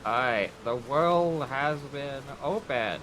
Alright, the world has been opened.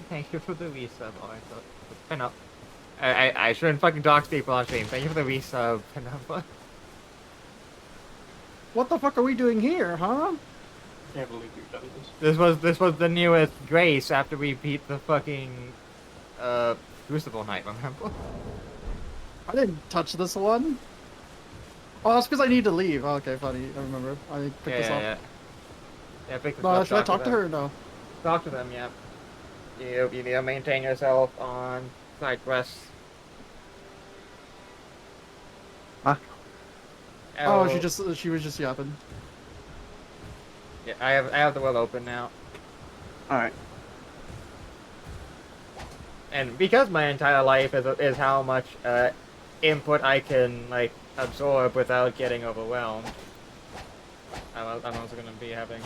Thank you for the resub. Oh, I know. I shouldn't fucking dox people on stream. Thank you for the resub. What the fuck are we doing here, huh? Can't believe you've done this. This was the newest grace after we beat the fucking Crucible Knight, remember? I didn't touch this one. Oh, that's because I need to leave. Oh, okay, funny. I remember. I picked this up. Yeah, pick this No, up. should I talk to her or no? Talk to them, yeah. You need to maintain yourself on side quests. Huh? Oh, Oh, she was just yapping. Yeah, I have the world open now. Alright. And because my entire life is how much input I can like absorb without getting overwhelmed, I'm also gonna be having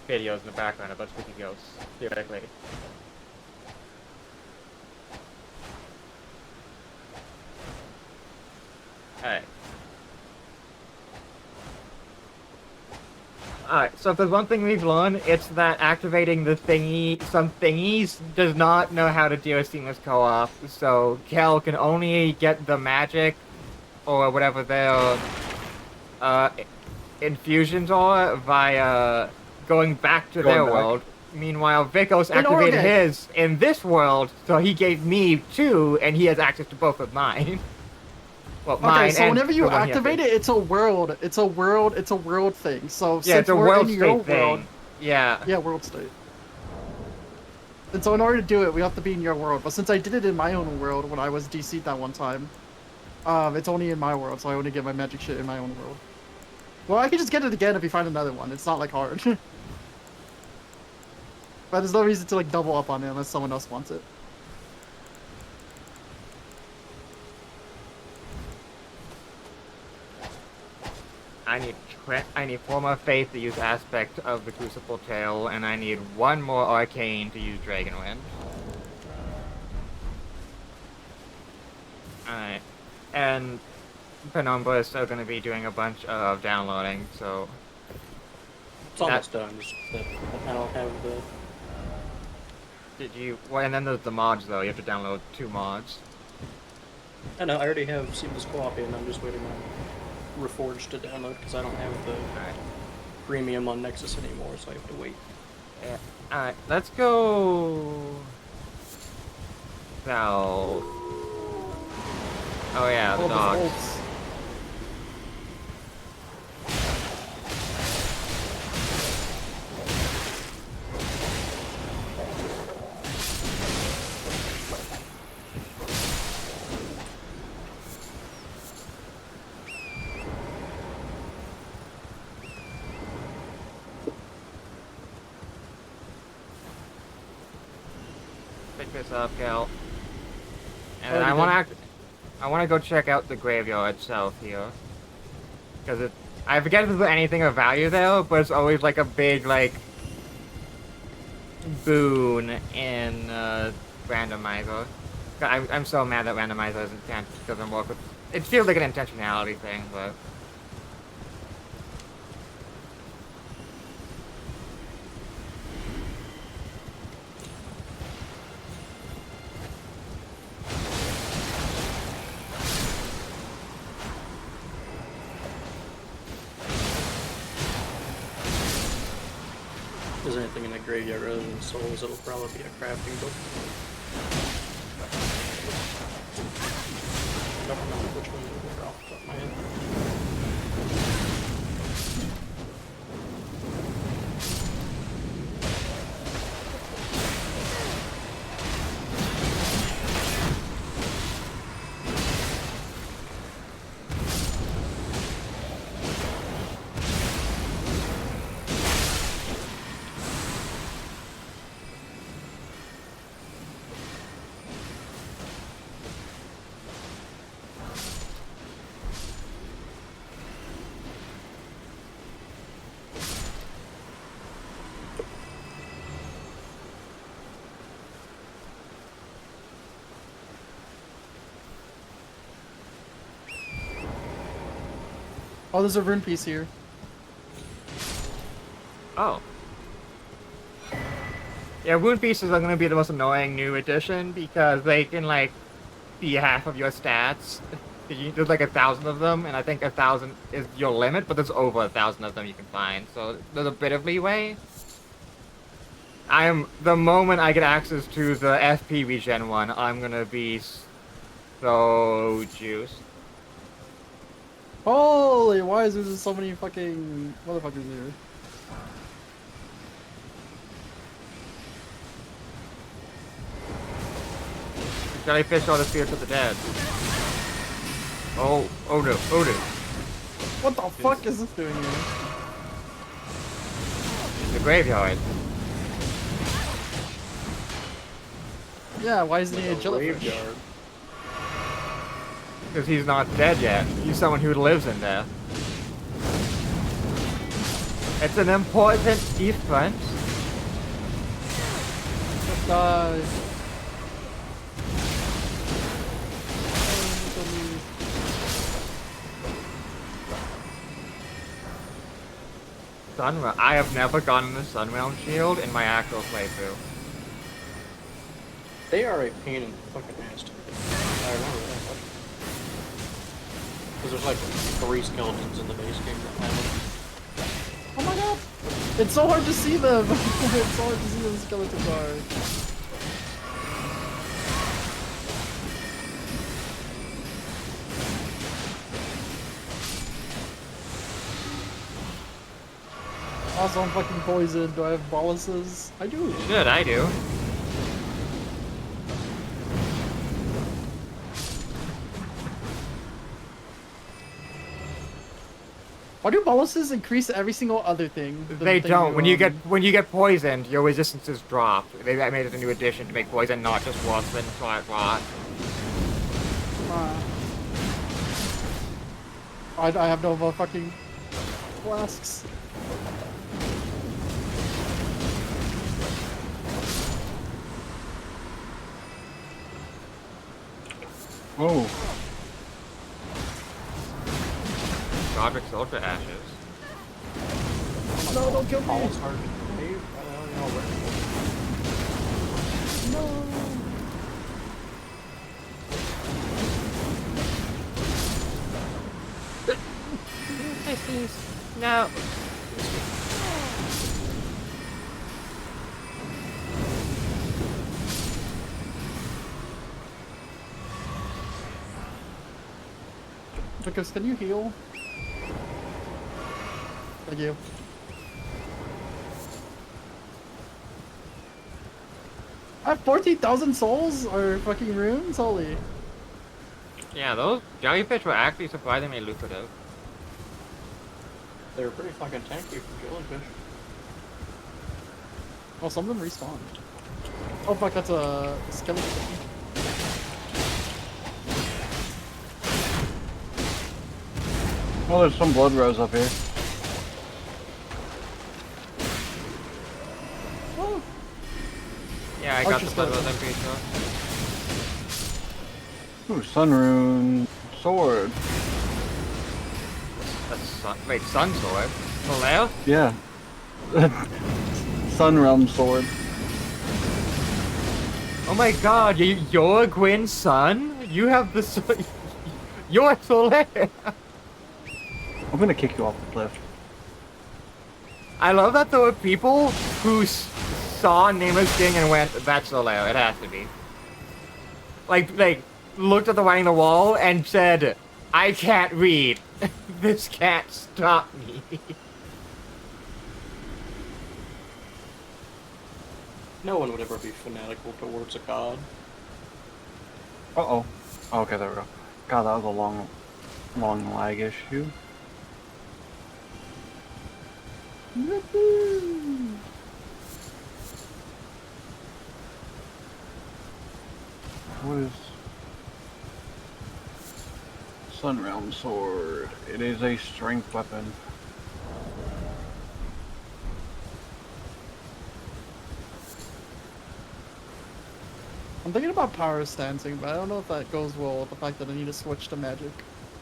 videos in the background about spooky ghosts, theoretically. Alright. Alright, so if there's one thing we've learned, it's that activating some thingies does not know how to deal with Seamless Co-op, so Kel can only get the magic, or whatever their, infusions are, via going back to their world. Meanwhile, Vikos activated his in this world, so he gave me 2, and he has access to both of mine. Well, okay, so whenever you activate it, it's a world thing. So yeah, since it's a we're world in state your thing. world, Yeah, world state. And so in order to do it, we have to be in your world. But since I did it in my own world when I was DC'd that one time, it's only in my world, so I only get my magic shit in my own world. Well, I can just get it again if you find another one. It's not like hard. But there's no reason to like double up on it unless someone else wants it. I need 4 more faith to use aspect of the Crucible Tail, and I need 1 more arcane to use Dragonwind. Alright. And Penumbra is still going to be doing a bunch of downloading, so... It's almost done, it's just that I don't have the... Did you... Well, and then there's the mods, though. You have to download 2 mods. I know, I already have Seamless Co-op in, I'm just waiting on Reforged to download, because I don't have the premium on Nexus anymore, so I have to wait. Yeah. Alright, let's go... South. Oh yeah, the dogs. Pick this up, Cal. And I want to go check out the graveyard itself here, because I forget if there's anything of value there, but it's always like a big like boon in randomizer. I'm so mad that randomizer doesn't work with. It feels like an intentionality thing, but. If there's anything in the graveyard other than souls, it'll probably be a crafting book. I don't remember which one they were off the top of my head. Oh, there's a rune piece here. Oh. Yeah, Wound Pieces are going to be the most annoying new addition because they can, like, be half of your stats. There's like 1,000 of them, and I think 1,000 is your limit, but there's over 1,000 of them you can find, so there's a bit of leeway. The moment I get access to the FP regen one, I'm gonna be so juiced. Holy, why is there just so many fucking motherfuckers here? Jellyfish are the spirits of the dead. Oh no, oh no. What the fuck is this doing here? The graveyard. Yeah, why isn't he a jellyfish? Graveyard. Because he's not dead yet. He's someone who lives in there. It's an important difference. Just die. Sunrealm. I have never gotten the Sunrealm shield in my actual playthrough. They are a pain in the fucking ass to get. I remember that much. Because there's like 3 skeletons in the base game that have them. Oh my god! It's so hard to see them! It's so hard to see those skeletons are. Also, I'm fucking poisoned. Do I have boluses? I do. Shit, I do. Why do boluses increase every single other thing? They don't. When you get poisoned, your resistance dropped. They made it a new addition to make poison not just worse than rot. I have no fucking flasks. Oh. Godric's Ultra Ashes. No, don't kill me. Oh, it's hard to believe. No. No. Because can you heal? Thank you. I have 14,000 souls or fucking runes? Holy. Yeah, those jellyfish were actually surprisingly lucrative. They're pretty fucking tanky for jellyfish. Oh, some of them respawned. Oh fuck, that's a skeleton. Oh, there's some blood rose up here. Oh. Yeah, I got Archer the blood skeleton. rose, I'm pretty sure. Ooh, sun rune sword. That's sun. Wait, sun sword? Maleo? Yeah. Sun realm sword. Oh my god, you're Gwyn's son? You have the sword. You're Solaire! I'm gonna kick you off the cliff. I love that there were people who saw Nameless King and went, that's Solaire, it has to be. Like, looked at the writing on the wall and said, I can't read. This can't stop me. No one would ever be fanatical towards a god. Uh-oh. Oh, okay, there we go. God, that was a long lag issue. What is Sun Realm Sword? It is a strength weapon. I'm thinking about power stancing, but I don't know if that goes well with the fact that I need to switch to magic.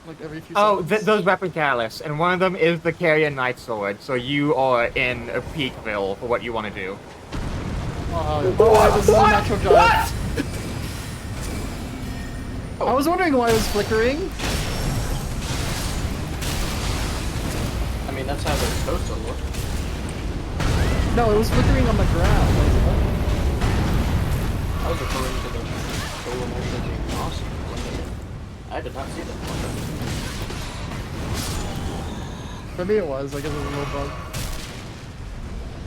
Like every few Oh, seconds. those weapon catalysts, and one of them is the Carrion Knight Sword, so you are in a Peakville for what you want to do. Oh, this is a natural giant. I was wondering why it was flickering. I mean, that's how they're supposed to look. No, it was flickering on the ground. I was referring to the solar motion being awesome. I did not see that. For me it was, I guess it was a little bug.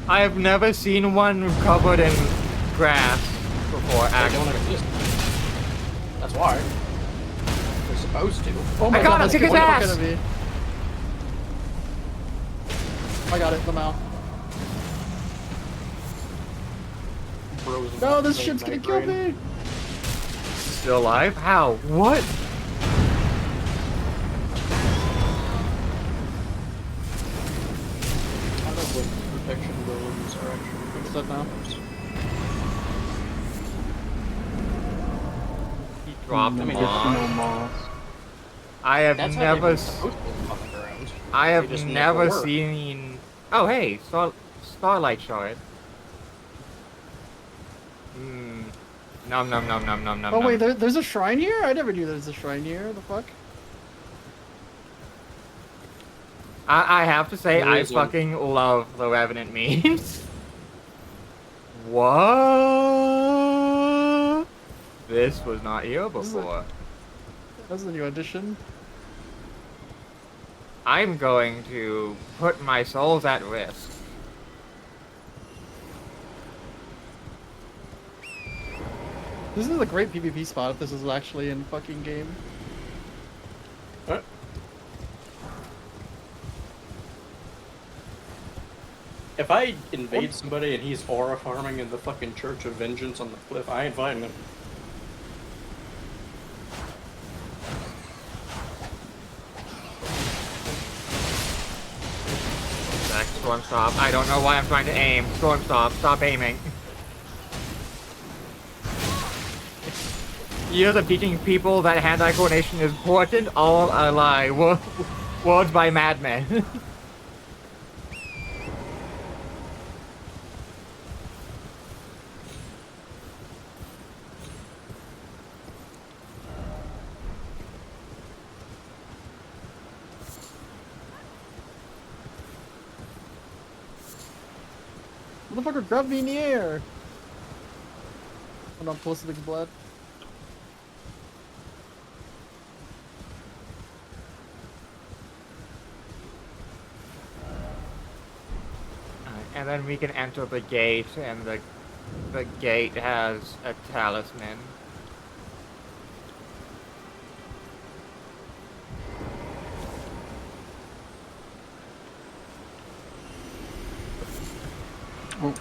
I have never seen one covered in grass before, They don't actually. exist. That's why. They're supposed to. Oh my I god, got him, that's kick his the ass! fuck out of me. I got it, somehow. Bros No, this shit's gonna kill me! Still alive? How? What? I love when protection golems are actually good. What's that now? He dropped I him mean, Just off. no moss. I have That's how never... they're s- supposed to look on the ground. I They have just never work. seen... Oh, hey, Starlight Shard. Hmm. Nom nom nom nom nom nom. Oh nom. wait, there's a shrine here? I never knew there was a shrine here. The fuck? I have to say, There I is a- fucking love the Revenant memes. What? This was not here This is a- before. That's a new addition. I'm going to put my souls at risk. This is a great PvP spot if this is actually in fucking game. What? If I invade somebody and he's aura farming in the fucking Church of Vengeance on the cliff, I ain't fighting him. Back, Storm Stop. I don't know why I'm trying to aim. Storm Stop, stop aiming. Years of teaching people that hand-eye coordination is important, all a lie. Words by madmen. Motherfucker grabbed me in the air! When I'm close to the blood. And then we can enter the gate, and the gate has a talisman. Oh.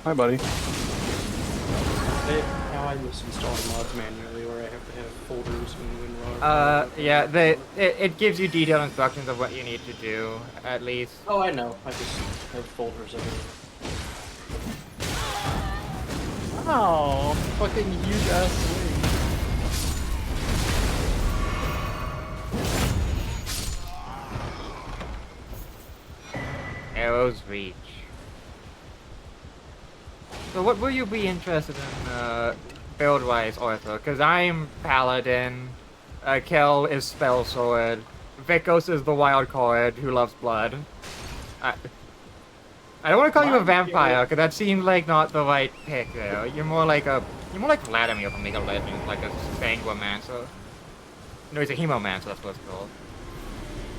Hi, buddy. Now I just install mods manually, where I have to have folders and WinRAR. Yeah, it gives you detailed instructions of what you need to do, at least. Oh, I know. I just have folders everywhere. Wow! Fucking huge ass swing. Arrows reach. So what will you be interested in, build-wise, Arthur? Because I'm Paladin, Kel is Spell Sword, Vikos is the wild card who loves blood. I don't want to call you a vampire, because that seems like not the right pick there. You're more like Vladimir from League of Legends, like a Sanguimancer. No, he's a Hemomancer, that's what it's called.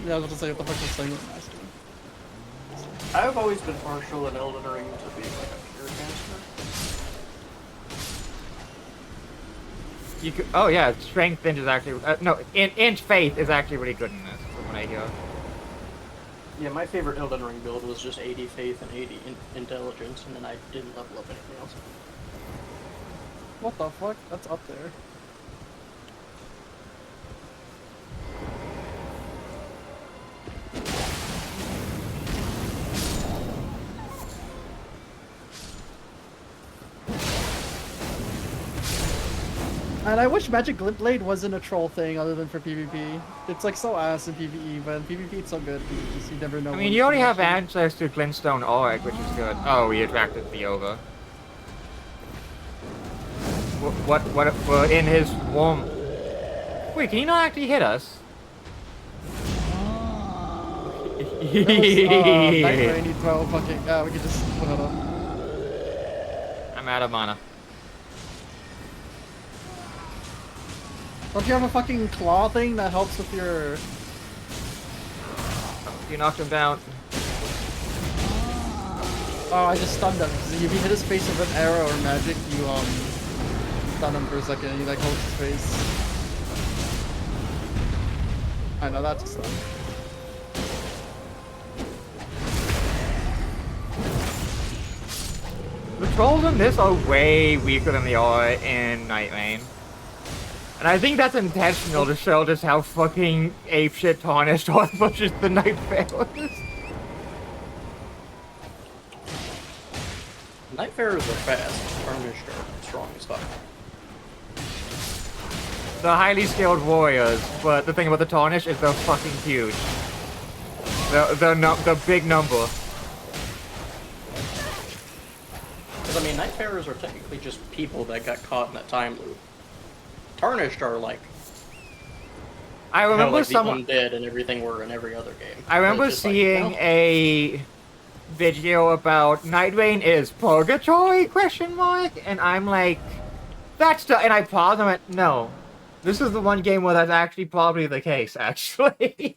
Yeah, I was about to say, what the fuck was saying with Master? I've always been partial in Elden Ring to be like a pure caster. You could, oh yeah, Strength Inch is actually, no, Inch Faith is actually really good in this, from what I hear. Yeah, my favorite Elden Ring build was just 80 Faith and 80 Intelligence, and then I didn't level up anything else. What the fuck? That's up there. And I wish Magic Glint Blade wasn't a troll thing other than for PvP. It's like so ass in PvE, but in PvP it's so good. You never know. I when mean, it's you already gonna have actually- access to Glintstone Orc, which is good. Oh, we attracted the over. What, well, in his warm... Wait, can he not actually hit us? Night Rain, you throw fucking... Yeah, we could just put it on. I'm out of mana. Don't you have a fucking claw thing that helps with your... You knocked him down. Oh, I just stunned him. If you hit his face with an arrow or magic, you stun him for a second and you like hold his face. I know that's a stun. The trolls in this are way weaker than they are in Night Rain. And I think that's intentional to show just how fucking apeshit tarnished or pushes the Night Failers. Nightfarers are fast. Tarnished are strong as fuck. The highly skilled warriors, but the thing about the Tarnish is they're fucking huge. The big number. Because, I mean, Nightfarers are technically just people that got caught in that time loop. Tarnished are like... I remember like someone... the undead and everything were in every other game. I remember It's just like, seeing well, a video about Night Rain is purgatory, question mark? And I'm like, that's the... And I paused and I went, no. This is the one game where that's actually probably the case, actually.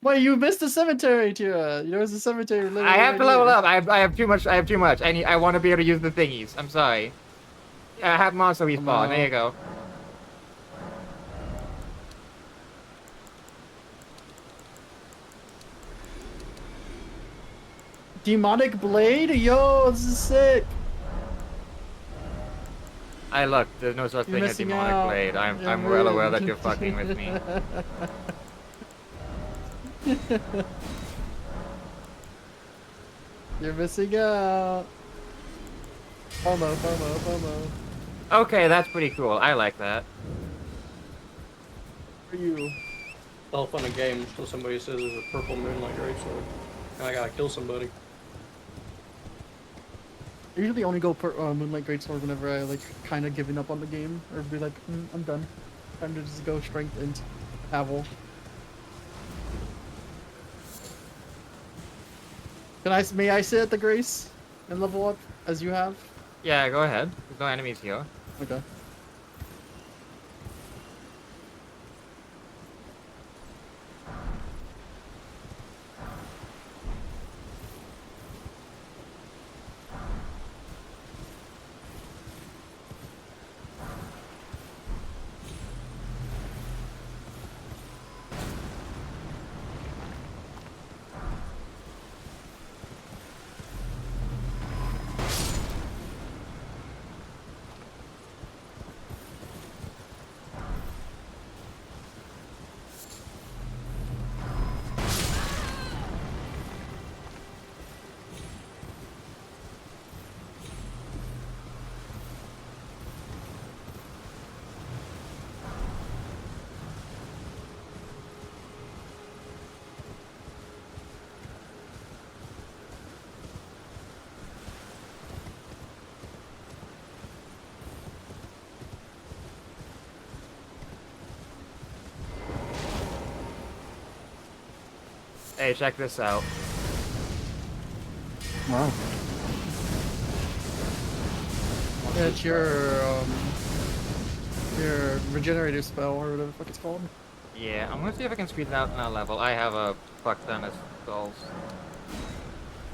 Wait, you missed the cemetery, Tira. There was a cemetery literally I have to right level here. up. I have too much. I have too much. I want to be able to use the thingies. I'm sorry. I have monster respawn. There you go. Demonic Blade? Yo, this is sick. Look. There's no such You're thing as missing demonic out. blade. You're I'm well aware that ruined. you're fucking with me. You're missing out. FOMO, FOMO, FOMO. Okay, that's pretty cool. I like that. For you. It's all fun and games until somebody says there's a purple moonlight greatsword. And I gotta kill somebody. I usually only go per Moonlight Greatsword whenever I like kind of giving up on the game or be like, I'm done. Time to just go strength into Havel. May I sit at the Grace and level up as you have? Yeah, go ahead. There's no enemies here. Okay. Hey, check this out. Wow. Yeah, it's your regenerator spell or whatever the fuck it's called. Yeah, I'm gonna see if I can speed it out in a level. I have a fuck ton of skulls.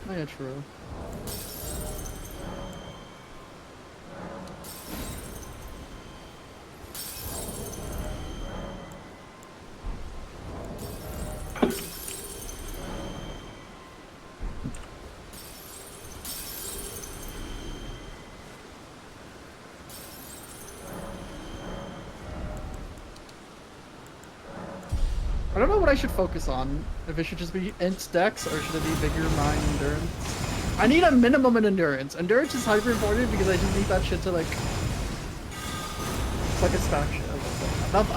Oh, yeah, true. I don't know what I should focus on. If it should just be int dex or should it be vigor, mind, endurance? I need a minimum in endurance. Endurance is hyper important because I just need that shit to like like a stack shit.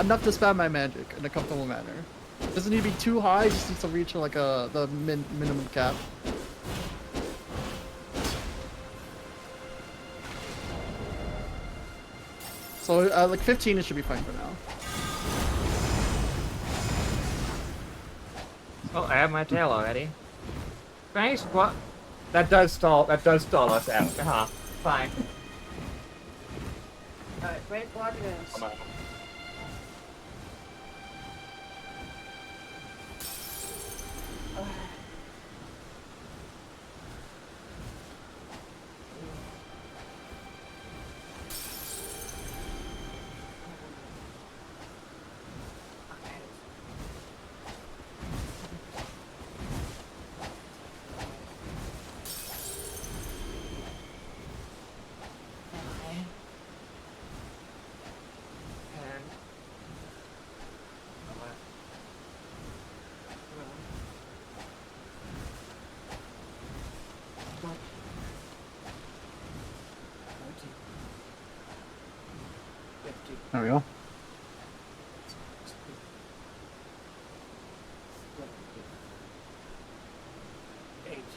Enough to spam my magic in a comfortable manner. It doesn't need to be too high, it just needs to reach like the minimum cap. So like 15 it should be fine for now. Oh, I have my tail already. Nice. What? That does stall. That does stall us out. Huh. Fine. Alright, wait, block it in. Come on. There we go.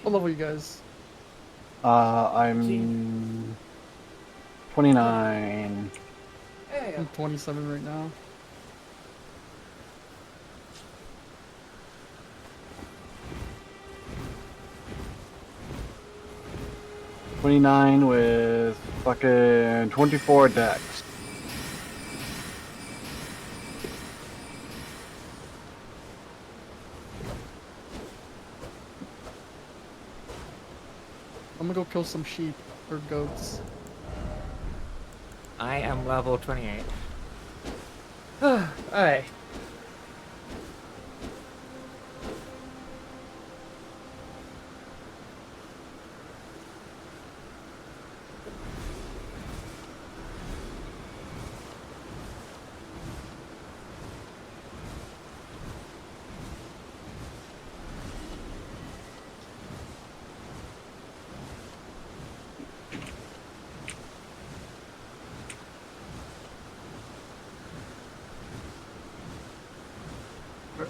What level are you guys? I'm 29. I'm 27 right now. $29 with fucking 24 decks. I'm gonna go kill some sheep or goats. I am level 28. Alright.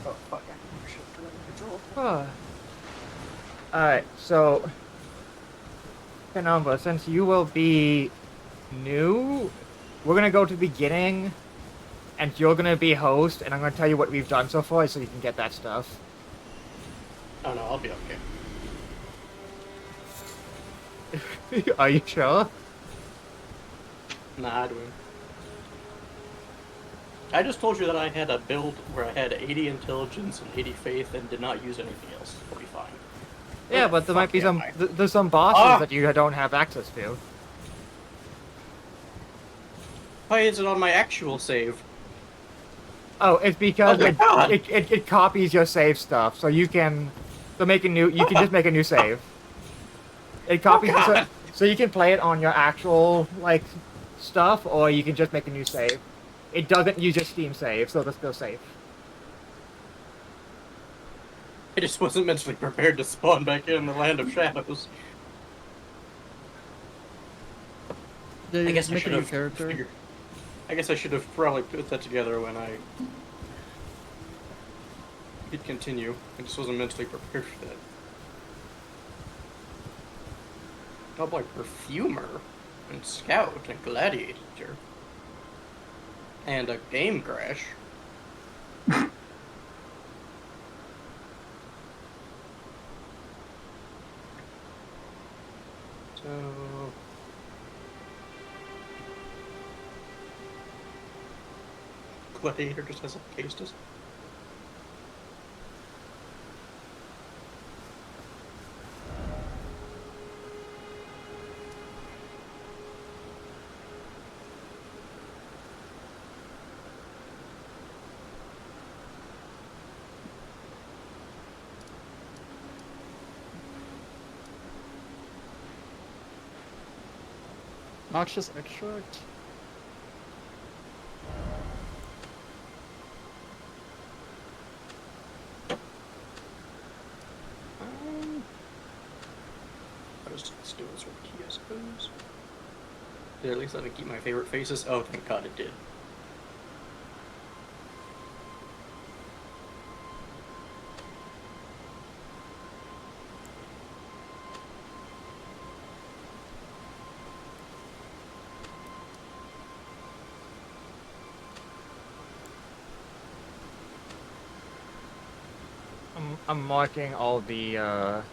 Oh, fuck. I should turn on the control. Alright, so Penumbra, since you will be new, we're gonna go to the beginning and you're gonna be host and I'm gonna tell you what we've done so far so you can get that stuff. Oh no, I'll be okay. Are you sure? Nah, I do. I just told you that I had a build where I had 80 intelligence and 80 faith and did not use anything else. It'll be fine. Yeah, but there might be some there's some bosses that you don't have access to. Why is it on my actual save? Oh, it's because Oh my God. it copies your save stuff, so you can make a new. You can just make a new save. It copies God. so you can play it on your actual like stuff, or you can just make a new save. It doesn't use your Steam save, so they're still safe. I just wasn't mentally prepared to spawn back in the land of shadows. Yeah, I guess I make a should new have character. I guess I should have probably put that together when I could continue. I just wasn't mentally prepared for that. Oh boy, perfumer and scout and gladiator and a game crash. So gladiator just has a castus. Noxious extract. I was just doing sort of key, I suppose. Did it at least let me keep my favorite faces? Oh, thank God it did. I'm marking all the Okay.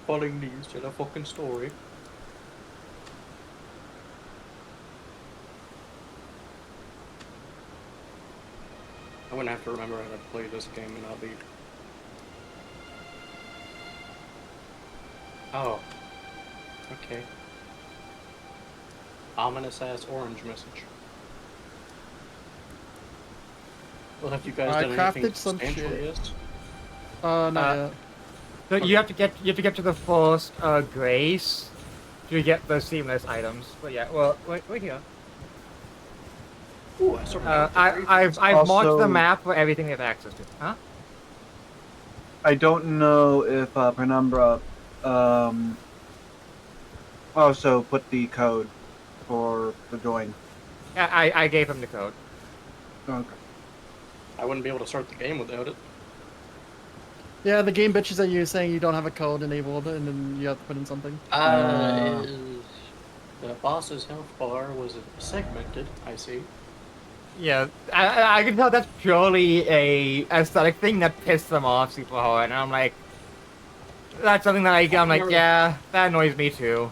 Following these to the fucking story. I'm gonna have to remember how to play this game and I'll be. Oh. Okay. Ominous ass orange message. Well, have you guys I done anything crafted some substantial shit. yet? Not yet. So you have to get to the first grace to get the seamless items. But yeah, well, wait here. Ooh, I sort of I've marked Also- the map for everything they have access to. Huh? I don't know if Penumbra also put the code for the join. Yeah, I gave him the code. Okay. I wouldn't be able to start the game without it. Yeah, the game bitches at you saying you don't have a code enabled, and then you have to put in something. The boss's health bar was segmented, I see. Yeah, I can tell that's purely a aesthetic thing that pissed them off super hard, and I'm like, that's something that I'm like, yeah, that annoys me too.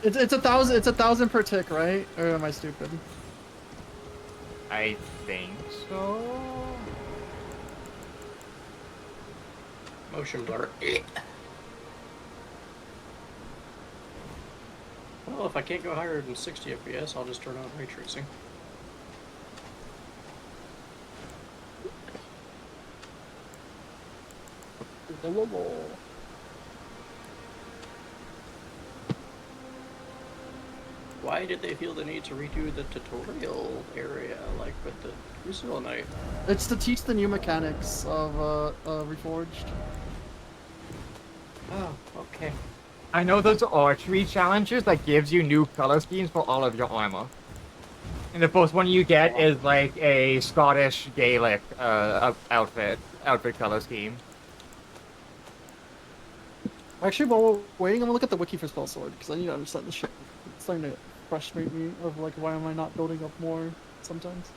It's 1,000. It's 1,000 per tick, right? Or am I stupid? I think so. Motion blur. Well, if I can't go higher than 60 FPS, I'll just turn on ray tracing. Why did they feel the need to redo the tutorial area, like with the Crucible Knight? It's to teach the new mechanics of Reforged. Oh, okay. I know those are archery challenges that gives you new color schemes for all of your armor. And the first one you get is like a Scottish Gaelic outfit color scheme. Actually, while we're waiting, I'm gonna look at the wiki for Spell Sword because I need to understand this shit. It's starting to frustrate me of like why am I not building up more sometimes.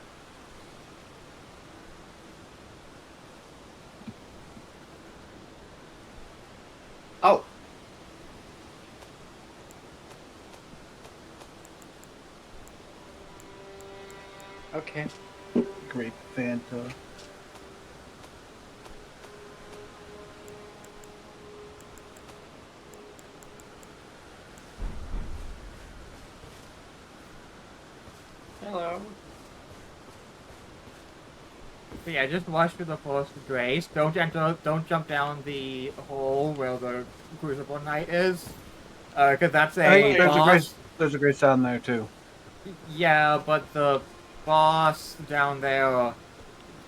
Oh! Okay. Great Fanta. Hello. But yeah, just watch through the first grace. Don't jump down the hole where the Crucible Knight is. Cause that's a boss. There's a great sound there too. Yeah, but the boss down there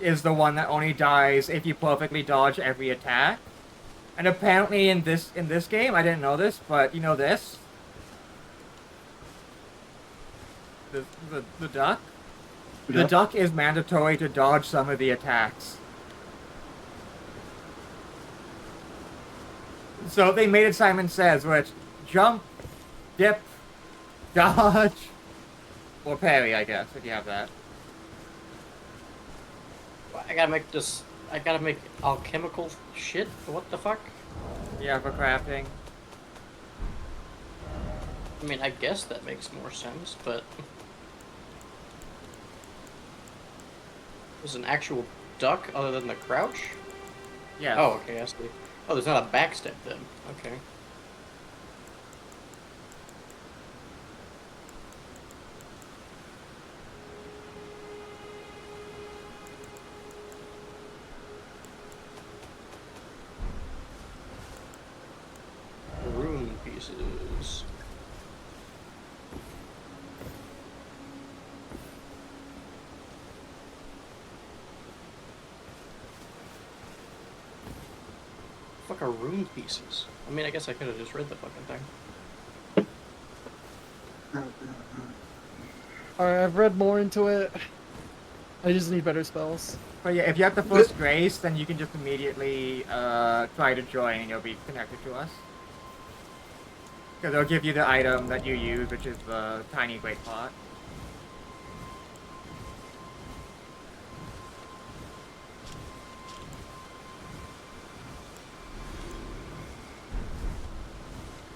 is the one that only dies if you perfectly dodge every attack. And apparently in this game, I didn't know this, but you know this? The duck? The Yeah. duck is mandatory to dodge some of the attacks. So they made it Simon Says, where it's jump, dip, dodge, or parry, I guess, if you have that. I gotta make this. I gotta make alchemical shit? What the fuck? Yeah, for crafting. I mean, I guess that makes more sense, but. There's an actual duck other than the crouch? Yeah. Oh, okay, I see. Oh, there's not a backstep then. Okay. Rune pieces. fuck are rune pieces? I mean, I guess I could have just read the fucking thing. Alright, I've read more into it. I just need better spells. But yeah, if you have the first grace, then you can just immediately try to join and you'll be connected to us. Because it'll give you the item that you use, which is the tiny great pot.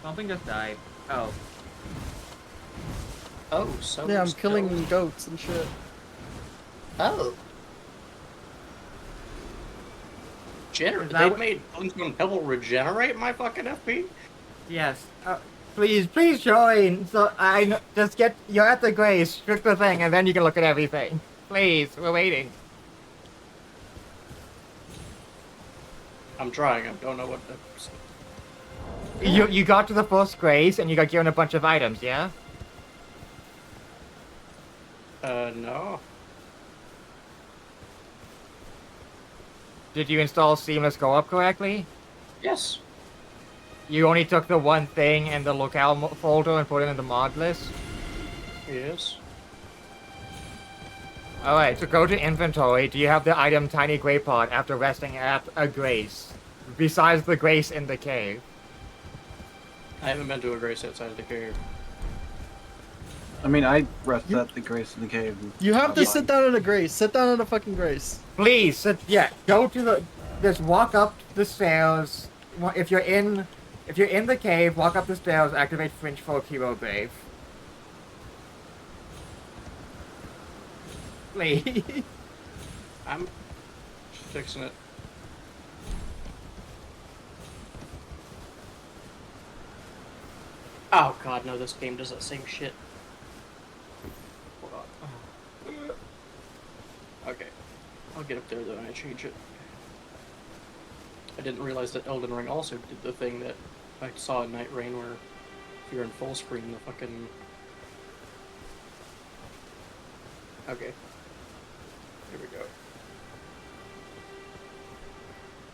Something just died. Oh. Oh, so Yeah, I'm killing goats and shit. Oh. Is that They what- made Bone Pebble regenerate my fucking FP? Yes. Please join. So just get. You're at the grace. Click the thing, and then you can look at everything. Please, we're waiting. I'm trying. I don't know what to... You got to the first grace, and you got given a bunch of items. Yeah. No. Did you install Seamless Co-op correctly? Yes. You only took the one thing and the locale folder and put it in the mod list? Yes. Alright, so go to inventory. Do you have the item Tiny Grey Pot after resting at a grace? Besides the grace in the cave. I haven't been to a grace outside of the cave. I mean, I rested at the grace in the cave. You have to I'm sit down at a grace. Sit down at a fucking grace. Please, go to the... Just walk up the stairs. If you're in the cave, walk up the stairs, activate Fringe Folk Hero Grave. Please. I'm fixing it. Oh god, no, this game does that same shit. Hold on. Okay. I'll get up there though and I change it. I didn't realize that Elden Ring also did the thing that I saw in Night Rain where if you're in full screen, the fucking... Okay. Here we go.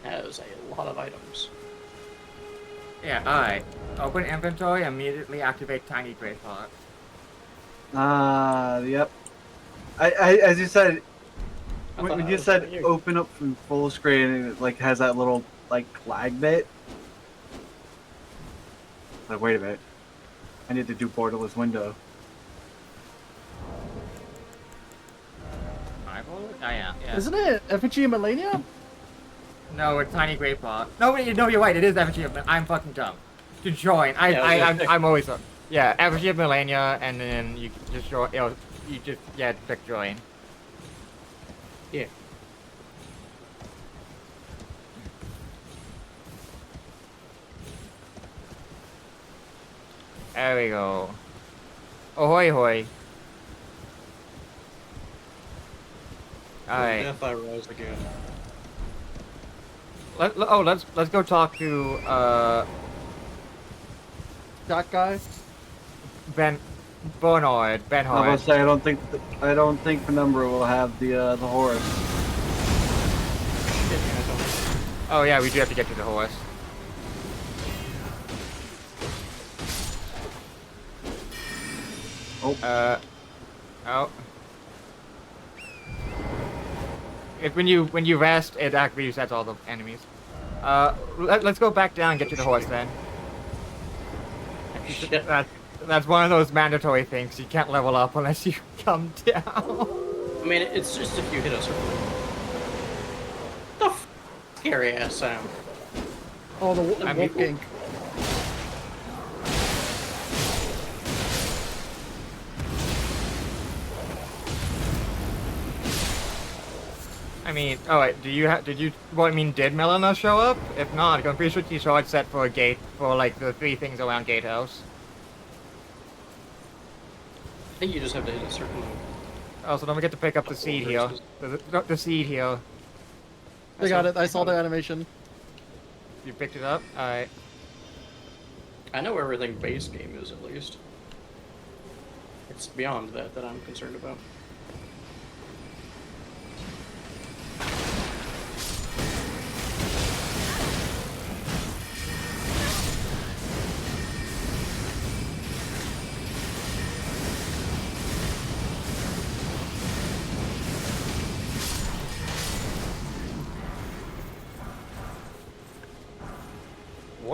That was a lot of items. Yeah, alright. Open inventory, immediately activate Tiny Grey Pot. Yep. I as you said, I when thought when that you was said you. open up from full screen, and it like has that little like lag bit. Like, wait a minute. I need to do borderless window. Bible? Oh, yeah. Isn't it Effigy and Melania? No, it's Tiny Grey Pot. No, you're right. It is Effigy of I'm fucking dumb. To join, I'm always up. Yeah, Effigy of Melania, and then you just join. You just click join. Yeah. There we go. Ahoy hoy. Alright. Death I rise again. Let's go talk to That guy? Bernard. I was gonna say I don't think Penumbra will have the horse. Shit, man, I don't... Oh yeah, we do have to get to the horse. Oh. Oh. When you rest, it actually resets all the enemies. Let's go back down and get to the horse then. Shit. That's one of those mandatory things. You can't level up unless you come down. I mean, it's just if you hit us. The scary ass sound. Oh, the I mean- wolf gink. I mean, oh wait, did Melina show up? If not, I'm pretty sure she saw it set for a gate, for like the 3 things around Gatehouse. I think you just have to hit a certain... Oh, so don't forget to pick up the seed here. The seed here. I got it. I saw the animation. You picked it up? Alright. I know everything base game is, at least. It's beyond that I'm concerned about.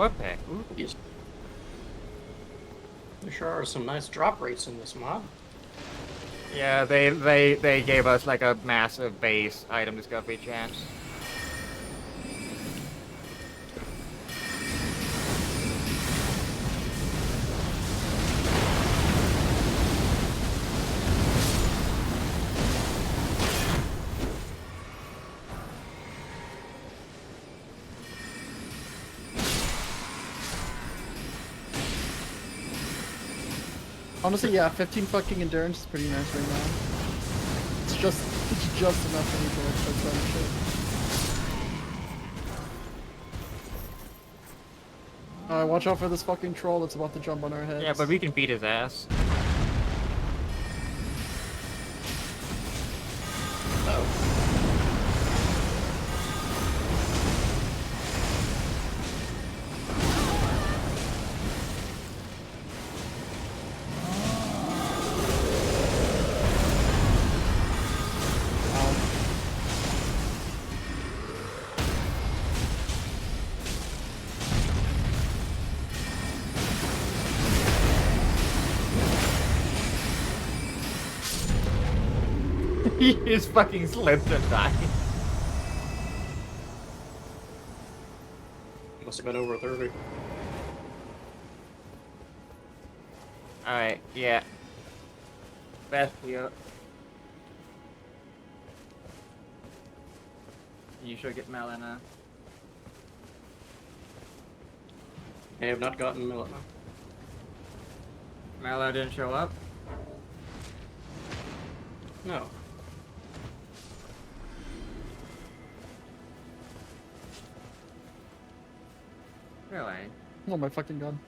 War pick. Ooh. Yes. There sure are some nice drop rates in this mod. Yeah, they gave us like a massive base item discovery chance. Honestly, yeah, 15 fucking endurance is pretty nice right now. It's just enough for me to like start throwing shit. Watch out for this fucking troll that's about to jump on our heads. Yeah, but we can beat his ass. Oh. He is fucking slipped and died. Must have been over 30. Alright, yeah. Beth here. You should get Melina. I have not gotten Melina. Melina didn't show up? No. Really? Oh my fucking god.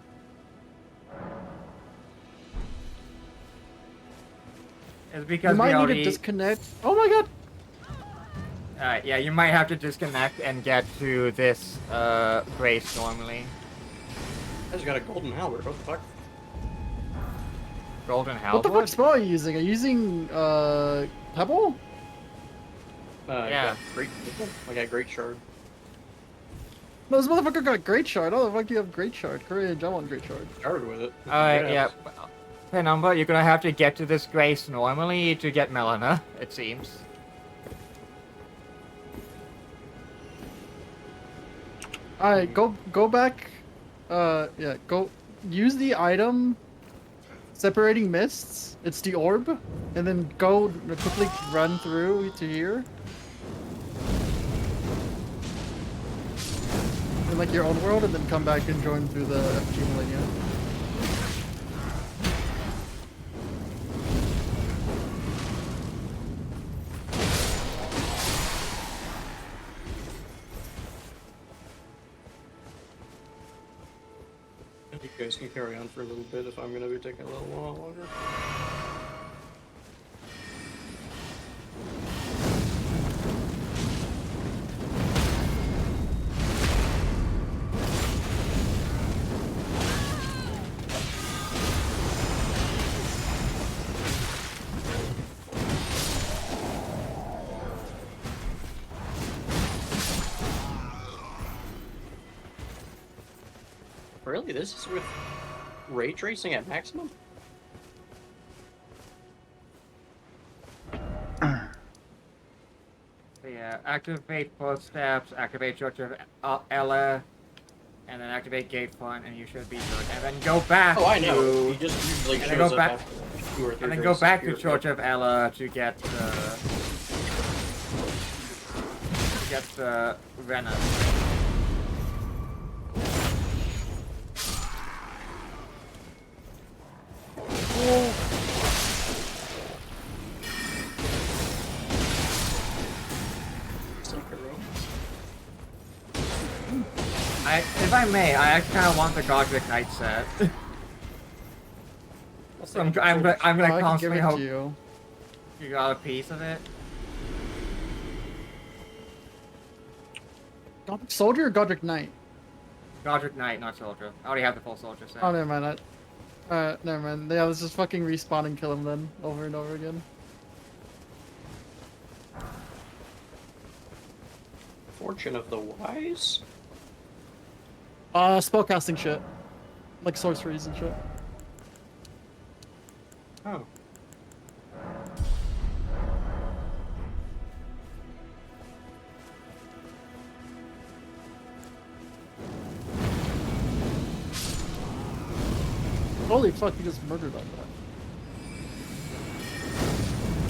It's because You we might need already... to disconnect. Oh my god! Alright, yeah, you might have to disconnect and get to this, brace normally. I just got a golden halberd. What the fuck? Golden What halberd? the fuck spell are you using? Are you using, Pebble? Yeah. got great. I got great shard. No, this motherfucker got Great Shard. How the fuck do you have Great Shard? Courage, I want Great Shard. Started with it. Alright, yeah. Penumbra, you're gonna have to get to this grace normally to get Melina, it seems. Alright, go back. Yeah, go use the item separating mists. It's the orb, and then go quickly run through to here. In like your own world, and then come back and join through the FG Millennia. You guys can carry on for a little bit if I'm gonna be taking a little while longer. Really? This is with ray tracing at maximum? So yeah, activate footsteps, activate Church of Ella, and then activate Gate Front, and you should be good. And then go back Oh, I know. to... He just usually and shows then go up back, after like 2 or 3 and then days go back to here. Church of Ella to get the Rena. If I may, I actually kind of want the Godric Knight set. So I'm gonna I can constantly give it hope to you. you got a piece of it. Godric Soldier or Godric Knight? Godric Knight, not Soldier. I already have the full Soldier set. Oh, never mind. Never mind. Yeah, let's just fucking respawn and kill him then, over and over again. Fortune of the Wise? Spellcasting shit. Like sorceries and shit. Oh. Holy fuck, you just murdered that guy.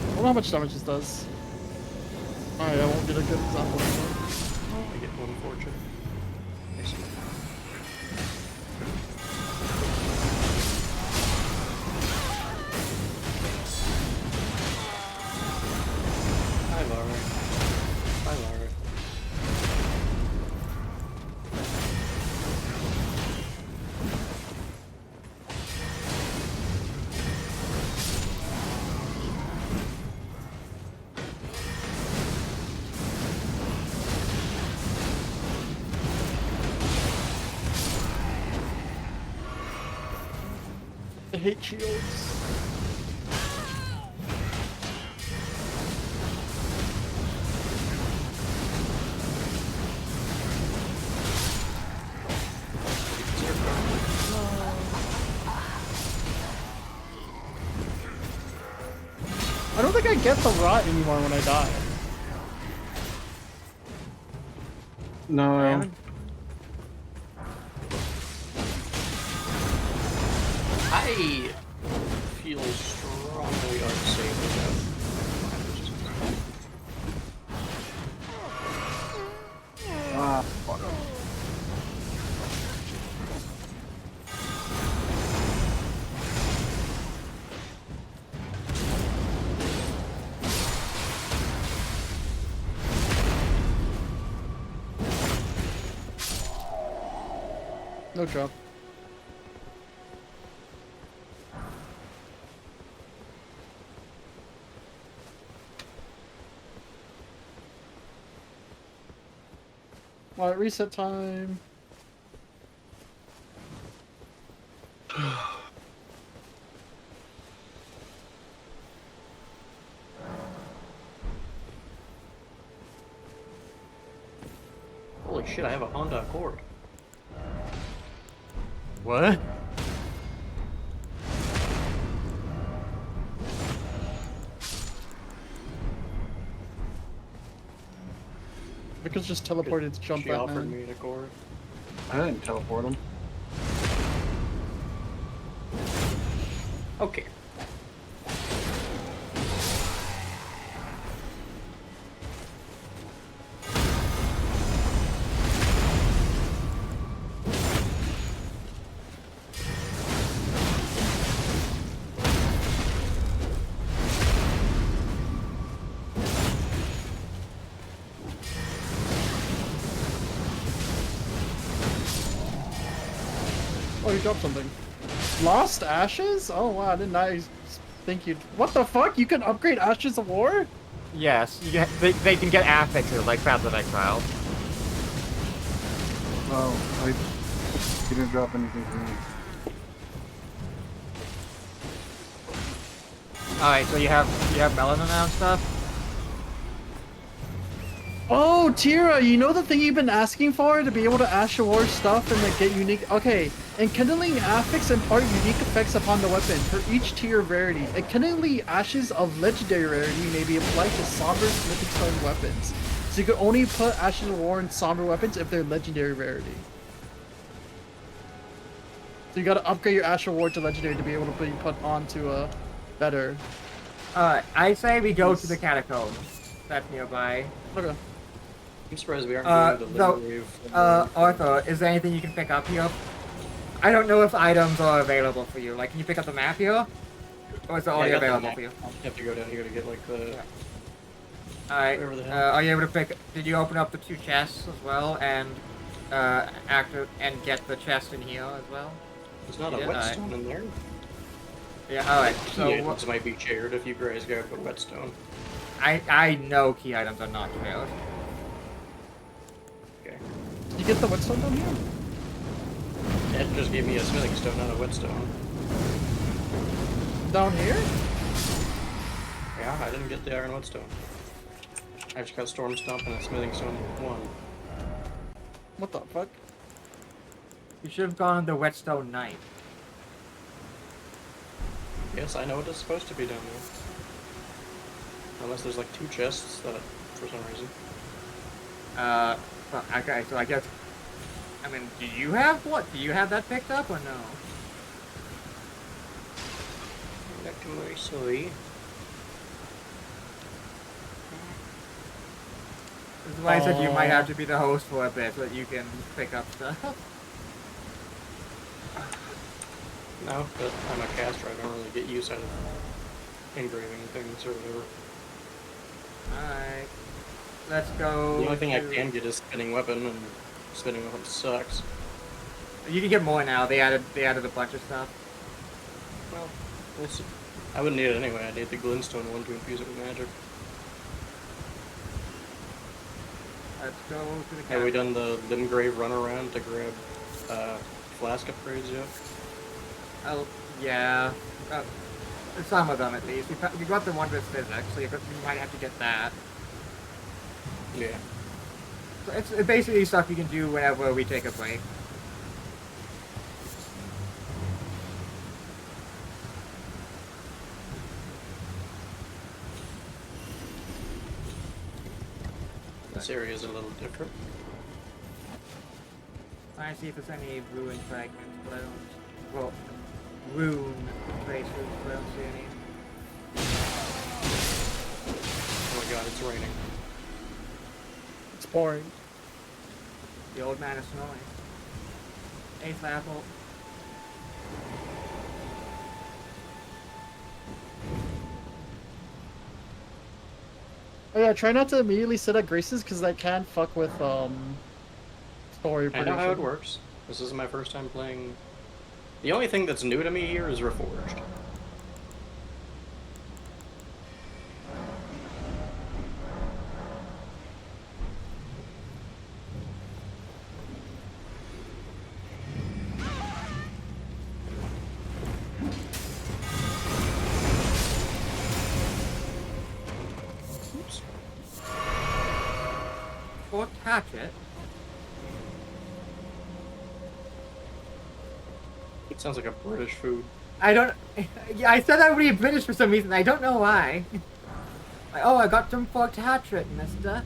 I wonder how much damage this does. Alright, I won't get a good example anymore. I get 1 fortune. I see. Hi, Laura. Hi, Laura. I hate shields. I don't think I get the rot anymore when I die. No. I feel strongly unsafe with Ah, fuck. No drop. Alright, reset time. Holy shit, I have a Honda Accord. What? Because just teleported to jump She that offered man. me an Accord. I didn't teleport him. Okay. Oh, you dropped something. Lost Ashes? Oh wow, I didn't think you'd... What the fuck? You can upgrade Ashes of War? Yes, they can get affixes like Path of Exile. Oh, he didn't drop anything for me. Alright, so you have melanin now and stuff? Oh, Tira, you know the thing you've been asking for to be able to Ash of War stuff and like get unique... Okay, enkindling affix impart unique effects upon the weapon. For each tier rarity, enkindling ashes of legendary rarity may be applied to somber smithing stone weapons. So you can only put Ashes of War in somber weapons if they're legendary rarity. So you gotta upgrade your Ash of War to legendary to be able to be put onto a better. I say we go to the catacombs. That's nearby. Okay. I'm surprised we aren't doing delivery of... Arthur, is there anything you can pick up here? I don't know if items are available for you. Like, can you pick up the map here? Or is it already available for you? You have to go down here to get like the... Alright, Whatever the hell. are you able to pick... Did you open up the 2 chests as well, and, get the chest in here as well? There's not a Yeah, whetstone in there. Yeah, alright, so... Key items might be shared if you guys go put whetstone. I know key items are not shared. Okay. Did you get the whetstone down here? Ed just gave me a smithing stone, not a whetstone. Down here? Yeah, I didn't get the iron whetstone. I just got storm stomp and a smithing stone 1. What the fuck? You should have gone on the Whetstone Knight. Yes, I know what is supposed to be down there. Unless there's like 2 chests that, for some reason. Well, okay, so I guess... I mean, do you have what? Do you have that picked up or no? Back to my soy. This is why I said you might have to be the host for a bit so that you can pick up stuff. No, but I'm a caster. I don't really get use out of engraving things or whatever. Alright. Let's go. The only thing I can get is spinning weapon, and spinning weapon sucks. You can get more now. They added a bunch of stuff. Well, we'll see. I wouldn't need it anyway. I need the glintstone one to infuse it with magic. Let's go to the Have we done the Limgrave run around to grab flask upgrades yet? Oh, yeah. Some of them at least. We got the one with physics, so you might have to get that. Yeah. So it's basically stuff you can do whenever we take a break. This area is a little different. I see if there's any ruin fragments, but I don't. Well, rune places, but I don't see any. Oh my god, it's raining. It's boring. The old man is snoring. 8th apple. Oh yeah, try not to immediately sit at Grace's because that can fuck with story I prediction. know how it works. This is my first time playing. The only thing that's new to me here is Reforged. Oops. Forked hatchet. It sounds like a British food. I don't. Yeah, I said that would be British for some reason. I don't know why. Like, oh, I got some forked hatchet, mister.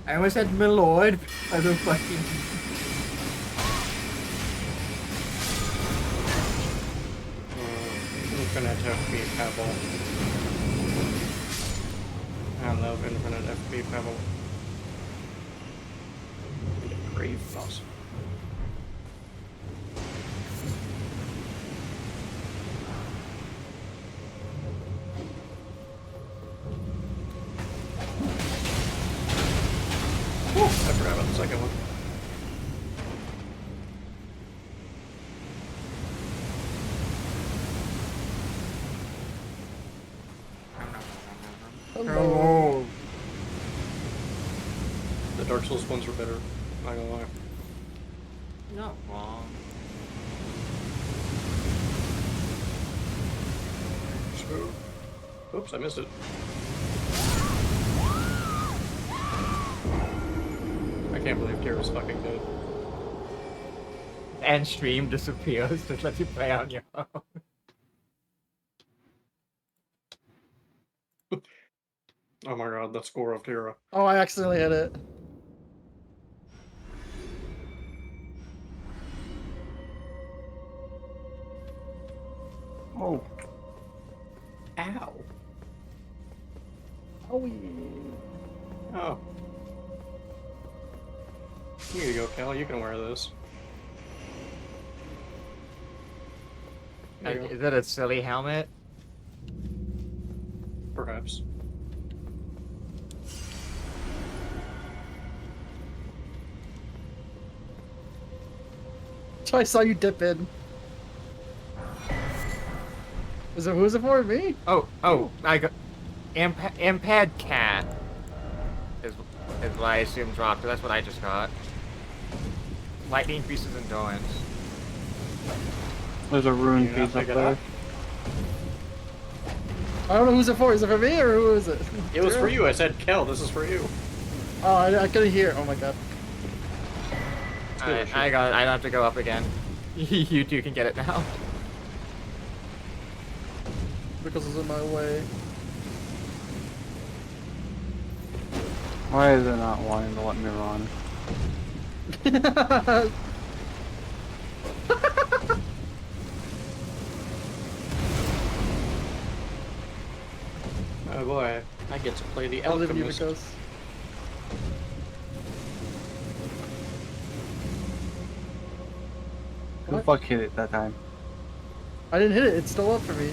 I almost said my lord. I don't fucking. Infinite FP Pebble. I love Infinite FP Pebble. Grave Blossom. I forgot about the second one. Oh. The Dark Souls ones were better, not gonna lie. Not wrong. Oops, I missed it. I can't believe Tara's fucking dead. And stream disappears. Just let you play on your own. Oh my god, the score of Tara. Oh, I accidentally hit it. Oh, Ow. Oh, yeah. Oh. Here you go, Cal. You can wear this. There you go. Is that a silly helmet? Perhaps. So I saw you dip in. Who's it for? Me? Oh, I got Ampad Cat is what I assume dropped. That's what I just got. Lightning increases endurance. there's a rune You not piece up pick it there. up? I don't know who's it for. Is it for me or who is it? It was for you. I said, Kel, this is for you. Oh, I couldn't hear. Oh my god. Alright, I don't have to go up again. You two can get it now. Because it's in my way. Why is it not wanting to let me run? Oh boy, I get to play the I'll leave you Alchemist. because. Who the fuck hit it that time? I didn't hit it. It's still up for me.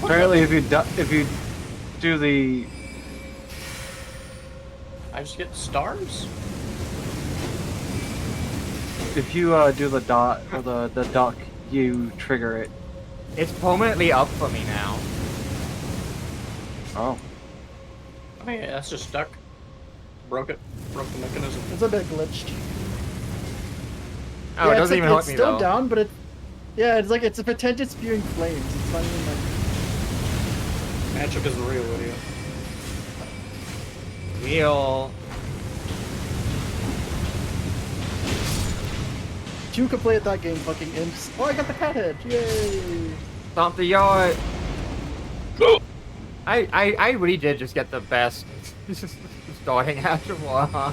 Apparently, if you do the I just get stars? if you do the dot or the duck, you trigger it. It's permanently up for me now. Oh. Oh yeah, that's just stuck. Broke it. Broke the mechanism. It's a bit glitched. Oh, it doesn't it's even like, hurt it's me still though. down, but it. Yeah, it's like it's a pretend it's spewing flames. It's not even like. Magic isn't real, idiot. Wheel. You can play at that game, fucking imps. Oh, I got the cat head! Yay! Stomp the yard. I really did just get the best starting after war, huh?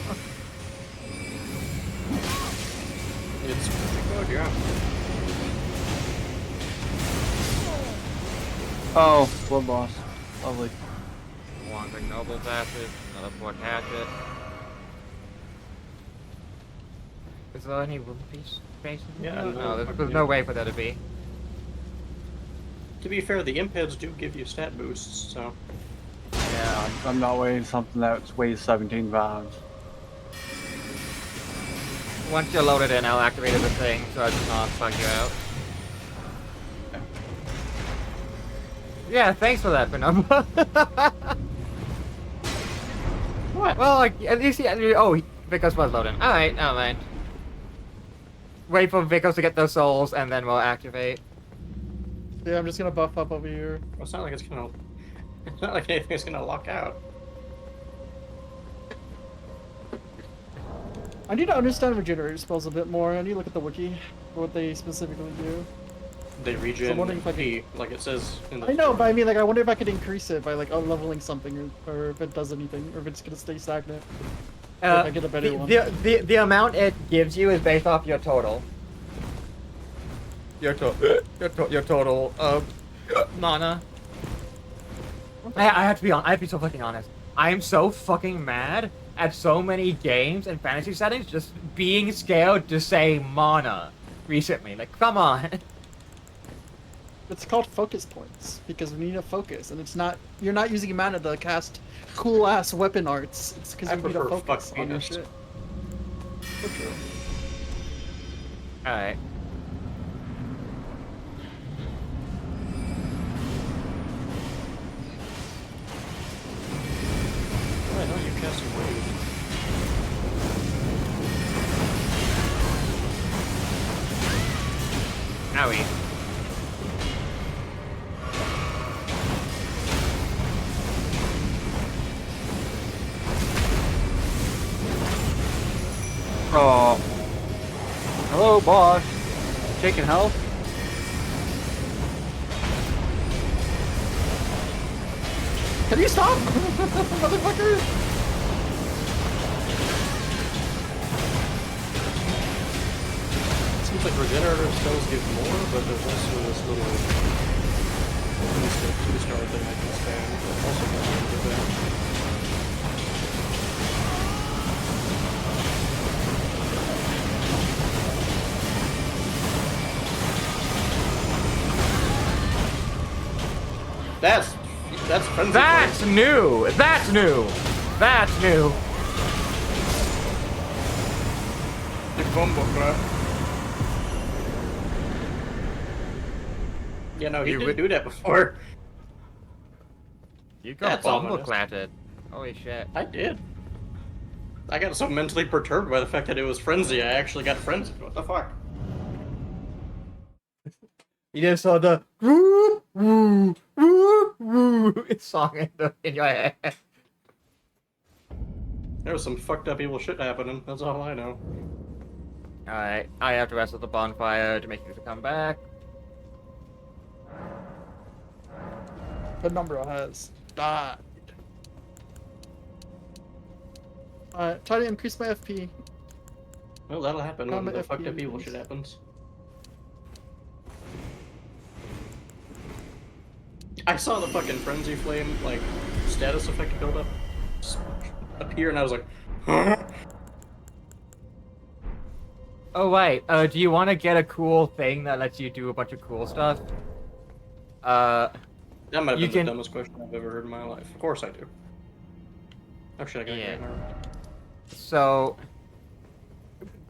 It's pretty good, yeah. Oh, blood loss. Lovely. Wandering Noble Passage, another Port Hatchet. Is there any room piece space? Yeah, No, no, there's no way for there to be. To be fair, the imp heads do give you stat boosts, so. Yeah, I'm not weighing something that weighs 17 pounds. Once you're loaded in, I'll activate the thing so I does not fuck you out. Yeah, thanks for that, Penumbra. What? Well, like, at least oh, Vicos was loading. Alright, never mind. Wait for Vicos to get those souls, and then we'll activate. Yeah, I'm just gonna buff up over here. Well, it's not like it's gonna. It's not like anything's gonna lock out. I need to understand regenerator spells a bit more. I need to look at the wiki for what they specifically do. They So I'm regen wondering if I P, like it says in the. I know, but I mean, like, I wonder if I could increase it by like leveling something, or if it does anything, or if it's gonna stay stagnant. Or if I get a better one. The amount it gives you is based off your total. Your total mana. I have to be I have to be so fucking honest. I am so fucking mad at so many games and fantasy settings just being scared to say mana recently. Like, come on. It's called focus points because we need a focus, and it's not. You're not using mana to cast cool ass weapon arts. It's because I you need a prefer focus fuck on your penis. shit. For true. Alright. Oh, I know you cast a wave. Owie. Oh. Hello, boss. Taking health? Can you stop, motherfucker? Seems like regenerative spells give more, but there's also this little two-star thing I can spam that also does a good thing. That's frenzy. That's new! That's new! That's new! The combo crap. Yeah, no, he You didn't would- do that before. You got That's ominous. bumble-clatted. Holy shit. I did. I got so mentally perturbed by the fact that it was frenzy, I actually got frenzied. What the fuck? You just saw the woo, woo, woo woo song in your head. There was some fucked up evil shit happening. That's all I know. Alright, I have to rest at the bonfire to make you come back. The number has died. Try to increase my FP. Well, that'll happen when Combat the fucked up FPS. evil shit happens. I saw the fucking Frenzy Flame, like, status effect build up appear, and I was like, huh? Oh, right. Do you want to get a cool thing that lets you do a bunch of cool stuff? That might have You been can- the dumbest question I've ever heard in my life. Of course I do. Oh shit, I got Yeah. a great arm. So,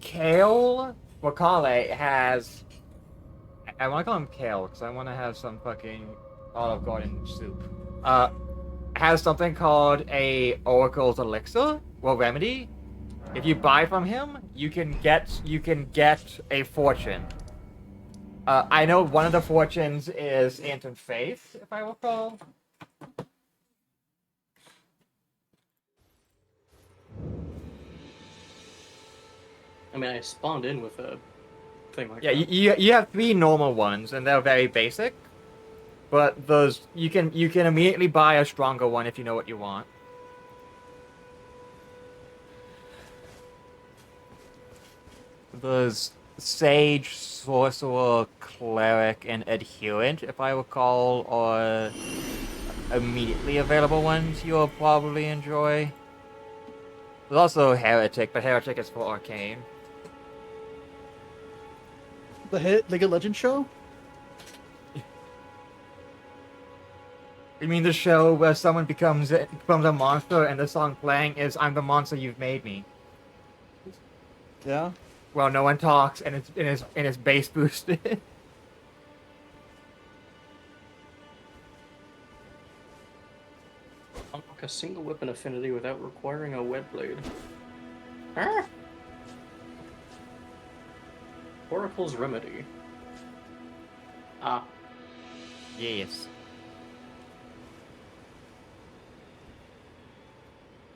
Kale Wakale has... I want to call him Kale, because I want to have some fucking Olive Garden soup. Has something called a Oracle's Elixir, well, remedy. If you buy from him, you can get a fortune. I know one of the fortunes is Ant and Faith, if I recall. I mean, I spawned in with a thing like Yeah, that. you have 3 normal ones, and they're very basic. But those you can immediately buy a stronger one if you know what you want. There's Sage, Sorcerer, Cleric, and Adherent, if I recall, are immediately available ones you'll probably enjoy. There's also Heretic, but Heretic is for Arcane. The hit League of Legends show? You mean the show where someone becomes a monster and the song playing is "I'm the monster you've made me"? Yeah. Well, no one talks and it's bass boosted. Unlock a single weapon affinity without requiring a wet blade. Huh? Oracle's Remedy. Ah. Yes.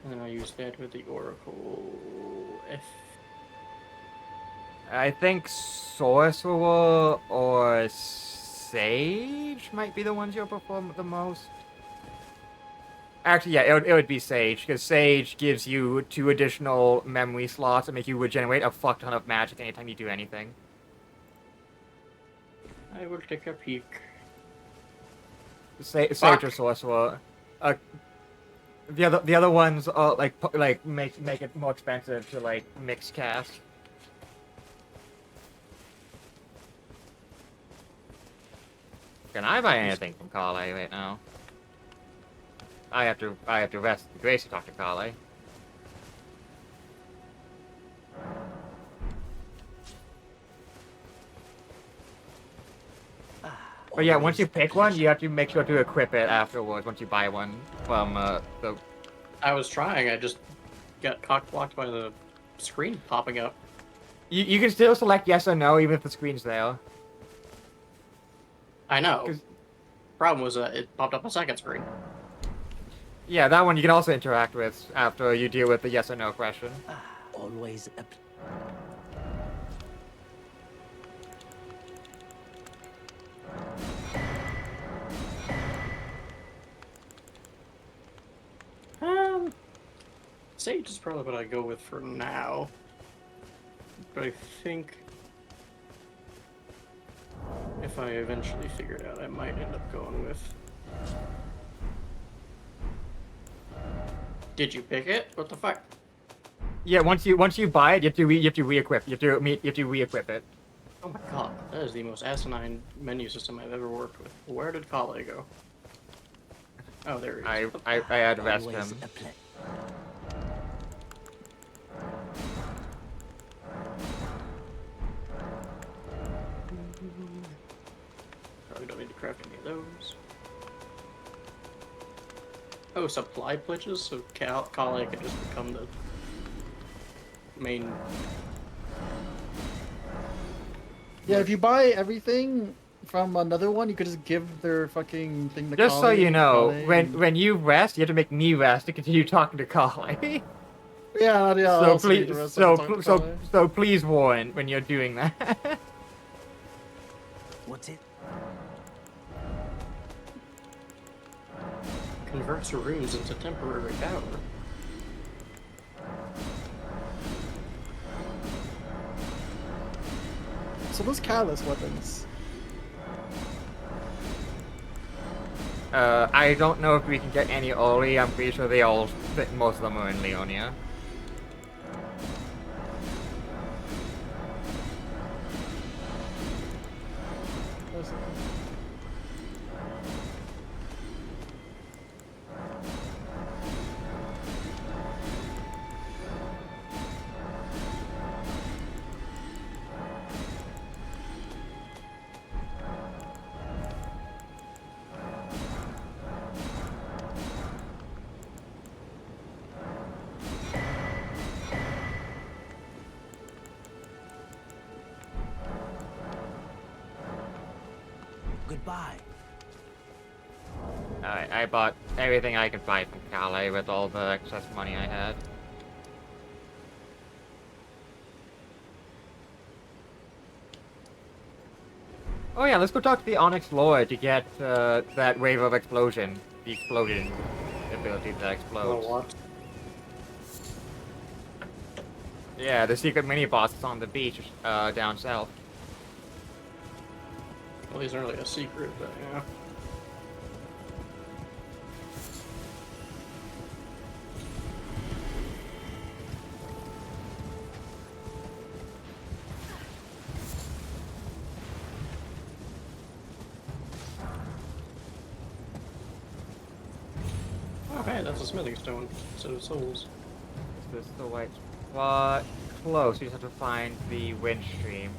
And I use that with the Oracle F. I think Sorcerer or Sage might be the ones you'll perform the most. Actually, yeah, it would be Sage, because Sage gives you 2 additional memory slots and make you regenerate a fuck ton of magic anytime you do anything. I will take a peek. Sage Fuck. or Sorcerer. The other ones are like make it more expensive to like mix cast. Can I buy anything from Kale right now? I have to rest Grace to talk to Kale. But yeah, once you pick one, you have to make sure to equip it afterwards. Once you buy one from the. I was trying, I just got cock-blocked by the screen popping up. You can still select yes or no even if the screen's there. I know. 'Cause- Problem was it popped up a second screen. Yeah, that one you can also interact with after you deal with the yes or no question. Always a Sage is probably what I go with for now. But I think if I eventually figure it out, I might end up going with. Did you pick it? What the fuck? Yeah, once you buy it, you have to re-equip. You have to re-equip it. Oh my god, that is the most asinine menu system I've ever worked with. Where did Kale go? Oh, there he is. I had to rest always him. a ple- Probably don't need to craft any of those. Oh, supply glitches, so Kale could just become the main. Yeah, if you buy everything from another one, you could just give their fucking thing to Just so Kali, you know, Kali, when and- when you rest, you have to make me rest to continue talking to Kali. Yeah, yeah. I'll So also need please, the rest of the talk to Kali. so please warn when you're doing that. What's it? Converts runes into temporary power. So those catalyst weapons. I don't know if we can get any early. I'm pretty sure they all, most of them are in Leonia. Goodbye. Alright, I bought everything I could buy from Calais with all the excess money I had. Oh yeah, let's go talk to the Onyx Lord to get that wave of explosion. The explosion ability that explodes. Well, what? Yeah, the secret mini-boss is on the beach down south. Well, these aren't really a secret, but yeah. Oh, hey, that's a smithing stone. So souls. This is the white spot. Close, you just have to find the wind stream.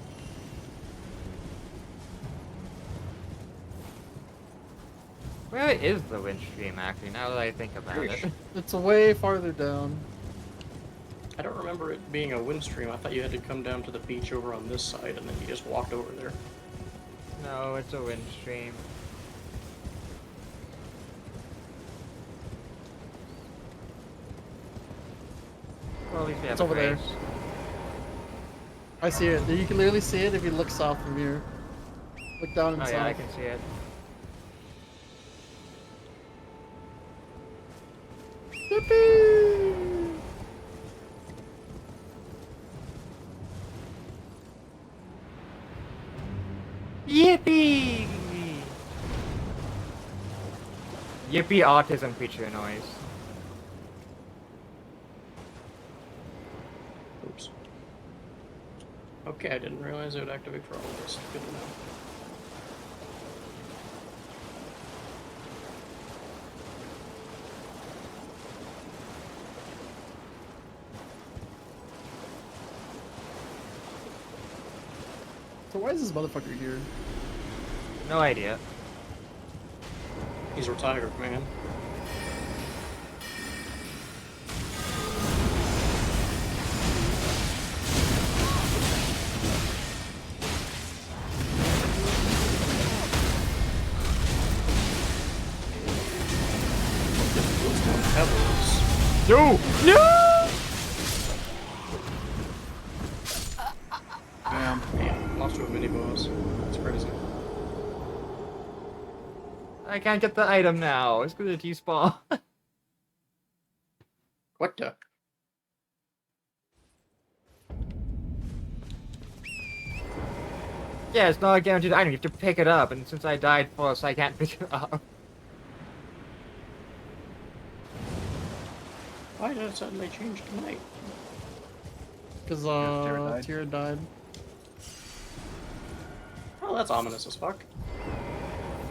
Where is the wind stream, actually, now that I think about it? It's way farther down. I don't remember it being a wind stream. I thought you had to come down to the beach over on this side, and then you just walked over there. No, it's a wind stream. Well, at least we have It's a over there. base. I see it. You can literally see it if you look south from here. Look down and Oh south. yeah, I can see it. Yippee! Yippee! Yippee autism creature noise. Oops. Okay, I didn't realize it would activate for all of this. Good to know. So why is this motherfucker here? No idea. He's retired, man. Pebbles. No! No! Damn. Man, lost to a mini boss. That's crazy. I can't get the item now. It's gonna despawn. What the? Yeah, it's not a guaranteed item. You have to pick it up, and since I died first, I can't pick it up. Why did it suddenly change tonight? Because Tira died. Tira died. Oh, that's ominous as fuck.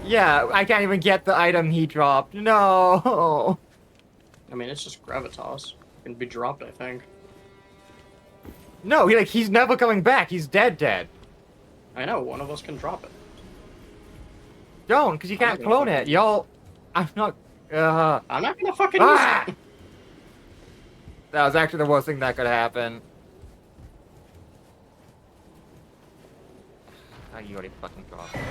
Yeah, I can't even get the item he dropped. No! I mean, it's just gravitas. It can be dropped, I think. No, he's never coming back. He's dead. I know, one of us can drop it. Don't, because you I'm not can't gonna clone fucking- it. Y'all... I'm not... I'm not gonna fucking Ah! use it. That was actually the worst thing that could happen. Oh, you already fucking dropped it.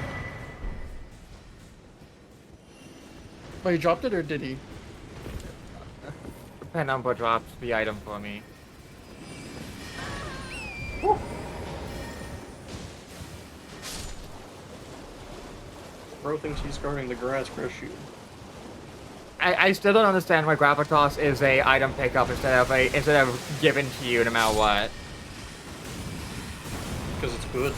Oh, he dropped it or did he? Penumbra drops the item for me. Bro thinks he's guarding the grass crush you. I still don't understand why Gravitas is a item pickup instead of given to you no matter what. Because it's good.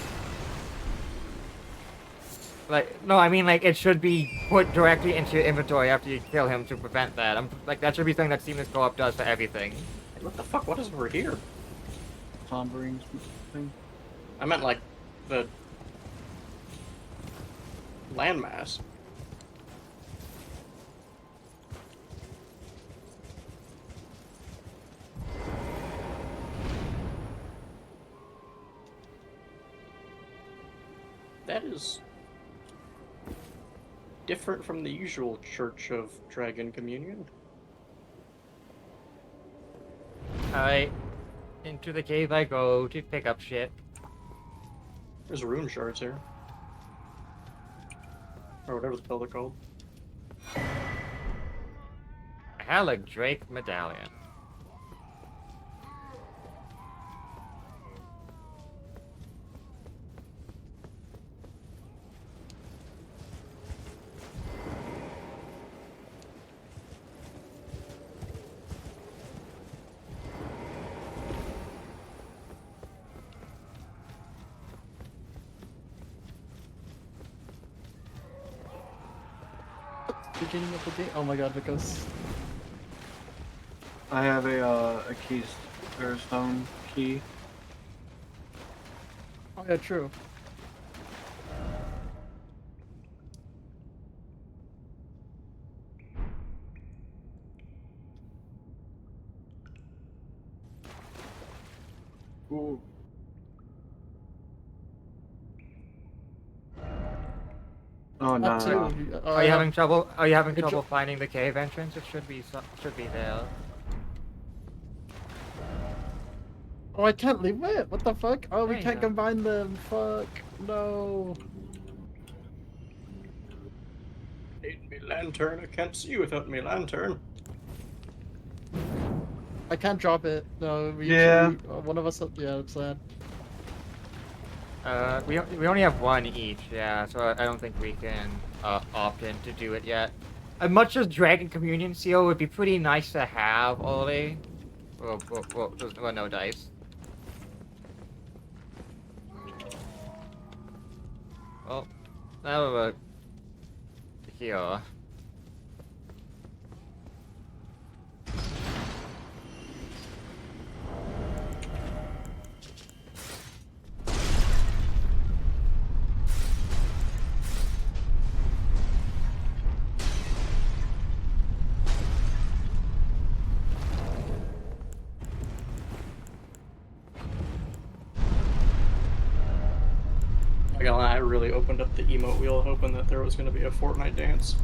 Like, no, I mean, like, it should be put directly into your inventory after you kill him to prevent that. Like, that should be something that Seamless Co-op does for everything. Hey, what the fuck? What is over here? Sombering thing. I meant like the landmass. That is different from the usual Church of Dragon Communion. Alright. Into the cave I go to pick up shit. There's rune shards here. Or whatever the hell they're called. Halleck Drake Medallion. Beginning of the day. Oh my god, because I have a key, or a stone key. oh yeah, true. Ooh. Oh no, That no. too. Are you having trouble? Are you having Good trouble jo- finding the cave entrance? It should be there. Oh, I can't leave it. What the fuck? Oh, we There you can't go. combine them. Fuck. No. Need me lantern. I can't see without me lantern. I can't drop it. No. Yeah. One of us. Yeah, it's sad. We only have one each, yeah, so I don't think we can opt in to do it yet. As much as Dragon Communion Seal would be pretty nice to have, Ollie. Well, no dice. Well, now we're here. Not gonna lie, I really opened up the emote wheel hoping that there was gonna be a Fortnite dance.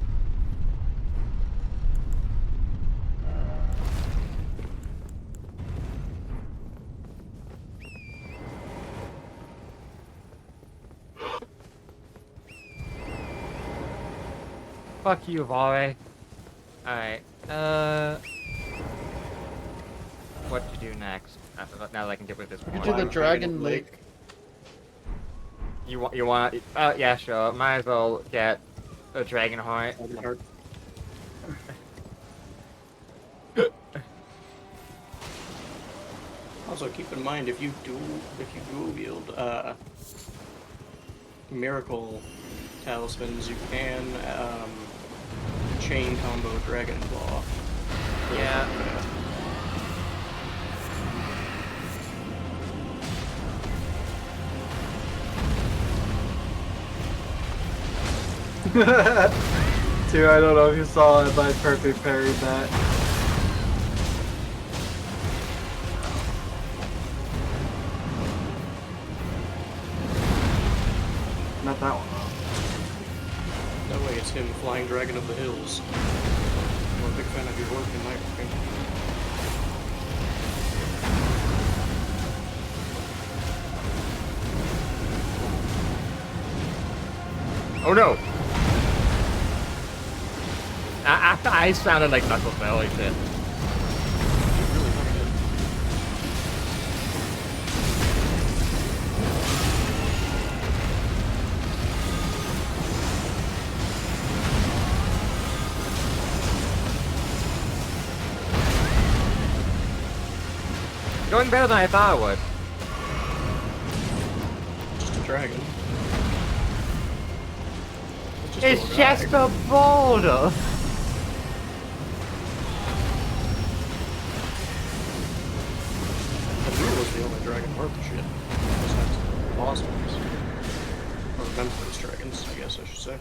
Fuck you, Vare. Alright, what to do next? Now that I can get rid of this We could one. do the Dragon Lake. You want? Yeah, sure. Might as well get a dragon heart. Heart. Also, keep in mind if you dual wield miracle talismans, you can chain combo Dragon Claw. Yeah. Dude, I don't know if you saw it, but I perfect parried that. Not that one. That way it's him, Flying Dragon of the Hills. I'm a big fan of your work, in my opinion. Oh no! I sounded like Knuckles, but holy shit. Really fucking good. Going better than I thought it would. Just a dragon. It's just a boulder. The blue was the only dragon worth the shit. Besides the lost ones. Or Memphis dragons, I guess I should say.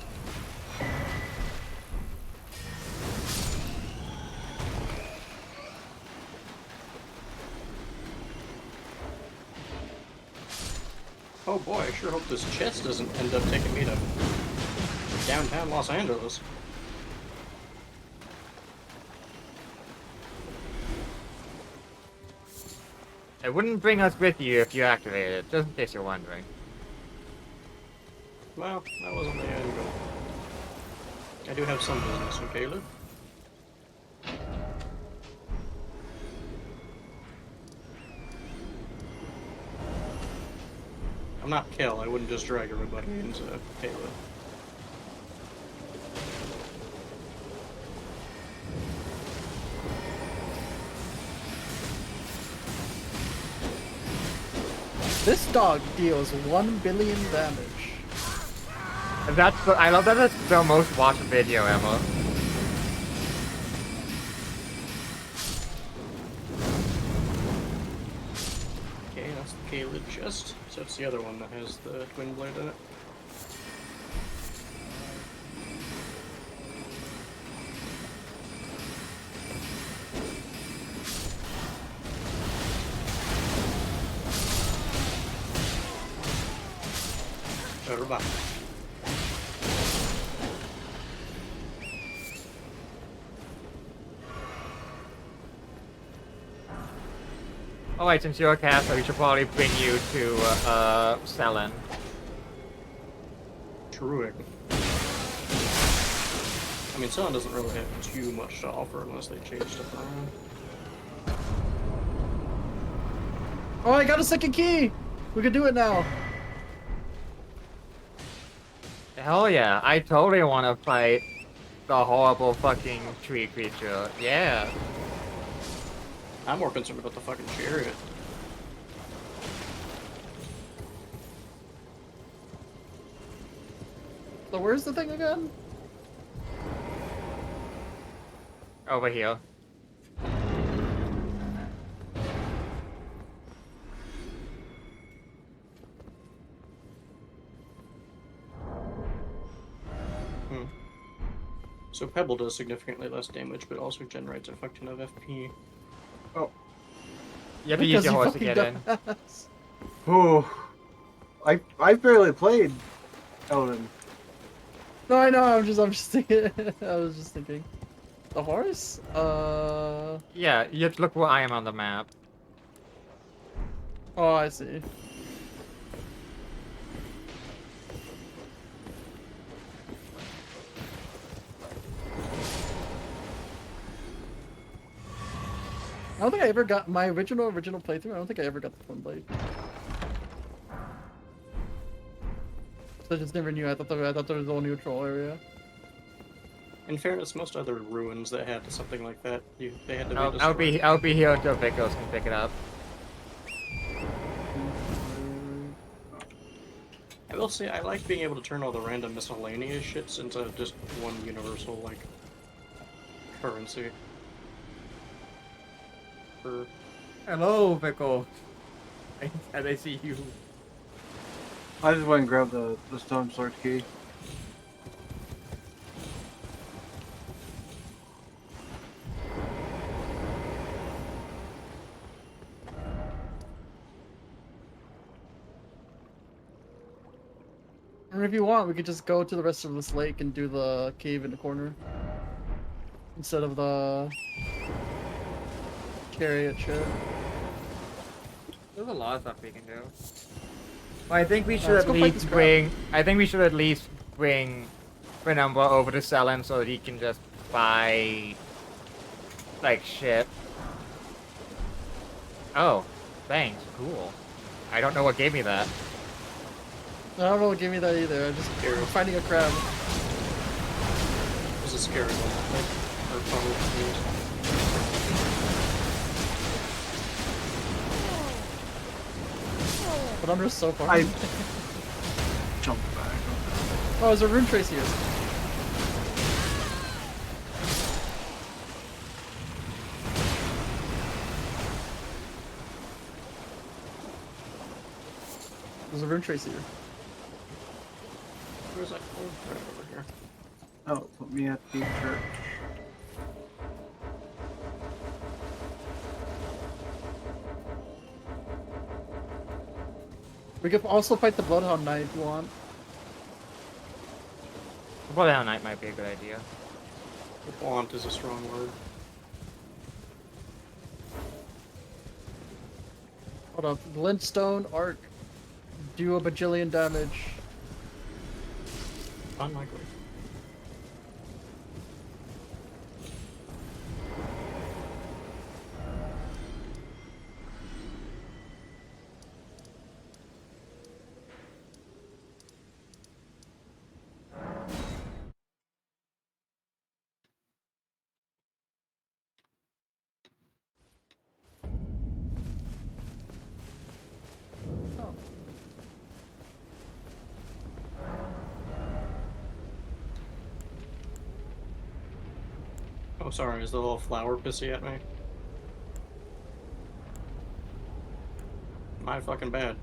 Oh boy, I sure hope this chest doesn't end up taking me to downtown Los Angeles. It wouldn't bring us with you if you activated it, just in case you're wondering. Well, that wasn't the end goal. I do have some business in Caleb. I'm not Kel, I wouldn't just drag everybody into Caleb. This dog deals 1 billion damage. I love that that's the most watched video ever. Okay, that's the Caleb chest. So it's the other one that has the twin blade in it. Everybody. Oh wait, since you're a caster, we should probably bring you to, Selen. Truing. I mean, Sun doesn't really have too much to offer unless they change stuff around. Oh, I got a second key! We can do it now. Hell yeah, I totally want to fight the horrible fucking tree creature. Yeah. I'm more concerned about the fucking chariot. So where's the thing again? Over here. So Pebble does significantly less damage, but also generates a fuck ton of FP. Oh. You have to use your horse to fucking get in. dumbass. Ooh. I barely played Elden. No, I know. I'm just thinking. I was just thinking. The horse? Yeah, you have to look where I am on the map. Oh, I see. I don't think I ever got my original playthrough. I don't think I ever got the twin blade. So I just never knew. I thought there was a whole neutral area. In fairness, most other ruins that had something like that, they had to be I'll be here until Vicos can pick it up. I will say, I like being able to turn all the random miscellaneous shits into just one universal, like, currency. For... Hello, Vico. I see you. I just went and grabbed the stone sword key. Or if you want, we could just go to the rest of this lake and do the cave in the corner. Instead of the chariot shit. There's a lot of stuff we can do. Well, I think we should let's at go fight least this crab. bring. I think we should at least bring Renumber over to Selen so that he can just buy like shit. Oh, thanks. Cool. I don't know what gave me that. I don't know what gave me that either. I'm just finding a crab. It was a scary one, I think. Or probably. But I'm just so far. I jumped back. Oh, there's a rune trace here. There's a rune trace here. Where's that? Oh, right over here. Oh, put me at the church. We could also fight the Bloodhound Knight if you want. Bloodhound Knight might be a good idea. Want is a strong word. Hold up. Glintstone Arc. Do a bajillion damage. Unlikely. Oh. Oh, sorry, is the little flower pissy at me? My fucking bad.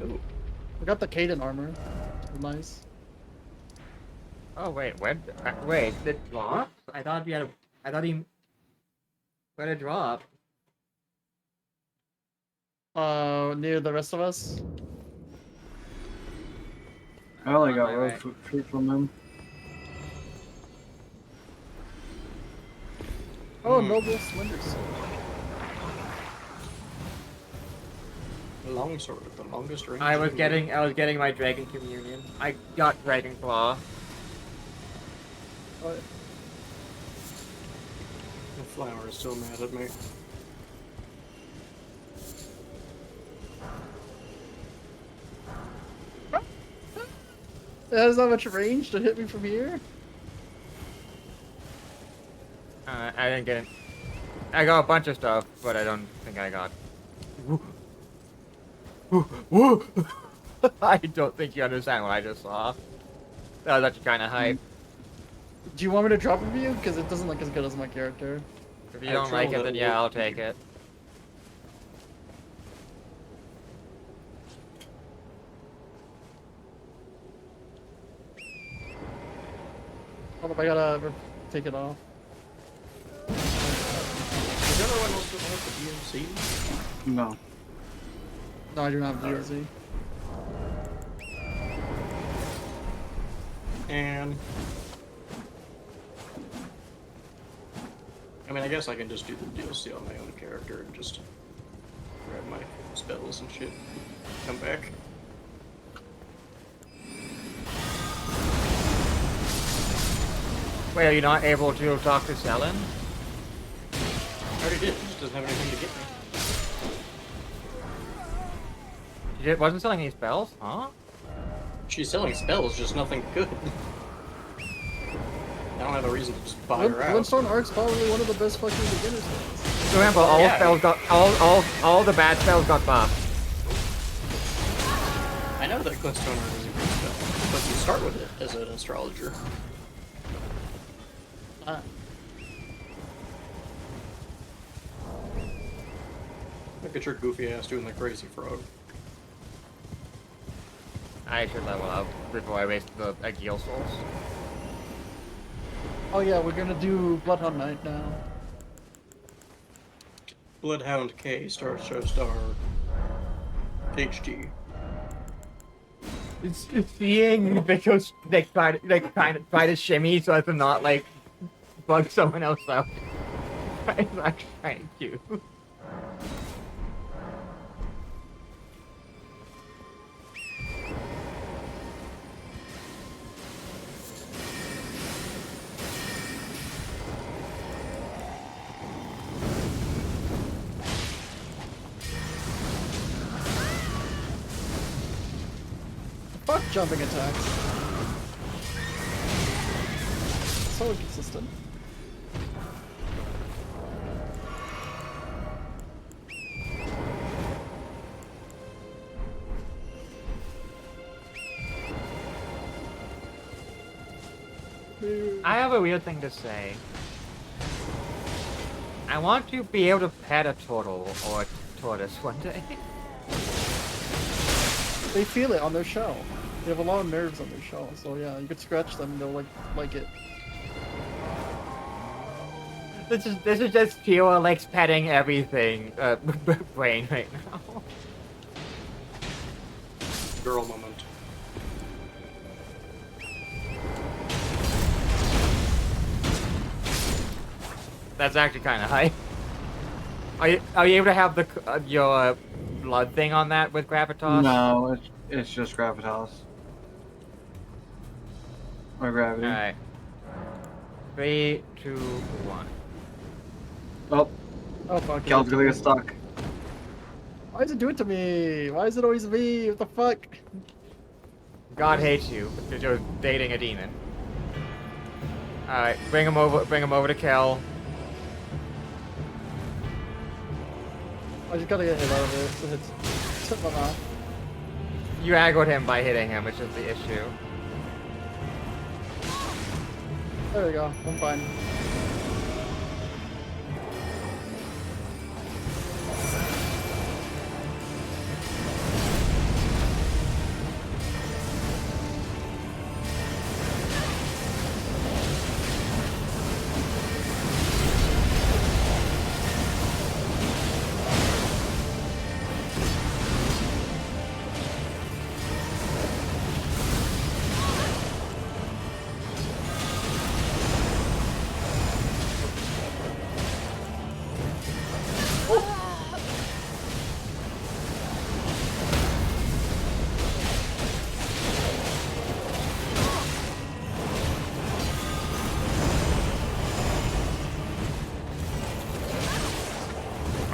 Ooh. We got the Caden armor. Nice. Oh wait, wait, the drop? I thought he had a drop. Near the rest of us. I only got Wait, road wait. fruit from them. Oh, Noble Slender Sword. Longsword, the longest range. I was getting my Dragon Communion. I got Dragon Claw. What? The flower is still mad at me. It has that much range to hit me from here? I didn't get it. I got a bunch of stuff, but I don't think I got. I don't think you understand what I just saw. That was actually kind of hype. Do you want me to drop it for you? Because it doesn't look as good as my character. If you don't like it, then yeah, I'll take it. Hold up, I gotta take it off. Does everyone else have the DMC? No. No, I do not have DLC. And I mean, I guess I can just do the DLC on my own character and just grab my spells and shit. Come back. Wait, are you not able to talk to Selen? I already did. It just doesn't have anything to get me. Wasn't selling any spells, huh? She's selling spells, just nothing good. I don't have a reason to just buy her out. Glintstone Arc's probably one of the best fucking beginner spells. Remember, all Yeah. spells got all the bad spells got buffed. I know that Glintstone Art is a good spell, but you start with it as an astrologer. Ah. Look at your goofy ass doing the crazy frog. I should level up before I waste the Agil souls. Oh yeah, we're gonna do Bloodhound Knight now. Bloodhound K star HG. It's seeing because they kind of try to shimmy so as to not like bug someone else out. It's actually kind of cute. Fuck jumping attacks. So inconsistent. I have a weird thing to say. I want to be able to pet a turtle or a tortoise one day. They feel it on their shell. They have a lot of nerves on their shell, so yeah, you could scratch them and they'll like it. This is just pure like petting everything brain right now. Girl moment. That's actually kind of high. Are you able to have the your blood thing on that with gravitas? No, it's just gravitas. Or gravity. All right. 3, 2, 1. Oh, Oh fuck. Kel's gonna get stuck. Why does it do it to me? Why is it always me? What the fuck? God hates you because you're dating a demon. All right, bring him over. Bring him over to Kel. I just gotta get hit out of it. So it's tip my mouth. You aggroed him by hitting him, which is the issue. There we go. I'm fine.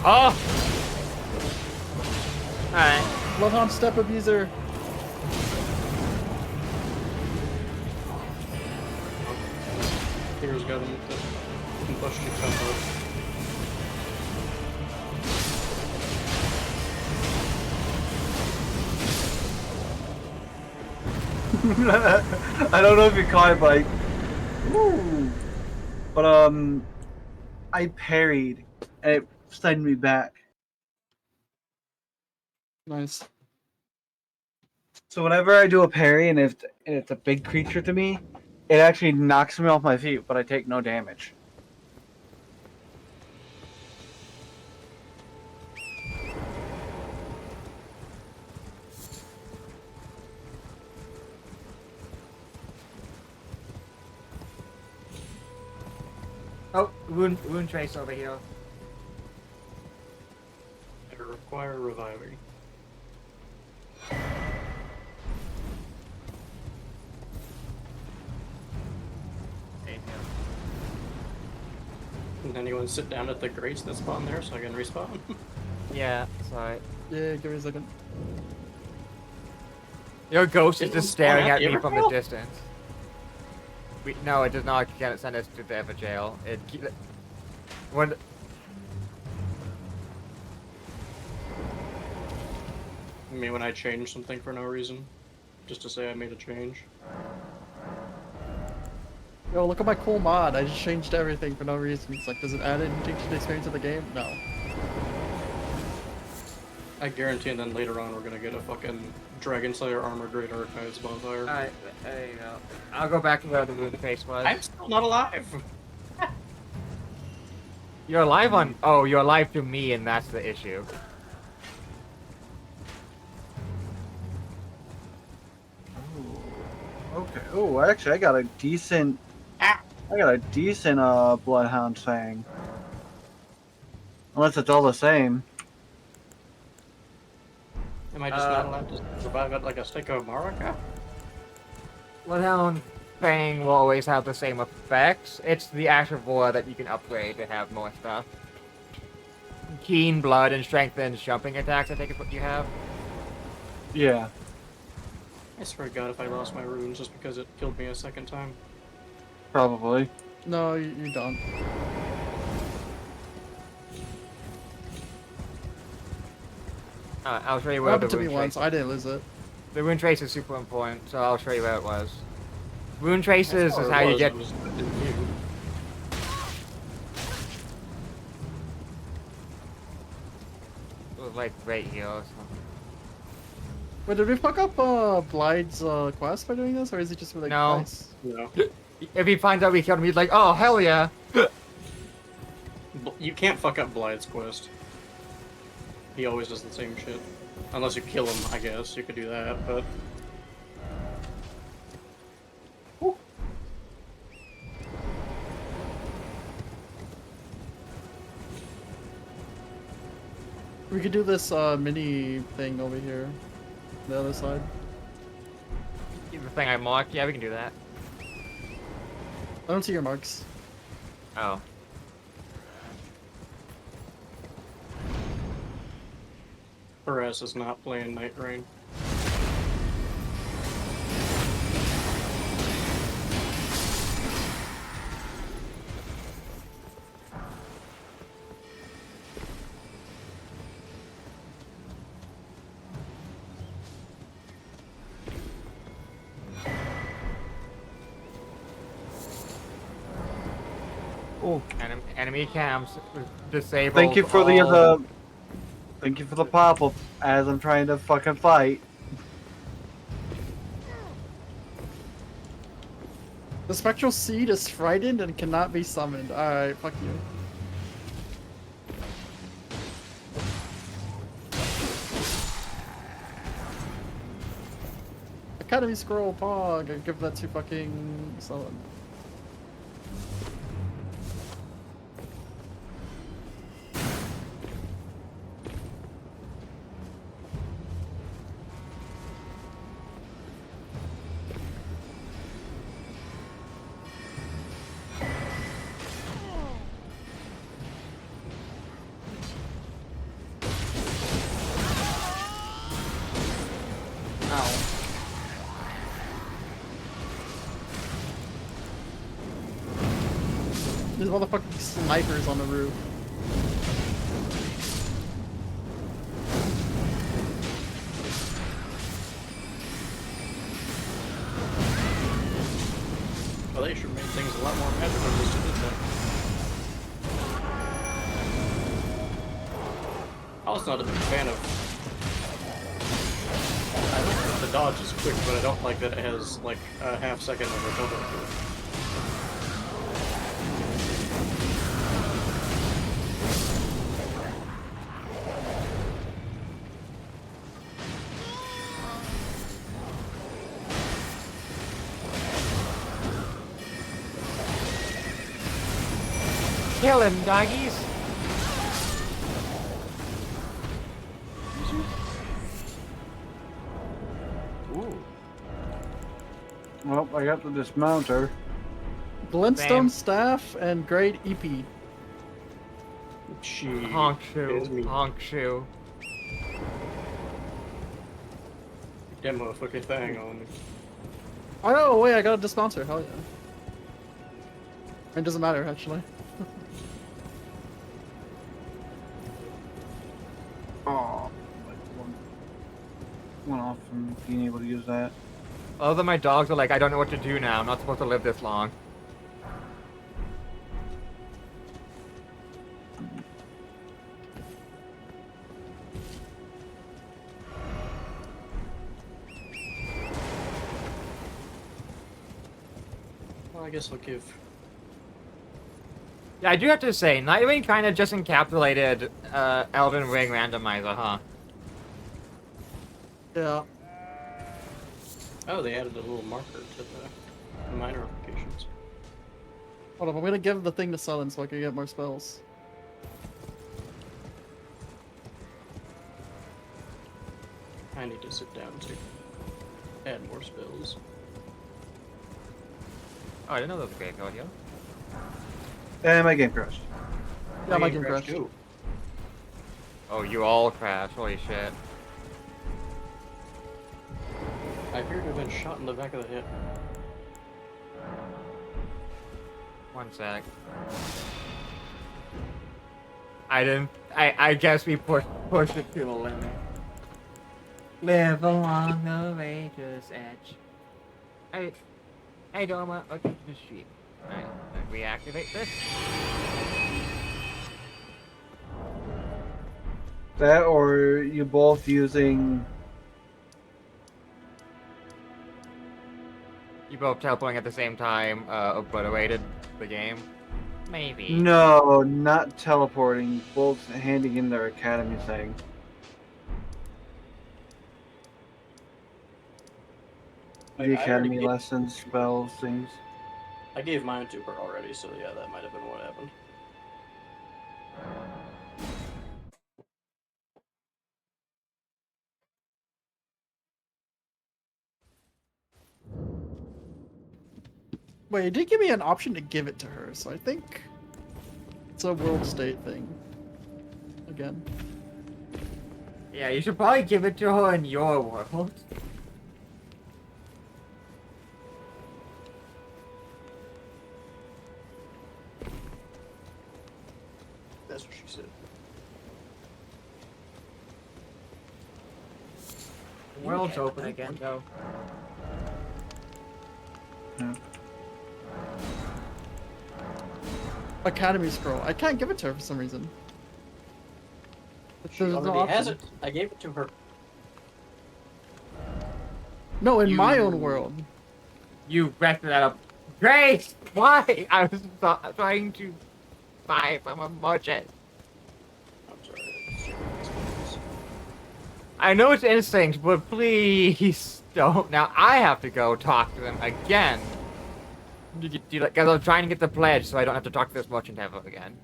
Oh! Alright. Bloodhound step abuser. Here's got him with the combustion combo. I don't know if you caught it, but I parried and it sent me back. Nice. So whenever I do a parry and if it's a big creature to me, it actually knocks me off my feet, but I take no damage. Oh, wound trace over here. I require reviving. Thank you. Can anyone sit down at the grates that spawn there so I can respawn? Yeah, sorry. Yeah, give me a second. Your ghost is Didn't just spawn staring at at the me from a Evergaol? distance. No, it does not. Can't send us to the Ever Jail. When I mean, when I change something for no reason, just to say I made a change. Yo, look at my cool mod. I just changed everything for no reason. It's like, does it add anything to the experience of the game? No. I guarantee, and then later on we're gonna get a fucking Dragon Slayer Armor Great Archives bonfire. Alright, there you go. I'll go back to where the wound face was. I'm still not alive. You're alive on. Oh, you're alive to me, and that's the issue. Okay. Oh, actually, I got a decent. I got a decent Bloodhound Fang. Unless it's all the same. Am I just not allowed to survive at like a stick of Marika? Bloodhound Fang will always have the same effects. It's the Ashravor that you can upgrade to have more stuff. Keen Blood and Strengthened Jumping Attacks, I think is what you have. Yeah. I swear to God, if I lost my runes just because it killed me a second time. Probably. No, you don't. I'll show you It where the happened to me rune once. trace. I didn't lose it. The rune trace is super important, so I'll show you where it was. Rune traces That's is all how it you was, get. it was new. Like right here or something. Wait, did we fuck up Blide's quest by doing this, or is it just like No. nice? No. If he finds out we killed him, he's like, oh hell yeah. You can't fuck up Blythe's quest. He always does the same shit. Unless you kill him, I guess. You could do that, but... Whew. We could do this mini thing over here, the other side. The thing I marked, yeah, we can do that. I don't see your marks. Oh. Perez is not playing Night Rain. Oh, Enemy cams disabled. thank you for the all- thank you for the pop-up as I'm trying to fucking fight. The spectral seed is frightened and cannot be summoned. Alright, fuck you. Academy Scroll Pog, I give that to fucking someone. Ow. There's motherfucking snipers on the roof. Well, they should make things a lot more magical just to do that. I was not a big fan of... I like that the dodge is quick, but I don't like that it has, like, a half second of recovery to it. Kill him, doggies! Ooh. Well, I got the dismounter. Glintstone Same. Staff and Great EP. She Honk is shoe. me. Honk shoe. Demo fucking thing on me. Oh no, wait, I got a dismounter, hell yeah. It doesn't matter, actually. Oh, one off from being able to use that. All of my dogs are like, I don't know what to do now. I'm not supposed to live this long. Well, I guess I'll give... Yeah, I do have to say, Nightwing kind of just encapsulated Elden Ring Randomizer, huh? Yeah. Oh, they added a little marker to the minor applications. Hold on, I'm gonna give the thing to Sullen so I can get more spells. I need to sit down to add more spells. Oh, I didn't know there was a graveyard here. And my game crashed. Yeah, my game game crashed. too. Oh, you all crashed. Holy shit. I appear to have been shot in the back of the head. One sec. I didn't. I guess we pushed it to the limit. Live along the razor's edge. I don't want to look into the street. Alright, reactivate this. That or you both using... You both teleporting at the same time, obliterated the game? Maybe. No, not teleporting. Both handing in their academy thing. I The already academy gave- lessons, spells, things. I gave mine to her already, so yeah, that might have been what happened. Wait, it did give me an option to give it to her, so I think it's a world state thing. Again. Yeah, you should probably give it to her in your world. That's what she said. World's open again, though. Yeah. Academy scroll. I can't give it to her for some reason. She There's no already has option. it. I gave it to her. No, in my You- own world. You wrecked that up. Grace! Why? I was trying to buy from a merchant. I'm sorry. I know it's instinct, but please don't. Now I have to go talk to them again. Because I'm trying to get the pledge so I don't have to talk to this merchant ever again.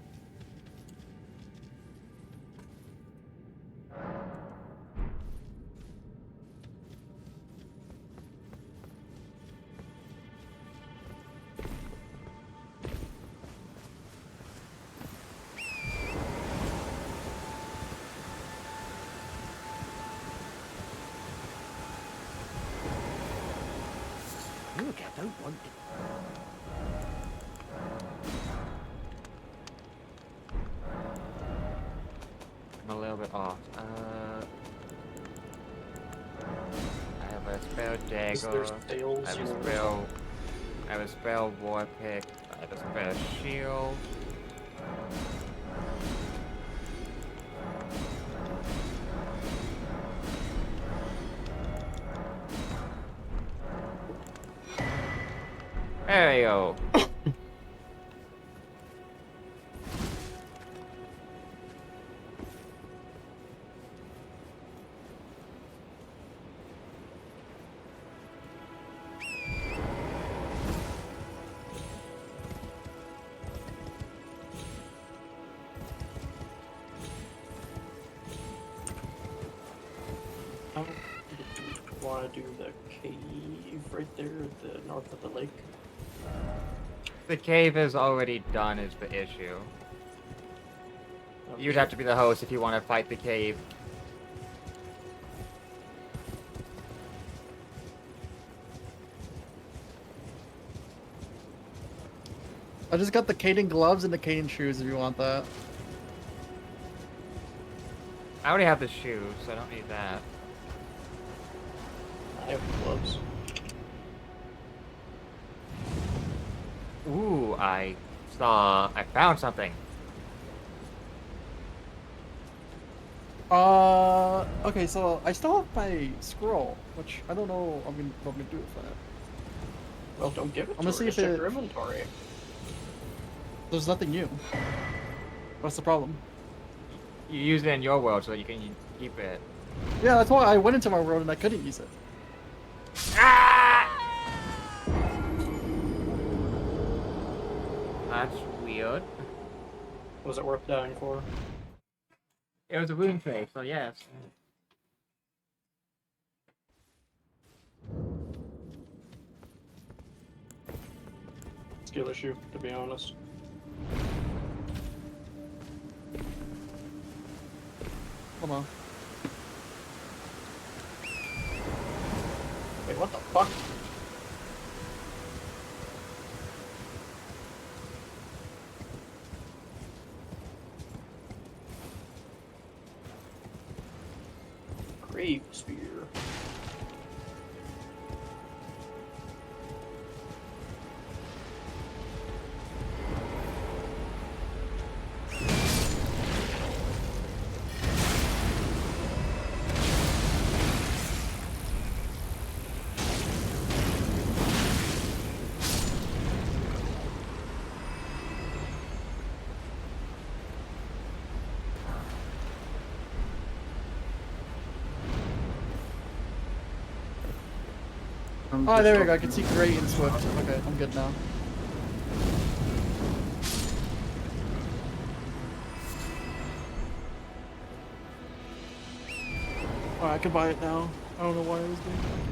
Look, I don't want it. I'm a little bit off. I have a spell Is dagger. there sales? I have a or spell. I have a spell war pick. I have a spell shield. There you go. Want to do the cave right there at the north of the lake? The cave is already done is the issue. You'd have to be the host if you want to fight the cave. I just got the Caden gloves and the Caden shoes if you want that. I already have the shoes, so I don't need that. I have gloves. Ooh, I found something. Okay, so I still have my scroll, which I don't know what I'm gonna do with that. Well, don't give it I'm to gonna her. see Just if check it- her inventory. There's nothing new. What's the problem? You use it in your world so that you can keep it. Yeah, that's why I went into my world and I couldn't use it. That's weird. Was it worth dying for? It was a rune face, so yes. skill issue, to be honest. Hold on. Wait, what the fuck? Grave spear. Oh, there we go. I can see Gray and Swift. Okay, I'm good now. Alright, I can buy it now. I don't know why I was doing that.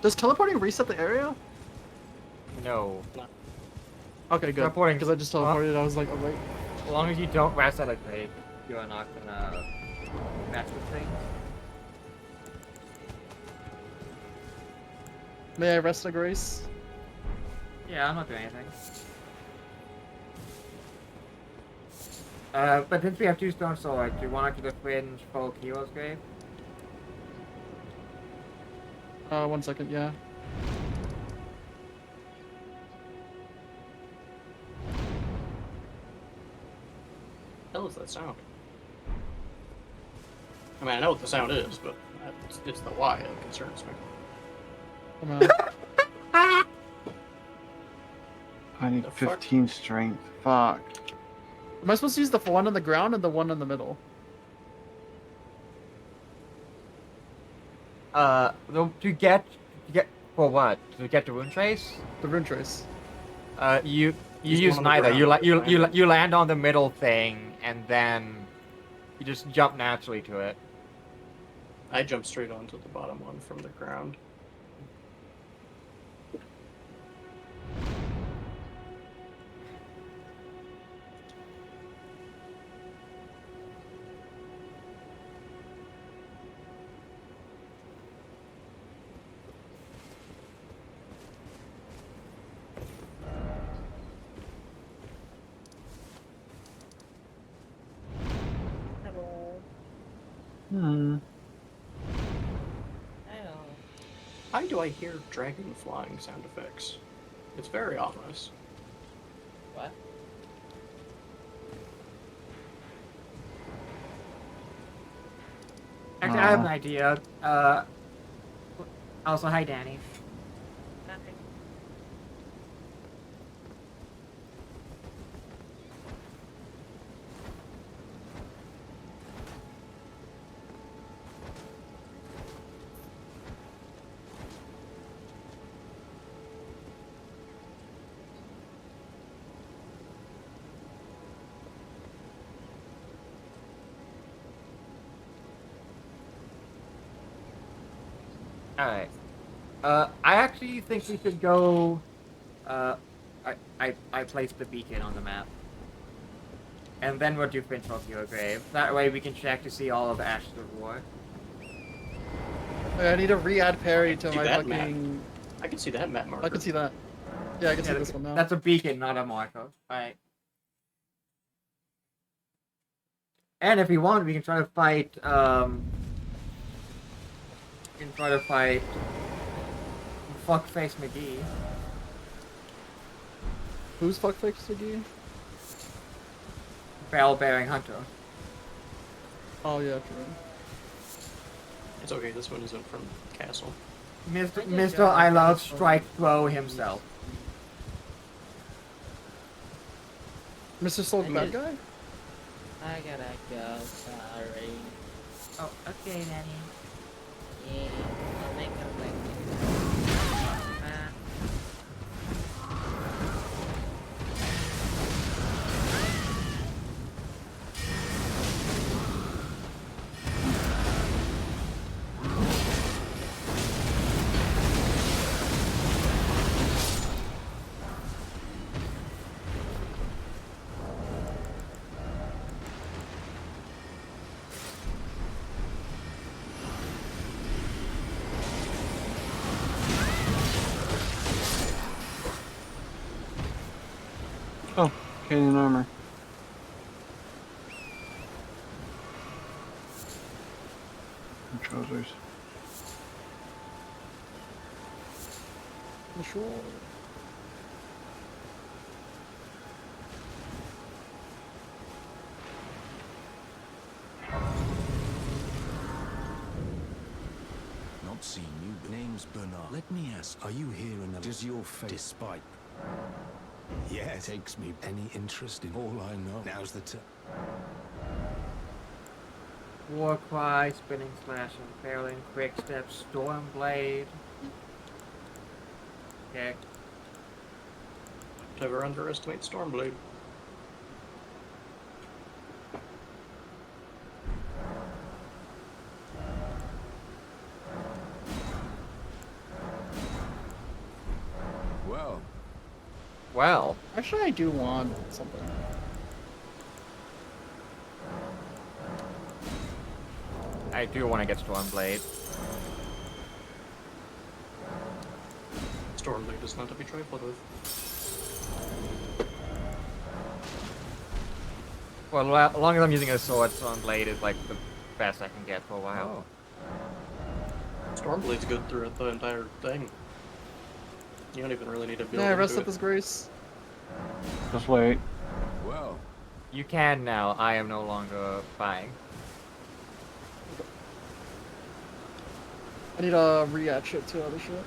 Does teleporting reset the area? No. Okay, good. Teleporting- Because I just teleported. I was like, oh wait. As long as you don't rest at a grave, you are not gonna mess with things. May I rest a grace? Yeah, I'm not doing anything. But since we have 2 stone swords, do you want to do the fringe full Kilo's grave? 1 second, yeah. The hell is that sound? I mean, I know what the sound is, but it's the why that concerns me. Come on. I need The fuck? 15 strength. Fuck. Am I supposed to use the one on the ground and the one in the middle? To get for what? To get the rune trace? The rune trace. You Use use one on the neither. You ground, right? you land on the middle thing and then you just jump naturally to it. I jumped straight onto the bottom one from the ground. Hmm. Why do I hear dragon flying sound effects? It's very ominous. What? Actually, I have an idea. Also, hi, Danny. Alright. I actually think we should go... I placed the beacon on the map. And then we'll do Finch Your Grave. That way we can check to see all of the Ashes of War. Wait, I need to re-add parry to See my that fucking... I can see that map marker. I can see that. Yeah, I can see Yeah, this one now. that's a beacon, not a marker. Alright. And if we want, we can try to fight, Fuckface McGee. Who's fuckface again? Bell-bearing hunter. Oh yeah, true. It's okay, this one isn't from Castle. Mr. I Love Strike Throw himself. Mr. Soul I bad need- guy? I gotta go, sorry. Oh, okay, Danny. Yeah, I'll make a like. Oh, Canyon armor. And trousers. Sure. Not seen you. Name's Bernard. Let me ask, are you here in the... Does your face... Despite... Yeah, takes me any interest in all I know. Now's the time. Warcry, Spinning Slash, Unfailing, Quick Step, Stormblade. Okay. Never underestimate Stormblade. Well, Well, Actually, I do want something. I do want to get Stormblade. Stormblade is not to be trifled with. Well, as long as I'm using a sword, Stormblade is like the best I can get for a while. Stormblade's good throughout the entire thing. You don't even really need to build Yeah, rest into up it. his grace. Just wait. well. You can now. I am no longer buying. I need to re-add shit to other shit.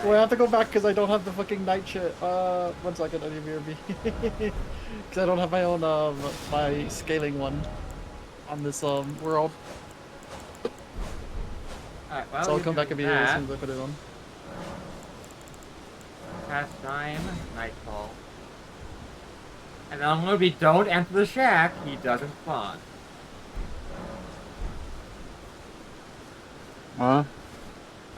Well, I have to go back because I don't have the fucking night shit. 1 second, I need BRB. Because I don't have my own, my scaling one on this, world. Alright, well, So I'll you come back do and be as soon that. as I put it on. Pastime, Nightfall. And then when we don't enter the shack, he doesn't spawn. Huh?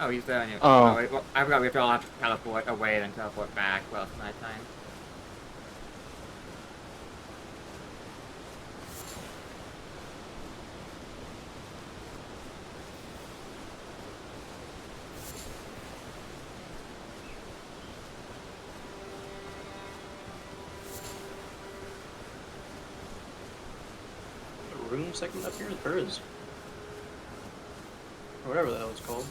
Oh, he's there anyway. Oh. Wait, well, I forgot we all have to teleport away and then teleport back. Well, it's nighttime. A rune segment up here? There is. Or whatever the hell it's called.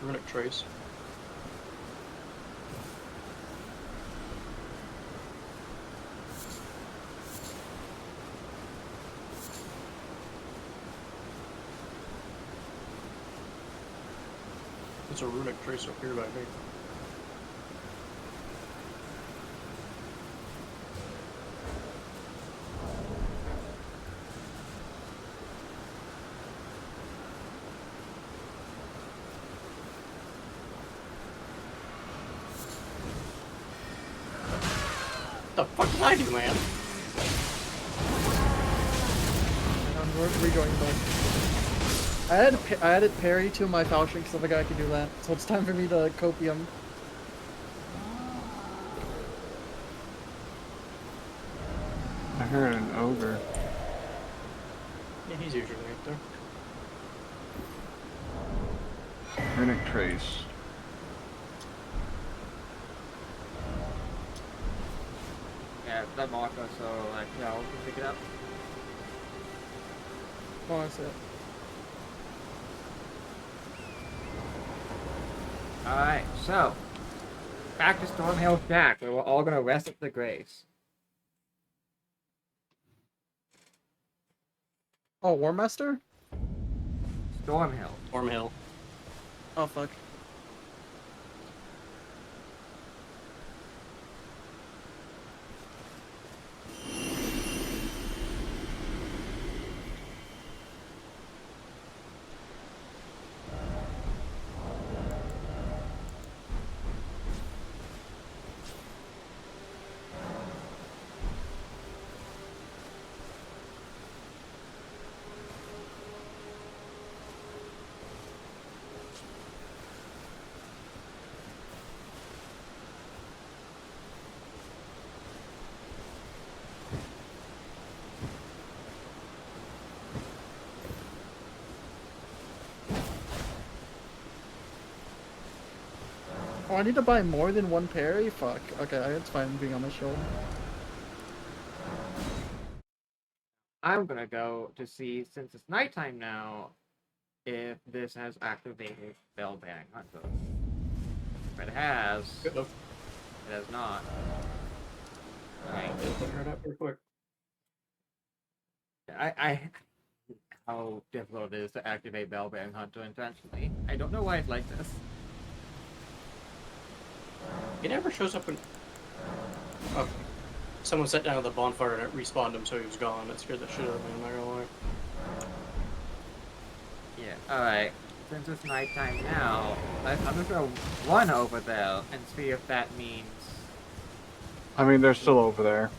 Runic trace. There's a runic trace up here by me. What the fuck did I do, man? I'm rejoining back. I added parry to my Falchion because the guy can do that. So it's time for me to copium. I heard an ogre. Yeah, he's usually right there. Runic trace. Yeah, that marker, so like, yeah, we can pick it up. Oh, that's it. Alright, so back to Stormhill Shack, where we're all gonna rest at the grace. Oh, War Master? Stormhill. Stormhill. Oh, fuck. Oh, I need to buy more than one parry? Fuck. Okay, it's fine being on the shield. I'm gonna go to see, since it's nighttime now, if this has activated Bell Bang Hunter. If it has, Good enough. it has not. Alright. It'll figure it out real quick. I how difficult it is to activate Bell Bang Hunter intentionally. I don't know why it's like this. He never shows up when. Oh. Someone sat down at the bonfire and it respawned him, so he was gone. It scared the shit out of me, I'm not gonna lie. Yeah, alright. Since it's nighttime now, I'm gonna throw one over there and see if that means. I mean, they're still over there.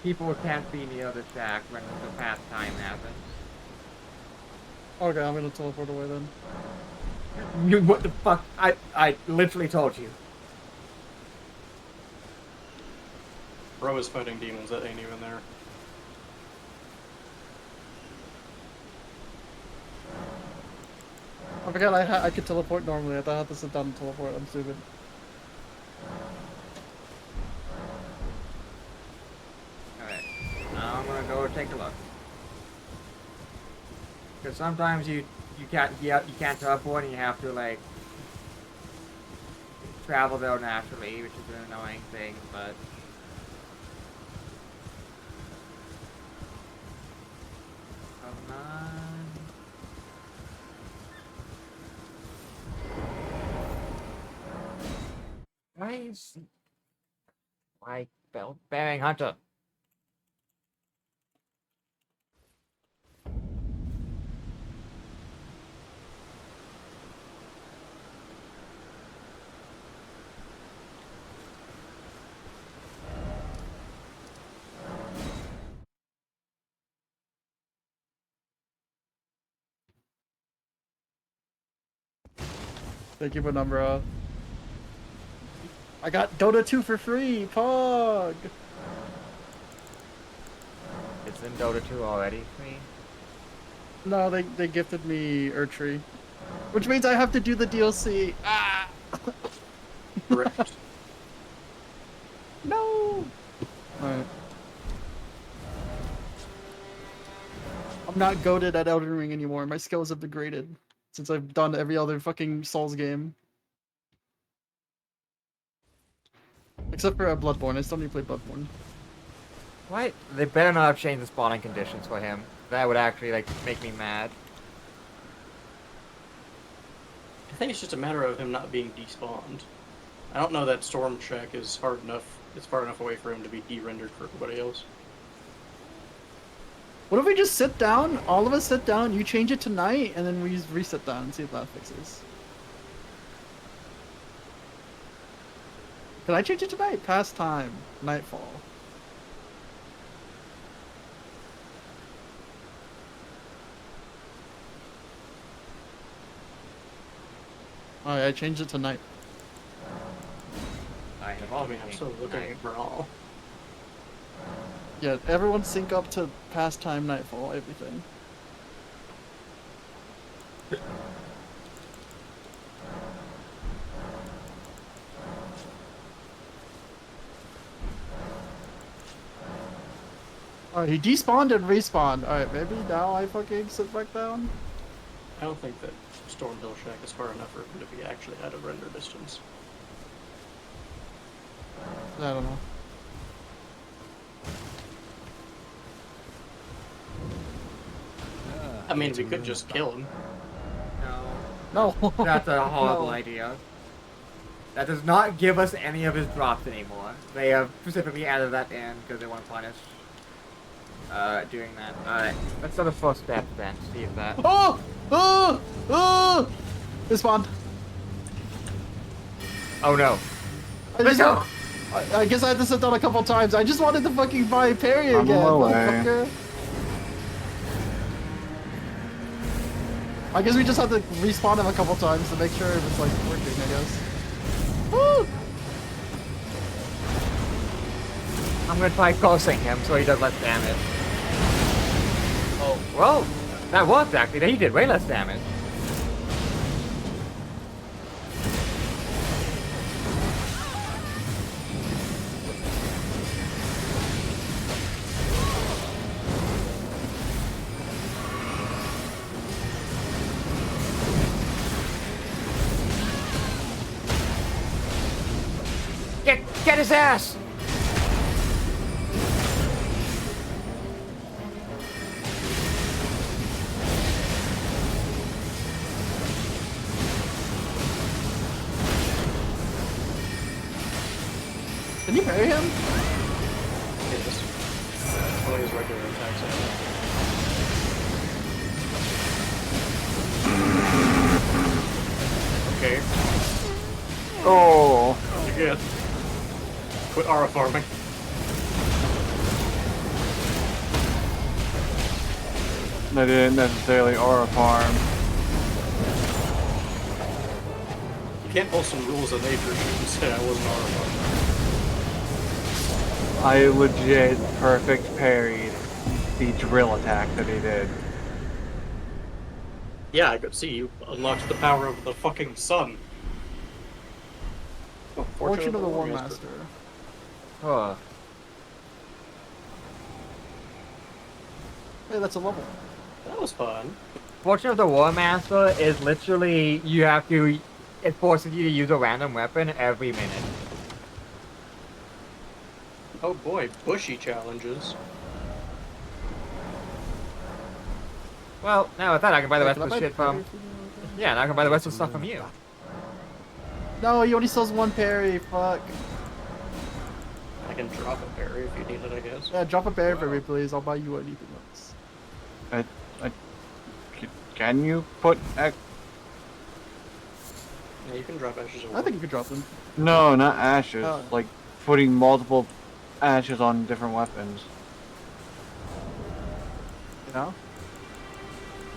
People can't be near the shack when the pastime happens. Okay, I'm gonna teleport away then. You, what the fuck? I literally told you. Bro is fighting demons that ain't even there. I forgot I could teleport normally. I thought I had to sit down and teleport. I'm stupid. Alright. Now I'm gonna go take a look. Because sometimes you can't teleport and you have to like travel there naturally, which is an annoying thing, but come on. Why is why belt bearing hunter? Thank you, Penumbra. I got Dota 2 for free! Pog! It's in Dota 2 already for me. No, they gifted me Erdtree. Which means I have to do the DLC. Ah! Correct. No! Alright. I'm not goated at Elden Ring anymore. My skills have degraded. Since I've done every other fucking Souls game. Except for Bloodborne. I still need to play Bloodborne. Why? They better not have changed the spawning conditions for him. That would actually like make me mad. I think it's just a matter of him not being despawned. I don't know that Storm Shack is hard enough. It's far enough away for him to be de-rendered for everybody else. What if we just sit down, all of us sit down, you change it to night, and then we reset down and see if that fixes. Can I change it to night? Past time. Nightfall. Alright, I changed it to night. I have I all mean, I'm still looking for all. Yeah, everyone sync up to past time, nightfall, everything. Alright, he despawned and respawned. Alright, maybe now I fucking sit back down? I don't think that Stormhill Shack is far enough for him to be actually out of render distance. I don't know. I mean, we could just kill him. No. No. That's a horrible No. idea. That does not give us any of his drops anymore. They have specifically added that in because they want to punish doing that. Alright, let's do the first step then, see if that... Oh! Oh! Oh! Respawned. Oh no. I, just, No! I guess I had to sit down a couple times. I just wanted to fucking buy parry I'm again, on my way. motherfucker. I guess we just had to respawn him a couple times to make sure it was like working, I guess. Woo! I'm gonna try crossing him so he does less damage. Oh, well, that worked actually. He did way less damage. Get his ass! Can you parry him? Yes. Only his regular attacks. I think. Okay. Oh. You're good. Quit aura farming. I didn't necessarily aura farm. You can't pull some rules of nature and say I wasn't aura farming. I legit perfect parried the drill attack that he did. Yeah, I could see you unlocked the power of the fucking sun. Oh, Fortune of the War Master. Huh. Hey, that's a level. That was fun. Fortune of the War Master is literally, you have to, it forces you to use a random weapon every minute. Oh boy, bushy challenges. Well, now with that I can buy the rest Can I of the buy shit from... parry from you? Yeah, now I can buy the rest of the stuff from you. No, he only sells one parry, fuck. I can drop a parry if you need it, I guess. Yeah, drop a parry for me, please. I'll buy you anything else. Can you put... Yeah, you can drop ashes of I think you could drop them. No, not ashes. Oh. Like, putting multiple ashes on different weapons. You know?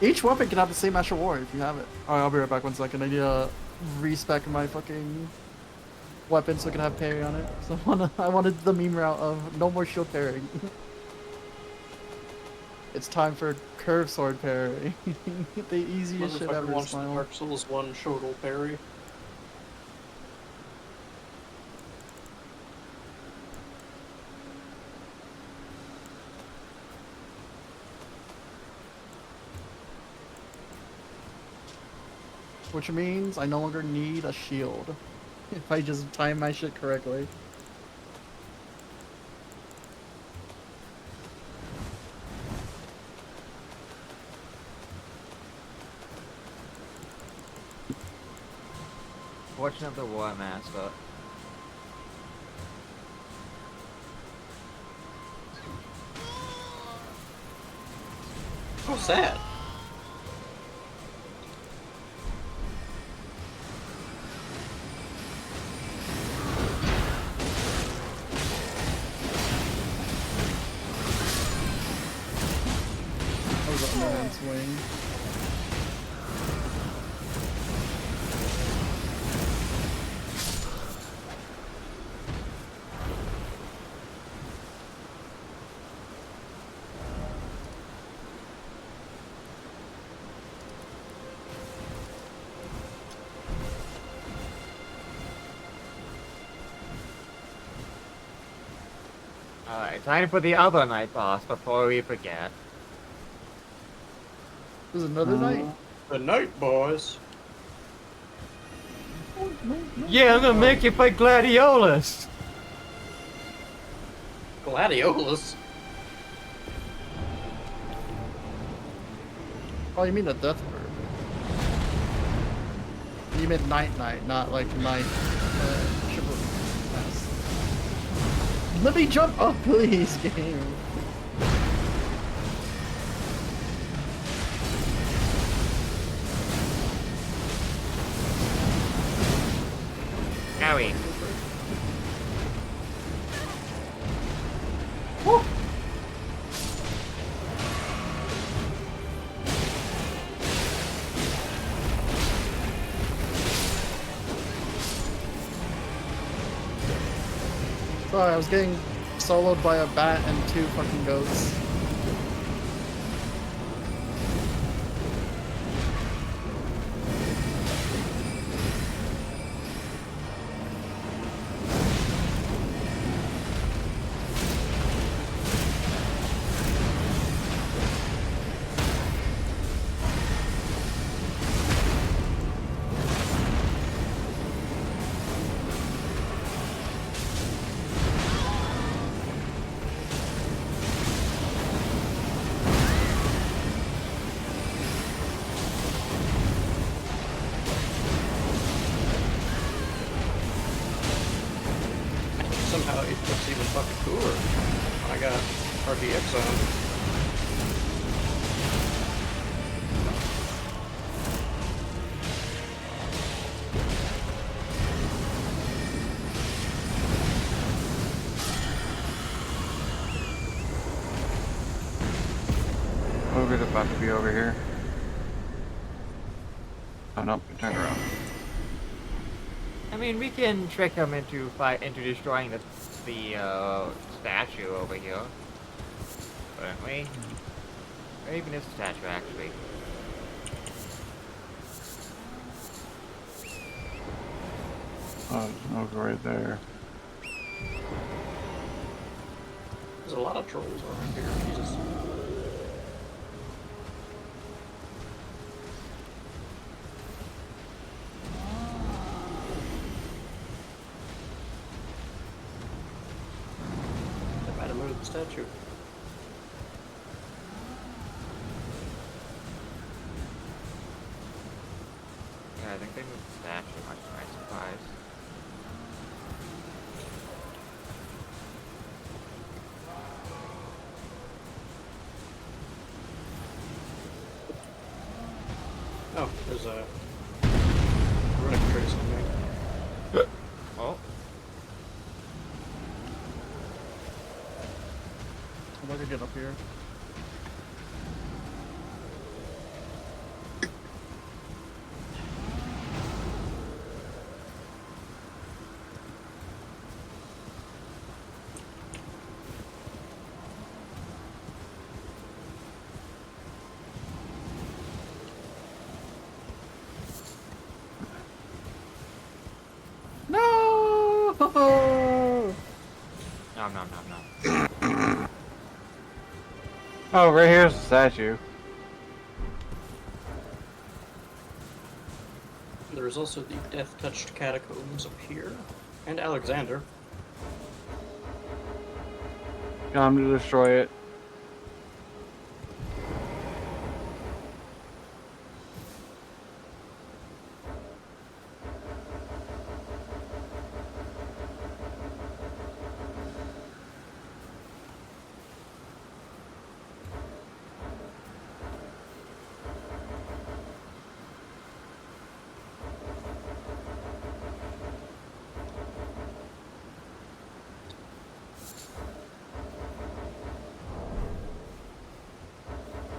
Each weapon can have the same Ash of War if you have it. Alright, I'll be right back 1 second. I need to respec my fucking weapon so I can have parry on it. So I wanted the meme route of no more shield parrying. It's time for curve sword parry. The easiest shit Motherfucker ever, wants the Smile. Dark Souls 1 Shodal parry. Which means I no longer need a shield. If I just time my shit correctly. Fortune of the War Master. Oh, sad. That was a man swing. Alright, time for the other night boss before we forget. There's another night? The night, boys. Yeah, I'm gonna make you fight Gladiolus! Gladiolus. Oh, you mean the death bird. You meant night, not like night. Triple S. Let me jump up, please, game. Owie. Woo! Sorry, I was getting soloed by a bat and 2 fucking goats. Somehow it looks even fucking cooler when I got RDX on. Ogre's about to be over here. Oh no, it turned around. I mean, we can trick him into destroying the statue over here. Couldn't we? Or even this statue, actually. Oh, there's an ogre right there. There's a lot of trolls around here. Jesus. They might have moved the statue. Yeah, I think they moved the statue, much to my surprise. Oh, there's a runic trace on me. Oh, I'm gonna get up here. No! nom nom nom nom. Oh, right here's the statue. There is also the death-touched catacombs up here, and Alexander. Time to destroy it.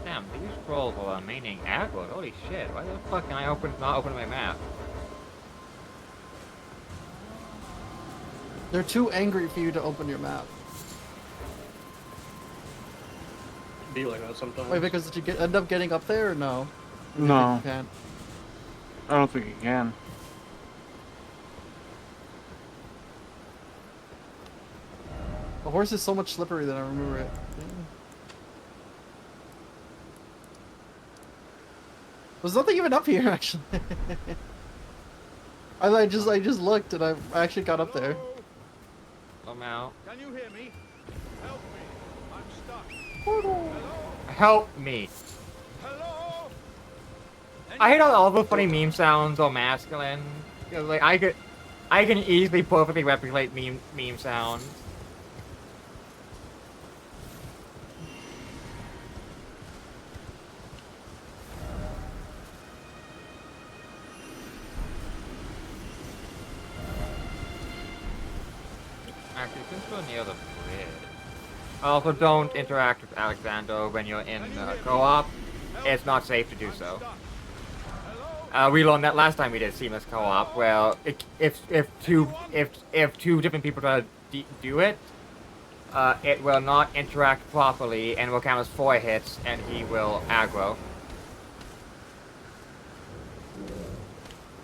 Damn, these trolls are remaining aggro. Holy shit, why the fuck can I not open my map? They're too angry for you to open your map. Be like that sometimes. Wait, because did you end up getting up there or no? Or do you No. think you can't? I don't think you can. The horse is so much slippery than I remember it. Yeah. There's nothing even up here, actually. I just looked and I actually got up there. I'm out. Can you hear me? Help me. I'm stuck. Help me. Hello? I hate all the funny meme sounds or masculine. 'Cause, like I can easily perfectly replicate meme sounds. Actually, since we're near the bridge, also don't interact with Alexander when you're in co-op. It's not safe to do so. We learned that last time we did Seamless Co-op. Well, if two different people try to do it, it will not interact properly and will count as 4 hits, and he will aggro.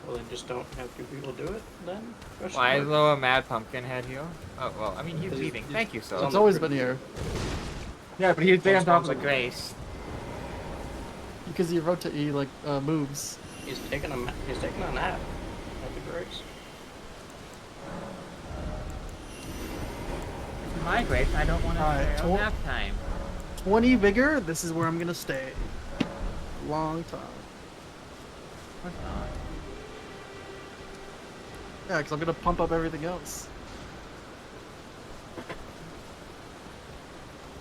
Well, then just don't have 2 people do it, then? Question Why is mark. there a Mad Pumpkin head here? Oh, well, I mean, he's He's- leaving. he's- Thank you, sir. It's always been here. Yeah, but he's been on top of the Responsible. grace. Because he moves. He's taking a nap at the grace. My grace, I don't want to Alright, stay on nap time. 20 vigor, this is where I'm gonna stay. Long time. What's not? Yeah, because I'm gonna pump up everything else.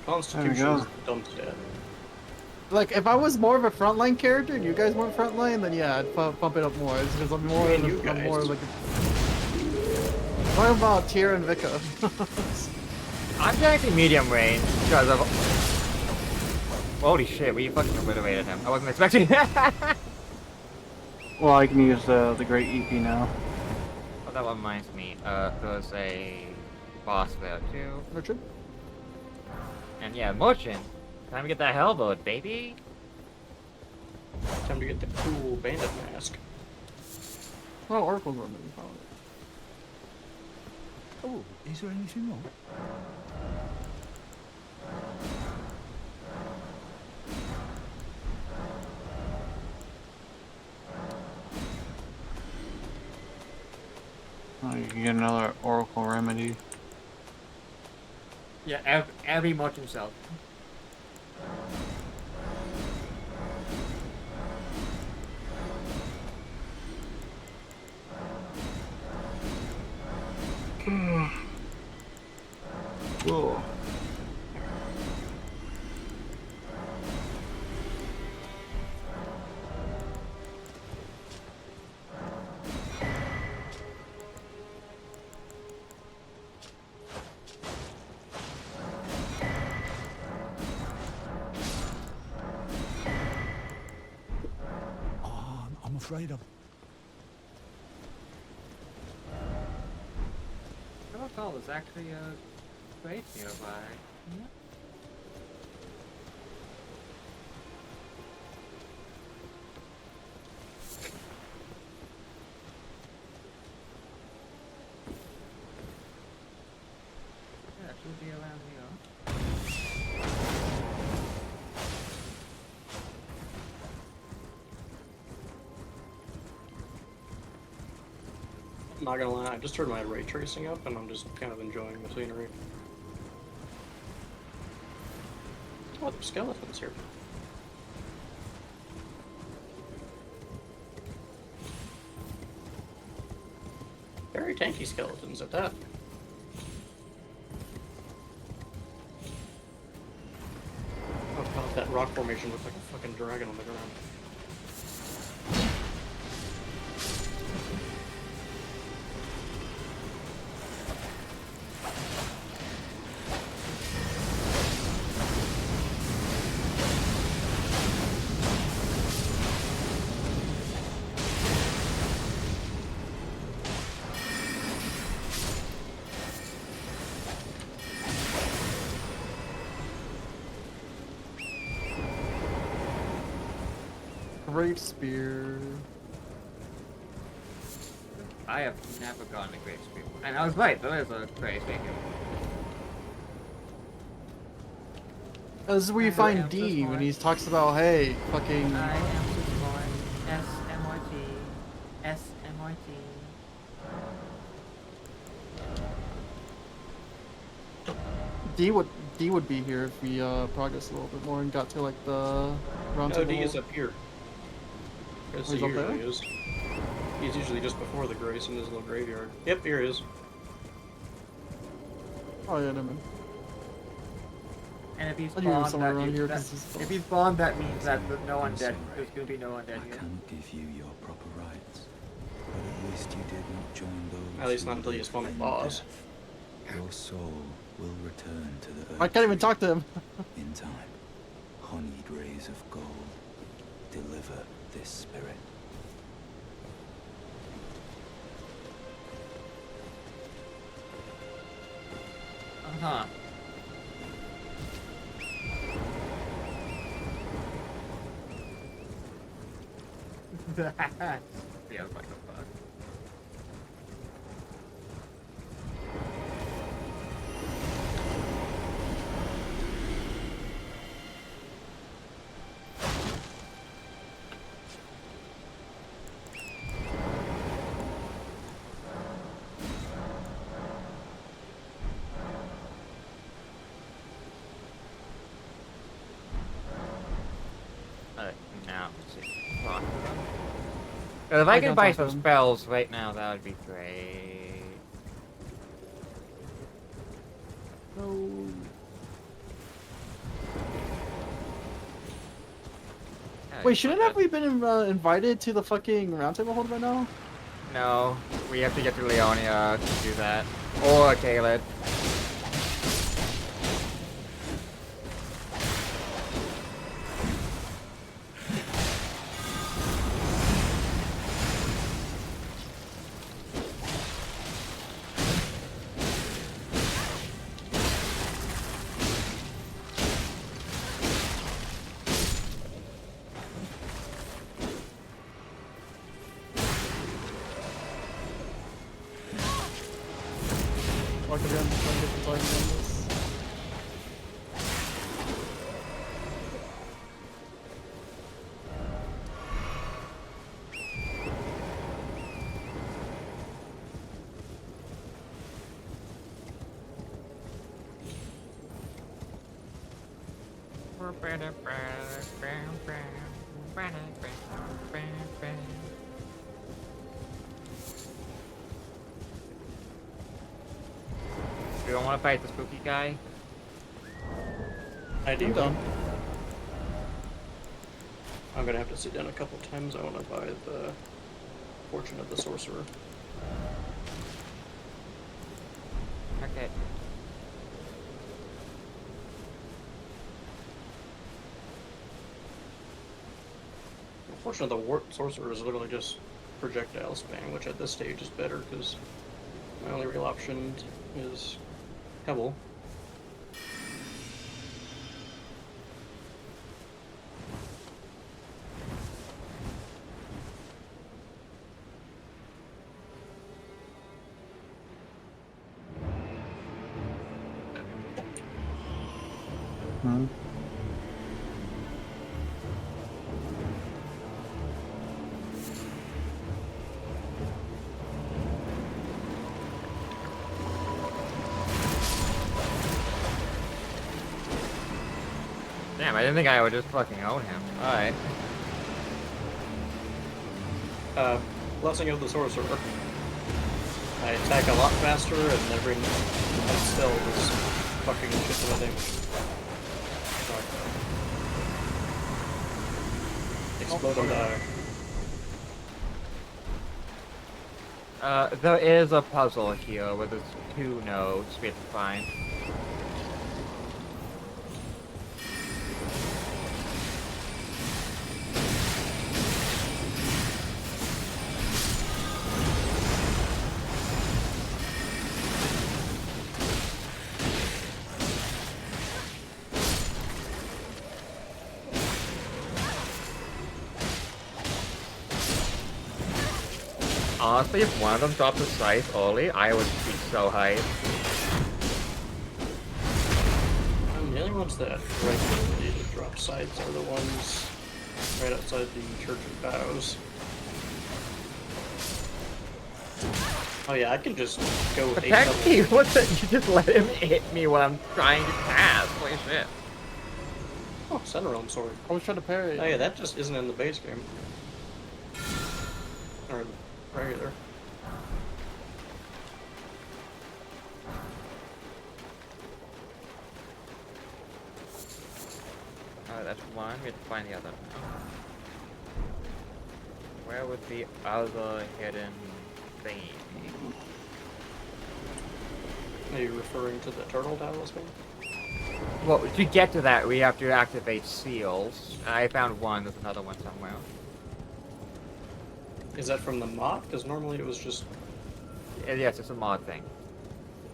Constitution go. is dumb to death. Like, if I was more of a frontline character and you guys weren't frontline, then yeah, I'd pump it up more. It's because I'm more, You and you I'm more guys. like. What about Tyr and Vika? I'm technically medium range because of. Holy shit, we fucking obliterated him. I wasn't expecting that. Well, I can use the great EP now. Oh, that reminds me. There's a boss there too. Richard? And yeah, Merchant. Time to get that Hellboat, baby. Time to get the cool bandit mask. Oh, Oracle's running. Oh, is there anything wrong? Oh, you can get another Oracle Remedy. Yeah, every Merchant self. Whoa. I'm afraid of. I don't know, there's actually a place nearby. Yeah. Yeah, it should be around here. I'm not gonna lie, I just turned my ray tracing up and I'm just kind of enjoying the scenery. Oh, there's skeletons here. Very tanky skeletons at that. Oh god, that rock formation looks like a fucking dragon on the ground. Great spear. I have never gone to Great Spear. And I was right, there is a Great Spear. This is where you I find am so D when smart. he talks about, hey, fucking. I am so smart. S-M-R-T. S-M-R-T. D would be here if we progressed a little bit more and got to like the round No, table. D is up here. As He's he up there? usually is. He's usually just before the grace in his little graveyard. Yep, here he is. Oh yeah, never mind. And if he's I knew he was spawned, somewhere that around means here that, 'cause he's if he's spawned, that means that no I'm undead. sorry. There's gonna be no undead I here. can't give you your proper rights, but at least you did not join those. At least who not until you live spawn a in boss. death. Your soul will return to the earth. I can't even talk to him. In time, honeyed rays of gold deliver this spirit. Uh-huh. Yeah, what the fuck. Now, let's see. Talk to them. 'Cause if I can don't buy talk to some them. spells right now, that would be great. No. Wait, shouldn't have we been invited to the fucking roundtable hold by now? No, we have to get to Leonia to do that. Or Caleb. Fuck again, trying to get the timing on this. You don't want to fight the spooky guy? I do. I'm done. I'm gonna have to sit down a couple times. I want to buy the Fortune of the Sorcerer. Okay. Fortune of the Sorcerer is literally just projectile spam, which at this stage is better because my only real option is Pebble. Hmm? Damn, I didn't think I would just fucking own him. Alright. Blessing of the Sorcerer. I attack a lot faster, and every spell is fucking shit to my thing. Explode and die. There is a puzzle here with there's 2 nodes we have to find. Honestly, if one of them dropped a scythe early, I would be so hyped. I'm dealing ones that regularly drop sites are the ones right outside the Church of Vows. Oh yeah, I can just go with 8 Attack me! double. What's that? You just let him hit me while I'm trying to pass. Holy shit. Oh, Center Realm Sword. I was trying to parry. Oh yeah, that just isn't in the base game. Or in regular. Oh, that's one. We have to find the other one. Where would the other hidden thingy be? Are you referring to the Turtle Talisman? Well, to get to that, we have to activate seals. I found one. There's another one somewhere. Is that from the mod? Because normally it was just... Yes, it's a mod thing.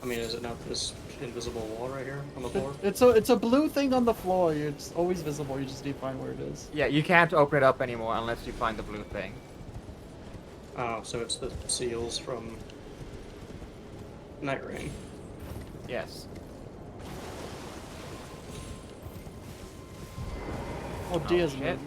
I mean, is it not this invisible wall right here on the floor? It's a blue thing on the floor. It's always visible. You just need to find where it is. Yeah, you can't open it up anymore unless you find the blue thing. Oh, so it's the seals from Night Rain. Yes. Oh, Diaz shit. moved.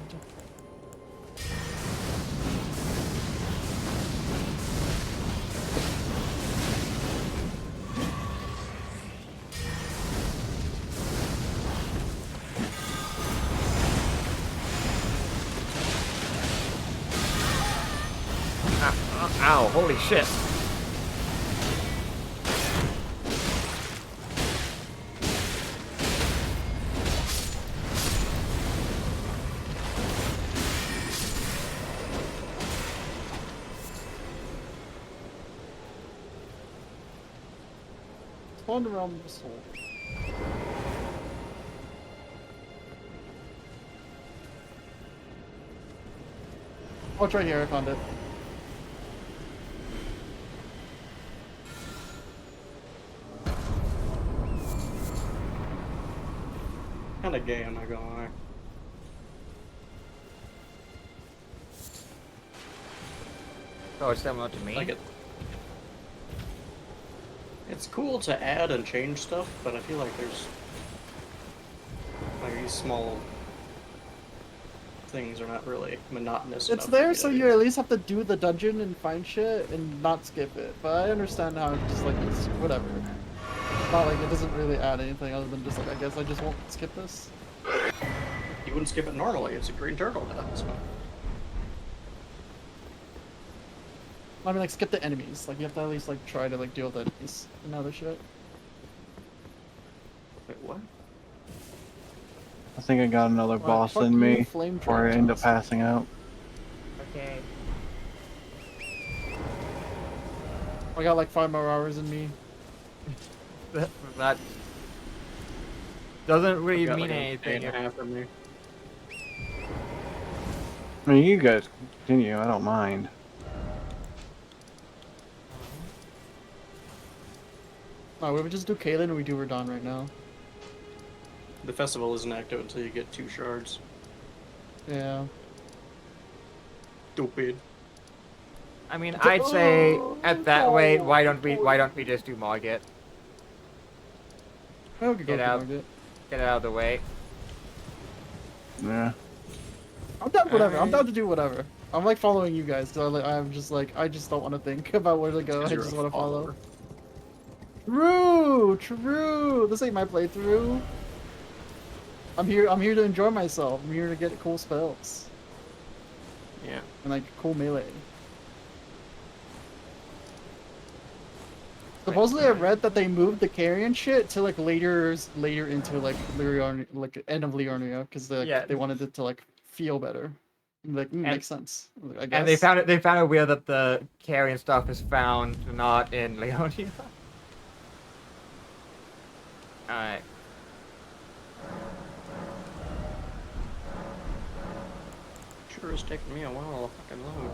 Ow, holy shit. Spawn the realm of the soul. Oh, it's right here. I found it. Kinda gay, I'm not gonna lie. Oh, it's similar to me. Like it. It's cool to add and change stuff, but I feel like there's like these small things are not really monotonous. It's enough there, for so me you at least have to do the dungeon and find shit and not skip it. But I understand how it's just like it's whatever. It's not like it doesn't really add anything other than just like I guess I just won't skip this. You wouldn't skip it normally. It's a green turtle now. So. I mean, like skip the enemies. Like you have to at least like try to like deal with enemies and other shit. Wait, what? I think I got another Alright, boss fuck in you, me flame before I trails. end up passing out. Okay. I got like 5 more hours in me. That doesn't really I've got, mean like, anything. a half from me. I mean, you guys continue. I don't mind. Alright, we just do Kaylin and we do Radon right now. The festival isn't active until you get 2 shards. Yeah. Stupid. I mean, I'd say at that rate, why don't we just do Margit? I could go Get out. Margit. Get it out of the way. Yeah. I'm down whatever. I'm Alright. down to do whatever. I'm like following you guys because I'm just like I just don't want to think about where to go. I 'Cause you're just a want to follow. follower. True, true. This ain't my playthrough. I'm here to enjoy myself. I'm here to get cool spells Yeah. and like cool melee. Supposedly, I read that they moved the carrion shit to like later into like Liurnia, like end of Liurnia, because Yeah. they wanted it to like feel better. Like makes sense. I guess. And they found it weird that the carrion stuff is found not in Leonia. Alright. Sure is taking me a while to fucking load.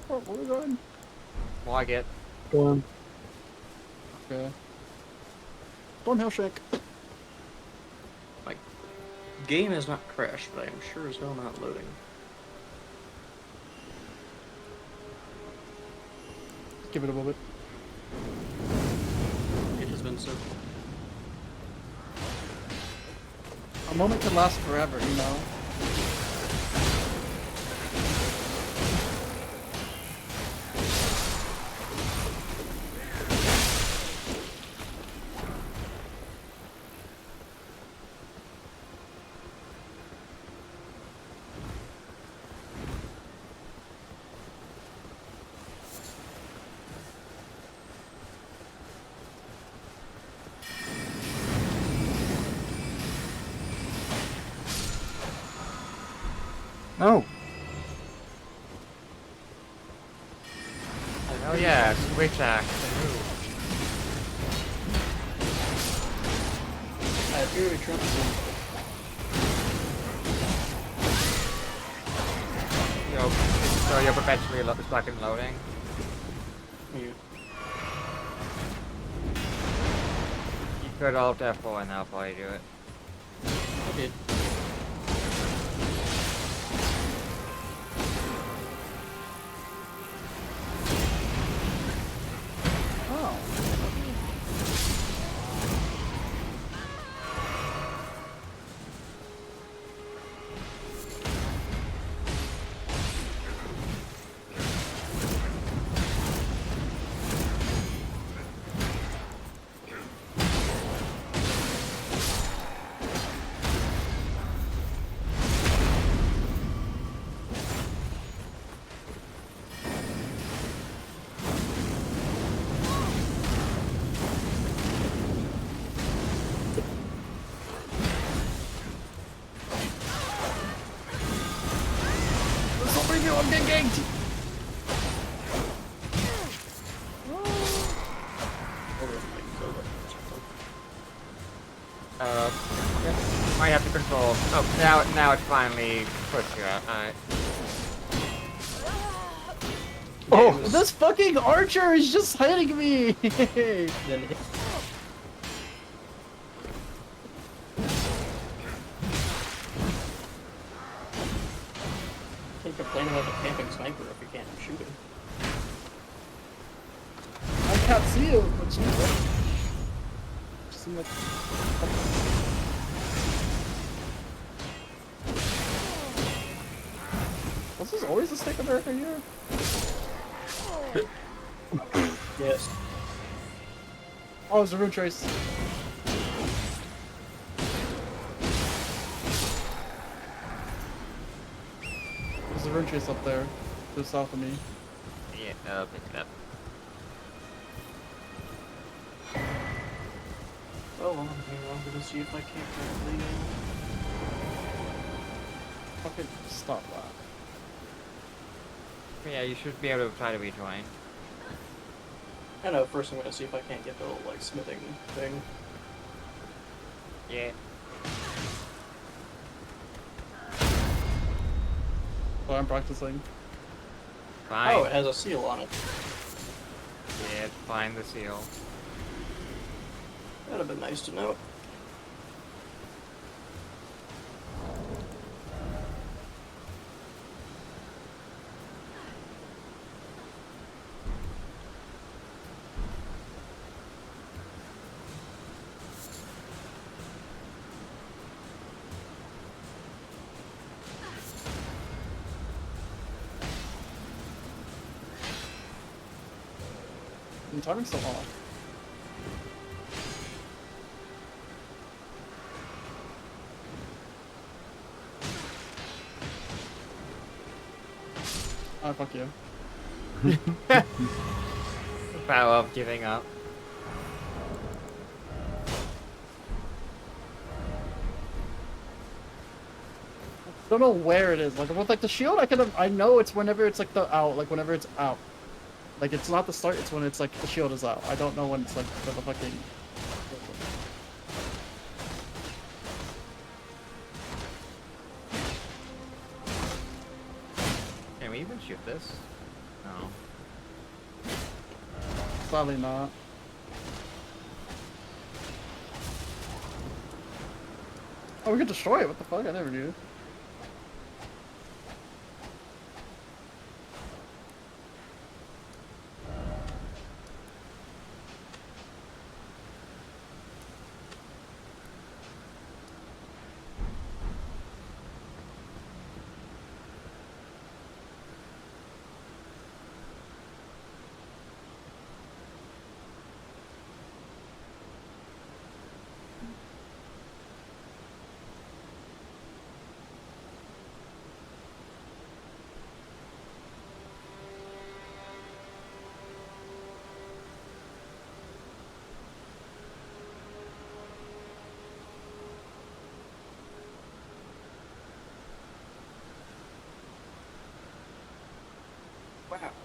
Where are we going? Margit. Okay. Stormhill Shake. Like, game has not crashed, but I am sure as hell not loading. Give it a little bit. It has been so. A moment can last forever, you know? No. Oh yeah, switch axe. Move. I feel we Trump. So you're perpetually stuck in loading. You. You could alt F4 and that'll probably do it. I did. Oh. Somebody new, I'm getting ganked! Yeah. Might have to control. Oh, now it's finally pushed you out. Alright. Oh, this fucking archer is just hitting me! Then it, can't complain about the camping sniper if you can't shoot him. I can't see you, but you just seem like... Was this always a Stick America here? Yes. Oh, it's a rune trace. There's a rune trace up there, to the south of me. Yeah, I'll pick it up. Oh, well, I'm gonna see if I can't complete Fucking stop that. Yeah, you should be able to try to rejoin. I know, first I'm gonna see if I can't get the little, like, smithing thing. Yeah. So I'm practicing. Fine. Oh, it has a seal on it. Yeah, find the seal. That'd have been nice to know. The timing's so off. Ah, fuck you. The power of giving up. Don't know where it is. Like with like the shield, I know it's whenever it's like the out, like whenever it's out. Like it's not the start, it's when it's like the shield is out. I don't know when it's like the fucking. Can we even shoot this? No. Probably not. Oh, we could destroy it. What the fuck? I never knew.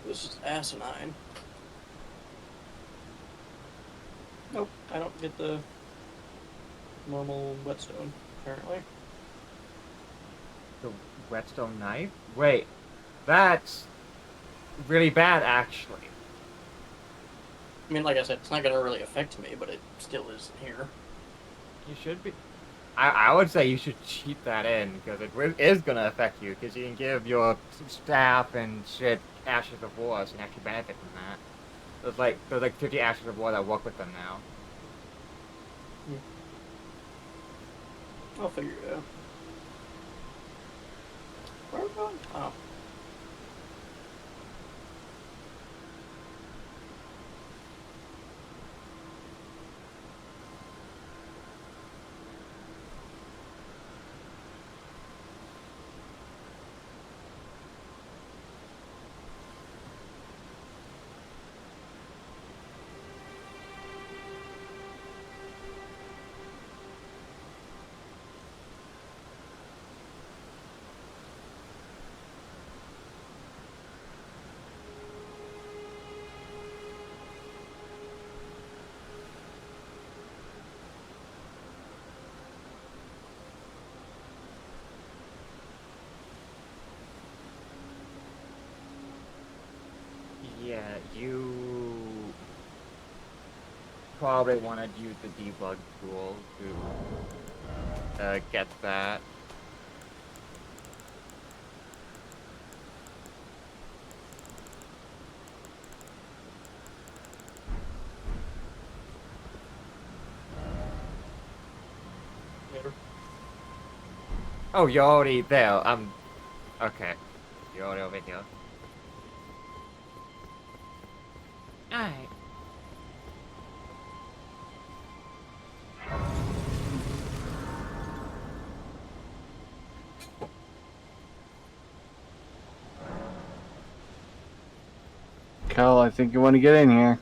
This is asinine. Nope, I don't get the normal whetstone, apparently. The whetstone knife? Wait, that's really bad, actually. I mean, like I said, it's not gonna really affect me, but it still is here. You should be. I would say you should cheat that in, because it is going to affect you, because you can give your staff and shit Ashes of War, so you can actually benefit from that. There's like 50 Ashes of War that work with them now. I'll figure it out. Where are we going? Oh. Yeah, you probably want to use the debug tool to get that. Later. Oh, you're already there. Okay. You're already over here. Alright. Cal, I think you want to get in here.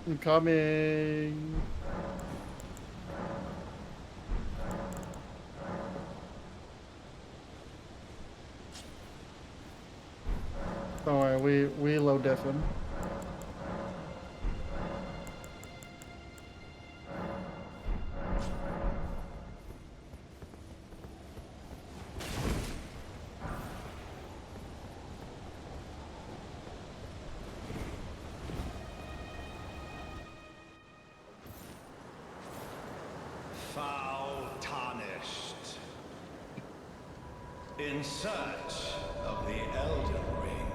I'm coming. Don't worry, we low diff him. Foul tarnished. In search of the Elden Ring.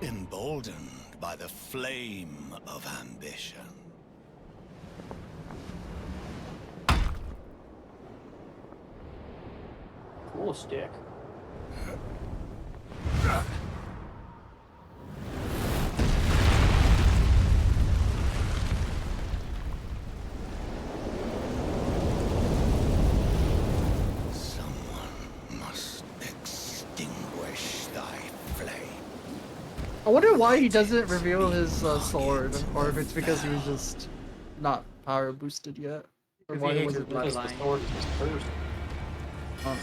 Emboldened by the flame of ambition. Cool stick. Someone must extinguish thy flame. I wonder why he doesn't reveal his sword, or if it's because he was just not power boosted yet. Or Because why he was hates it his Because the bloodline. sword is just cursed. Oh.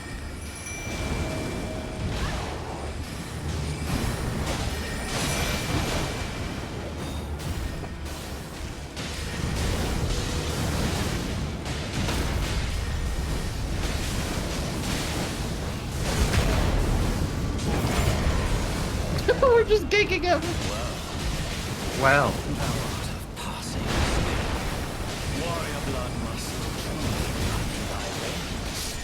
We're just ganking him! Well. Passing warrior blood must thy veins.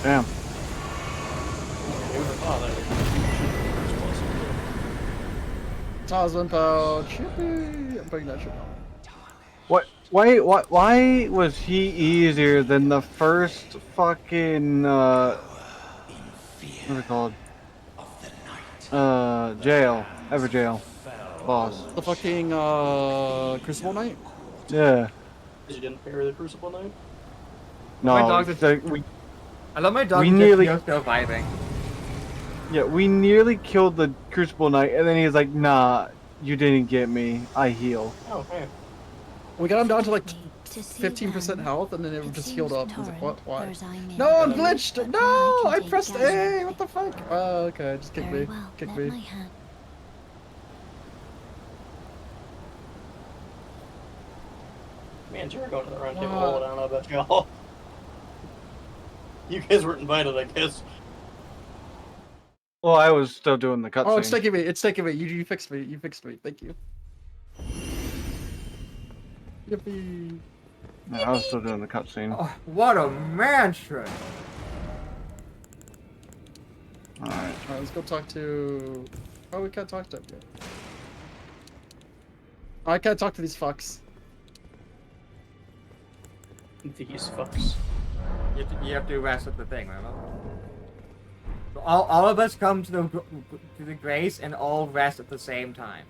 Damn. Talisman pouch. Yippee! I'm putting that shit on. What? Why was he easier than the first fucking what's it called? Jail. Ever jail. Boss. The fucking Crucible Knight? Yeah. Because you didn't parry the Crucible Knight? My No, dogs are- we I love my dog. We just nearly- still surviving. we nearly killed the Crucible Knight, and then he was like, "Nah, you didn't get me. I heal." Oh, hey. We got him down to like like 15% health, and then it would just healed up. I was like, what? Why? No, No, I'm glitched! No! I pressed A! What the fuck? Oh, okay, just kick me. Kick me. Man, you're going to the round table hold on, I bet y'all. You guys weren't invited, I guess. Well, I was still doing the cutscene. Oh, it's taking me. It's taking me. You fixed me. You fixed me. Thank you. Yippee. Yeah, I was still doing the cutscene. Oh, what a mansion! Alright. Alright, let's go talk to... Oh, we can't talk to them yet. Oh, I can't talk to these fucks. These fucks. You have to rest at the thing, remember? So all of us come to the grace and all rest at the same time.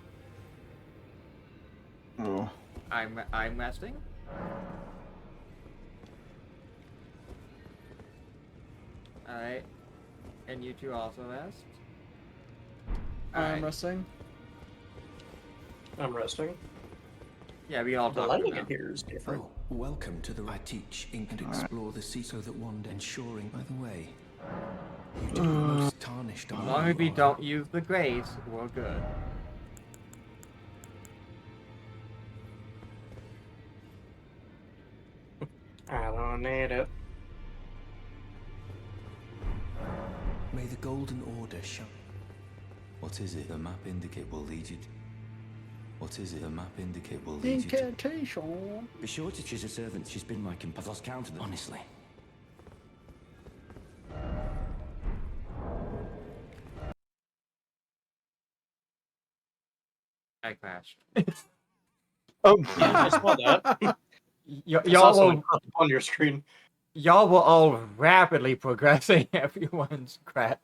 Oh. I'm resting. Alright. And you two also rest. I'm resting. I'm resting. Yeah, we all The talk lighting now. in here is different. Oh, welcome to the I teach ink and explore the sea so that one day ensuring. By the way, you do the most tarnished. As long as we don't use the grace, we're good. I don't need it. May the golden order shine. What is it? The map indicate will lead you. What is it? The map indicate will lead you to. Incantation. Be sure to choose a servant. She's been my companion. I've lost count of them. Honestly. I crashed. Oh, Yeah, I saw that. Y'all will on your screen. y'all will all rapidly progressing everyone's crash.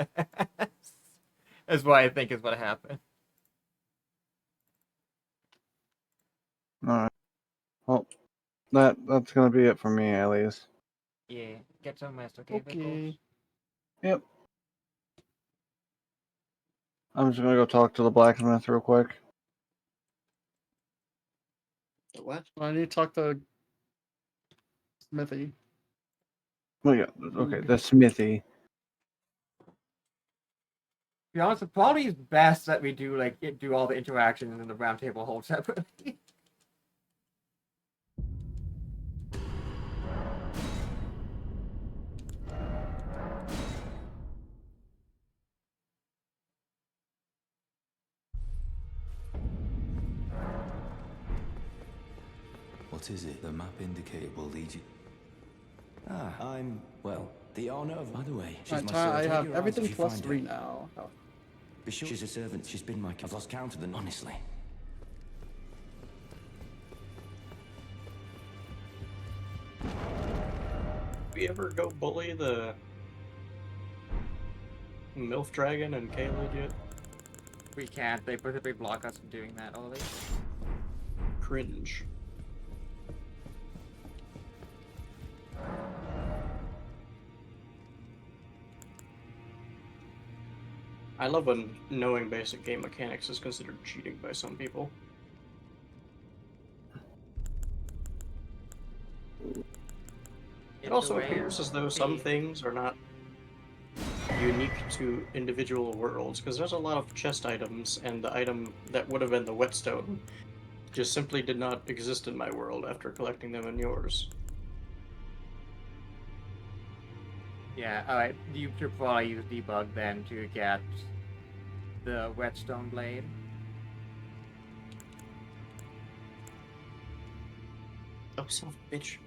That's what I think is what happened. Alright. Well, that's gonna be it for me, at least. Yeah, get some rest, okay? Okay. Yep. I'm just gonna go talk to the blacksmith real quick. What? I need to talk to Smithy. Well, yeah, okay, the smithy. To be honest, it probably is best that we do do all the interactions in the round table hold separately. What is it? The map indicate will lead you. I'm well. The honor of. By the way, she's Right, my I servant. have Take her everything out if you plus find 3 her. now. Oh. Be sure she's a servant. She's been my. I've lost count of them. Honestly. We ever go bully the MILF Dragon and Kaled yet? We can't. They specifically block us from doing that, Ollie. Cringe. I love when knowing basic game mechanics is considered cheating by some people. It also appears as though some things are not unique to individual worlds, because there's a lot of chest items, and the item that would have been the whetstone just simply did not exist in my world after collecting them in yours. Yeah, alright. You should probably use debug then to get the whetstone blade. Oh, son of a bitch.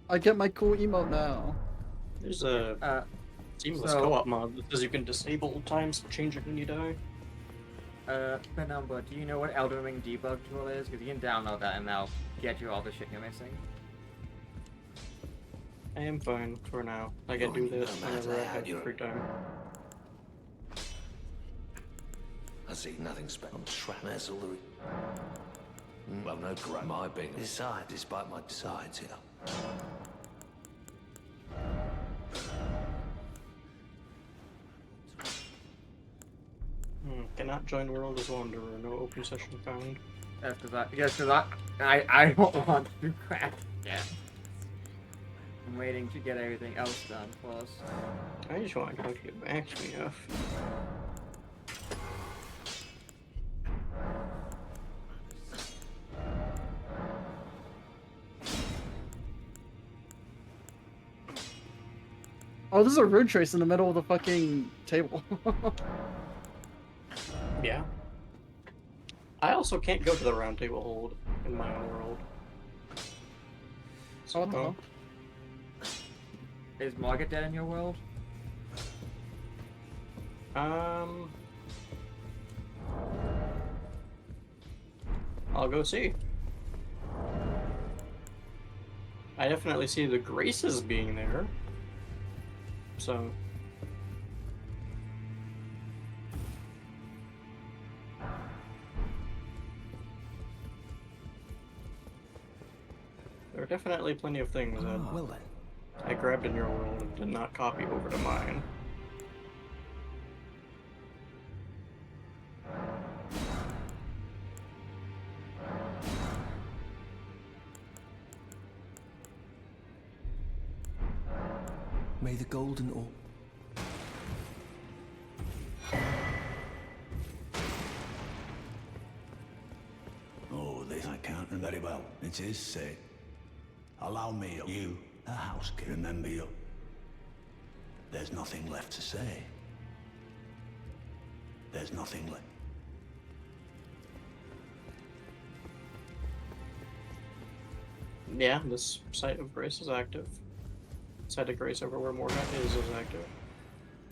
I get my cool emote now. There's a Seamless so- Co-op mod that says you can disable times changing when you die. Penumbra, do you know what Elden Ring debug tool is? Because you can download that and that'll get you all the shit you're missing. I am fine for now. I can do this whenever I have free time. I see nothing special. I'm shrapnel. Well, no great. My being decide, despite my decides here. Cannot join World as Wanderer. No open session found. That's because I don't want to craft yet. I'm waiting to get everything else done plus. I just want to get back to me enough. Oh, this is a road trace in the middle of the fucking table. Yeah. I also can't go to the round table hold in my own world. So What the hell? Is Margaret dead in your world? I'll go see. I definitely see the Graces being there. So. There are definitely plenty of things that Well then. I grabbed in your world and did not copy over to mine. May the golden orb. Oh, this I can't very well. It is said. Allow me, you, a housekeeper, remember you. There's nothing left to say. There's nothing left. Yeah, this site of grace is active. Site of grace over where Morgan is active.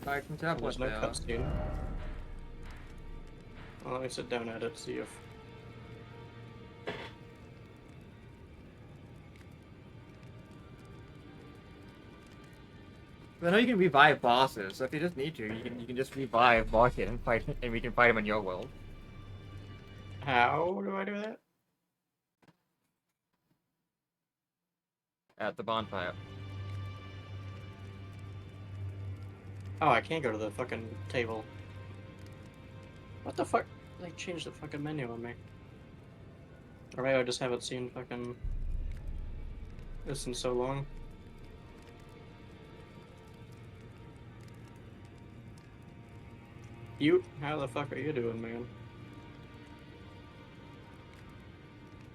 I can tell There's what no they are. cutscene. Well, let me sit down at it, see if... I know you can revive bosses, so if you just need to, you can just revive Market and fight, and we can fight him in your world. How do I do that? At the bonfire. Oh, I can't go to the fucking table. What the fuck? They changed the fucking menu on me. Or maybe I just haven't seen fucking this in so long. You, how the fuck are you doing, man?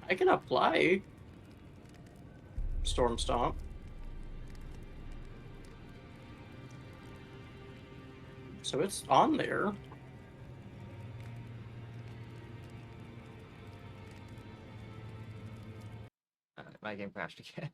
I can apply Storm Stomp. So it's on there. My game crashed again.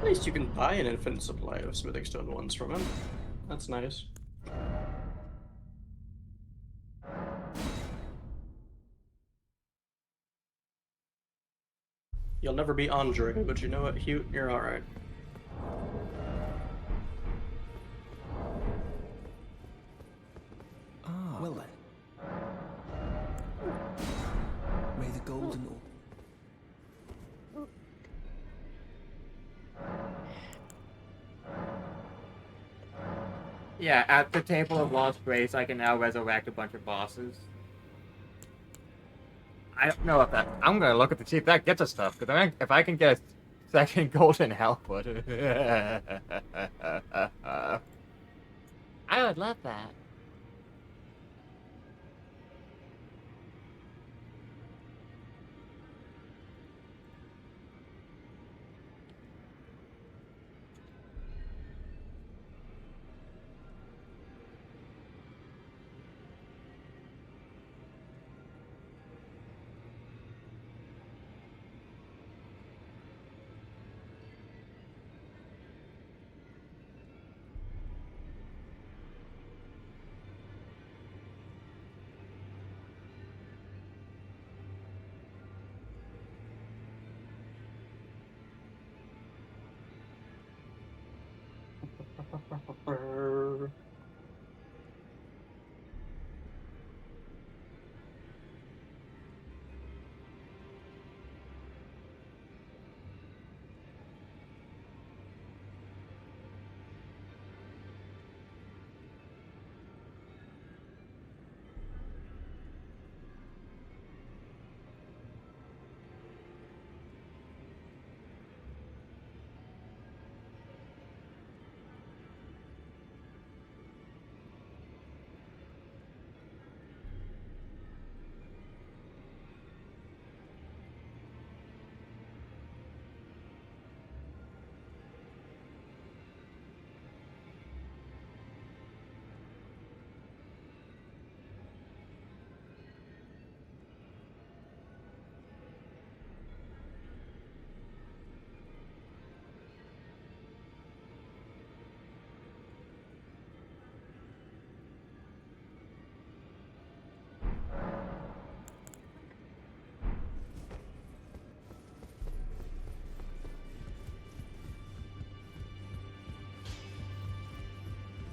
At least you can buy an infinite supply of smithing stone ones from him. That's nice. You'll never be Andre, but you know what, Hute, you're alright. Ah, well then. May the golden orb. Yeah, at the Table of Lost Grace, I can now resurrect a bunch of bosses. I don't know if that. I'm gonna look at the see if that gets us stuff. Because if I can get a second golden output, I would love that.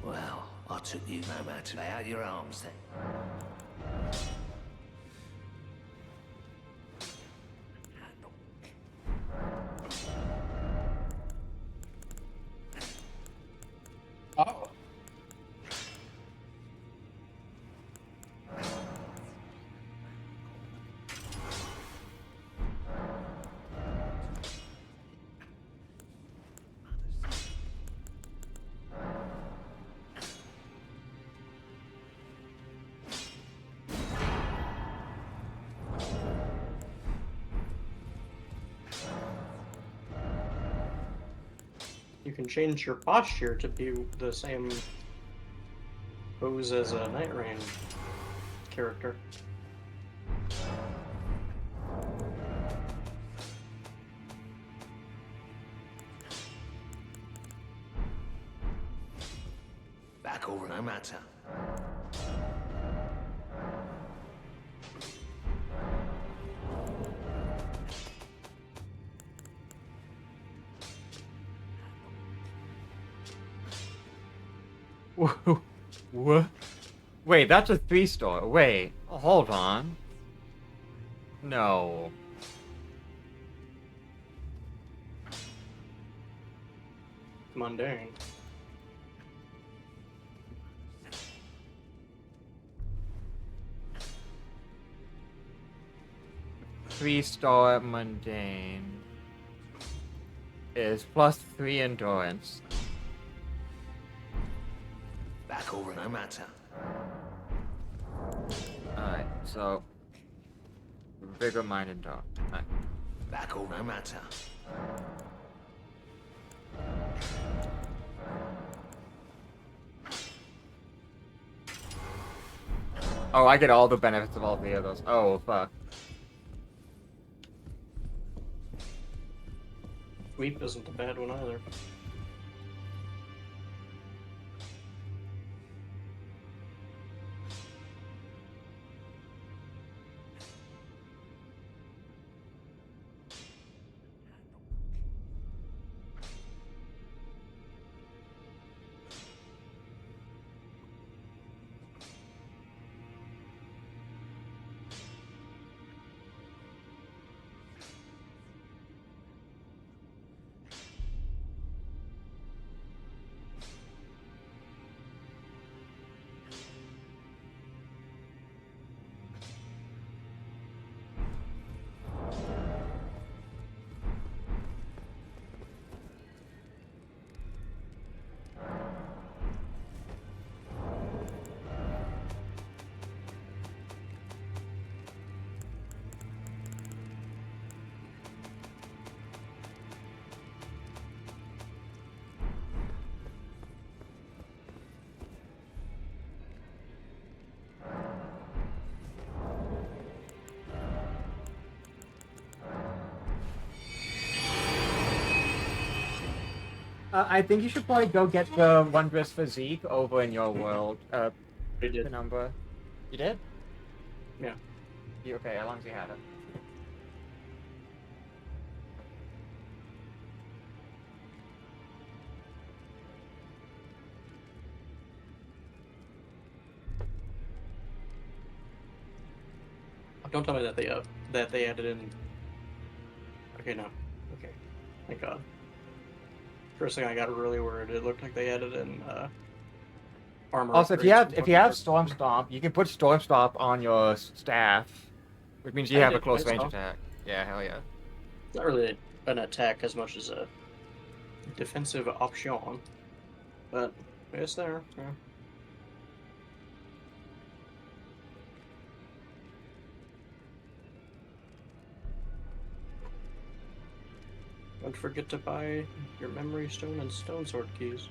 Well, I took you no matter. Lay out your arms then. Oh. You can change your posture to be the same pose as a Night Rain character. Back over no matter. what? Wait, that's a 3-star. Wait, hold on. No. Mundane. Three-star mundane is +3 endurance. Back over no matter. Alright, so vigor, mind, and dark. Alright. Back over no matter. Oh, I get all the benefits of all 3 of those. Oh, fuck. Sweep isn't a bad one either. I think you should probably go get the Wondrous Physique over in your world, I did. Penumbra. You did? Yeah. You, okay, as long as you had it. Don't tell me that they added in. Okay, no. Okay, thank God. First thing I got really worried. It looked like they added in armor. Also, if upgrades you have and Storm Stomp, you can put Storm Stomp on your staff, which means you I have a did, close I range saw. attack. Yeah, hell yeah. Not really an attack as much as a defensive option, but it's there. Yeah. Don't forget to buy your memory stone and stone sword keys.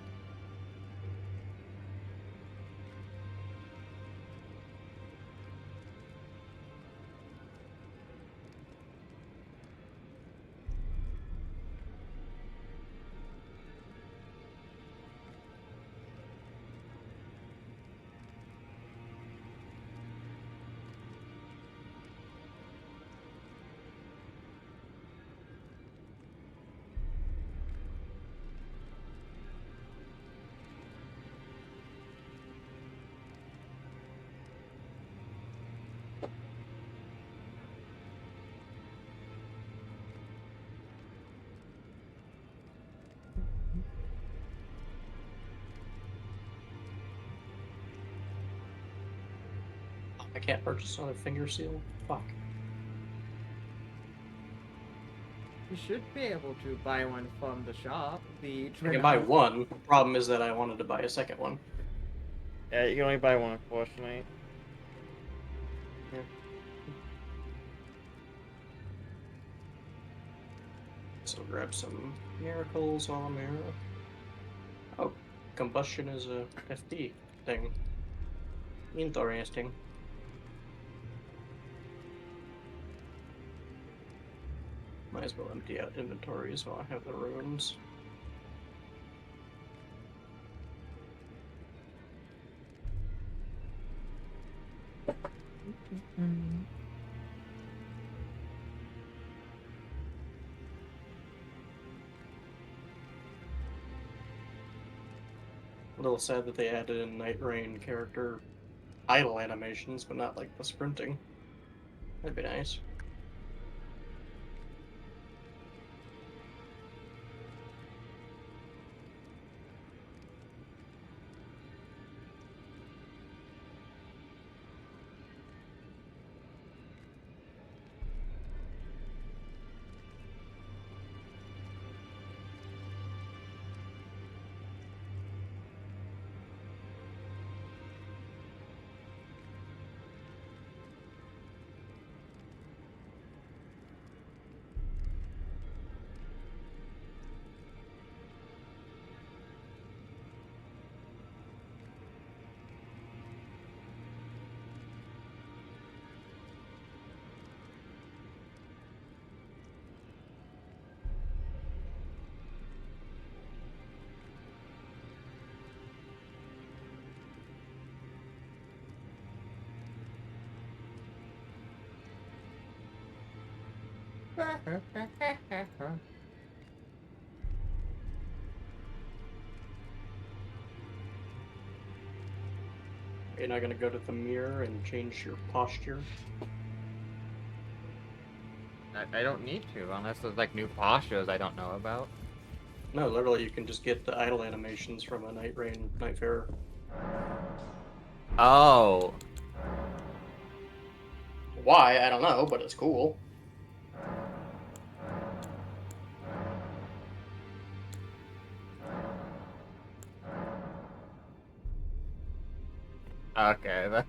I can't purchase another finger seal? Fuck. You should be able to buy one from the shop. I can buy one. Problem is that I wanted to buy a second one. Yeah, you can only buy one, unfortunately. Yeah. So grab some miracles while I'm here. Oh, combustion is a FP thing. Interesting. Might as well empty out inventories while I have the runes. A little sad that they added in Night Rain character idle animations, but not like the sprinting. That'd be nice. You're not gonna go to the mirror and change your posture? I don't need to, unless there's like new postures I don't know about. No, literally, you can just get the idle animations from a Night Rain Nightfarer. Oh. Why? I don't know, but it's cool. Okay.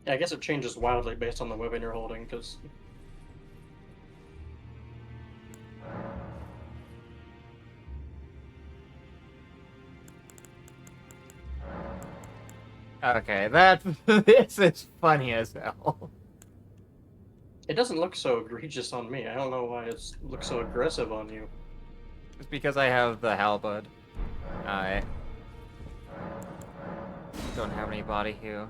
Yeah, I guess it changes wildly based on the weapon you're holding, because... Okay, this is funny as hell. It doesn't look so egregious on me. I don't know why it looks so aggressive on you. It's because I have the halberd. I don't have any body hue.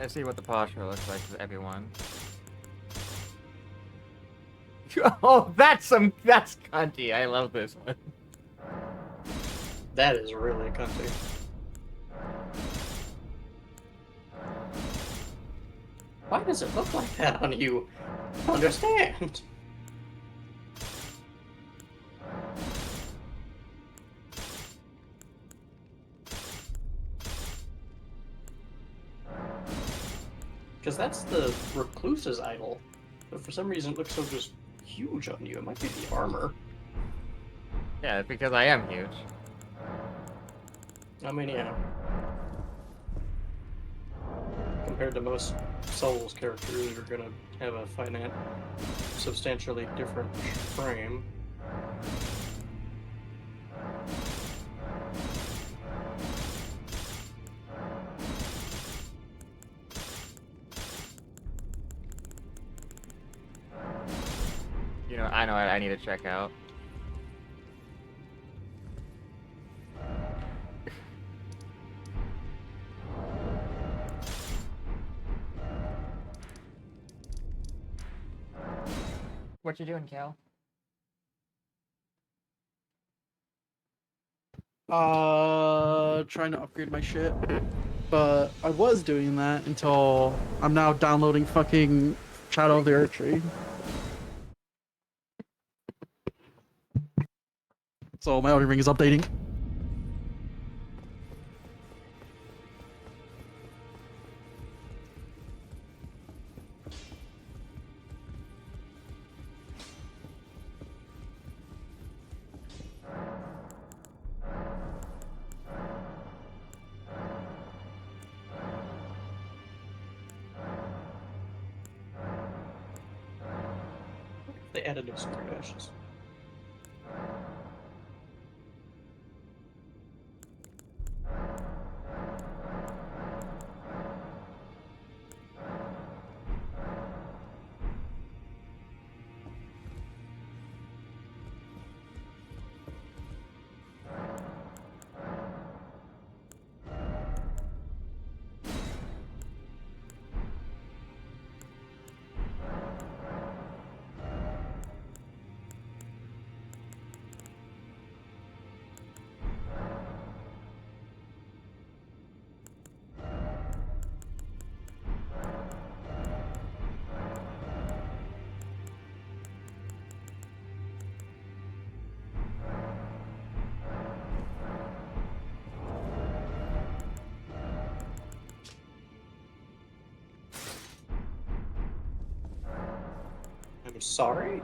Let's see what the posture looks like for everyone. Oh, that's cunty. I love this one. That is really cunty. Why does it look like that on you? I don't understand. Because that's the recluse's idol. But for some reason it looks so just huge on you. It might be the armor. Yeah, because I am huge. I mean, yeah. Compared to most Souls characters, you're gonna have a substantially different frame. You know, I know what I need to check out. What you doing, Cal? Trying to upgrade my shit. But I was doing that until I'm now downloading fucking Shadow of the Earth Tree. So my Elden Ring is updating. They added new spirit ashes. I'm sorry?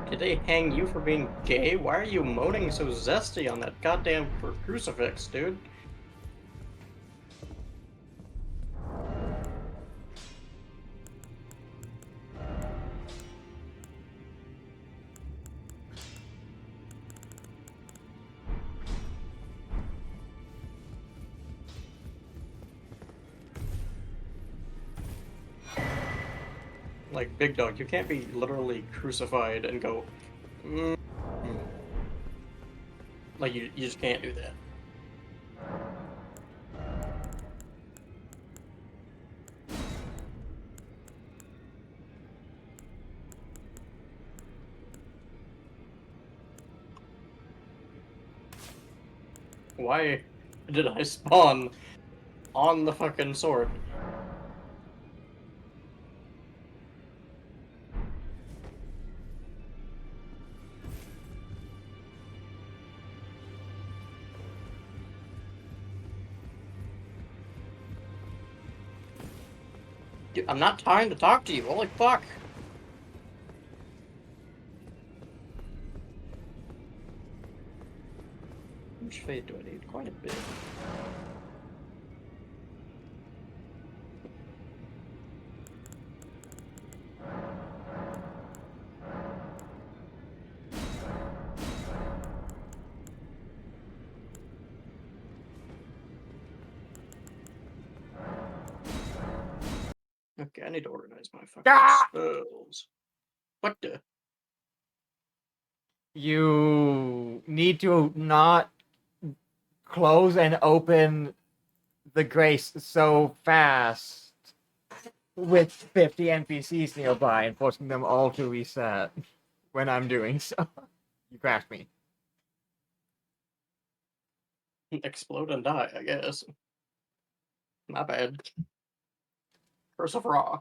Did they hang you for being gay? Why are you moaning so zesty on that goddamn crucifix, dude? Like, Big Dog, you can't be literally crucified and go, mm. Like, you just can't do that. Why did I spawn on the fucking sword? Dude, I'm not trying to talk to you, holy fuck! much fade do I need? Quite a bit. Okay, I need to organize my fucking spells. What the? You need to not close and open the grace so fast with 50 NPCs nearby and forcing them all to reset when I'm doing so. You grasp me. Explode and die, I guess. Not bad. Curse of Ra.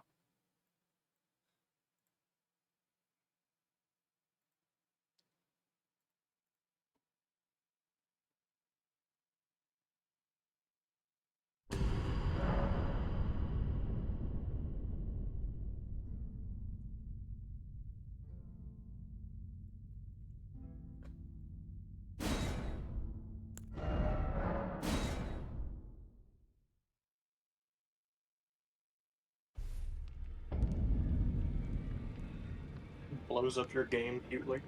Blows up your game cutely.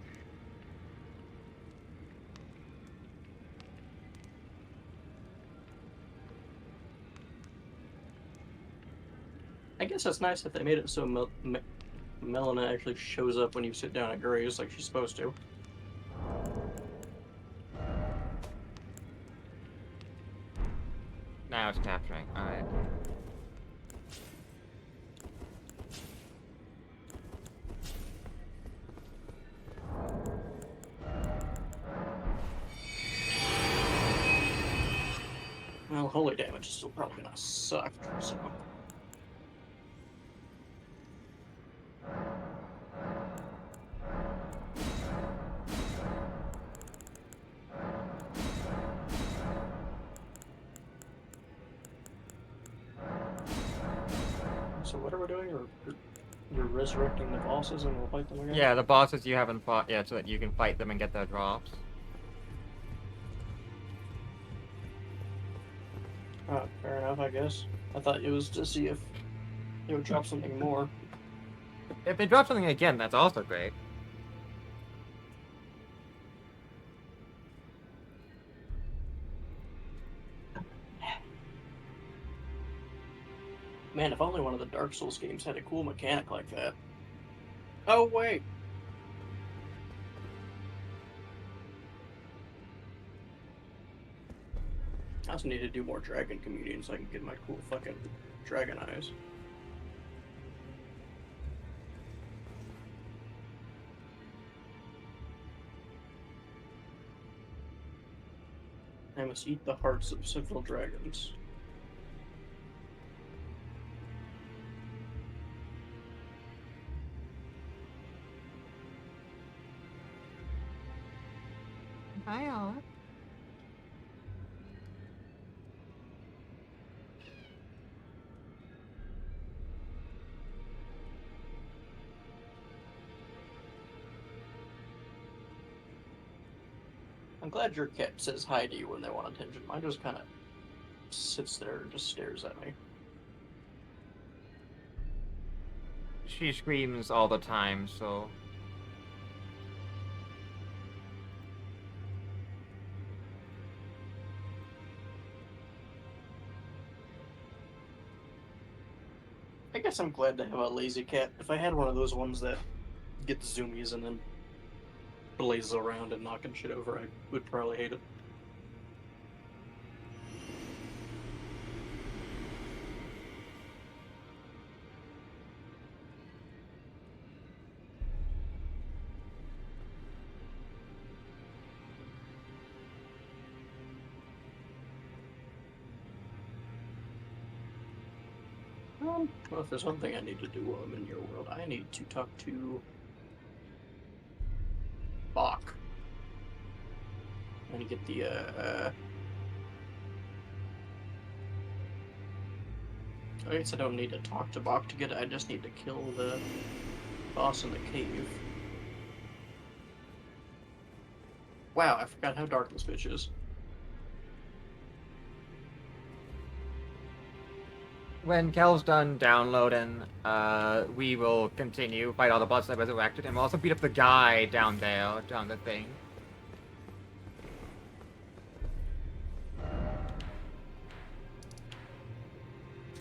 I guess it's nice that they made it so Melina actually shows up when you sit down at Grace like she's supposed to. Now it's capturing. Alright. Well, holy damage is still probably gonna suck, so. So what are we doing? You're resurrecting the bosses and we'll fight them again? Yeah, the bosses you haven't fought yet so that you can fight them and get their drops. Oh, fair enough, I guess. I thought it was to see if it would drop something more. If they drop something again, that's also great. Man, if only one of the Dark Souls games had a cool mechanic like that. Oh, wait! I also need to do more dragon communion so I can get my cool fucking dragon eyes. I must eat the hearts of several dragons. Hi, all. I'm glad your cat says hi to you when they want attention. Mine just kind of sits there and just stares at me. She screams all the time, so... I guess I'm glad to have a lazy cat. If I had one of those ones that gets zoomies and then blazes around and knocking shit over, I would probably hate it. Well, if there's one thing I need to do while I'm in your world, I need to talk to Bach. I need to get the, I guess I don't need to talk to Bach to get it, I just need to kill the boss in the cave. Wow, I forgot how dark this bitch is. when Kel's done downloading, we will continue, fight all the bots that resurrected, and we'll also beat up the guy down there, down the thing.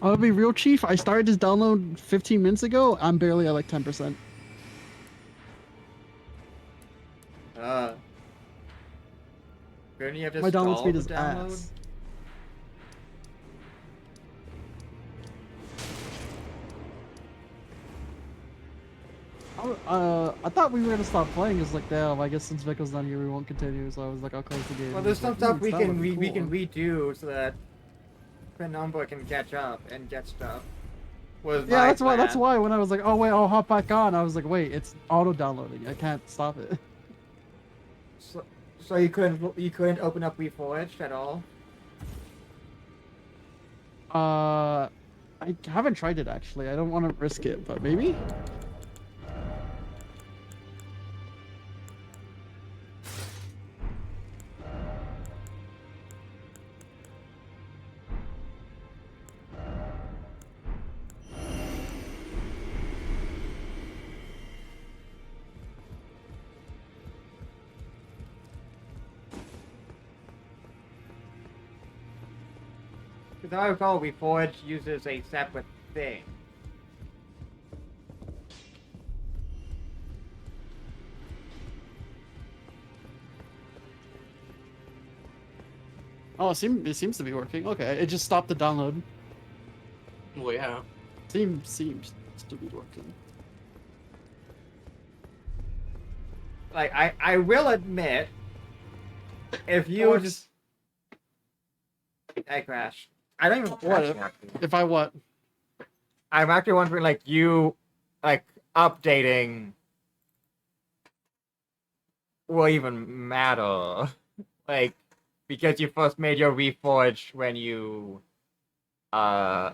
I'll be real, Chief. I started this download 15 minutes ago. I'm barely at like 10%. Couldn't you have just My download stalled speed the is download? ass. I thought we were gonna stop playing. It's like, damn, I guess since Vico's not here, we won't continue. So I was like, I'll close the game. Well, there's It's some like, stuff it's we can downloading, we can cool. redo so that Penumbra can catch up and get stuff. Was Yeah, my that's why. That's plan. why when I was like, oh wait, I'll hop back on. I was like, wait, it's auto downloading. I can't stop it. So you couldn't open up Reforged at all? I haven't tried it actually. I don't want to risk it, but maybe. Because I recall Reforged uses a separate thing. Oh, it seems to be working. Okay, it just stopped the download. Well, yeah. Seems to be working. Like, I will admit, if you just... I crashed. I don't even What? actually. If I what? I'm actually wondering, like, you, like, updating will even matter. Like, because you first made your Reforged when you, didn't I'm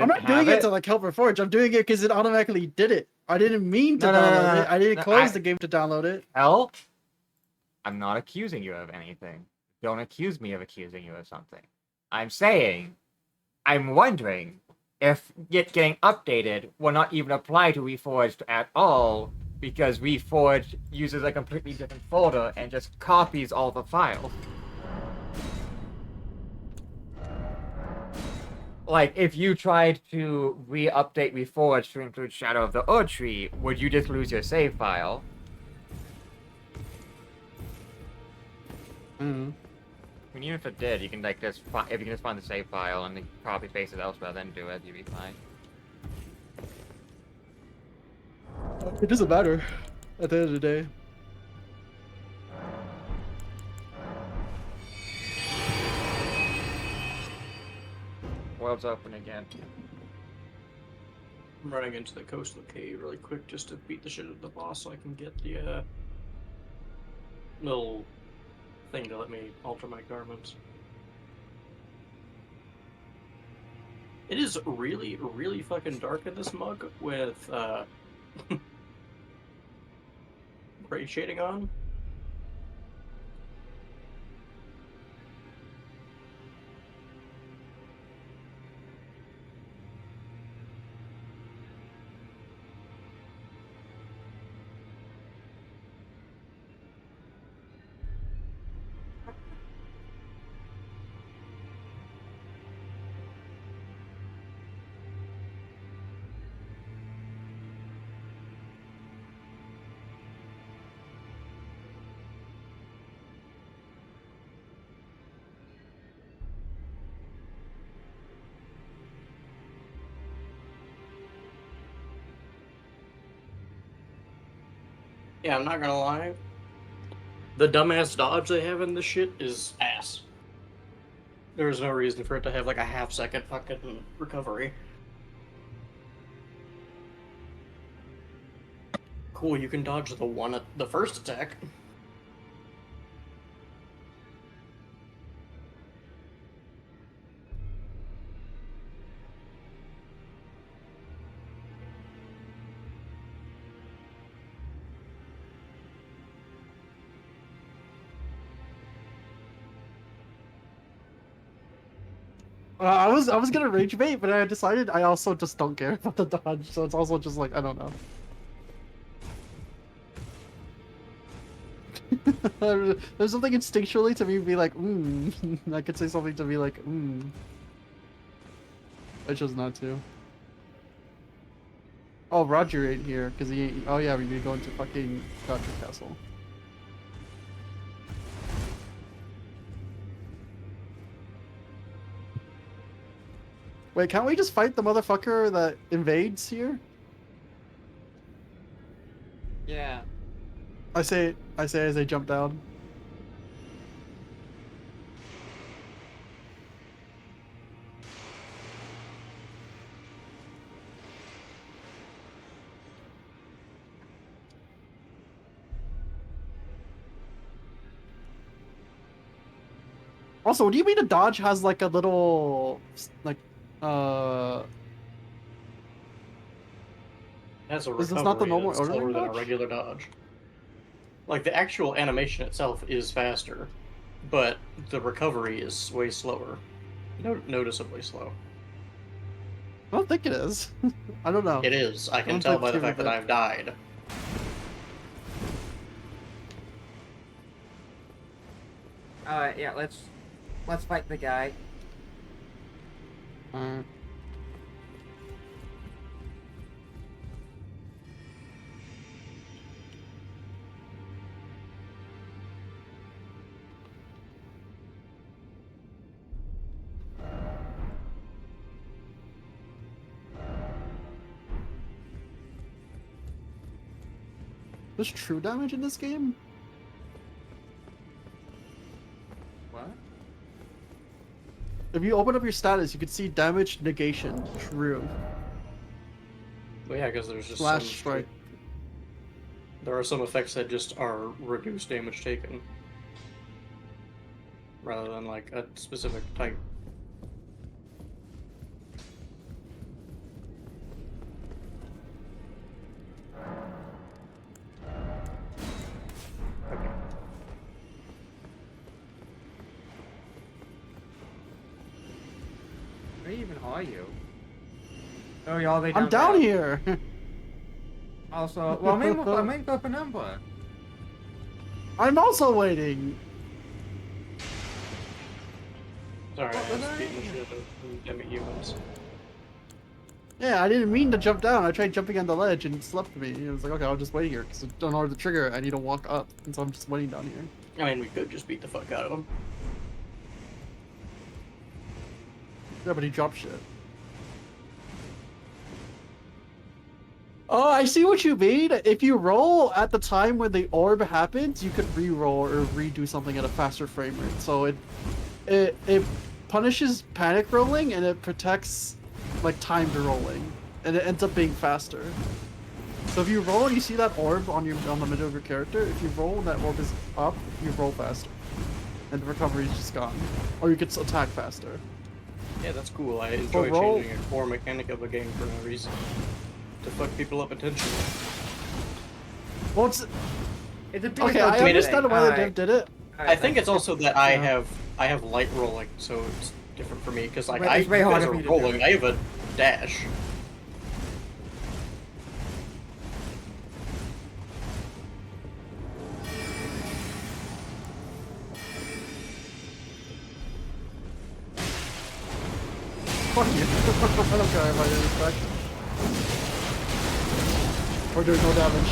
not have doing it to like help Reforge. I'm doing it because it automatically did it. I didn't mean to No, no, no, download no, it. I didn't no, close the game to download it. Hell, I'm not accusing you of anything. Don't accuse me of accusing you of something. I'm saying, I'm wondering if it getting updated will not even apply to Reforged at all, because Reforged uses a completely different folder and just copies all the files. Like, if you tried to re-update Reforged to include Shadow of the Erdtree, would you just lose your save file? Mm-hmm. I mean, even if it did, you can like just if you can just find the save file and then copy paste it elsewhere, then do it, you'd be fine. It doesn't matter at the end of the day. World's open again. I'm running into the coastal cave really quick just to beat the shit out of the boss so I can get the little thing to let me alter my garments. It is really, really fucking dark in this mug with gray shading on. Yeah, I'm not gonna lie. The dumbass dodge they have in this shit is ass. There's no reason for it to have like a half-second fucking recovery. Cool, you can dodge the first attack. I was gonna rage bait, but I decided I also just don't care about the dodge, so it's also just like I don't know. There's something instinctually to me be like, I could say something to be like, I chose not to. Oh, Roger ain't here because he ain't. Oh yeah, we need to go into fucking Dodger Castle. Wait, can't we just fight the motherfucker that invades here? Yeah. I say as I jump down. Also, what do you mean a dodge has like a little, like, It has a Is this recovery not the normal that's ordering slower than a dodge? regular dodge. Like, the actual animation itself is faster, but the recovery is way slower. Noticeably slow. I don't think it is. I don't know. It is. I can don't tell think by the it's fact that giving I've died. Alright, yeah, let's fight the guy. Alright. There's true damage in this game? What? If you open up your status, you can see damage negation. True. But yeah, because there's just Slash some strike. there are some effects that just are reduced damage taken, rather than like a specific type. Okay. Where even are you? Oh, you're all the way I'm down there. here! Also, well, I mean, go for number. I'm also waiting! Sorry, What I was was I? beating the shit out of demi-humans. Yeah, I didn't mean to jump down. I tried jumping on the ledge and it slept me. I was like, okay, I'll just wait here, because in order to trigger it, I need to walk up. And so I'm just waiting down here. I mean, we could just beat the fuck out of him. Yeah, but he dropped shit. Oh, I see what you mean. If you roll at the time when the orb happens, you could re-roll or redo something at a faster frame rate. So it punishes panic rolling and it protects like timed rolling, and it ends up being faster. So if you roll and you see that orb on the middle of your character, if you roll and that orb is up, you roll faster, and the recovery is just gone, or you could attack faster. Yeah, that's cool. I enjoy roll- changing a core mechanic of a game for no reason. To fuck people up intentionally. Well, it's It's a big okay. I understand why the dev did it. I think it's also that I have light rolling, so it's different for me because like It's way you guys harder are for you to do rolling. it. I have a dash. Fuck you. I don't care about your respect. Or doing no damage.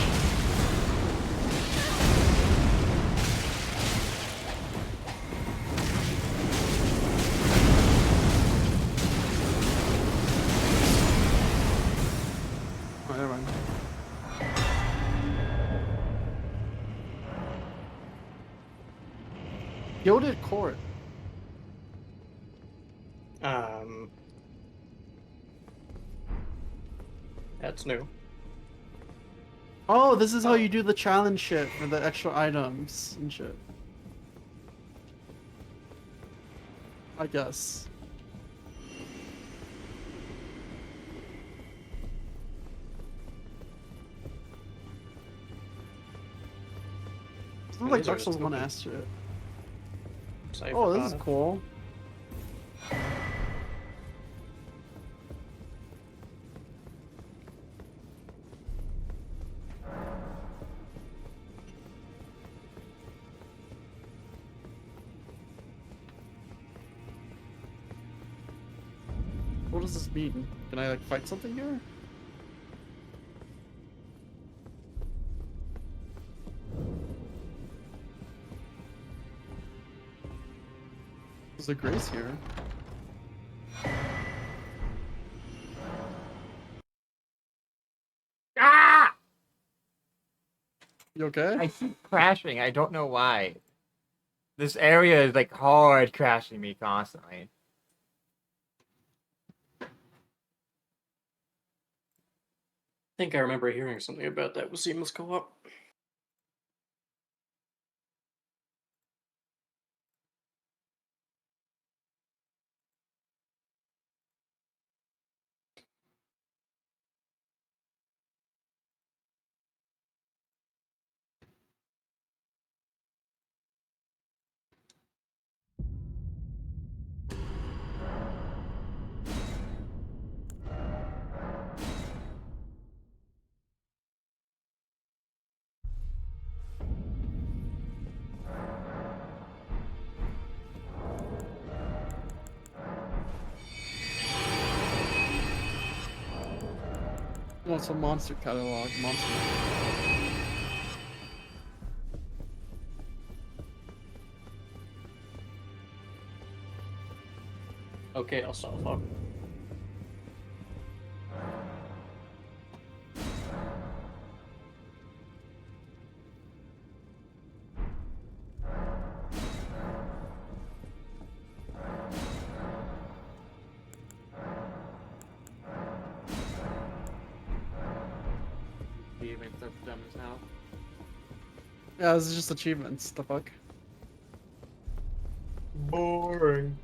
Oh, never mind. Gilded Court. That's new. Oh, this is how you do the challenge shit for the extra items and shit. I guess. This looks like these are Dark Souls 1 stupid. ass shit. Save Oh, this about is it. cool. What does this mean? Can I like fight something here? There's a grace here. Ah! You okay? I keep crashing. I don't know why. This area is like hard crashing me constantly. I think I remember hearing something about that with Seamless Co-op. Oh, it's a monster catalog. Monster. Okay, I'll stop talking. Even such dumb as hell. Yeah, this is just achievements. The fuck? Boring.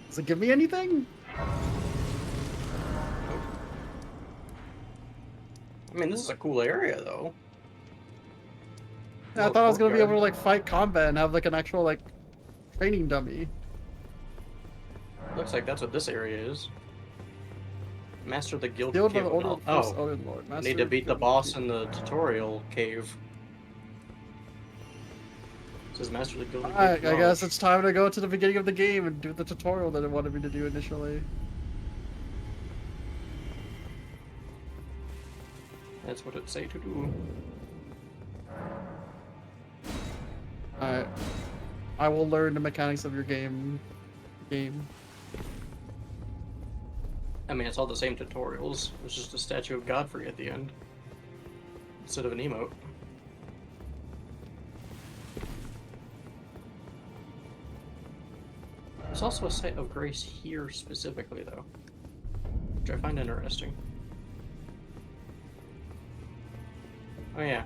Does it give me anything? I mean, this is a cool area, though. Yeah, I Little thought I was gonna be able to courtyard. like fight combat and have like an actual like training dummy. Looks like that's what this area is. Master the guild Sealed by cave. the order of the first Oh, Odin Lord. Master need to of beat the guild boss cave. in the tutorial cave. It says Master the guild Alright, cave. I guess it's time to go to the beginning of the game and do the tutorial that it wanted me to do initially. That's what it say to do. Alright. I will learn the mechanics of your game. I mean, it's all the same tutorials. It's just a statue of Godfrey at the end. Instead of an emote. There's also a site of grace here specifically, though. Which I find interesting. Oh yeah.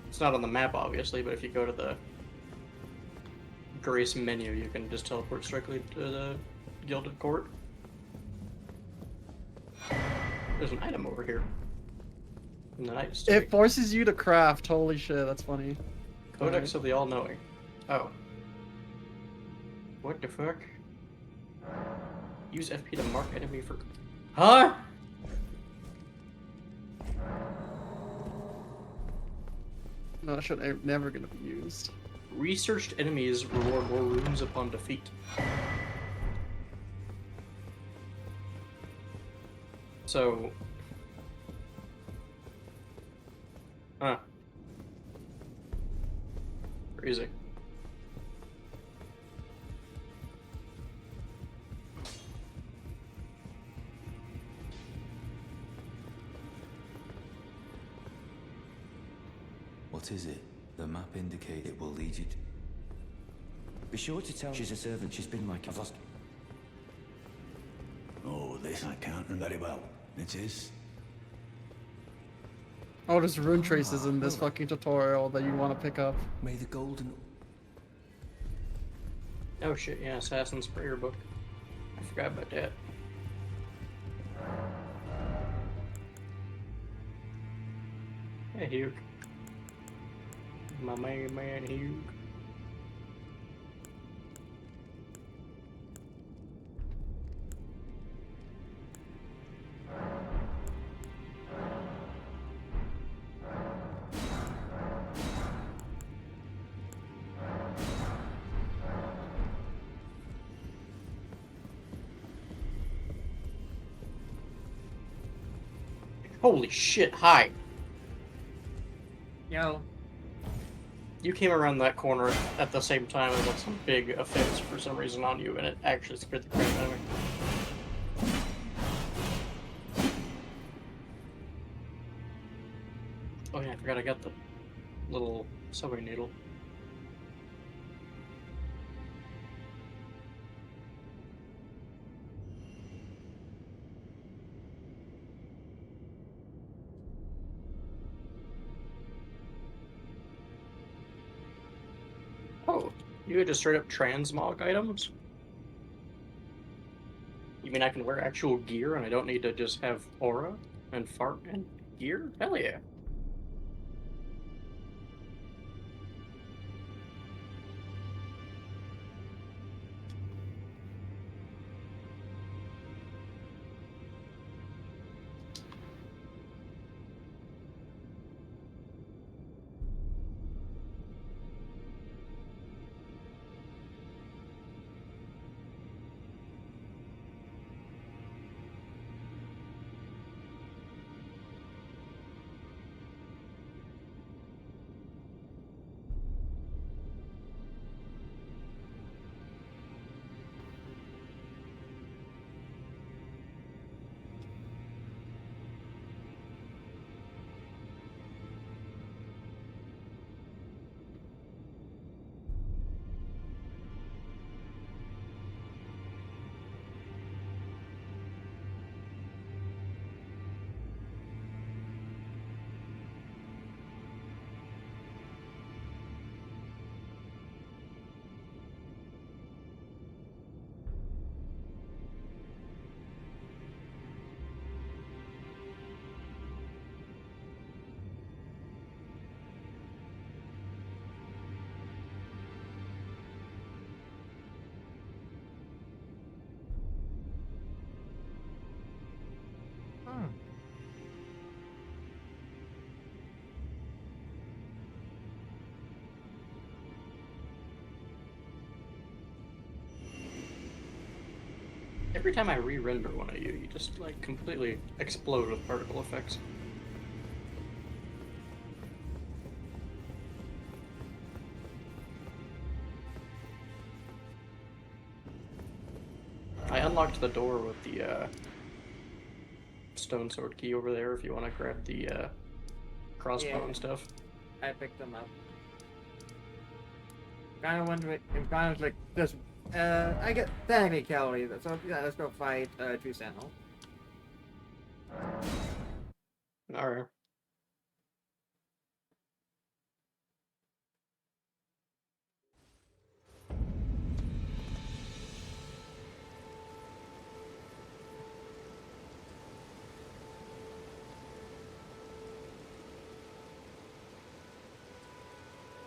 It's not on the map, obviously, but if you go to the grace menu, you can just teleport directly to the Gilded Court. There's an item over here. In the nightstick. It forces you to craft. Holy shit, that's funny. Codex of the All-Knowing. Oh. What the fuck? Use FP to mark enemy for... Huh? No, that shit ain't never gonna be used. Researched enemies reward more runes upon defeat. So... Huh. Crazy. What is it? The map indicates it will lead you to... Be sure to tell she's a servant. She's been my... I've lost... Oh, this I can't remember very well. It is. Oh, there's rune traces in this fucking tutorial that you want to pick up. May the golden... Oh shit, yeah, Assassin's Prayer book. I forgot about that. Hey, Hugh. My man, Hugh. Holy shit, hi. Yo. You came around that corner at the same time as like some big offense for some reason on you, and it actually scared the crap out of me. Oh yeah, I forgot I got the little sewing needle. Oh, you could just straight up transmog items? You mean I can wear actual gear and I don't need to just have aura and fart and gear? Hell yeah. Hmm. Every time I re-render one of you, you just like completely explode with particle effects. I unlocked the door with the stone sword key over there if you want to grab the crossbow and stuff. I picked them up. Kind of wondering, if kind of like this. I get technicality, so yeah, let's go fight True Sentinel. Alright.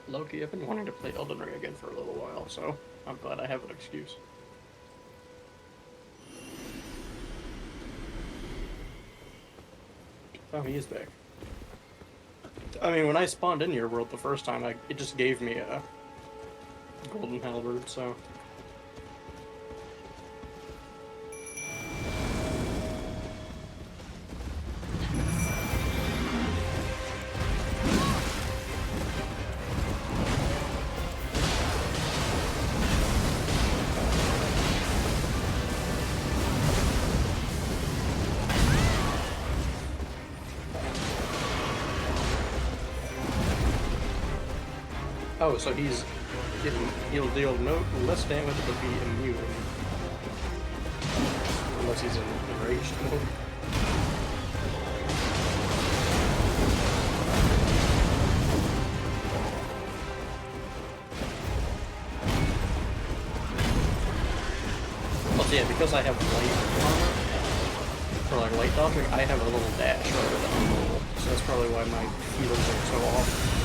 Loki, I've been wanting to play Elden Ring again for a little while, so I'm glad I have an excuse. Oh, he is back. I mean, when I spawned in your world the first time, it just gave me a golden halberd, so... Oh, so he'll deal less damage but be immune. Unless he's in enraged mode. Well, yeah, because I have light armor, for like light dodging, I have a little dash rather than a roll. So that's probably why my healers are so off.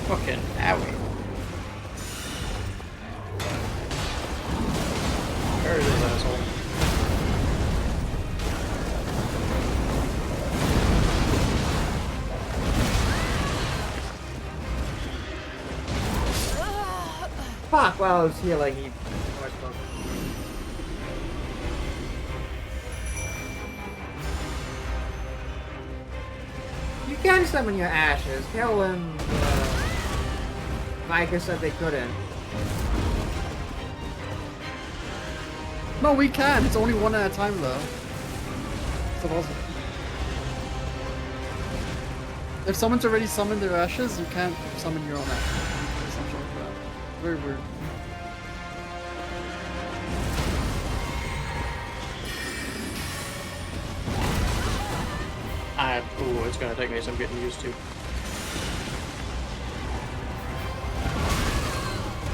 Fucking owie. There it is, asshole. talk while I was healing. He... You can summon your ashes. Kel and Micah said they couldn't. No, we can. It's only one at a time, though. Supposedly. If someone's already summoned their ashes, you can't summon your own ashes. There's some short for that. Very weird. Ooh, it's gonna take me some getting used to.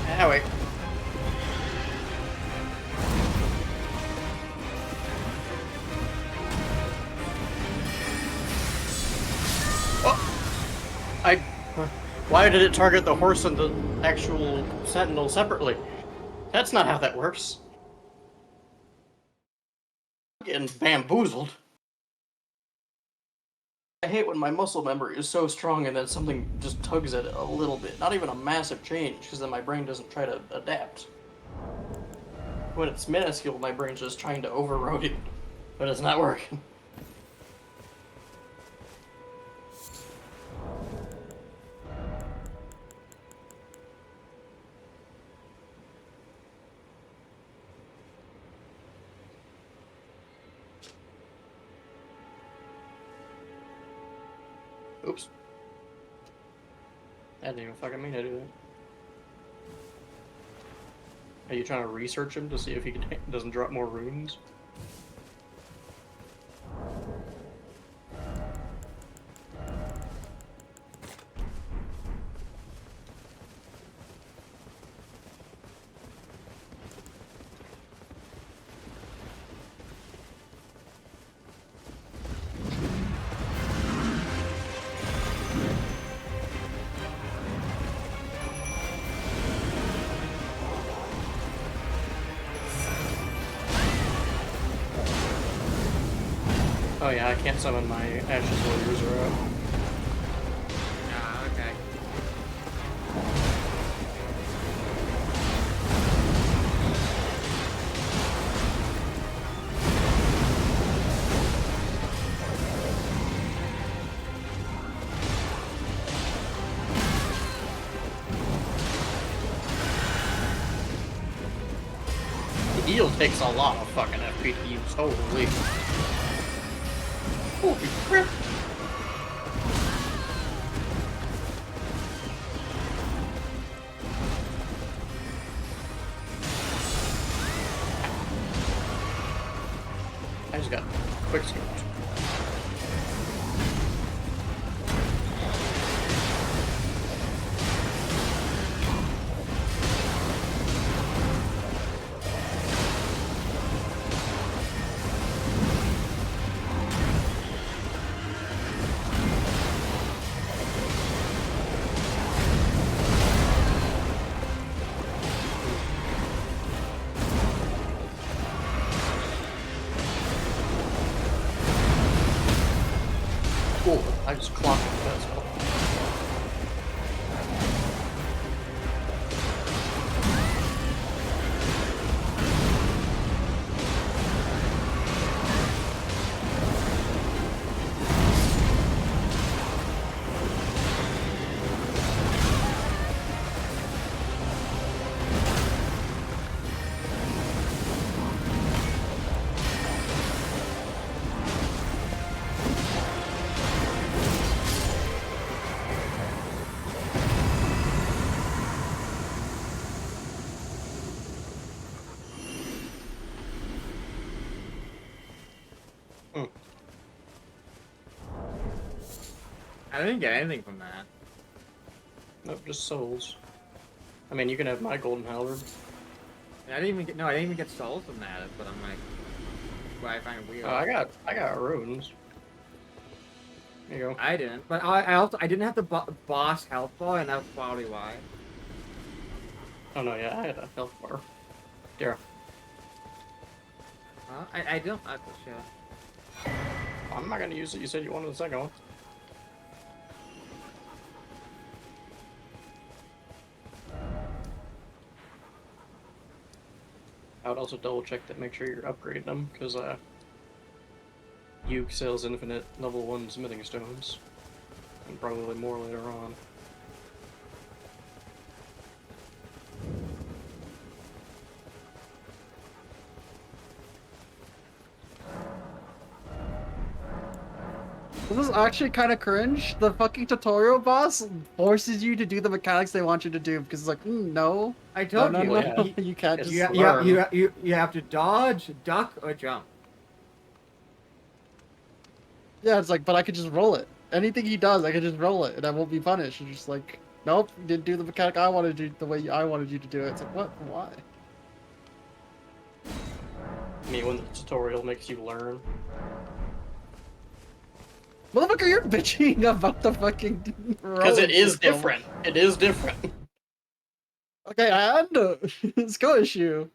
Ah, wait. Why did it target the horse and the actual sentinel separately? That's not how that works. I'm getting bamboozled. I hate when my muscle memory is so strong and then something just tugs at it a little bit. Not even a massive change, because then my brain doesn't try to adapt. When it's minuscule, my brain's just trying to override it, but it's not working. Oops. I didn't even fucking mean to do that. Are you trying to research him to see if he doesn't drop more runes? Oh yeah, I can't summon my Ashes Warriors are out. Ah, okay. The eel takes a lot of fucking FP to use, holy. Holy crap! I just got quick scoped. Cool, I just clocked it, that's cool. I didn't get anything from that. Nope, just souls. I mean, you can have my golden halberd. I didn't even get I didn't even get souls from that. But I'm like, what I find weird. I got runes. There you go. I didn't, but I also didn't have the boss health bar, and that's probably why. Oh no, yeah, I had a health bar. There. I don't. Shit. I'm not gonna use it. You said you wanted the second one. would also double check that, make sure you're upgrading them, because Uke sells infinite level 1 smithing stones, and probably more later on. This is actually kind of cringe. The fucking tutorial boss forces you to do the mechanics they want you to do because it's like, no. I told no, you. no, yeah. you can't It's- just You, learn. you have to dodge, duck, or jump. Yeah, it's like, but I could just roll it. Anything he does, I could just roll it, and I won't be punished. You're just like, nope, you didn't do the mechanic I wanted to do the way I wanted you to do it. It's like, what? Why? I mean, when the tutorial makes you learn. Motherfucker, you're bitching about the fucking Because it rolling is system. different. It is different. Okay, and it's go issue.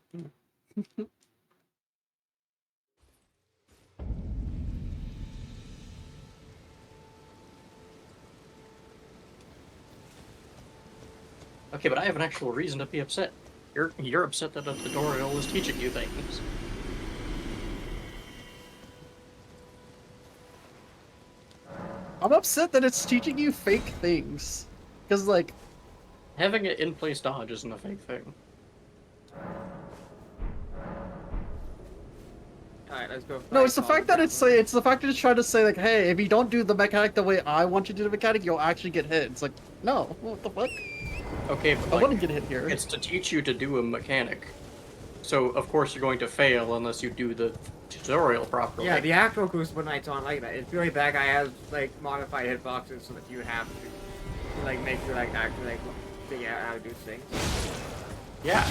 Okay, but I have an actual reason to be upset. You're upset that the tutorial is teaching you things. I'm upset that it's teaching you fake things. Because, like, Having it in place dodge isn't a fake thing. Alright, let's go. no, it's the fact that it's the fact that it's trying to say, like, hey, if you don't do the mechanic the way I want you to do the mechanic, you'll actually get hit. It's like, no, what the fuck? Okay, but I like, wouldn't get hit here. it's to teach you to do a mechanic. So, of course, you're going to fail unless you do the tutorial properly. Yeah, the actual Crucible Knight's on like that. It's really that guy has like modified hitboxes so that you have to like make you like actually like figure out how to do things. Yeah.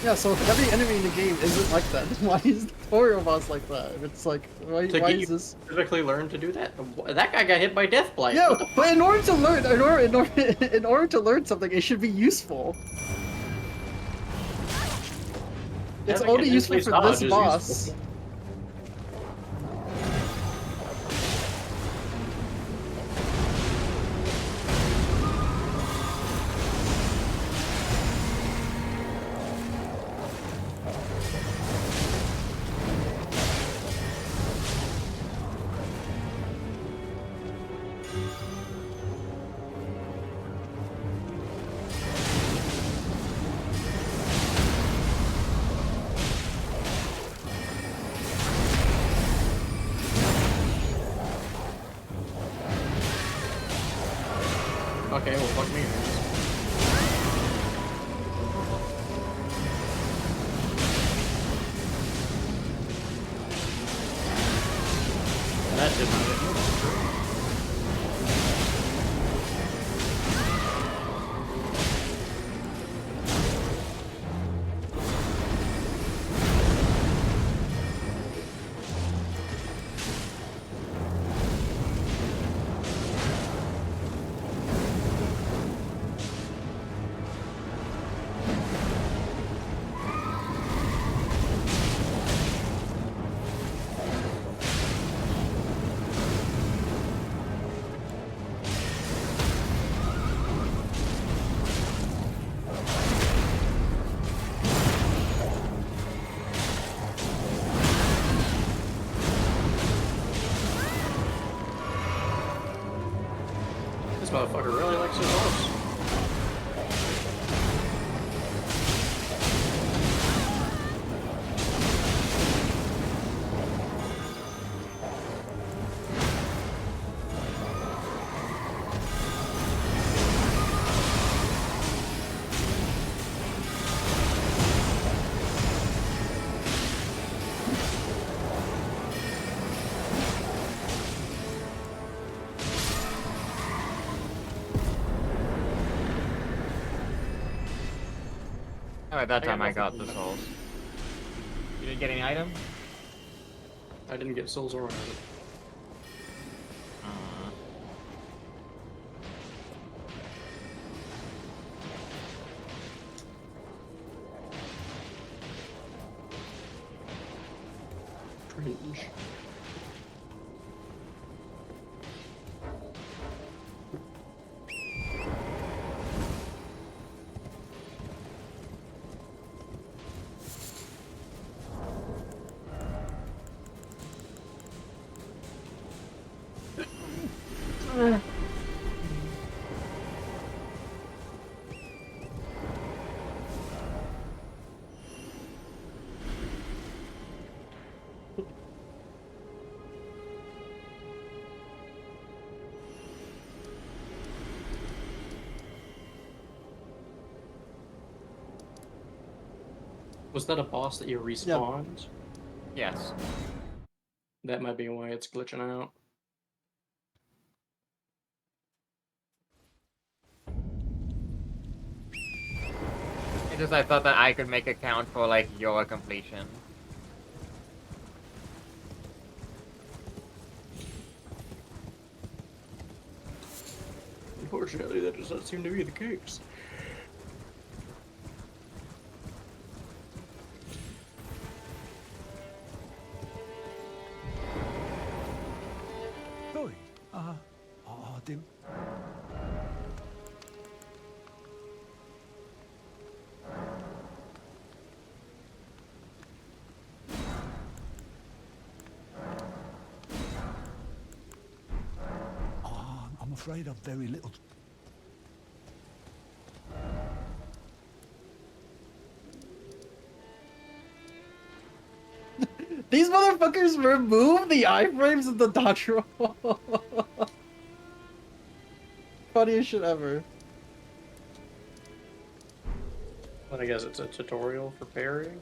Yeah, so if every enemy in the game isn't like that, then why is the tutorial boss like that? It's like, why To is get you this? physically learn to do that. That guy got hit by death blight. Yeah, What the but in order to learn, in order to learn something, it should be useful. It's Having only an useful in-place for dodge this is boss. useful. Okay, well, fuck me. That did not hit me. This motherfucker really likes his horse. Alright, that I got time I got nothing. the souls. You didn't get any item? I didn't get souls or anything. Cringe. Was that a boss that you respawned? Yes. That might be why it's glitching out. It's just I thought that I could make a count for like your completion. Unfortunately, that does not seem to be the case. Sorry, I didn't. I'm afraid I've very little. These motherfuckers remove the iframes of the dodge roll. Funniest shit ever. But I guess it's a tutorial for parrying.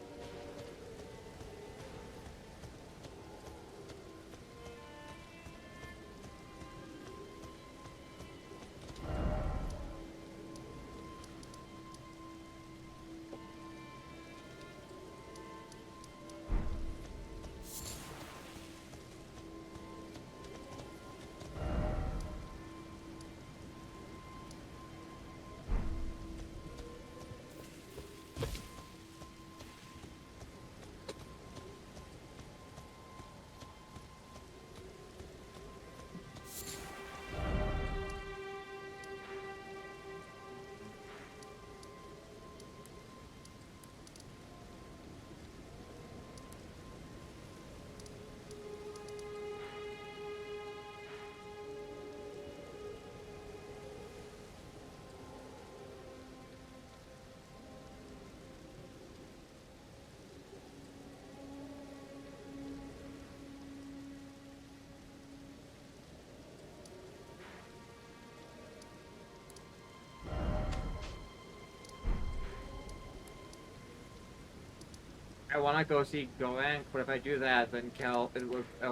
I wanna go see Goang, but if I do that, then it'll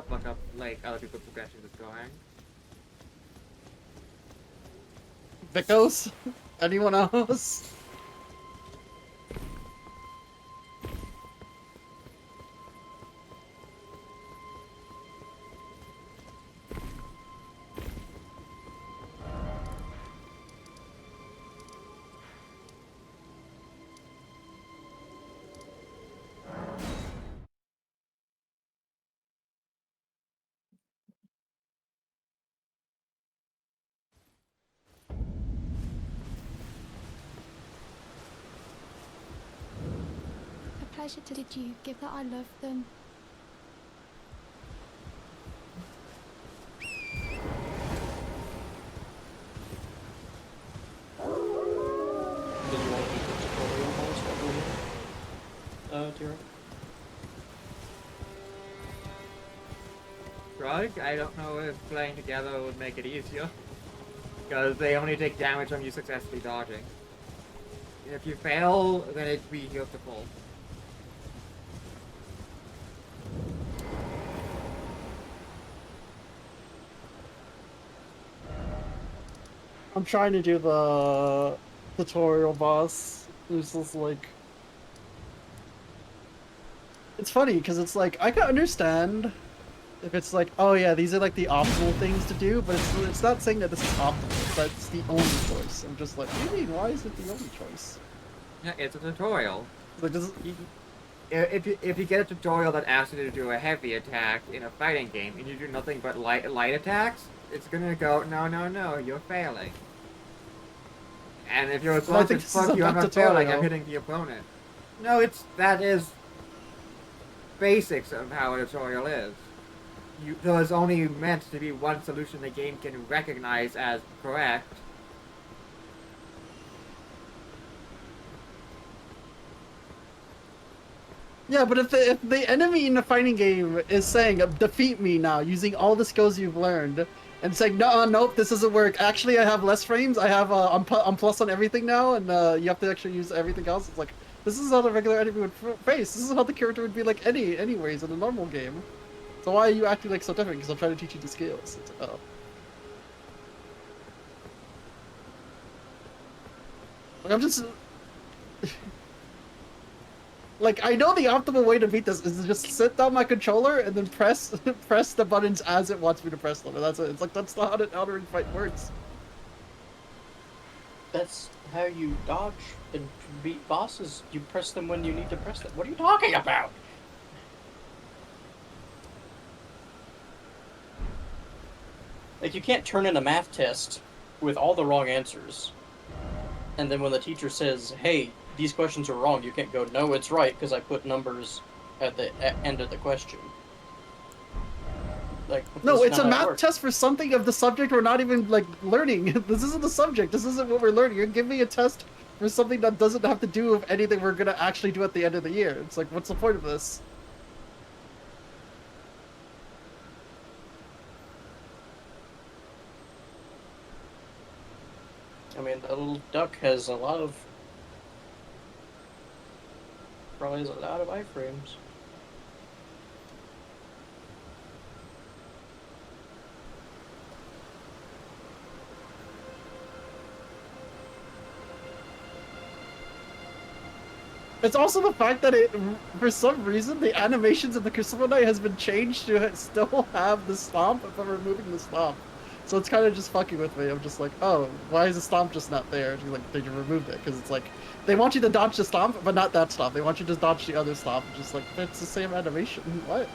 fuck up like other people's progressions with Goang. Vicos? Anyone else? A pleasure to did you give that I love them. Did you want to do the tutorial boss while we're here? Tira? Drug? I don't know if playing together would make it easier. Because they only take damage when you successfully dodging. If you fail, then it'd be healed to full. I'm trying to do the tutorial boss. It's just like... It's funny, because it's like, I can understand if it's like, oh yeah, these are like the optimal things to do, but it's not saying that this is optimal, that's the only choice. I'm just like, what do you mean, why is it the only choice? Yeah, it's a tutorial. Like, does it... If you get a tutorial that asks you to do a heavy attack in a fighting game, and you do nothing but light attacks, it's gonna go, no, you're failing. And if your response is, fuck you, I'm not failing, I'm hitting the opponent. No, that is basics of how a tutorial is. There's only meant to be one solution the game can recognize as correct. Yeah, but if the enemy in the fighting game is saying defeat me now using all the skills you've learned and saying no, nope, this doesn't work. Actually, I have less frames. I have I'm plus on everything now, and you have to actually use everything else. It's like this is how the regular enemy would face. This is how the character would be like anyways in a normal game. So why are you acting like so different? Because I'm trying to teach you the skills. It's, oh. Like, I'm just. Like, I know the optimal way to beat this is to just sit down my controller and then press press the buttons as it wants me to press them. And that's it. It's like, that's not how an Ring fight works. That's how you dodge and beat bosses. You press them when you need to press them. What are you talking about? Like, you can't turn in a math test with all the wrong answers. And then when the teacher says, hey, these questions are wrong, you can't go, no, it's right, because I put numbers at the end of the question. Like, no, it's a math test for something of the subject we're not even, like, learning. This isn't the subject. This isn't what we're learning. You're giving me a test for something that doesn't have to do with anything we're going to actually do at the end of the year. It's like, what's the point of this? I mean, the little duck has a lot of... probably has a lot of iframes. It's also the fact that for some reason, the animations of the Crucible Knight has been changed to still have the stomp if I'm removing the stomp. So it's kind of just fucking with me. I'm just like, oh, why is the stomp just not there? And like, they just removed it because it's like they want you to dodge the stomp, but not that stomp. They want you to dodge the other stomp. Just like it's the same animation. What?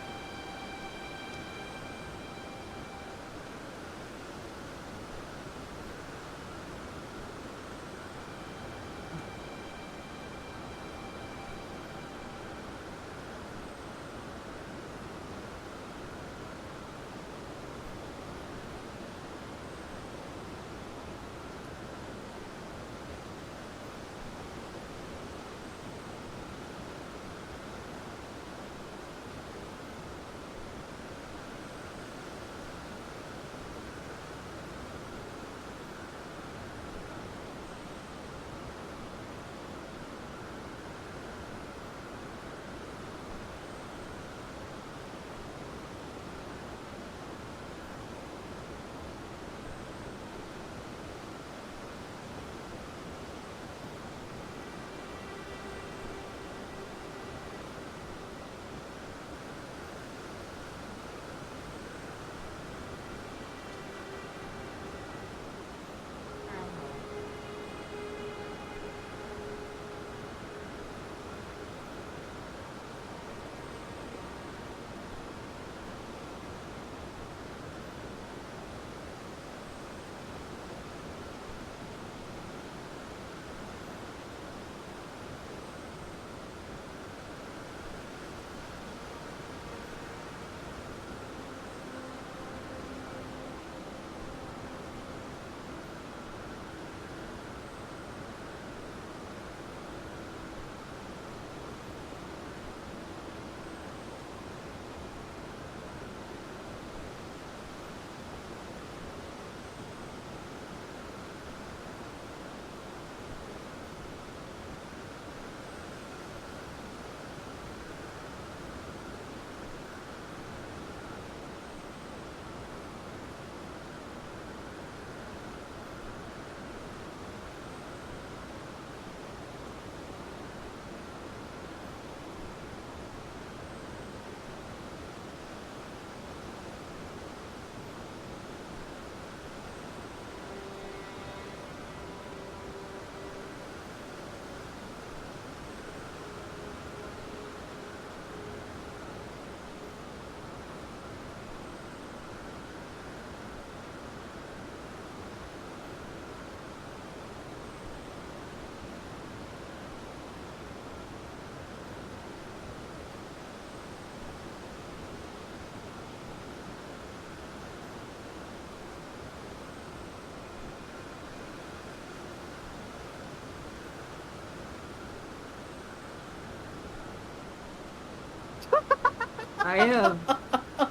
I am.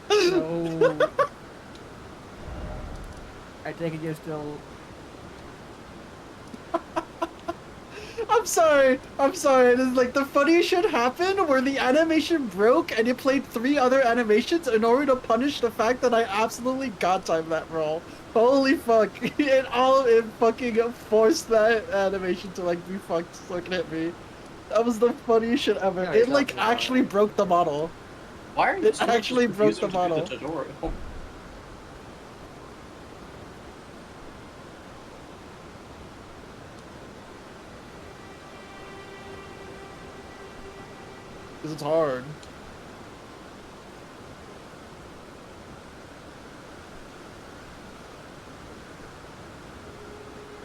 No. I take it you're still. I'm sorry. I'm sorry. This is like the funniest shit happened where the animation broke and it played 3 other animations in order to punish the fact that I absolutely god timed that roll. Holy fuck. It fucking forced that animation to like be fucked so it can hit me. That was the funniest shit ever. Yeah, It you're like talking about actually it. broke the model. Why are you It still actually just broke the refusing to do model. the tutorial? Because it's hard.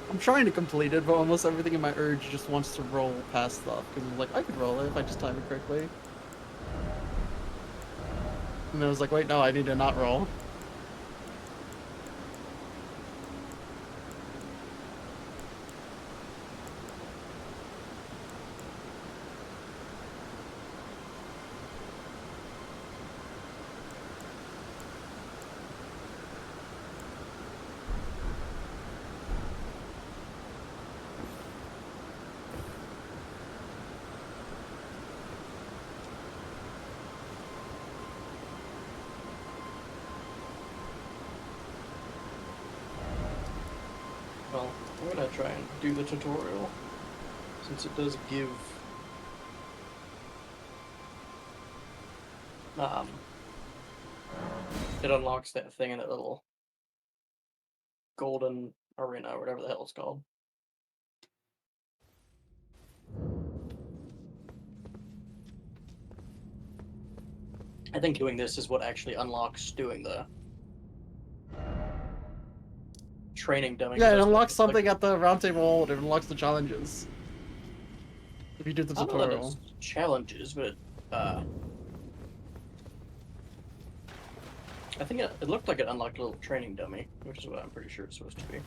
I'm trying to complete it, but almost everything in my urge just wants to roll past stuff. Because it's like, I could roll it if I just time it correctly. And then I was like, wait, no, I need to not roll. Well, I'm gonna try and do the tutorial, since it does give it unlocks that thing in that little golden arena or whatever the hell it's called. I think doing this is what actually unlocks doing the training dummy. Yeah, it That's what unlocks it's something like. at the round table hold. It unlocks the challenges. If you do the I don't know that tutorial. it's challenges, but I think it looked like it unlocked a little training dummy, which is what I'm pretty sure it's supposed to be.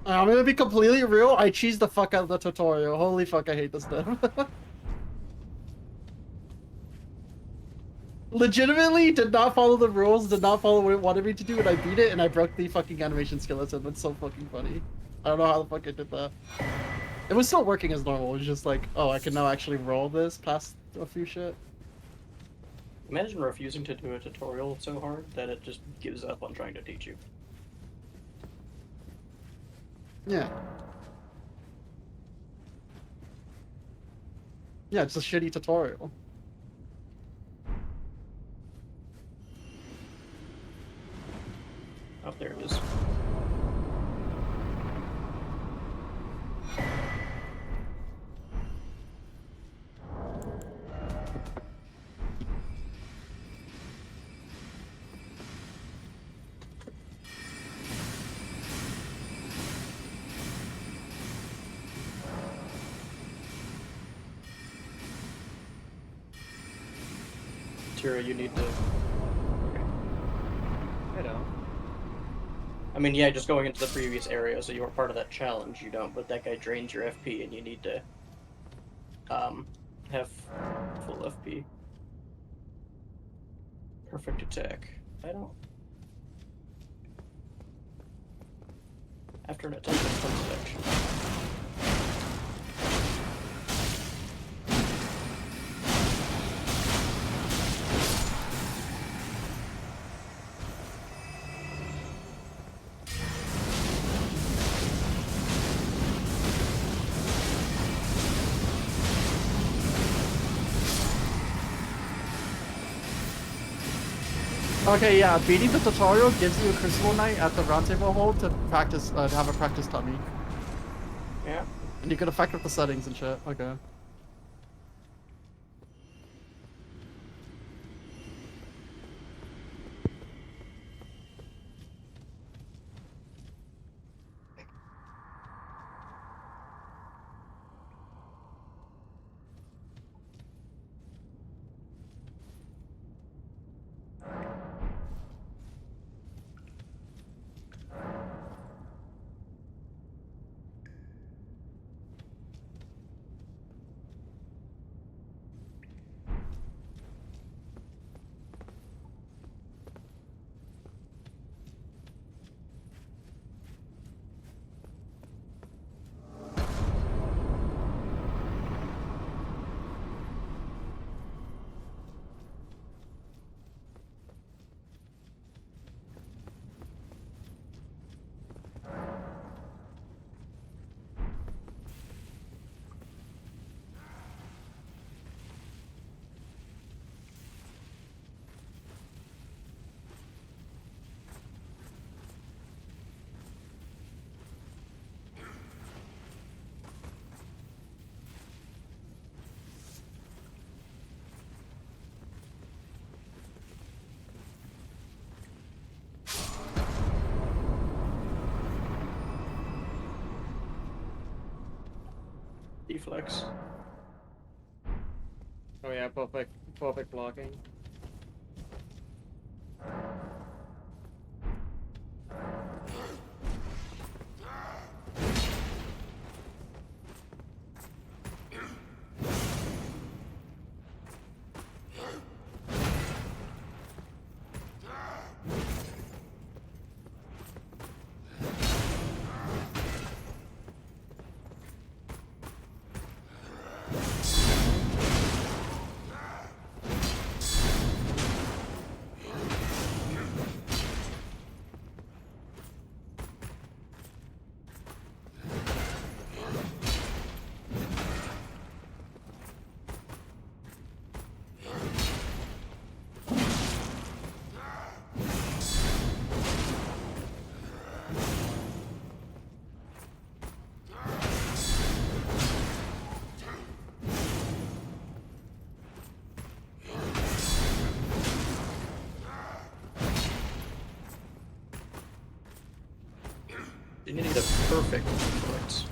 I'm gonna be completely real. I cheesed the fuck out of the tutorial. Holy fuck, I hate this stuff. Legitimately did not follow the rules, did not follow what it wanted me to do, and I beat it, and I broke the fucking animation skeleton. That's so fucking funny. I don't know how the fuck I did that. It was still working as normal. It was just like, oh, I can now actually roll this past a few shit. Imagine refusing to do a tutorial so hard that it just gives up on trying to teach you. Yeah. Yeah, it's a shitty tutorial. Oh, there it is. Tira, you need to... Okay. I don't. I mean, yeah, just going into the previous area, so you weren't part of that challenge, you don't, but that guy drains your FP, and you need to, have full FP. Perfect attack. I don't... After an attack, it comes action. Okay, yeah, beating the tutorial gives you a Crucible Knight at the round table hold to practice, to have a practice tummy. You can affect with the settings and shit. Okay. Deflex. Oh yeah, perfect blocking. You need a perfect deflex.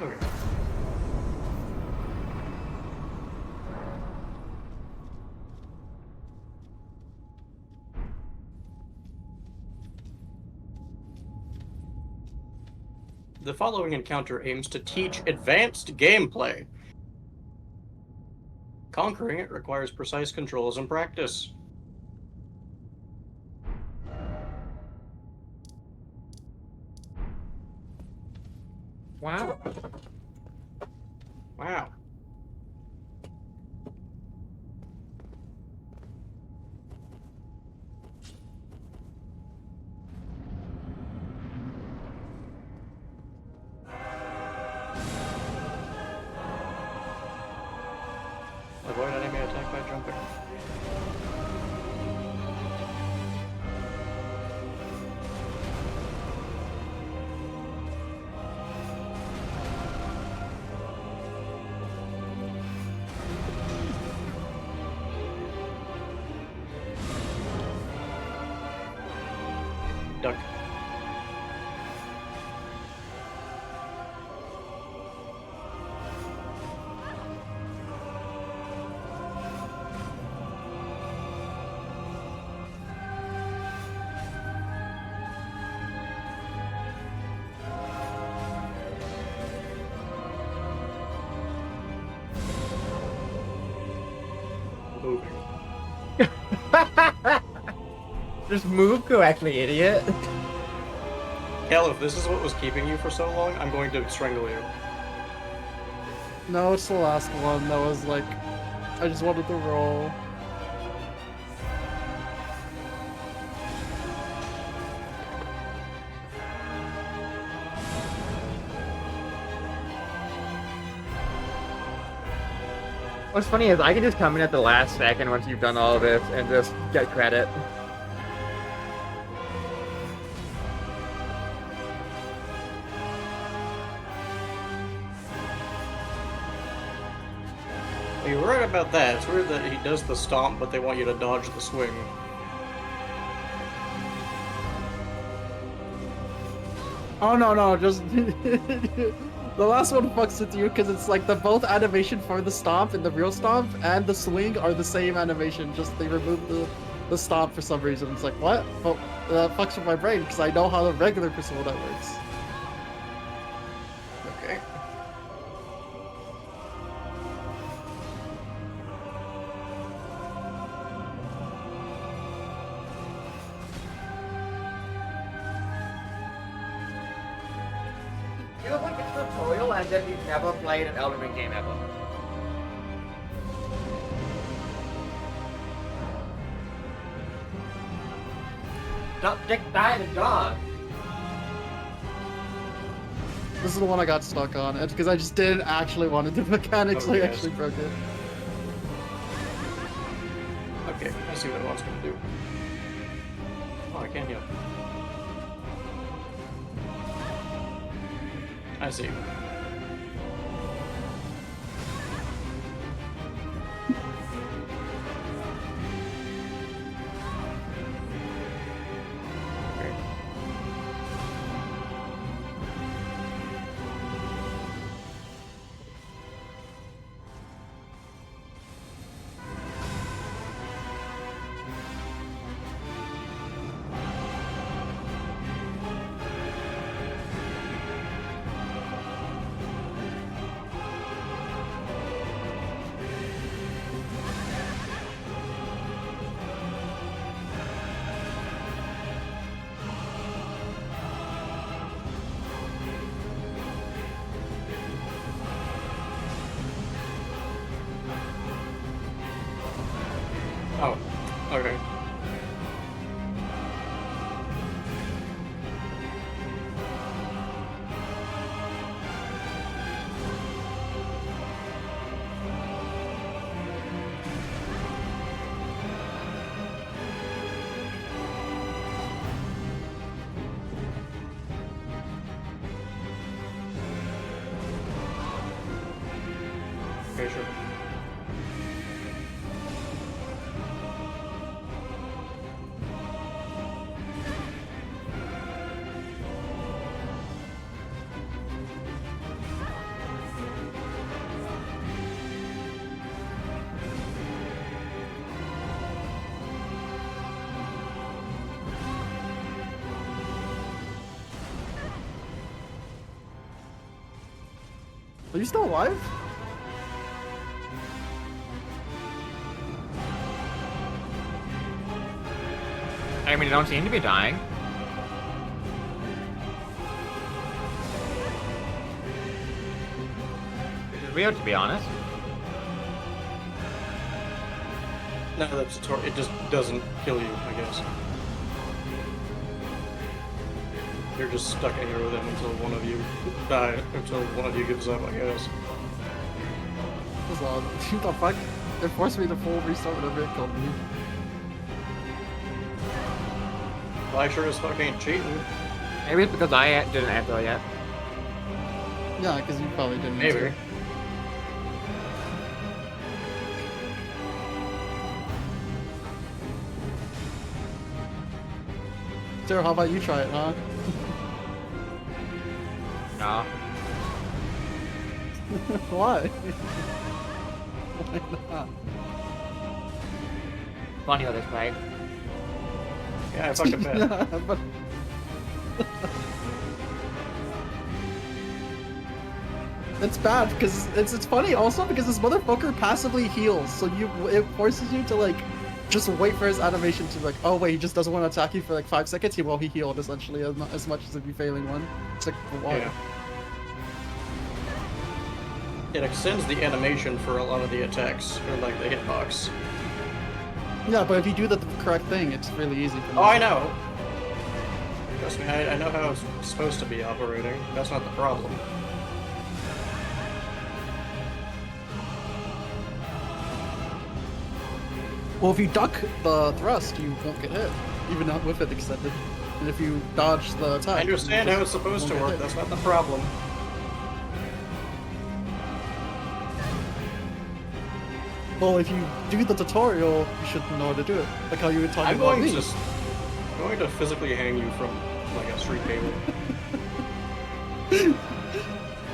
Okay. The following encounter aims to teach advanced gameplay. Conquering it requires precise controls and practice. Wow. Wow. Avoid enemy attack by jumping. Duck. Moving. Just move correctly, idiot. Cal, if this is what was keeping you for so long, I'm going to strangle you. No, it's the last one that was like, I just wanted to roll. What's funny is I can just come in at the last second once you've done all this and just get credit. Well, you're right about that. It's weird that he does the stomp, but they want you to dodge the swing. Oh no, just the last one fucks with you because it's like the both animation for the stomp and the real stomp and the swing are the same animation. Just they removed the stomp for some reason. It's like what? But that fucks with my brain because I know how the regular Persona works. Okay. You look like a tutorial as if you've never played an Elden Ring game ever. Don't dick die the dog. This is the one I got stuck on. It's because I just didn't actually want to do mechanics. Oh, I yes. actually broke it. Okay, I see what I was gonna do. Oh, I can't heal. I see. Okay. Oh, okay. Okay, sure. Are you still alive? I mean, you don't seem to be dying. Which is weird, to be honest. No, that's tutorial. It just doesn't kill you, I guess. You're just stuck in here with him until one of you die, until one of you gives up, I guess. That's odd. What the fuck? It forced me to full restart whenever it killed me. Well, I sure as fuck ain't cheating. Maybe it's because I didn't enter yet. Yeah, because you probably didn't. Maybe. answer. Sarah, how about you try it, huh? No. Why? Why not? Funny how this played. Yeah, I fucking bet. Yeah, but... It's bad because it's funny also because this motherfucker passively heals, so it forces you to like just wait for his animation to like, oh wait, he just doesn't want to attack you for like 5 seconds. He healed essentially as much as if you failing one. It's like why? Yeah. It extends the animation for a lot of the attacks, or like the hitbox. Yeah, but if you do the correct thing, it's really easy. For me. Oh, I know. Trust me, I know how it's supposed to be operating. That's not the problem. Well, if you duck the thrust, you won't get hit, even not with it extended. And if you dodge the attack, I understand you how it's supposed to won't get work. hit. That's not the problem. Well, if you do the tutorial, you should know how to do it. Like how you were talking I'm about going me. to physically hang you from like a street table.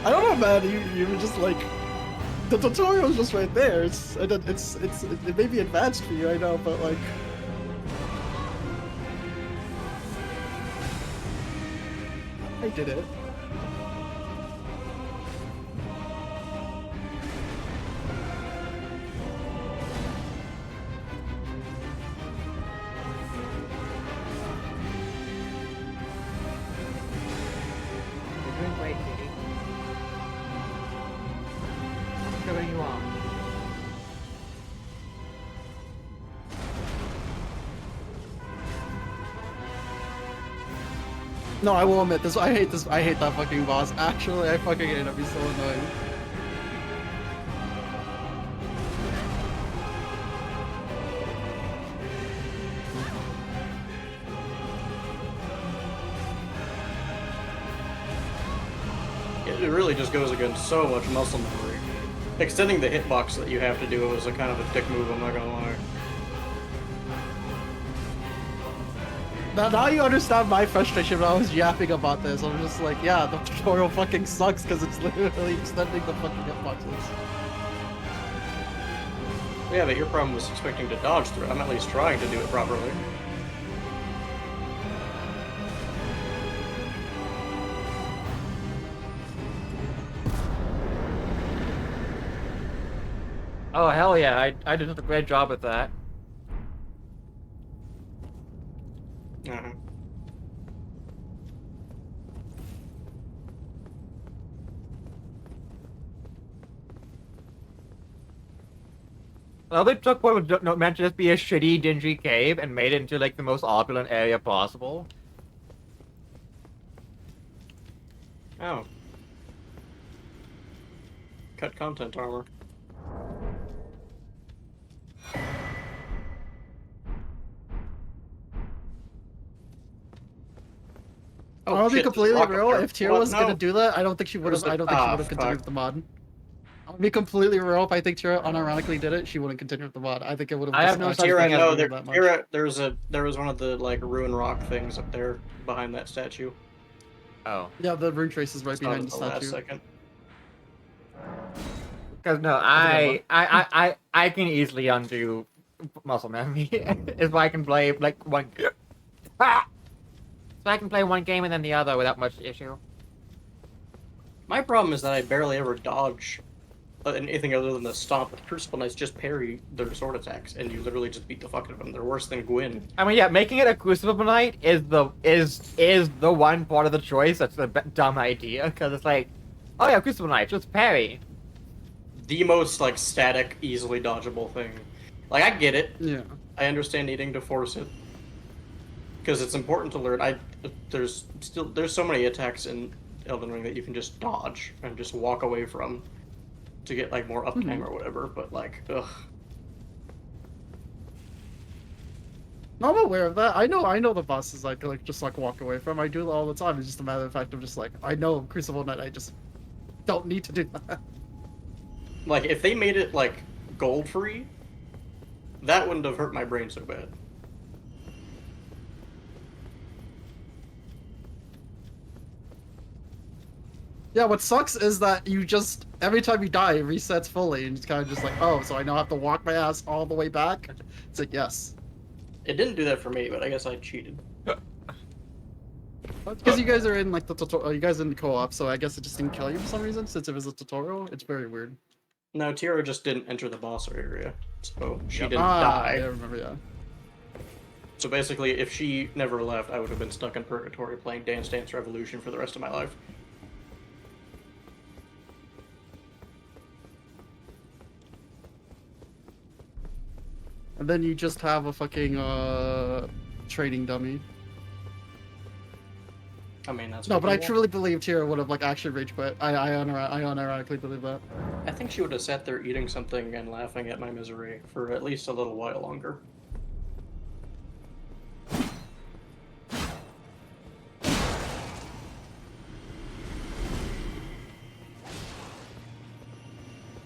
I don't know, man. You were just like, the tutorial's just right there. It may be advanced for you, I know, but like, I did it. You're doing great, Katie. I'm cheering you on. No, I will admit this. I hate this. I hate that fucking boss. Actually, I fucking hate him. He's so annoying. It really just goes against so much muscle memory. Extending the hitbox that you have to do was a kind of a dick move, I'm not gonna lie. Now you understand my frustration when I was yapping about this. I'm just like, yeah, the tutorial fucking sucks because it's literally extending the fucking hitboxes. Yeah, but your problem was expecting to dodge through it. I'm at least trying to do it properly. Oh hell yeah! I did a great job with that. Uh-huh. Well, they took what was meant to just be a shitty, dingy cave and made it into like the most opulent area possible. Oh. Cut content armor. I'll be shit, completely rocket real. there. If Tira What? was No. gonna do that, I don't think she would have. I don't think she would have continued with the mod. I'll be completely real. If I think Tira unironically did it, she wouldn't continue with the mod. I think it would have. I have no such Tira, thing as no, doing there was one of the like ruin rock things up there behind that statue. Oh. Yeah, the rune trace is right Saw it behind at the the last statue. second. Because no, I can easily undo muscle memory if I can play like one. So I can play one game and then the other without much issue. My problem is that I barely ever dodge anything other than the stomp. But Crucible Knights just parry their sword attacks, and you literally just beat the fuck out of them. They're worse than Gwyn. I mean, yeah, making it a Crucible Knight is the one part of the choice that's a dumb idea because it's like, oh yeah, Crucible Knight, just parry. The most like static, easily dodgeable thing. Like I get it. Yeah. I understand needing to force it because it's important to learn. There's so many attacks in Elden Ring that you can just dodge and just walk away from to get like more uptime or whatever. But like, ugh. No, I'm aware of that. I know the bosses like just like walk away from. I do it all the time. It's just a matter of fact of just like I know Crucible Knight. I just don't need to do that. Like if they made it like gold free, that wouldn't have hurt my brain so bad. Yeah, what sucks is that you just every time you die, it resets fully, and it's kind of just like, oh, so I now have to walk my ass all the way back. It's like, yes. It didn't do that for me, but I guess I cheated. Because you guys are in like the tutorial, you guys are in co-op, so I guess it just didn't kill you for some reason since it was a tutorial. It's very weird. No, Tira just didn't enter the boss area, so she didn't Ah, die. yeah, I remember, yeah. So basically, if she never left, I would have been stuck in purgatory playing Dance Dance Revolution for the rest of my life. And then you just have a fucking training dummy. I mean, that's No, what but you I want. truly believe Tira would have like actually rage quit. I unironically believe that. I think she would have sat there eating something and laughing at my misery for at least a little while longer.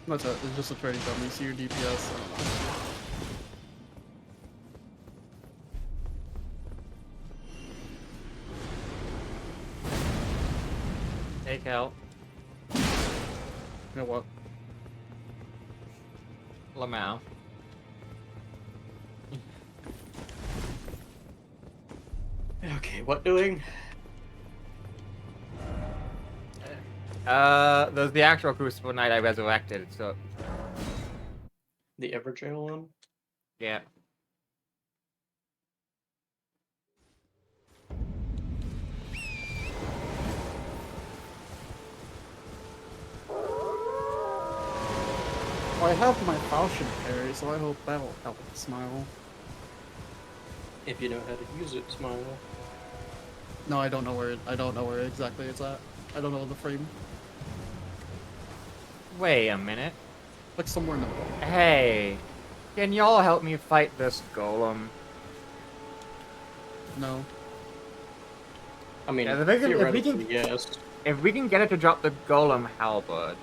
That's it. It's just a trading dummy. See your DPS. I don't know. Take out You know what? Lamau. Okay, what doing? There's the actual Crucible Knight I resurrected, so The Everjail one? yeah. Well, I have my Falchion parry, so I hope that'll help Smile. If you know how to use it, Smile. No, I don't know where exactly it's at. I don't know the frame. Wait a minute. Like somewhere in the middle. Hey, can y'all help me fight this golem? No. I mean, Yeah, the thing is, theoretically, yes. If we can get it to drop the golem halberd.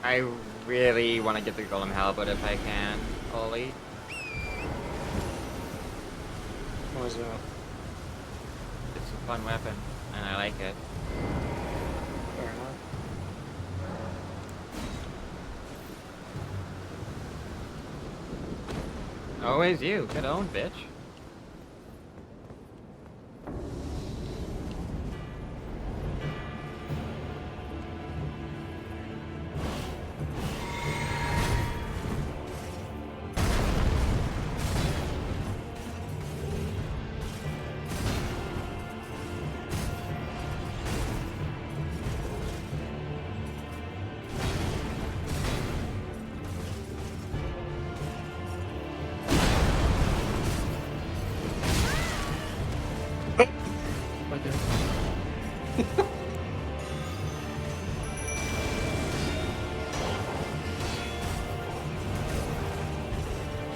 I really want to get the golem halberd if I can, Ollie. What is that? It's a fun weapon, and I like it. Fair enough. Always you. Good own, bitch.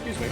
Excuse me.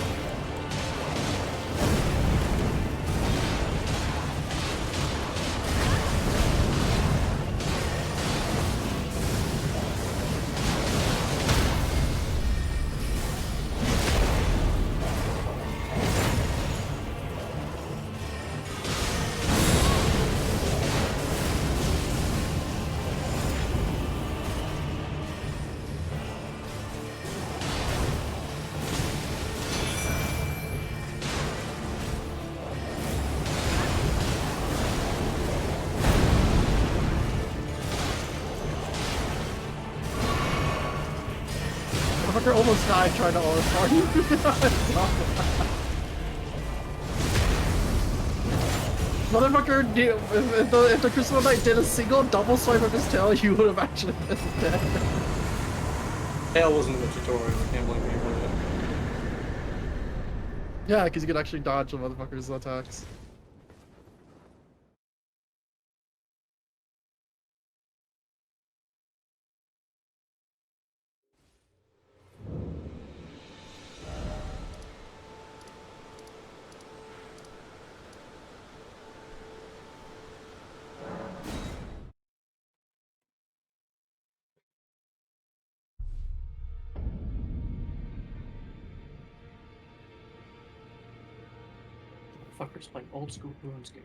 Motherfucker almost died trying to all-star you. Motherfucker, if the Crucible Knight did a single double swipe of his tail, you would have actually been dead. Tail wasn't in the tutorial, I can't blame me for that. Yeah, because you could actually dodge the motherfucker's attacks. Motherfuckers playing old school RuneScape.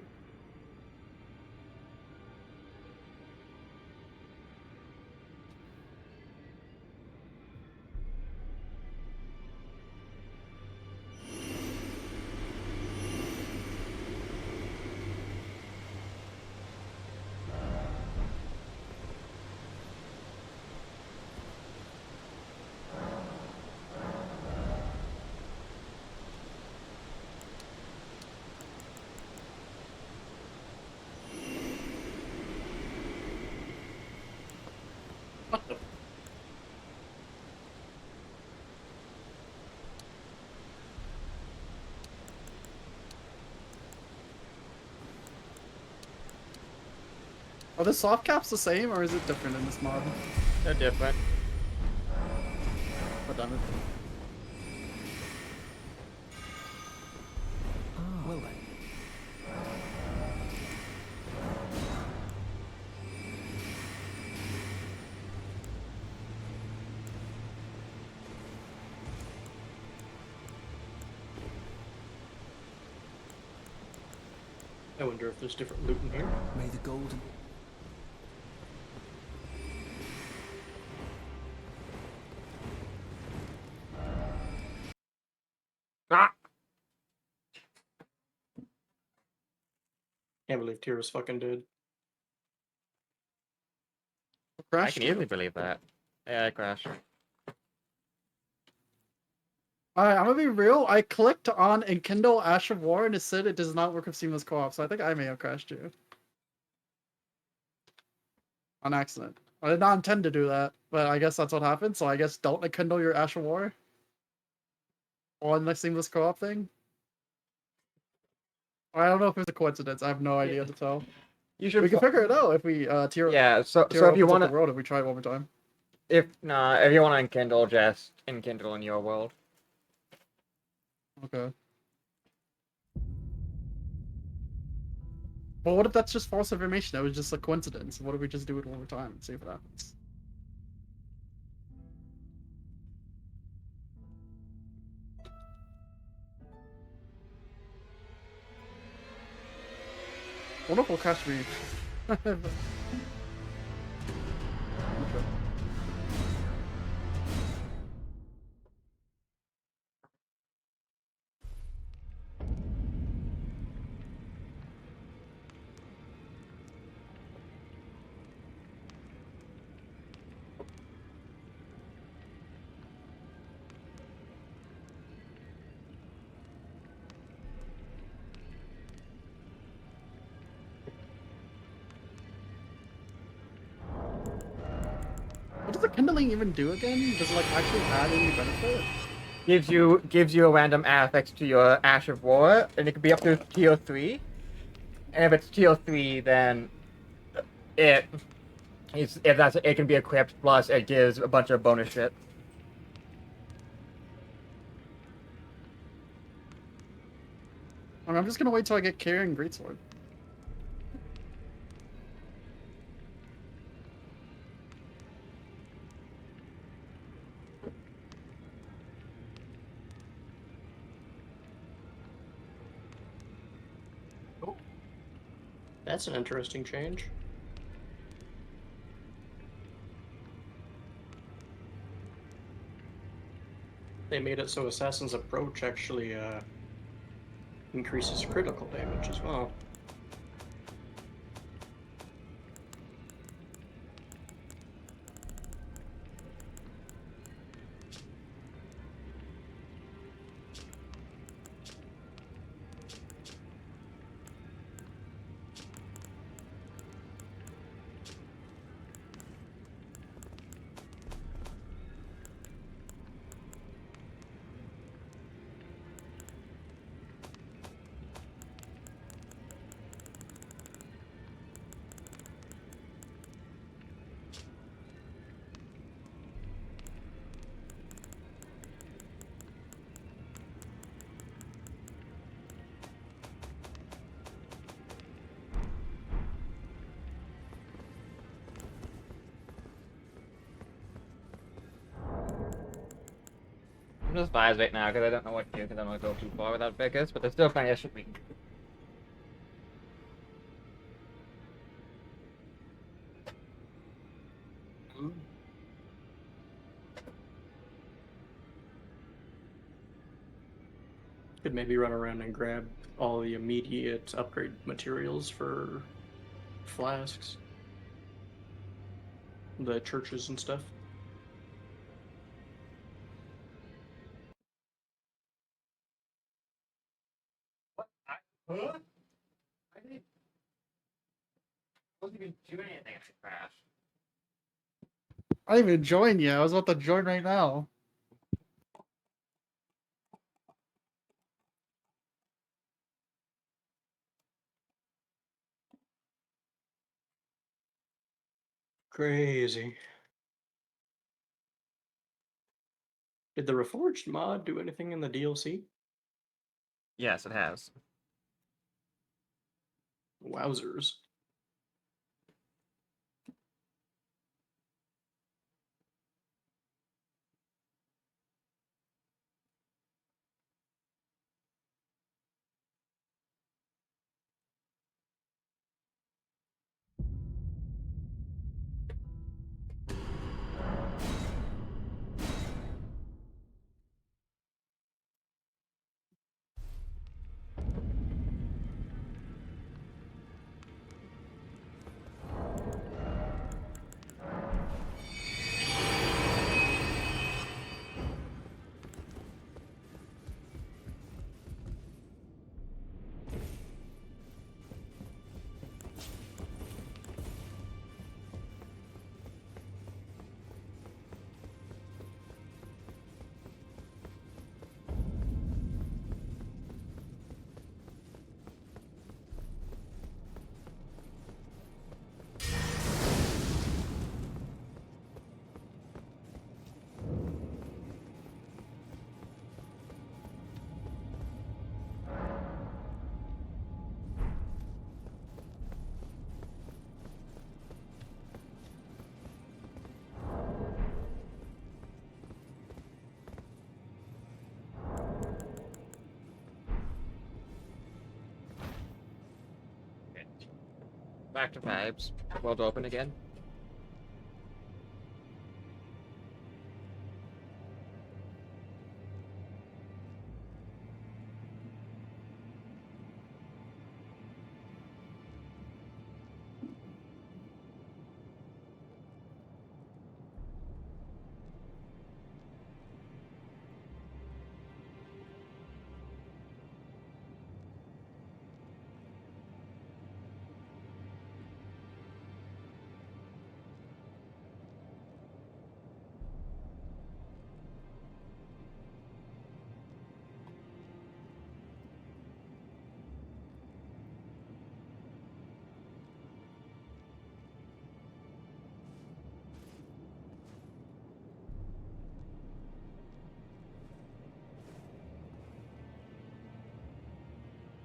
What the? Are the soft caps the same, or is it different in this mod? They're different. Oh, damn it. Well then. I wonder if there's different loot in here. May the golden... Ah! Can't believe Tira's fucking dead. I Crash? can easily believe that. Yeah, I crashed. Alright, I'm gonna be real. I clicked on Enkindle Ash of War and it said it does not work with Seamless Co-op, so I think I may have crashed you. On accident. I did not intend to do that, but I guess that's what happened, so I guess don't Enkindle your Ash of War on the Seamless Co-op thing. I don't know if it's a coincidence. I have no idea to tell. You should. We can figure it out if we tier. Yeah. So tier if you opens up want the to, world, if we try it one more time. if you want to enkindle, just enkindle in your world. Okay. Well, what if that's just false information? That was just a coincidence. What if we just do it one more time and see what happens? What if we'll catch me? Okay. What does the kindling even do again? Does it like actually add any benefit? Gives you a random affix to your Ash of War, and it can be up to tier 3. And if it's tier 3, then it can be equipped. Plus, it gives a bunch of bonus shit. I mean, I'm just gonna wait till I get Carrying Greatsword. That's an interesting change. They made it so Assassin's Approach actually increases critical damage as well. I'm just vibes right now because I don't know what to do because I'm gonna go too far without Vickers, but there's still plenty of shit we can do. could maybe run around and grab all the immediate upgrade materials for flasks, the churches and stuff. Huh? I wasn't even doing anything at the crash. I didn't even join you. I was about to join right now. Crazy. Did the Reforged mod do anything in the DLC? Yes, it has. Wowzers. Back to vibes. World open again.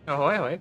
Ahoy, ahoy.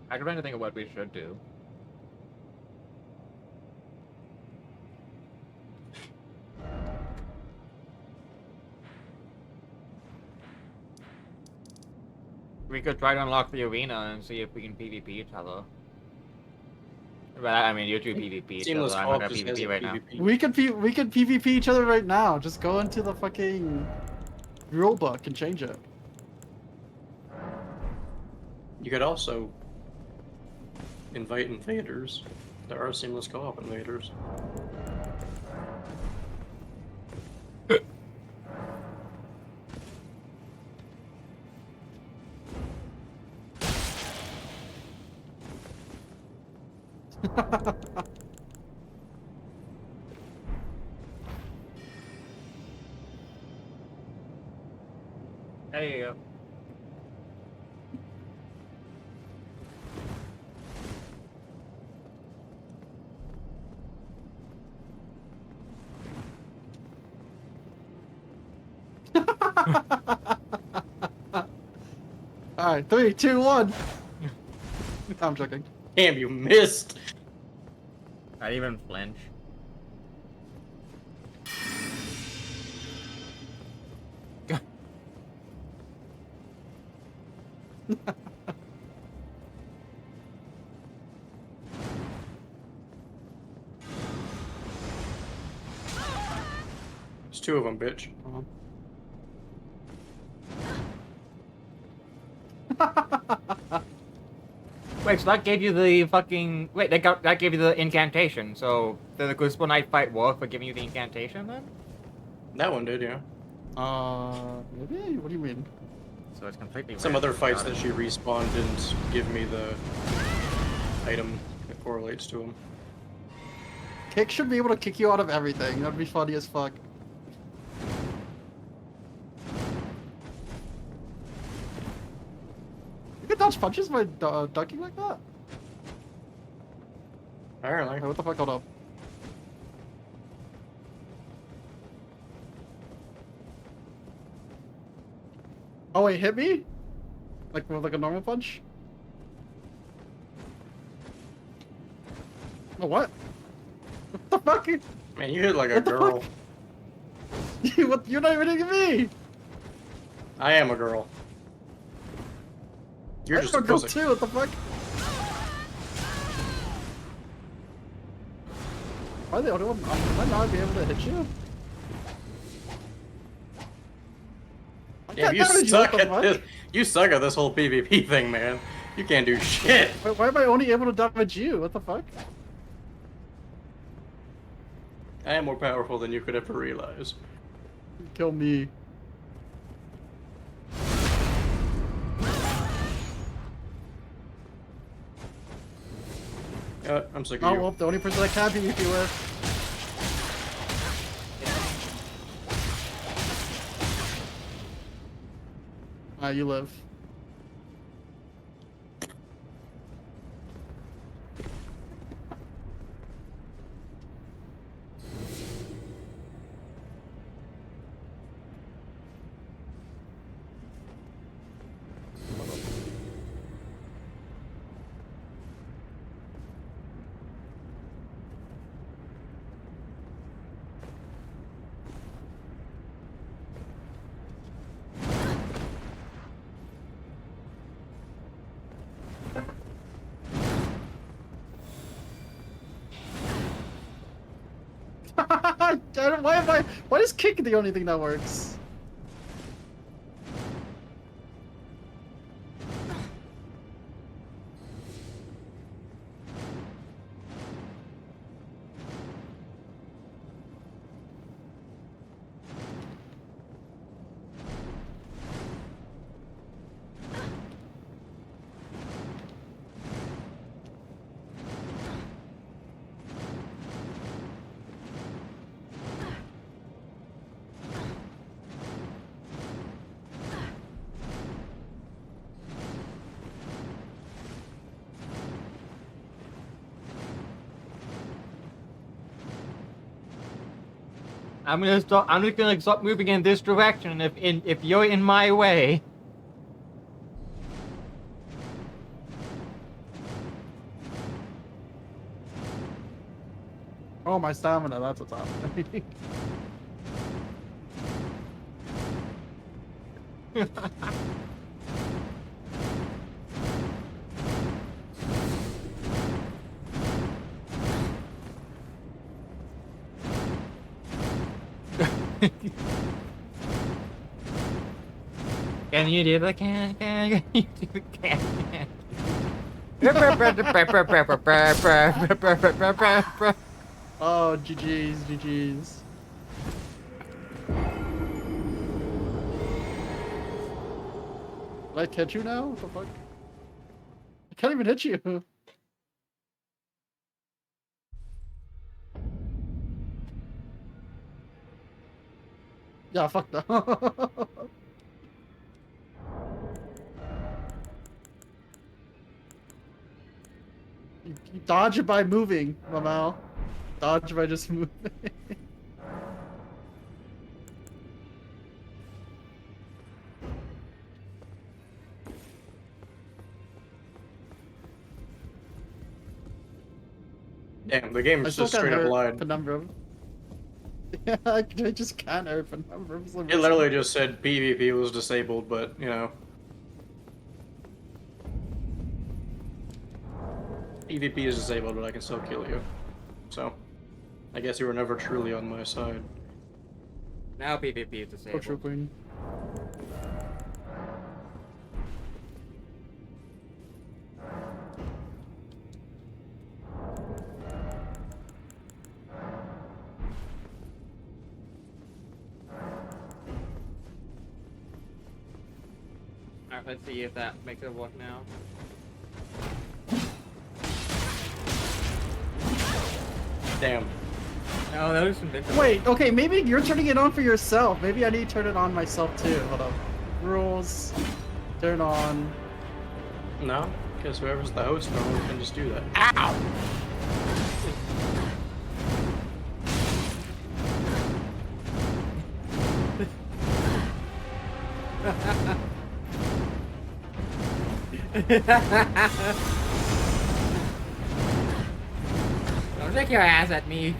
I can trying to think of what we should do. We could try to unlock the arena and see if we can PvP each other. But I mean, you two PvP each other. Seamless I'm not Co-op gonna just has PvP a right now. PvP. We could PvP each other right now. Just go into the fucking rule book and change it. You could also invite invaders. There are Seamless Co-op invaders. There you go. Alright, 3, 2, 1. I'm joking. Damn, you missed. Not even flinch. There's two of them, bitch. Wait, so that gave you the fucking... Wait, that gave you the incantation, so... Did the Crucible Knight fight worth for giving you the incantation, then? That one did, yeah. Maybe? What do you mean? So it's completely Some random. other fights Got it. that she respawned didn't give me the item that correlates to him. Kick should be able to kick you out of everything. That'd be funny as fuck. You can dodge punches by ducking like that? Apparently. Hey, what the fuck? Hold up. Oh wait, hit me? Like with like a normal punch? Oh, what? What the fuck? Man, you hit like a What the girl. You're not even hitting me! I am a girl. You're just a girl pussy. too, what the fuck? Why are they only one? Am I not be able to hit you? Damn, you suck at this. You suck at this whole PvP thing, man. You can't do shit. Wait, why am I only able to damage you? What the fuck? I am more powerful than you could ever realize. Kill me. I'm sick of Oh, you. well, the only person I can beat you with. You live. Why is kick the only thing that works? I'm just gonna stop moving in this direction if you're in my way. Oh, my stamina, that's what's happening. Can you do the can you do the can? Oh, GG's, GG's. Did I catch you now? What the fuck? I can't even hit you. Yeah, fuck no. You dodge it by moving, Mamal. Dodge by just moving. Damn, the game I just still can't straight up hurt lied. Penumbra. Yeah, I just can't hurt Penumbra. for some It reason. literally just said PvP was disabled, but, you know. PvP is disabled, but I can still kill you. So, I guess you were never truly on my side. Now PvP is Oh, true disabled. queen. Alright, let's see if that makes it work now. Damn. Oh, that was invincible. Wait, okay, maybe you're turning it on for yourself. Maybe I need to turn it on myself too. Hold up. Rules. Turn on. No, because whoever's the host normally can just do that. Ow! Don't take your ass at me.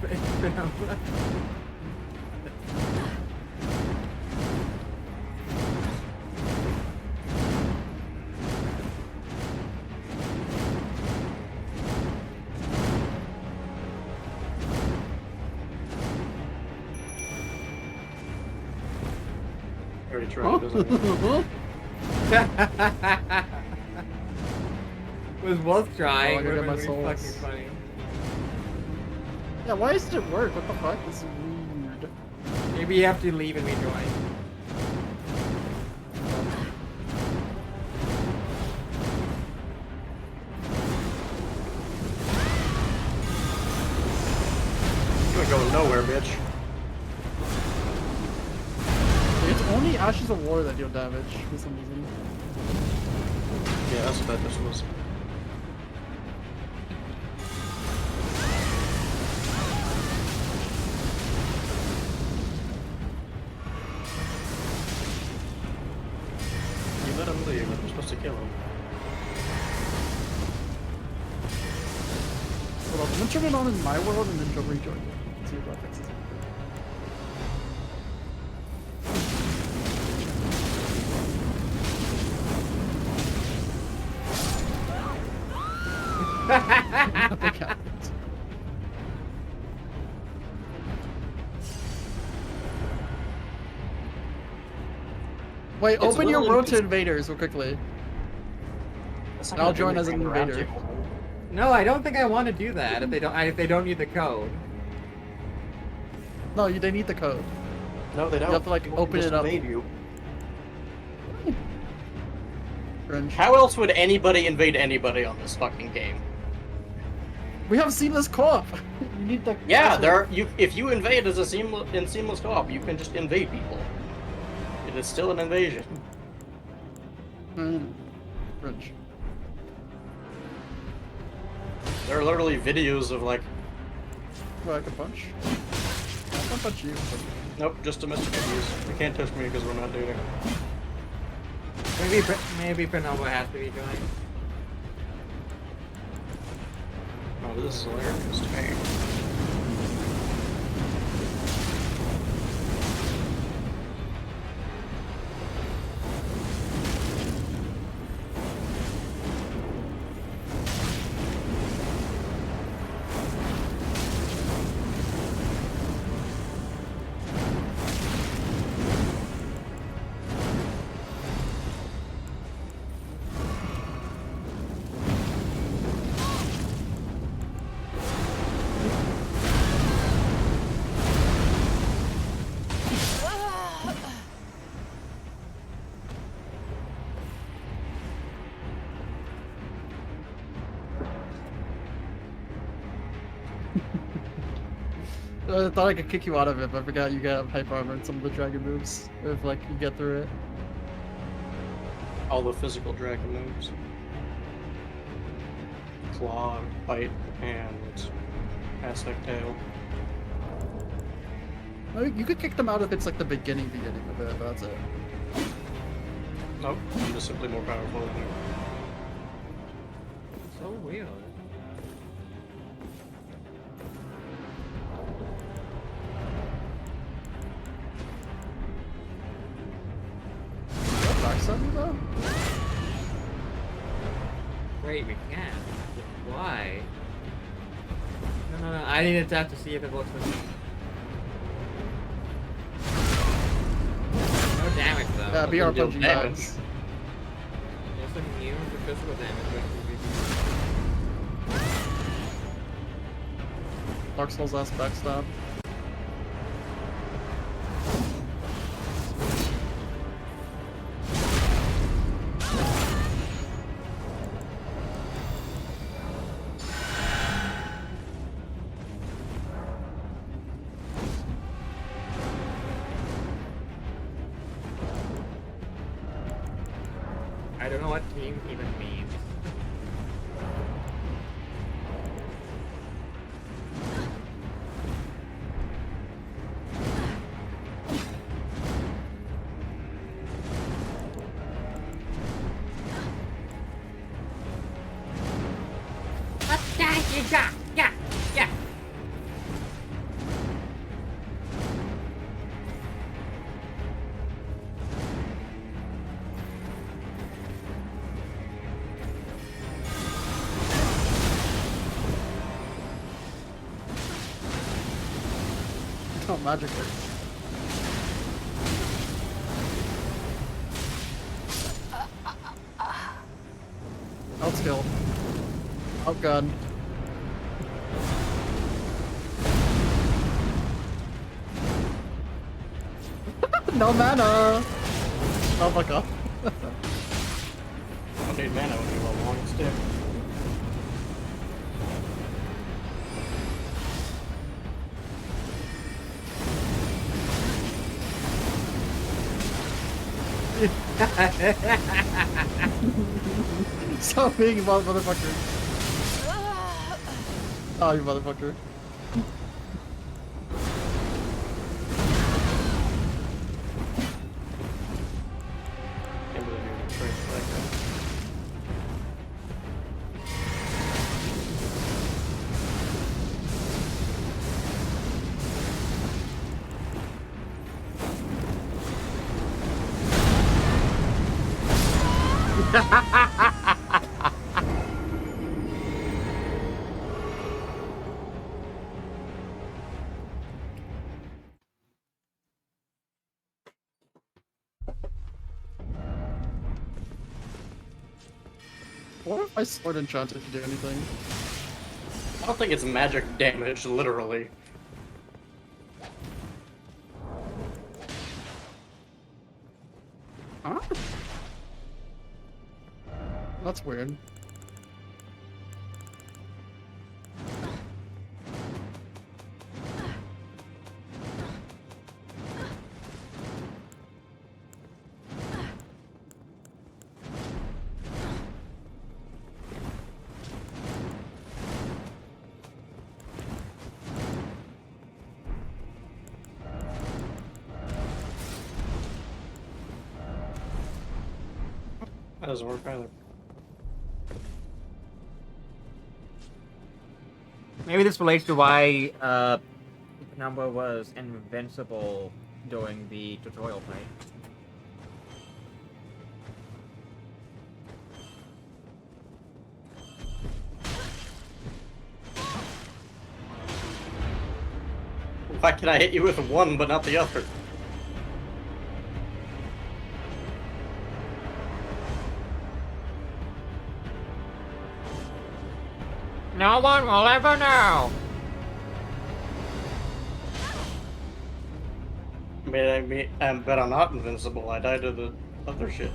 Already tried, doesn't it? Was worth trying. Oh, I gotta get my Would've been really souls. fucking funny. Yeah, why does it work? What the fuck? This is weird. Maybe you have to leave and rejoin. You ain't going nowhere, bitch. It's only Ashes of War that deal damage for some reason. Yeah, that's what that just was. You let him leave, we're supposed to kill him. Hold on, I'm gonna turn it on in my world and then go rejoin it. See if that fixes it. Nothing happened. Wait, It's open your literally world to just- invaders real quickly. That's And not I'll gonna join do as an anything around invader. table. No, I don't think I want to do that if they don't need the code. No, they need the code. No, they don't. have to, like, People open just it up. invade you. Cringe. How else would anybody invade anybody on this fucking game? We have seamless co-op. You need the Yeah, if you invade as a seamless co-op, you can just invade people. It is still an invasion. Cringe. There are literally videos of like, Well, I can punch. I can punch you. nope, just domestic abuse. You can't touch me because we're not dating. Maybe Penova has to be joined. Oh, this is hilarious to me. I thought I could kick you out of it, but I forgot you got hype armor and some of the dragon moves. If like you get through it. All the physical dragon moves. claw, bite, and Aztec tail. You could kick them out if it's like the beginning of it, but that's it. Nope, I'm just simply more powerful than you. So weird. Backstab you though? Wait, we can. Why? No. I needed to have to see if it works with me. No damage though. Yeah, BR deal punching damage. bags. Just immune to physical damage. Dark Souls ass backstab. I don't know what team even means. Yeah. Oh, magic hits. Outskill. Outgun. No mana! Oh, fuck off. I don't need mana when you have a long stick. Stop being a motherfucker. Oh, you motherfucker. Can't believe you're trained like that. What if my sword enchanted to do anything? I don't think it's magic damage, literally. Huh? That's weird. That doesn't work either. Maybe this relates to why Penumbra was invincible during the tutorial fight. Why can I hit you with one but not the other? No one will ever know! But I'm not invincible. I died to the other shit.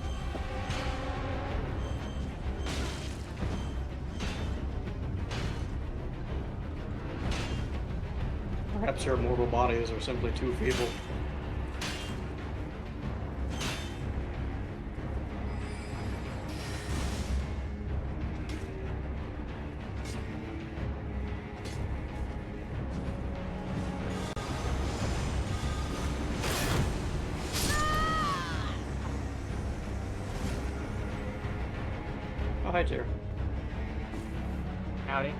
Perhaps your mortal bodies are simply too feeble. Oh, hi, Tyr. Howdy.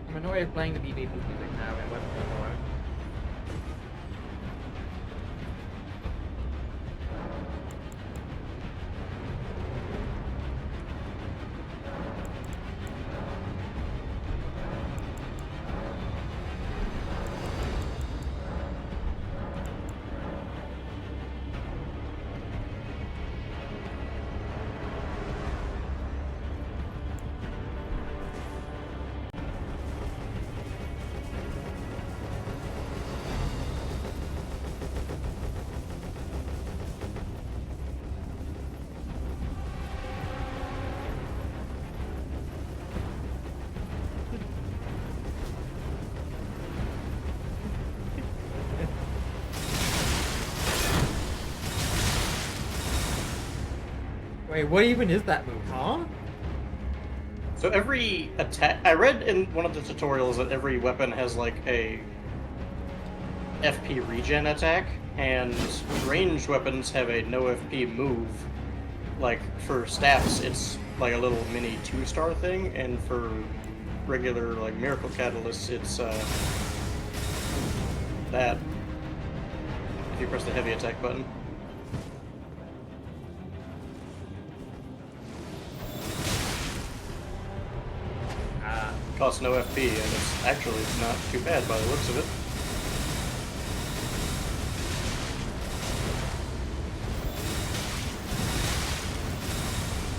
I'm annoyed at playing the BB music now and what's before. Wait, what even is that move, huh? So every attack, I read in one of the tutorials that every weapon has like a FP regen attack, and ranged weapons have a no FP move. Like for staffs, it's like a little mini 2-star thing, and for regular like miracle catalysts, it's that. If you press the heavy attack button. Costs no FP, and it's actually not too bad by the looks of it.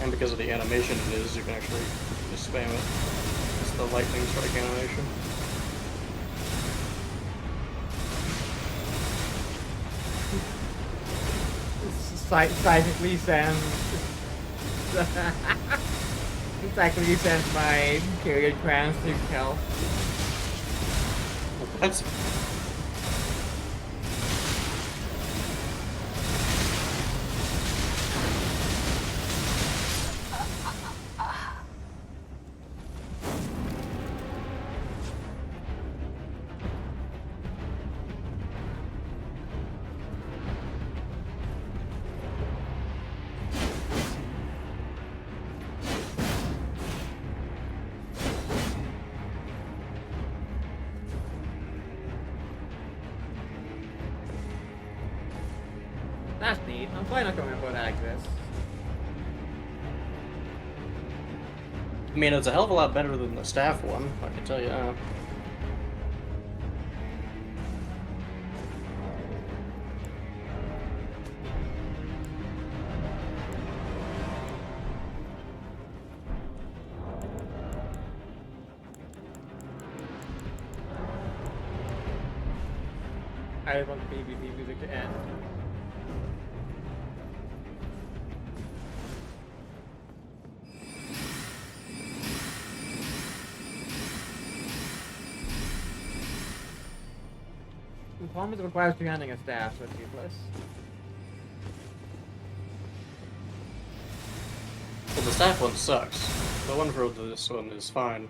And because of the animation it is, you can actually just spam it. It's the lightning strike animation. Psychically sends. Psychically sends my period crowns to Kel. That's That's neat. I'm probably not going to remember that exists. I mean, it's a hell of a lot better than the staff one, I can tell you that. I want the PvP music to end. The problem is it requires two-handing a staff, so it's useless. Well, the staff one sucks. The one for this one is fine,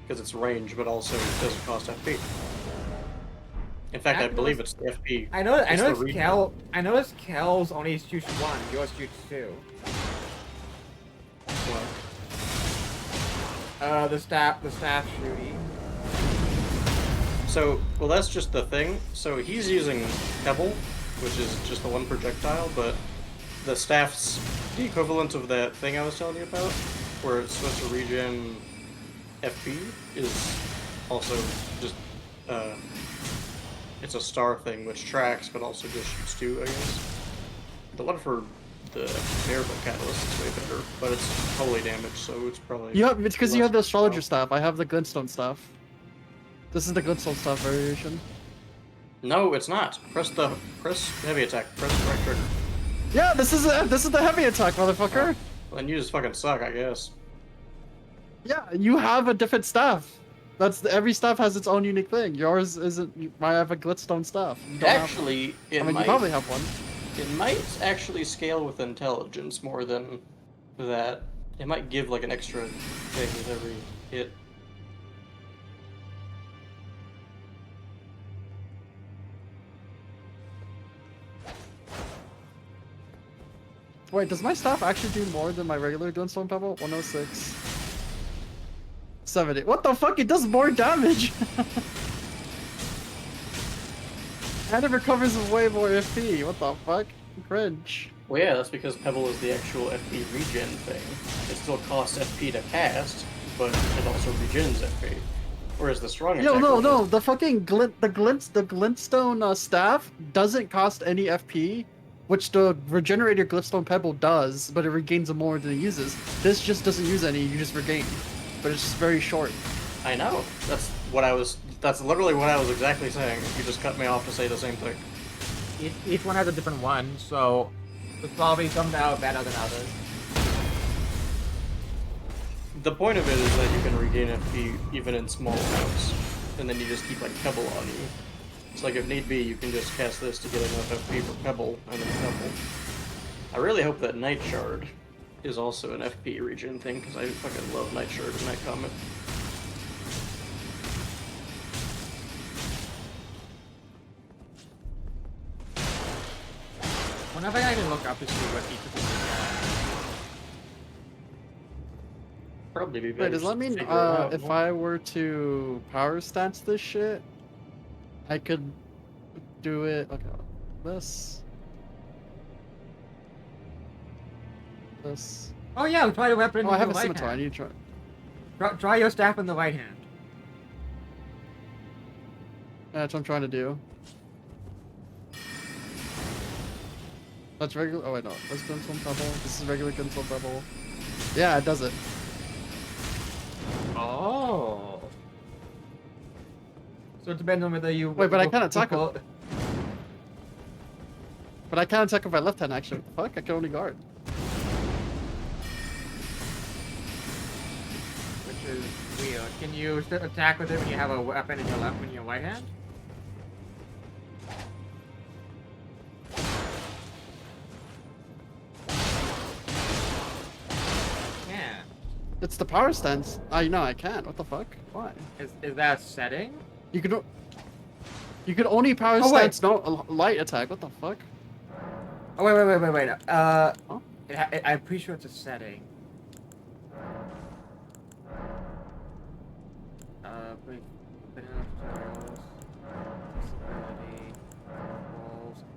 because it's range, but also it doesn't cost FP. In fact, I believe it's the FP. I know it's regen. Kel. I noticed Kel's only shoots one. Yours shoots two. What? The staff shooting. So, well, that's just the thing. So he's using Pebble, which is just the one projectile, but the staff's the equivalent of that thing I was telling you about, where it's supposed to regen FP, is also just, it's a star thing which tracks, but also just shoots two, I guess. The one for the Miracle Catalyst is way better, but it's totally damaged, so it's probably... It's because you have the Astrologer staff. I have the Glintstone staff. This is the Glintstone staff variation. No, it's not. Press heavy attack. Press the right trigger. Yeah, this is the heavy attack, motherfucker. Well, then you just fucking suck, I guess. Yeah, you have a different staff. Every staff has its own unique thing. Yours isn't. I have a Glintstone staff. You don't Actually, have, I mean, you probably have one. It might actually scale with intelligence more than that. It might give like an extra thing with every hit. Wait, does my staff actually do more than my regular Glintstone Pebble? 106. 70. What the fuck? It does more damage! And it recovers way more FP. What the fuck? Cringe. Well, yeah, that's because Pebble is the actual FP regen thing. It still costs FP to cast, but it also regens FP. Whereas the strong attack... No, the fucking Glintstone staff doesn't cost any FP, which the Regenerator Glintstone Pebble does, but it regains more than it uses. This just doesn't use any, you just regain. But it's just very short. I know. That's literally what I was exactly saying. You just cut me off to say the same thing. Each one has a different one, so there's probably some that are better than others. The point of it is that you can regain FP even in small amounts, and then you just keep like Pebble on you. It's like if need be, you can just cast this to get enough FP for Pebble, and then Pebble. I really hope that Night Shard is also an FP regen thing, because I fucking love Night Shard in that comment. Whenever I can look up to see what each of them is. Probably be better. Wait, does that mean if I were to power stance this shit, I could do it? Okay, this. Oh yeah, try the weapon. Oh, I have a right scimitar. I hand. need to try. Try your staff in the right hand. That's what I'm trying to do. That's regular. Oh wait, no. That's Glintstone Pebble. This is regular Glintstone Pebble. Yeah, it does it. Oh. So it depends on whether you. Wait, but I can't attack him. But I can't attack with my left hand. Actually, what the fuck? I can only guard. Which is weird. Can you attack with it when you have a weapon in your left, in your right hand? Yeah. It's the power stance. No, I can't. What the fuck? Why? Is that a setting? You could only power stance, no light attack. What the fuck? Oh wait. Huh? I'm pretty sure it's a setting.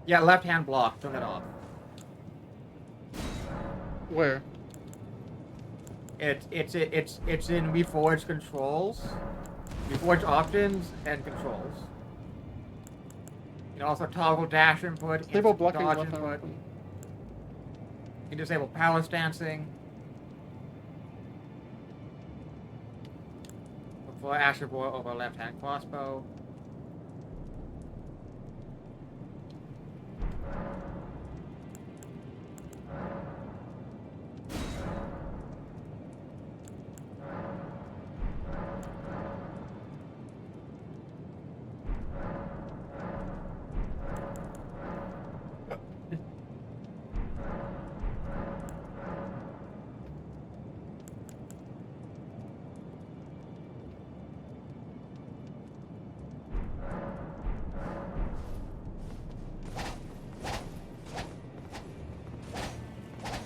Yeah, left hand block. Turn it off. Where? It's in Reforged controls, Reforged options and controls. You can also toggle dash input, Disable blocking dodge left input. hand. You can disable power stancing. For Asher Boy over left hand crossbow.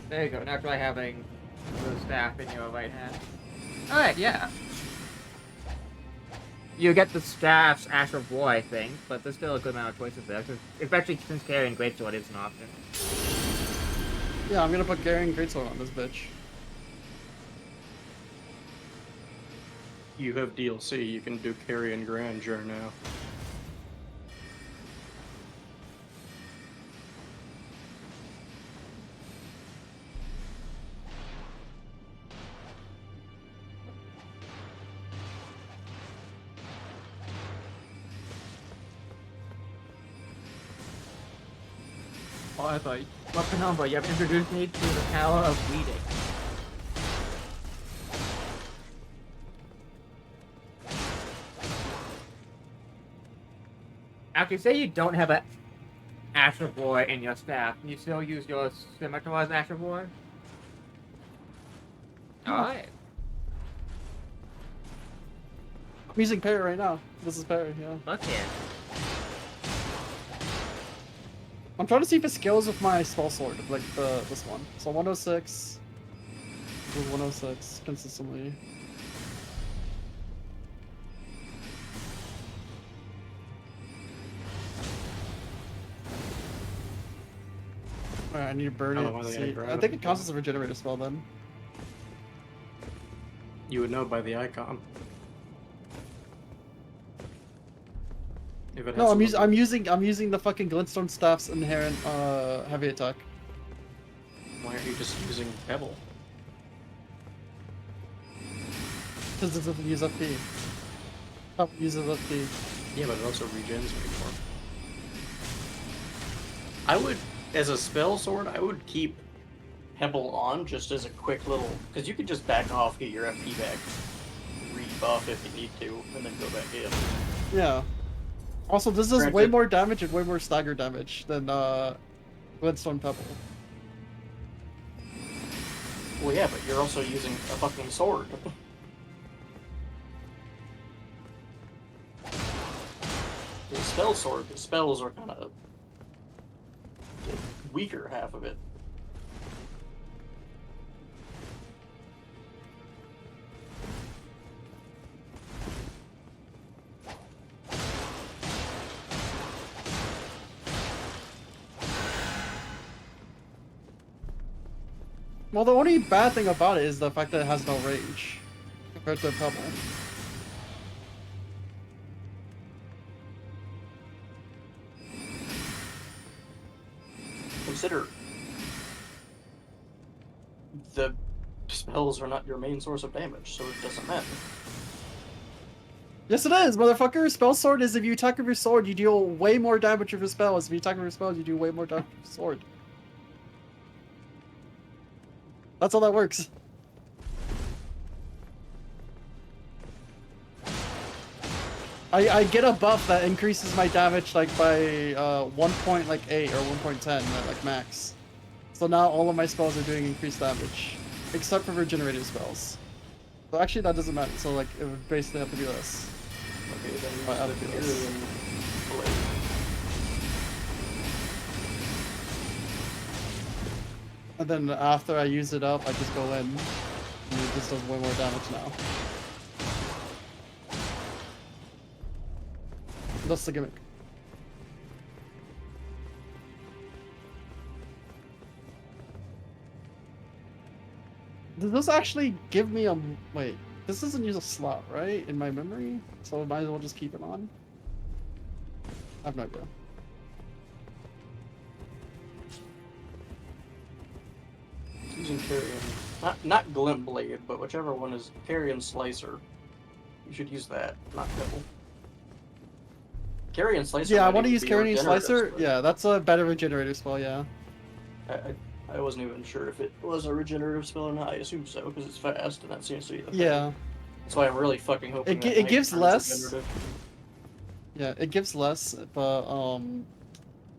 There you go. Now try having the staff in your right hand. Alright, yeah. You get the staff's Asher Boy, I think, but there's still a good amount of choices there, especially since carrying Greatsword is an option. Yeah, I'm gonna put carrying Greatsword on this bitch. You have DLC, you can do Carry and Grandeur now. Oh, I thought, what Penumbra, you have introduced me to the power of bleeding. Actually, say you don't have a Astro Boy in your staff, can you still use your scimitar as Astro Boy? Alright. I'm using parry right now. This is parry, yeah. Fuck yeah. I'm trying to see if it scales with my spell sword, like this one. So 106. 106 consistently. Alright, I need to burn I don't know why it. they had See, grab I it think it counts before. as a regenerator spell then. You would know by the icon. If it has No, something- I'm using the fucking glintstone staff's inherent heavy attack. Why aren't you just using Pebble? Because it doesn't use FP. Oh, uses FP. Yeah, but it also regens me more. I would, as a spell sword, I would keep Pebble on just as a quick little, because you could just back off, get your FP back, rebuff if you need to, and then go back in. Yeah. Also, this does way Granted- more damage and way more stagger damage than Glintstone Pebble. Well, yeah, but you're also using a fucking sword. The spell sword, the spells are kind of the weaker half of it. Well, the only bad thing about it is the fact that it has no range compared to Pebble. Consider the spells are not your main source of damage, so it doesn't matter. Yes, it is, motherfucker. Spell sword is if you attack with your sword, you deal way more damage with your spells. If you attack with your spells, you do way more damage with your sword. That's how that works. I get a buff that increases my damage like by 1.8 or 1.10 at like max. So now all of my spells are doing increased damage, except for regenerative spells. So actually that doesn't matter. So like it would basically have to be this. Okay, then you Right, I'll use do the this. Tyrian blade. And then after I use it up, I just go in. And it just does way more damage now. That's the gimmick. Does this actually give me a... Wait, this doesn't use a slot, right? In my memory? So I might as well just keep it on? I have no idea. Using Carrion, not Glint Blade, but whichever one is Carrion Slicer. You should use that, not Pebble. Carrion Slicer. Yeah, I might want to even use be Carrion regenerative Slicer. spell. Yeah, that's a better regenerative spell, yeah. I wasn't even sure if it was a regenerative spell or not. I assume so, because it's fast, and that seems to be the thing. Yeah. That's why I'm really fucking hoping that It Night gives turns less. regenerative. Yeah, it gives less, but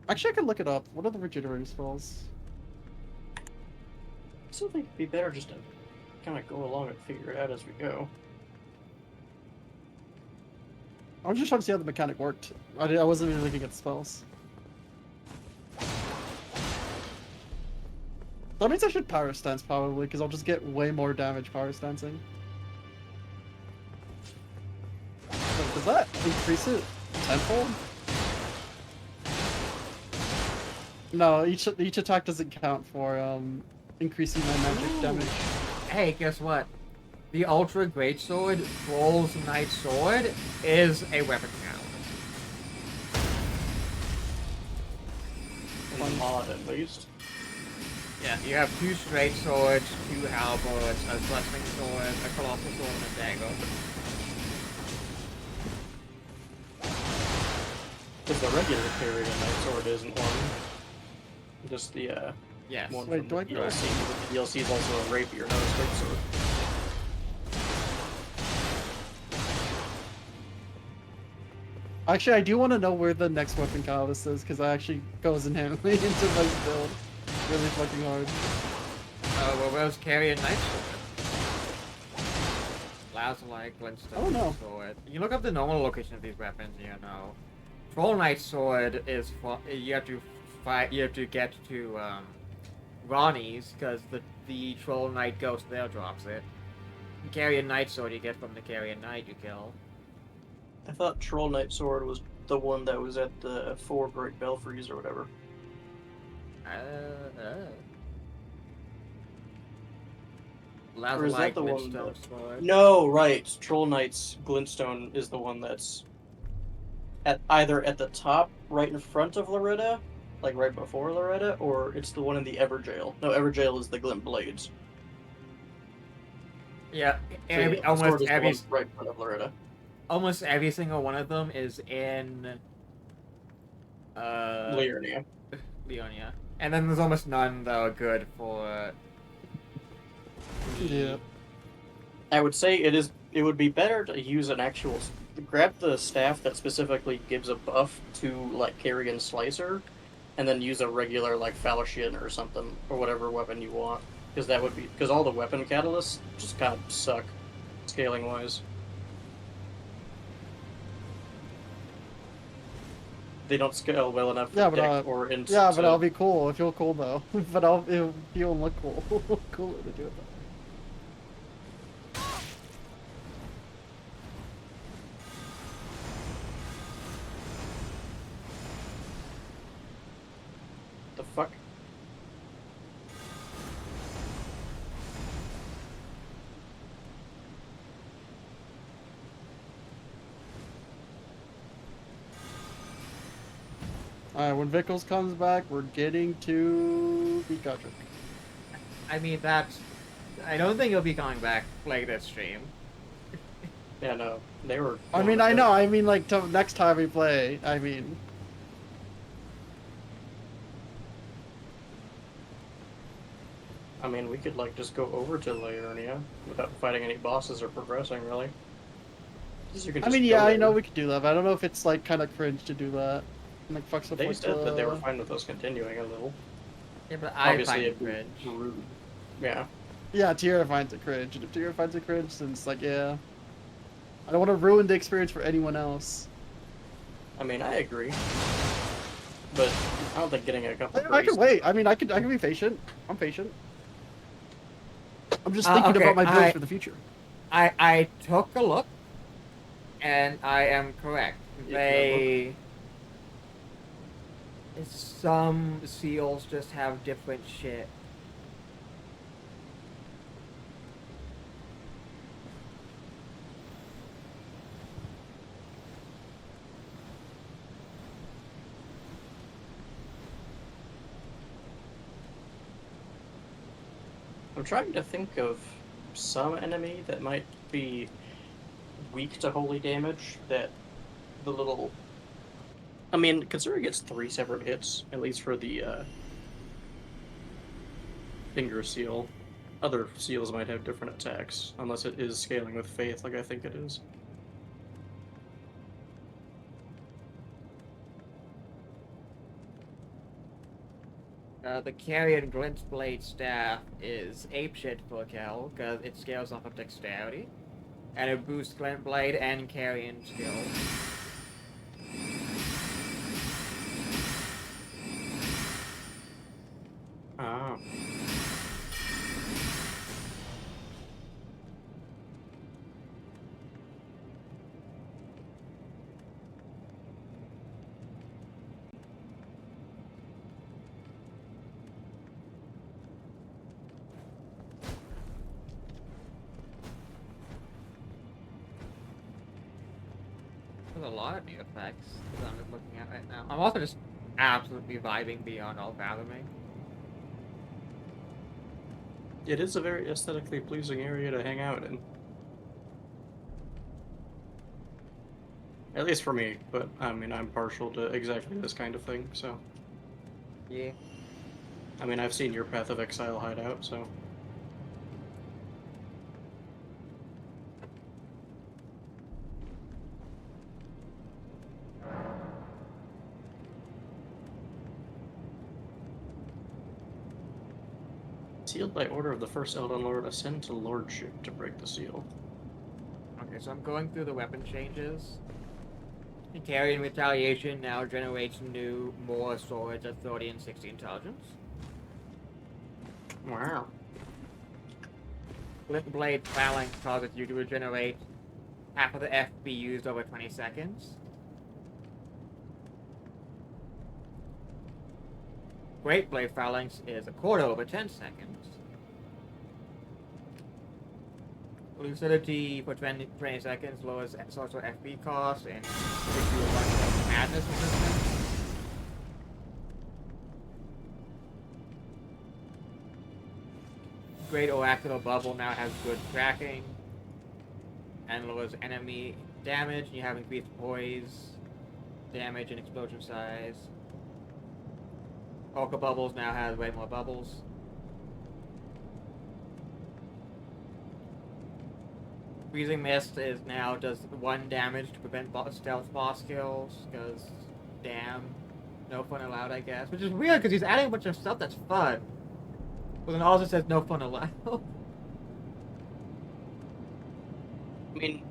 actually I can look it up. What are the regenerative spells? I still think it'd be better just to kind of go along and figure it out as we go. I was just trying to see how the mechanic worked. I wasn't even looking at the spells. That means I should power stance probably, because I'll just get way more damage power stancing. Wait, does that increase it tenfold? No, each attack doesn't count for increasing my magic damage. Hey, guess what? The Ultra Greatsword, Troll's Knight Sword, is a weapon now. In the mod, at least. Yeah, you have 2 straight swords, 2 halberds, a thrusting sword, a colossal sword, and a dagger. Because the regular Carrion Knight Sword isn't one. Just the Yes. one Wait, from do the I- DLC. The DLC is also a rapier, not a straight sword. Actually, I do want to know where the next weapon catalyst is, because that actually goes in handily into my build. Really fucking hard. Well, where's Carrion Knight Lazuli, Glintstone, Oh, no. Sword. You can look up the normal location of these weapons, and you know. Troll Knight Sword is you have to fight. You have to get to Ronnie's because the Troll Knight Ghost there drops it. Carrion Knight Sword you get from the Carrion Knight you kill. I thought Troll Knight Sword was the one that was at the 4 Great Belfries or whatever. Or is that the one Glintstone that... Sword. No, right. Troll Knight's Glintstone is the one that's either at the top, right in front of Loretta, like right before Loretta, or it's the one in the Everjail. No, Everjail is the Glint Blades. Yeah, So, yeah, the sword is the one right in front of Loretta. Almost every single one of them is in Leonia. Leonia. And then there's almost none that are good for Yeah. I would say it would be better to use an actual grab the staff that specifically gives a buff to like Carrion Slicer, and then use a regular like Falchion or something or whatever weapon you want, because all the weapon catalysts just kind of suck scaling wise. They don't scale well enough for Yeah, but deck or into. yeah, but it'll be cool. It'll feel cool though. But it'll feel and look cool. Cooler to do it though. The fuck? Alright, when Vickles comes back, we're getting to Pikachu. I mean that's I don't think he'll be coming back like this stream. Yeah, no, they were. I mean, I know. I mean, like next time we play. I mean. I mean, we could like just go over to Liurnia without fighting any bosses or progressing really. I mean, yeah, I know we could do that, but I don't know if it's like kind of cringe to do that. And, like fuck stuff They like said that they were fine with us continuing a little. Yeah, but I Obviously, find it it'd be cringe. rude. Yeah. Yeah, Tierra finds it cringe. And if Tierra finds it cringe, then it's like, yeah. I don't want to ruin the experience for anyone else. I mean, I agree. But I don't think getting a couple. I can wait. I mean, I can be patient. I'm patient. I'm just thinking okay, about my build for the future. I took a look, and I am correct. Some seals just have different shit. I'm trying to think of some enemy that might be weak to holy damage that the little... I mean, considering it's 3 separate hits, at least for the finger seal. Other seals might have different attacks, unless it is scaling with faith like I think it is. The Carrion Glint Blade Staff is apeshit for Kel, because it scales off of dexterity, and it boosts Glint Blade and Carrion skill. Ah. There's a lot of new effects that I'm just looking at right now. I'm also just absolutely vibing beyond all fathoming. It is a very aesthetically pleasing area to hang out in. At least for me, but I mean, I'm partial to exactly this kind of thing, so. Yeah. I mean, I've seen your Path of Exile hideout, so. Sealed by order of the first Elden Lord, ascend to Lordship to break the seal. Okay, so I'm going through the weapon changes. Carrying Retaliation now generates more swords at 30 and 60 intelligence. Wow. Flint Blade Phalanx causes you to regenerate half of the FP used over 20 seconds. Great Blade Phalanx is a quarter over 10 seconds. Lucidity for 20 seconds lowers social FP cost and gives you a bunch of madness resistance. Great Oracular Bubble now has good tracking and lowers enemy damage. You have increased poise, damage, and explosion size. Polka Bubbles now has way more bubbles. Freezing Mist is now does 1 damage to prevent stealth boss kills, because damn, no fun allowed, I guess. Which is weird, because he's adding a bunch of stuff that's fun. But then also says no fun allowed. I mean,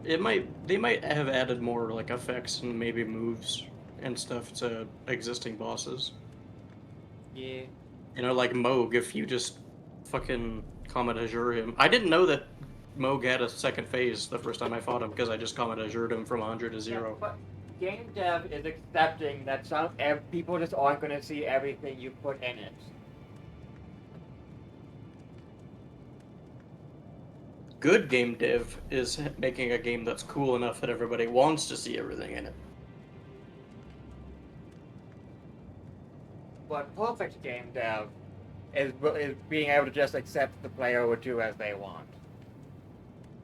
they might have added more like effects and maybe moves and stuff to existing bosses. Yeah. You know, like Moog, if you just fucking Comet Azure him. I didn't know that Moog had a second phase the first time I fought him, because I just Comet Azured him from 100 to 0. Yeah, but game dev is accepting that people just aren't going to see everything you put in it. Good game dev is making a game that's cool enough that everybody wants to see everything in it. But perfect game dev is being able to just accept the player would do as they want.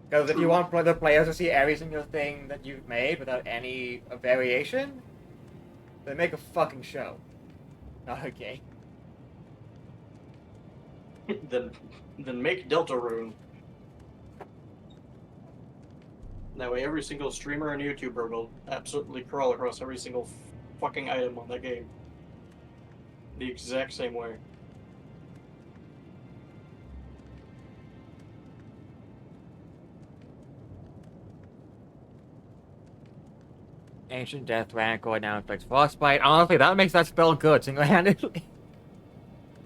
Because if you want the players to see every single thing that you've made without any variation, then make a fucking show, not a game. then make Deltarune. That way every single streamer and YouTuber will absolutely crawl across every single fucking item on that game. The exact same way. Ancient Death Rancor now inflicts Frostbite. Honestly, that makes that spell good single-handedly.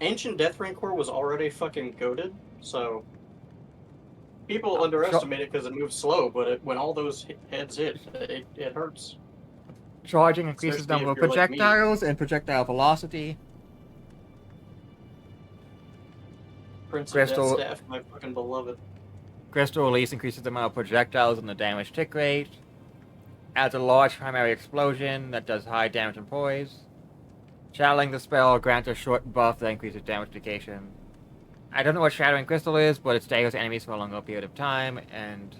Ancient Death Rancor was already fucking goated, so people underestimate it because it moves slow, but when all those heads hit, it hurts. Charging increases Especially number of if you're like me. projectiles and projectile velocity. Prince Crystal- of Death Staff, my fucking beloved. Crystal Release increases the amount of projectiles and the damage tick rate. Adds a large primary explosion that does high damage and poise. Channeling the spell grants a short buff that increases damage negation. I don't know what Shattering Crystal is, but it staggers enemies for a longer period of time and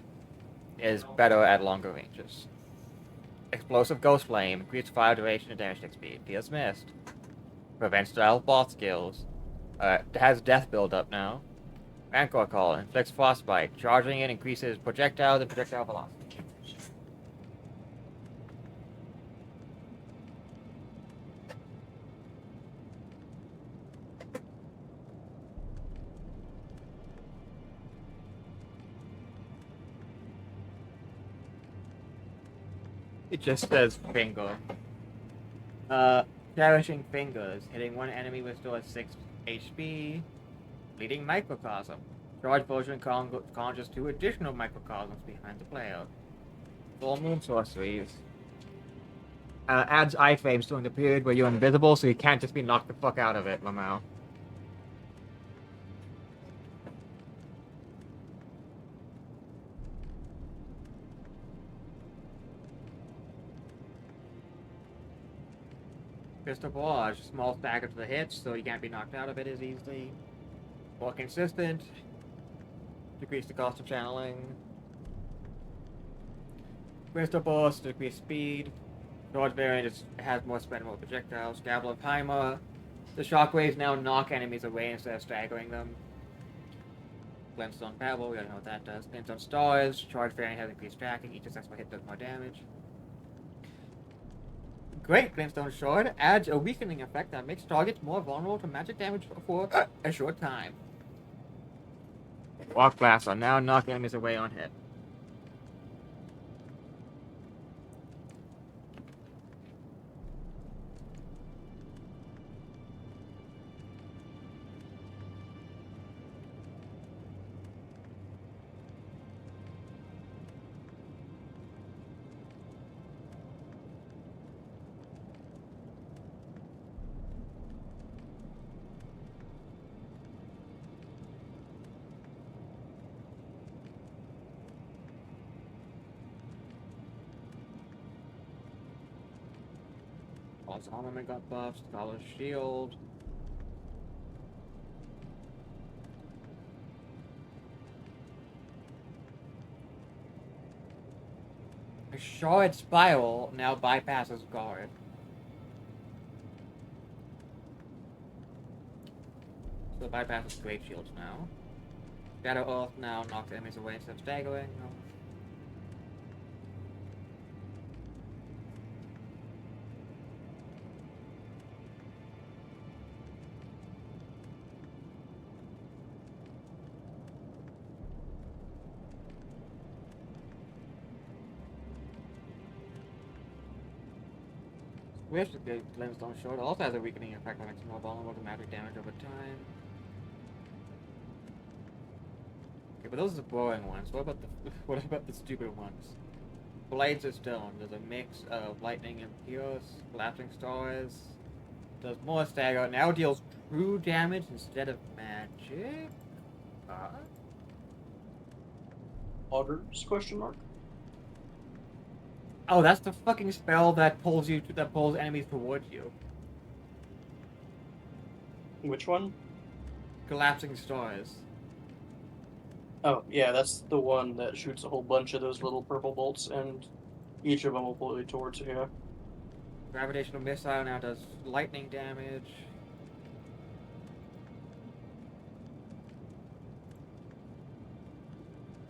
is better at longer ranges. Explosive Ghost Flame increases fire duration and damage tick speed. Fierce Mist prevents stealth boss skills. Has death build-up now. Rancor Call inflicts Frostbite. Charging it increases projectiles and projectile velocity. It just says finger. Cherishing Fingers. Hitting one enemy restores 6 HP. Bleeding Microcosm. Charge version conjures 2 additional microcosms behind the player. Full Moon Sorceries. Adds iframes during the period where you're invisible, so you can't just be knocked the fuck out of it, Lamau. Crystal Barrage, small stagger to the hits, so you can't be knocked out of it as easily. More consistent. Decrease the cost of channeling. Crystal Burst, decrease speed. Sword variant has more spread, more projectiles. Gavel of Heimer. The shockwaves now knock enemies away instead of staggering them. Glintstone Pebble, we already know what that does. Glintstone Stars, charge variant has increased tracking. Each successful hit does more damage. Great Glintstone Sword adds a weakening effect that makes targets more vulnerable to magic damage for a short time. Walk blasts are now knocking enemies away on hit. False armament got buffed, Scholar's shield. A shard spiral now bypasses guard. So it bypasses great shields now. Shadow Oath now knocks enemies away instead of staggering. No. Wish that the Glintstone Short also has a weakening effect that makes it more vulnerable to magic damage over time. Okay, but those are the boring ones. What about the what about the stupid ones? Blades of Stone. There's a mix of lightning and pierce, collapsing stars. Does more stagger. Now deals true damage instead of magic. Augurs? Question mark. Oh, that's the fucking spell that pulls enemies towards you. Which one? Collapsing stars. Oh, yeah, that's the one that shoots a whole bunch of those little purple bolts, and each of them will pull you towards you. Gravitational missile now does lightning damage.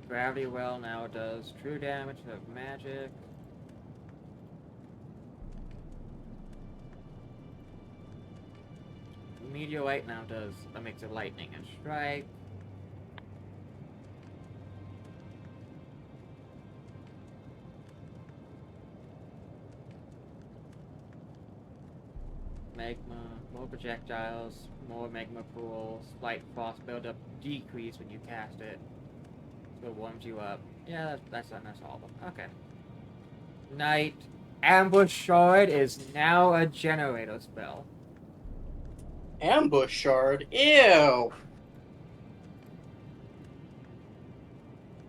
Gravity well now does true damage of magic. Meteorite now does a mix of lightning and strike. Magma, more projectiles, more magma pools, light frost buildup decrease when you cast it. So it warms you up. Yeah, that's all of them. Okay. Night. Ambush Shard is now a generator spell. Ambush Shard? Ew!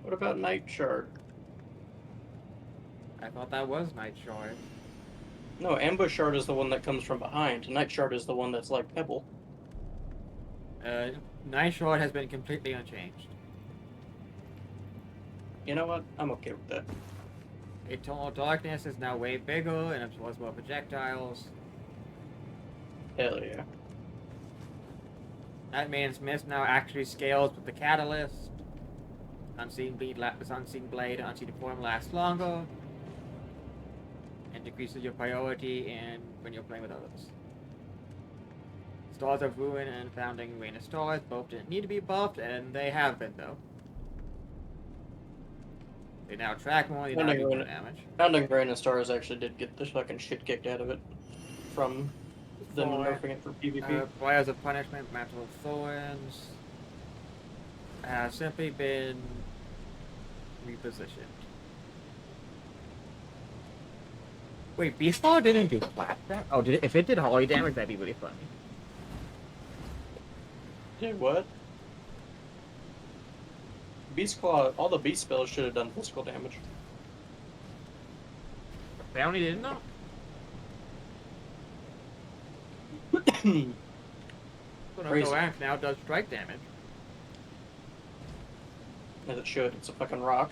What about Night Shard? I thought that was Night Shard. No, Ambush Shard is the one that comes from behind. Night Shard is the one that's like Pebble. Night Shard has been completely unchanged. You know what? I'm okay with that. Eternal Darkness is now way bigger and absorbs more projectiles. Hell yeah. That means Mist now actually scales with the Catalyst. Unseen Blade, Unseen Form lasts longer. And decreases your priority when you're playing with others. Stars of Ruin and Founding Rain of Stars both didn't need to be buffed, and they have been, though. They now track more, they now do more damage. Founding Rain of Stars actually did get the fucking shit kicked out of it from them nerfing it for PvP. Fires of Punishment, Mantle of Thorns has simply been repositioned. Wait, Beast Claw didn't do flat damage? Oh, did it? If it did holy damage, that'd be really funny. Did what? Beast Claw, all the beast spells should have done physical damage. Bounty didn't know? Crazy. Axe now does strike damage. As it should, it's a fucking rock.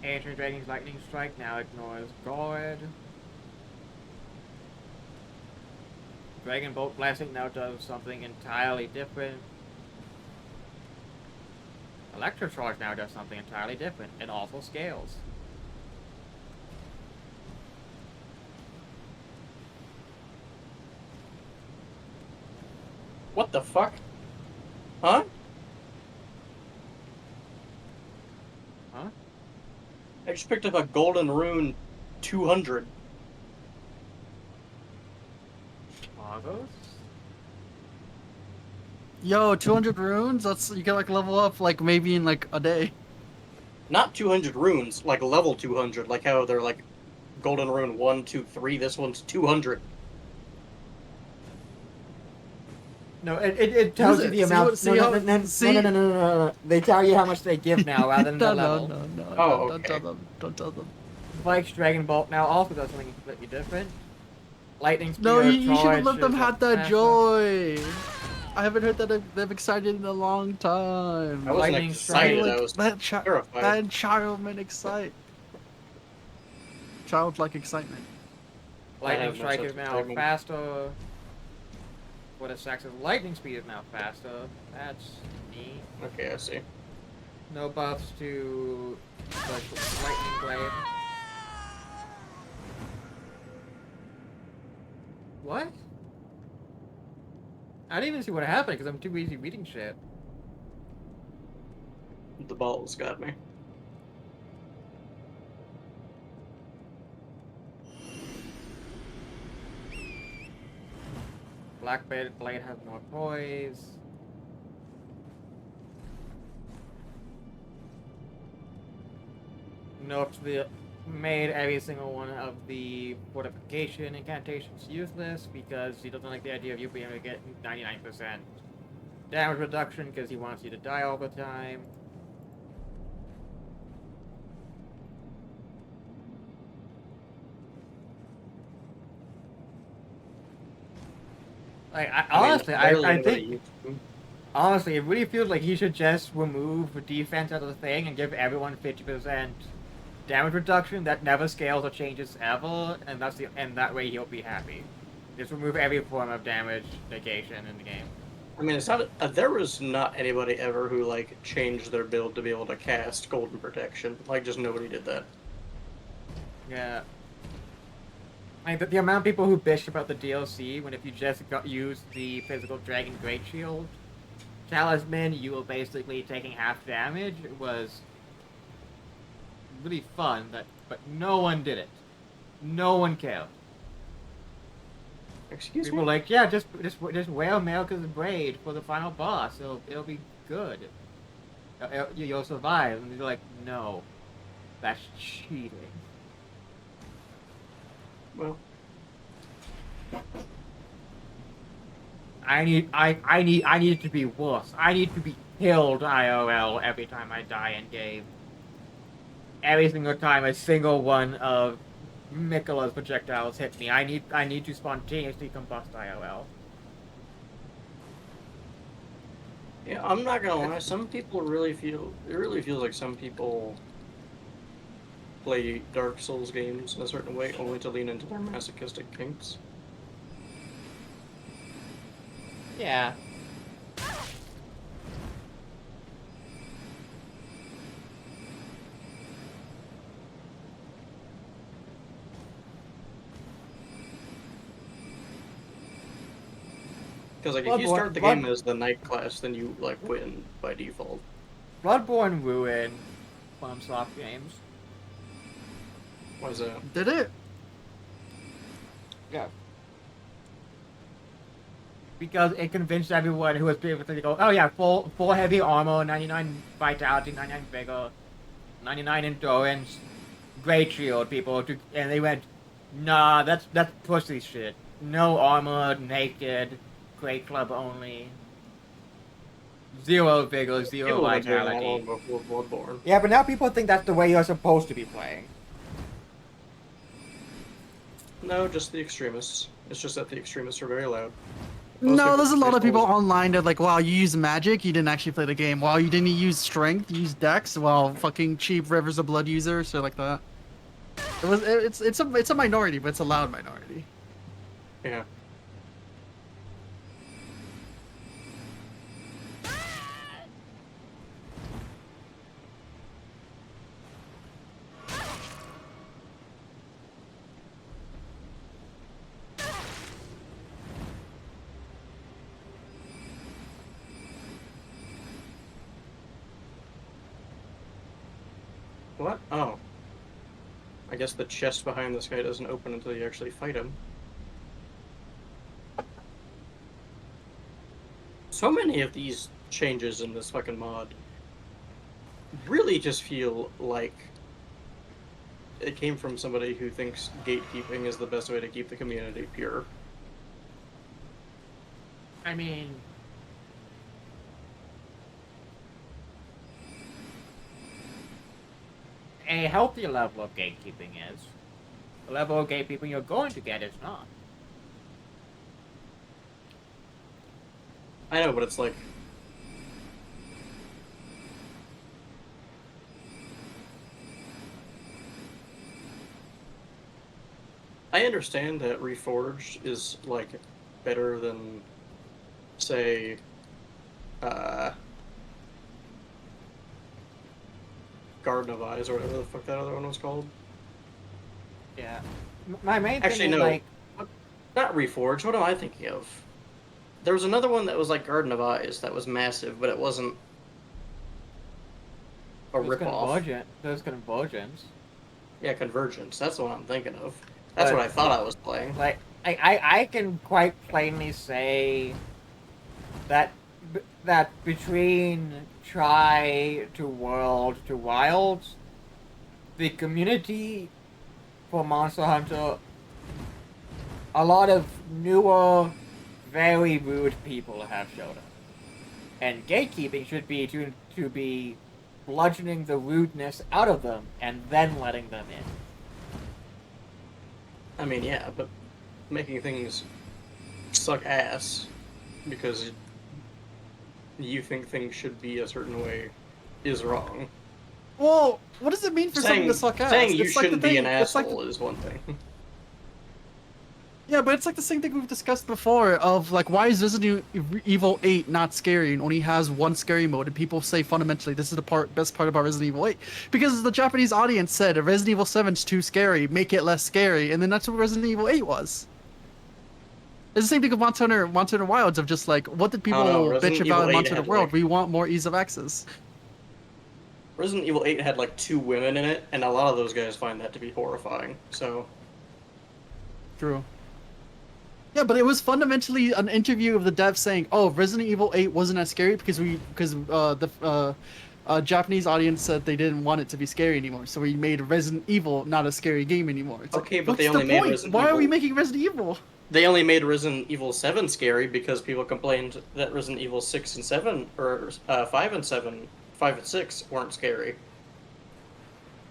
Ancient Dragon's Lightning Strike now ignores Guard. Dragon Bolt Blasting now does something entirely different. Electrocharge now does something entirely different. It also scales. What the fuck? Huh? Huh? I just picked up a golden rune 200. Are those? Yo, 200 runes? That's you can like level up like maybe in like a day. Not 200 runes, like level 200, like how they're like golden rune 1, 2, 3. This one's 200. No, it tells you the amount. No. They tell you how much they give now rather than the level. No. Oh, Don't okay. tell them. Don't tell them. Spike's Dragon Bolt now also does something completely different. Lightning Speed. No, you should have let them is have that faster. joy. I haven't heard that they've excited in a long time. I wasn't Lightning excited, Like, I was that terrified. that childman excite. Childlike excitement. Lightning have no Strike sense is of now timing. faster. What a Sax's Lightning Speed is now faster. That's neat. Okay, I see. No buffs to the Lightning Blade. What? I didn't even see what happened because I'm too busy reading shit. The balls got me. Black Blade has more poise. Nerfed made every single one of the fortification incantations useless because he doesn't like the idea of you being able to get 99% damage reduction because he wants you to die all the time. Like, I think, honestly, it really feels like he should just remove the defense out of the thing and give everyone 50% damage reduction that never scales or changes ever, and that way he'll be happy. Just remove every form of damage negation in the game. I mean, it's not. There was not anybody ever who like changed their build to be able to cast Golden Protection. Like, just nobody did that. Yeah. Like, the amount of people who bitched about the DLC when if you just used the physical Dragon Great Shield talisman, you were basically taking half damage was really fun, but no one did it. No one cared. Excuse People me? were like, yeah, just wear America's braid for the final boss. It'll be good. You'll survive. And they're like, no, that's cheating. Well, I need it to be worse. I need to be killed IRL every time I die in game. Every single time a single one of Mikkela's projectiles hit me, I need to spontaneously combust IRL. yeah, I'm not gonna lie. Some people really feel it. Really feels like some people play Dark Souls games in a certain way only to lean into their masochistic kinks. Yeah. Because like if you start the game as the Knight class, then you like win by default. Bloodborne ruined FromSoft games. What is that? Did it? Yeah. Because it convinced everyone who was able to go, oh yeah, full heavy armor, 99 vitality, 99 vigor, 99 endurance, great shield, and they went, nah, that's pussy shit. No armor, naked, great club only. 0 vigor, 0 People were doing that vitality. long before Bloodborne. Yeah, but now people think that's the way you're supposed to be playing. No, just the extremists. It's just that the extremists are very loud. No, there's a lot of people people online that like, wow, you use magic, you didn't actually play the game. Wow, you didn't use strength, you used dex. Well, fucking cheap Rivers of Blood user, so like that. It's a minority, but it's a loud minority. Yeah. What? Oh. I guess the chest behind this guy doesn't open until you actually fight him. So many of these changes in this fucking mod really just feel like it came from somebody who thinks gatekeeping is the best way to keep the community pure. I mean, a healthy level of gatekeeping is. The level of gatekeeping you're going to get is not. I know, but it's like... I understand that Reforged is, like, better than, say, Garden of Eyes, or whatever the fuck that other one was called. Yeah. My main Actually, thing is, no. like... Not Reforged, what am I thinking of? There was another one that was like Garden of Eyes that was massive, but it wasn't a ripoff. There's Convergence. Yeah, Convergence. That's the one I'm thinking of. That's what I thought I was playing. Like, I can quite plainly say that that between Try to World to Wilds, the community for Monster Hunter, a lot of newer, very rude people have showed up. And gatekeeping should be to be bludgeoning the rudeness out of them and then letting them in. I mean, yeah, but making things suck ass because you think things should be a certain way is wrong. Well, what does it mean for something to suck ass? Saying you It's like shouldn't the be thing- an it's like asshole is one thing. Yeah, but it's like the same thing we've discussed before of like, why is Resident Evil 8 not scary and only has one scary mode? And people say fundamentally this is the best part about Resident Evil 8 because the Japanese audience said Resident Evil 7's too scary, make it less scary, and then that's what Resident Evil 8 was. It's the same thing with Monster Hunter Wilds of just like, what did people bitch about in Monster Hunter World? We want more ease of access. Resident Evil 8 had like 2 women in it, and a lot of those guys find that to be horrifying. So True. Yeah, but it was fundamentally an interview of the dev saying, "Oh, Resident Evil 8 wasn't as scary because the Japanese audience said they didn't want it to be scary anymore, so we made Resident Evil not a scary game anymore." It's okay, like, but they what's only the made point? Resident Why Evil. are we making Resident Evil? They only made Resident Evil 7 scary because people complained that Resident Evil 6 and 7, or 5 and 7, 5 and 6 weren't scary.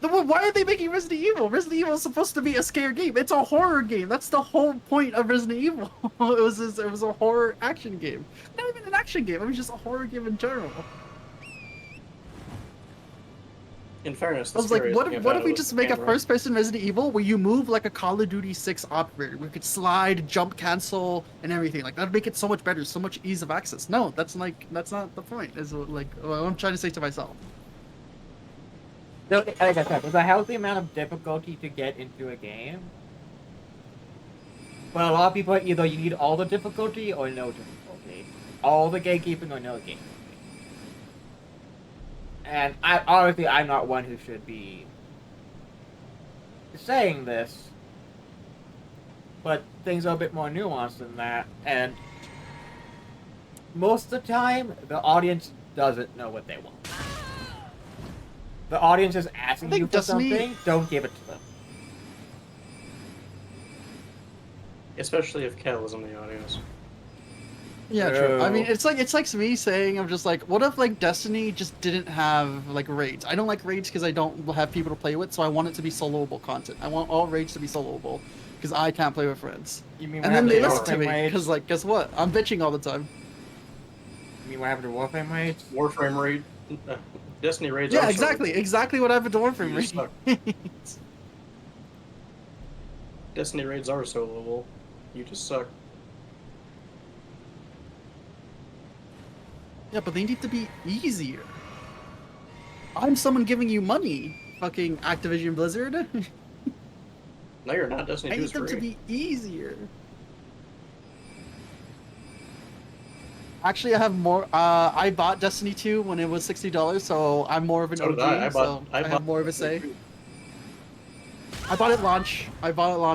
Why are they making Resident Evil? Resident Evil is supposed to be a scare game. It's a horror game. That's the whole point of Resident Evil. It was a horror action game. Not even an action game. It was just a horror game in general. In fairness, I was like, what if we just make a first-person Resident Evil where you move like a Call of Duty 6 operator? We could slide, jump, cancel, and everything. Like that'd make it so much better, so much ease of access. No, that's not the point. Is what I'm trying to say to myself. So, like I said, with a healthy amount of difficulty to get into a game, well, a lot of people either you need all the difficulty or no difficulty, all the gatekeeping or no gatekeeping. And obviously I'm not one who should be saying this, but things are a bit more nuanced than that, and most of the time the audience doesn't know what they want. The audience is asking you for something, don't give it to them. Especially if Kel is in the audience. Yeah, true. I mean, it's like me saying, I'm just like, what if like Destiny just didn't have like raids? I don't like raids because I don't have people to play with, so I want it to be soloable content. I want all raids to be soloable because I can't play with friends. You mean and then they listen to me because like, guess what? I'm bitching all the time. You mean what happened to Warframe raids? Warframe raid. Destiny raids. Yeah, exactly what happened to Warframe raids. Destiny raids are soloable. You just suck. Yeah, but they need to be easier. I'm someone giving you money, fucking Activision Blizzard. No, you're not. Destiny 2 is free. I need them to be easier. Actually, I have more. I bought Destiny 2 when it was $60, so I'm more of an So did OG. I. I I have bought more of a Destiny say. 2. I bought it launch.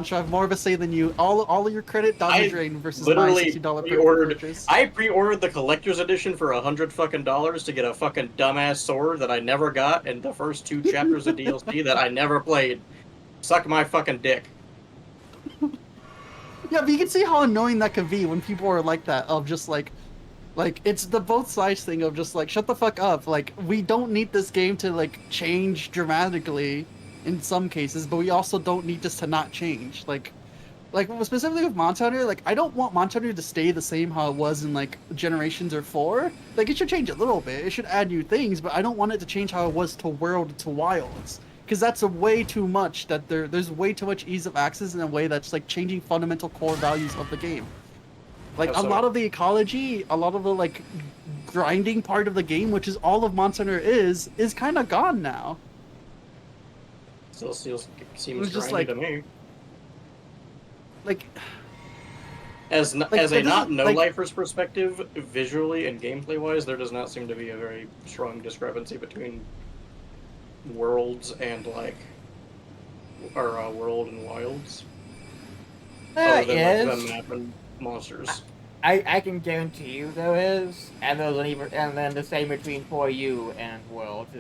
So I have more of a say than you. All of your credit down the I drain versus my literally $60 pre-ordered. purchase. I pre-ordered the collector's edition for $100 fucking to get a fucking dumbass sword that I never got, and the first 2 chapters of DLC that I never played. Suck my fucking dick. Yeah, but you can see how annoying that can be when people are like that. Of just like it's the both sides thing of just like shut the fuck up. Like we don't need this game to like change dramatically in some cases, but we also don't need this to not change. Like specifically with Monster Hunter, like I don't want Monster Hunter to stay the same how it was in like Generations or 4. Like it should change a little bit. It should add new things, but I don't want it to change how it was to World to Wilds. Because that's a way too much. There's way too much ease of access in a way that's like changing fundamental core values of the game. Like a lot of the ecology, a lot of the like grinding part of the game, which is all of Monster Hunter is kind of gone now. Still seems just grindy like- to me. Like As Like, as a it not doesn't, no like- lifer's perspective, visually and gameplay wise, there does not seem to be a very strong discrepancy between worlds and like world and wilds. There Other than like is. the map and monsters. I can guarantee you there is, and then the same between For You and Worlds.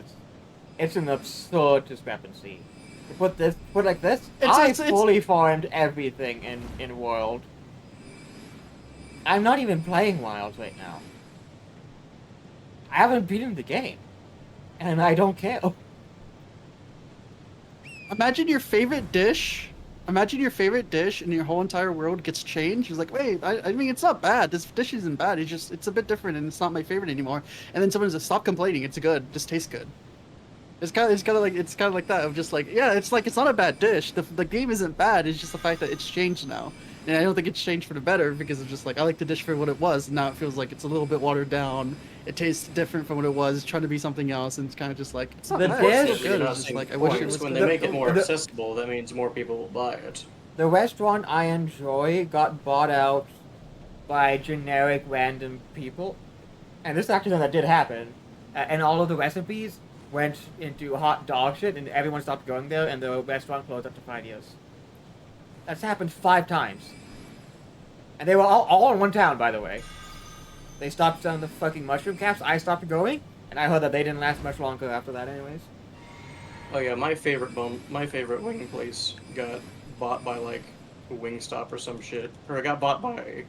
It's an absurd discrepancy. To put it like this, I fully farmed everything in World. I'm not even playing Wilds right now. I haven't beaten the game, and I don't care. Imagine your favorite dish. Imagine your favorite dish and your whole entire world gets changed. It's like, wait, I mean, it's not bad. This dish isn't bad. It's a bit different and it's not my favorite anymore. And then someone's like, stop complaining. It's good. It just tastes good. It's kind of like that. Of just like, yeah, it's like it's not a bad dish. The game isn't bad. It's just the fact that it's changed now. And I don't think it's changed for the better because it's just like I like the dish for what it was. And now it feels like it's a little bit watered down. It tastes different from what it was. It's trying to be something else, and it's kind of just like it's not The bad. dish- It's good. It's just like I wish it was when good. they make it more accessible, that means more people will buy it. The restaurant I enjoy got bought out by generic random people, and this is actually something that did happen. And all of the recipes went into hot dog shit, and everyone stopped going there, and the restaurant closed after 5 years. That's happened 5 times. And they were all in one town, by the way. They stopped selling the fucking mushroom caps, I stopped going, and I heard that they didn't last much longer after that anyways. Oh yeah, my favorite wing place got bought by like Wingstop or some shit. Or it got bought by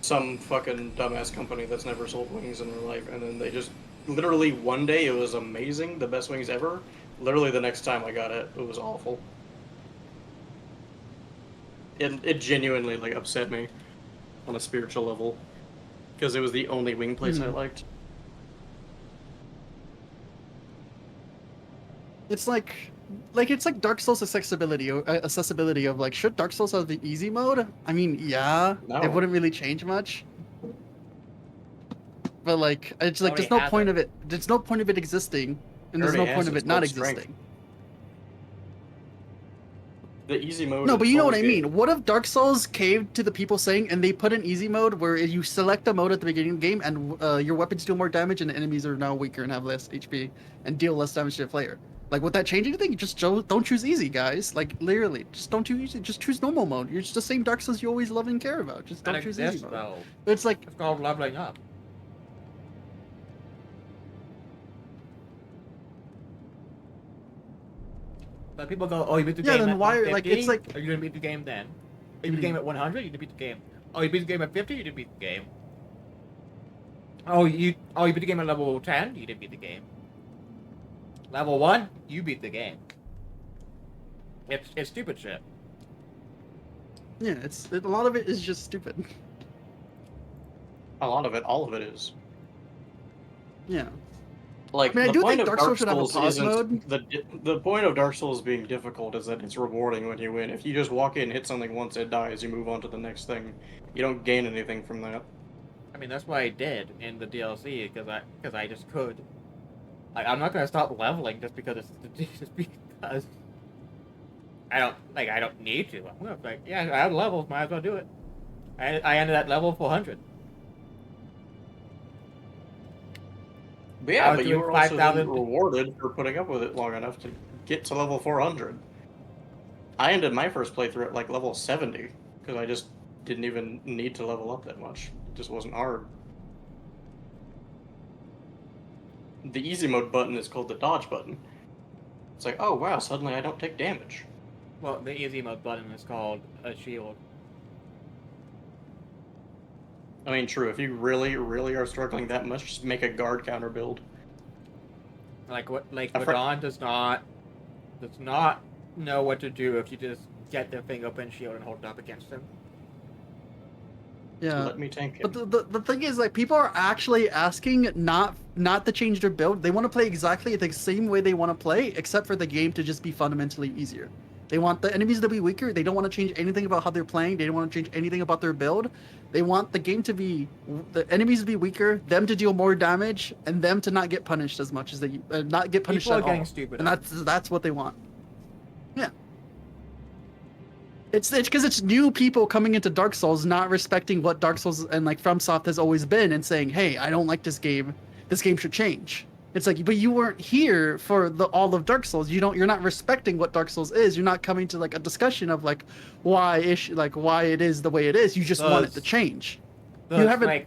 some fucking dumbass company that's never sold wings in their life, and then they just literally one day it was amazing, the best wings ever. Literally the next time I got it, it was awful. It genuinely like upset me on a spiritual level because it was the only wing place I liked. It's like Dark Souls accessibility of like should Dark Souls have the easy mode? I mean, yeah, No. it wouldn't really change much. But like it's like Already there's no has point it. of it. There's no point of it existing, and there's no Already point has of its it not full strength. existing. The easy mode. No, in but you know what Souls I mean. game- What if Dark Souls caved to the people saying, and they put an easy mode where you select a mode at the beginning of the game, and your weapons do more damage, and the enemies are now weaker and have less HP, and deal less damage to the player? Like, would that change anything? Just don't choose easy, guys. Like, literally, just don't choose easy. Just choose normal mode. You're just the same Dark Souls you always love and care about. Just don't That choose exists, easy mode. though. But it's like, It's called leveling up. But people go, oh, you beat the Yeah, game then at why- 150? like, it's like- Are you gonna beat the game then? Oh, you beat the game at 100? You didn't beat the game. Oh, you beat the game at 50? You didn't beat the game. Oh, you beat the game at level 10? You didn't beat the game. Level 1? You beat the game. It's stupid shit. yeah, a lot of it is just stupid. A lot of it, all of it is. Yeah. Like I mean, I the do point think of Dark Dark Souls should have a Souls pause isn't the point of Dark Souls being difficult is that it's rewarding when you win. If you just walk in, hit something once, it dies, you move on to the next thing. You don't gain anything from that. I mean, that's why I did in the DLC, because I just could. I'm not gonna stop leveling just because just because I don't need to. I'm gonna like, yeah, I have levels, might as well do it. I ended at level 400. But yeah, I was but you doing were also then 5,000 rewarded for putting up with it long enough to get to level 400. I ended my first playthrough at like level 70 because I just didn't even need to level up that much. It just wasn't hard. The easy mode button is called the dodge button. It's like, oh wow, suddenly I don't take damage. Well, the easy mode button is called a shield. I mean, true, if you really, really are struggling that much, just make a guard counter build. Like what? Like I for- Vadon does not know what to do if you just get the thing open shield and hold it up against him. Yeah. Let me tank him. But the thing is, like, people are actually asking not to change their build. They want to play exactly the same way they want to play, except for the game to just be fundamentally easier. They want the enemies to be weaker. They don't want to change anything about how they're playing. They don't want to change anything about their build. They want the game to be, the enemies to be weaker, them to deal more damage, and them to not get punished as much as they not get punished People at are getting all. stupid. And that's what they want. Yeah. It's because it's new people coming into Dark Souls, not respecting what Dark Souls and like FromSoft has always been, and saying, "Hey, I don't like this game. This game should change." It's like, but you weren't here for all of Dark Souls. You're not respecting what Dark Souls is. You're not coming to like a discussion of like why it is the way it is. You just want it to change. You haven't. Like,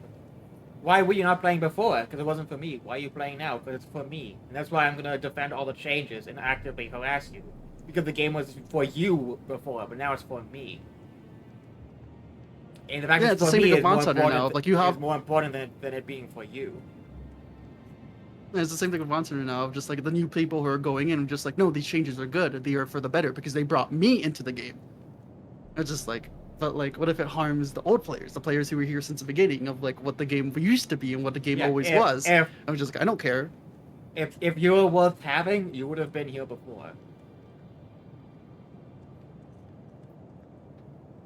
why were you not playing before? Because it wasn't for me. Why are you playing now? Because it's for me. And that's why I'm gonna defend all the changes and actively harass you. Because the game was for you before, but now it's for me. And the fact Yeah, that it's the for same me thing is with more Monster Hunter important. now. Like, you have- is more important than it being for you. It's the same thing with Monster Hunter now. Just like the new people who are going in, just like, no, these changes are good. They are for the better because they brought me into the game. It's just like, but like, what if it harms the old players, the players who were here since the beginning of like what the game used to be and what the game always was? I was just like, I don't care. If you were worth having, you would have been here before.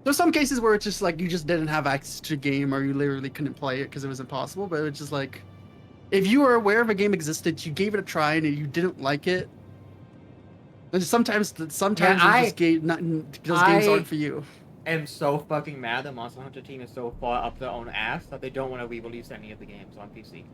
There's some cases where it's just like you just didn't have access to the game or you literally couldn't play it because it was impossible. But it's just like, if you were aware of a game existed, you gave it a try and you didn't like it. Sometimes those games aren't for you. I'm so fucking mad the Monster Hunter team is so far up their own ass that they don't want to re-release any of the games on PC.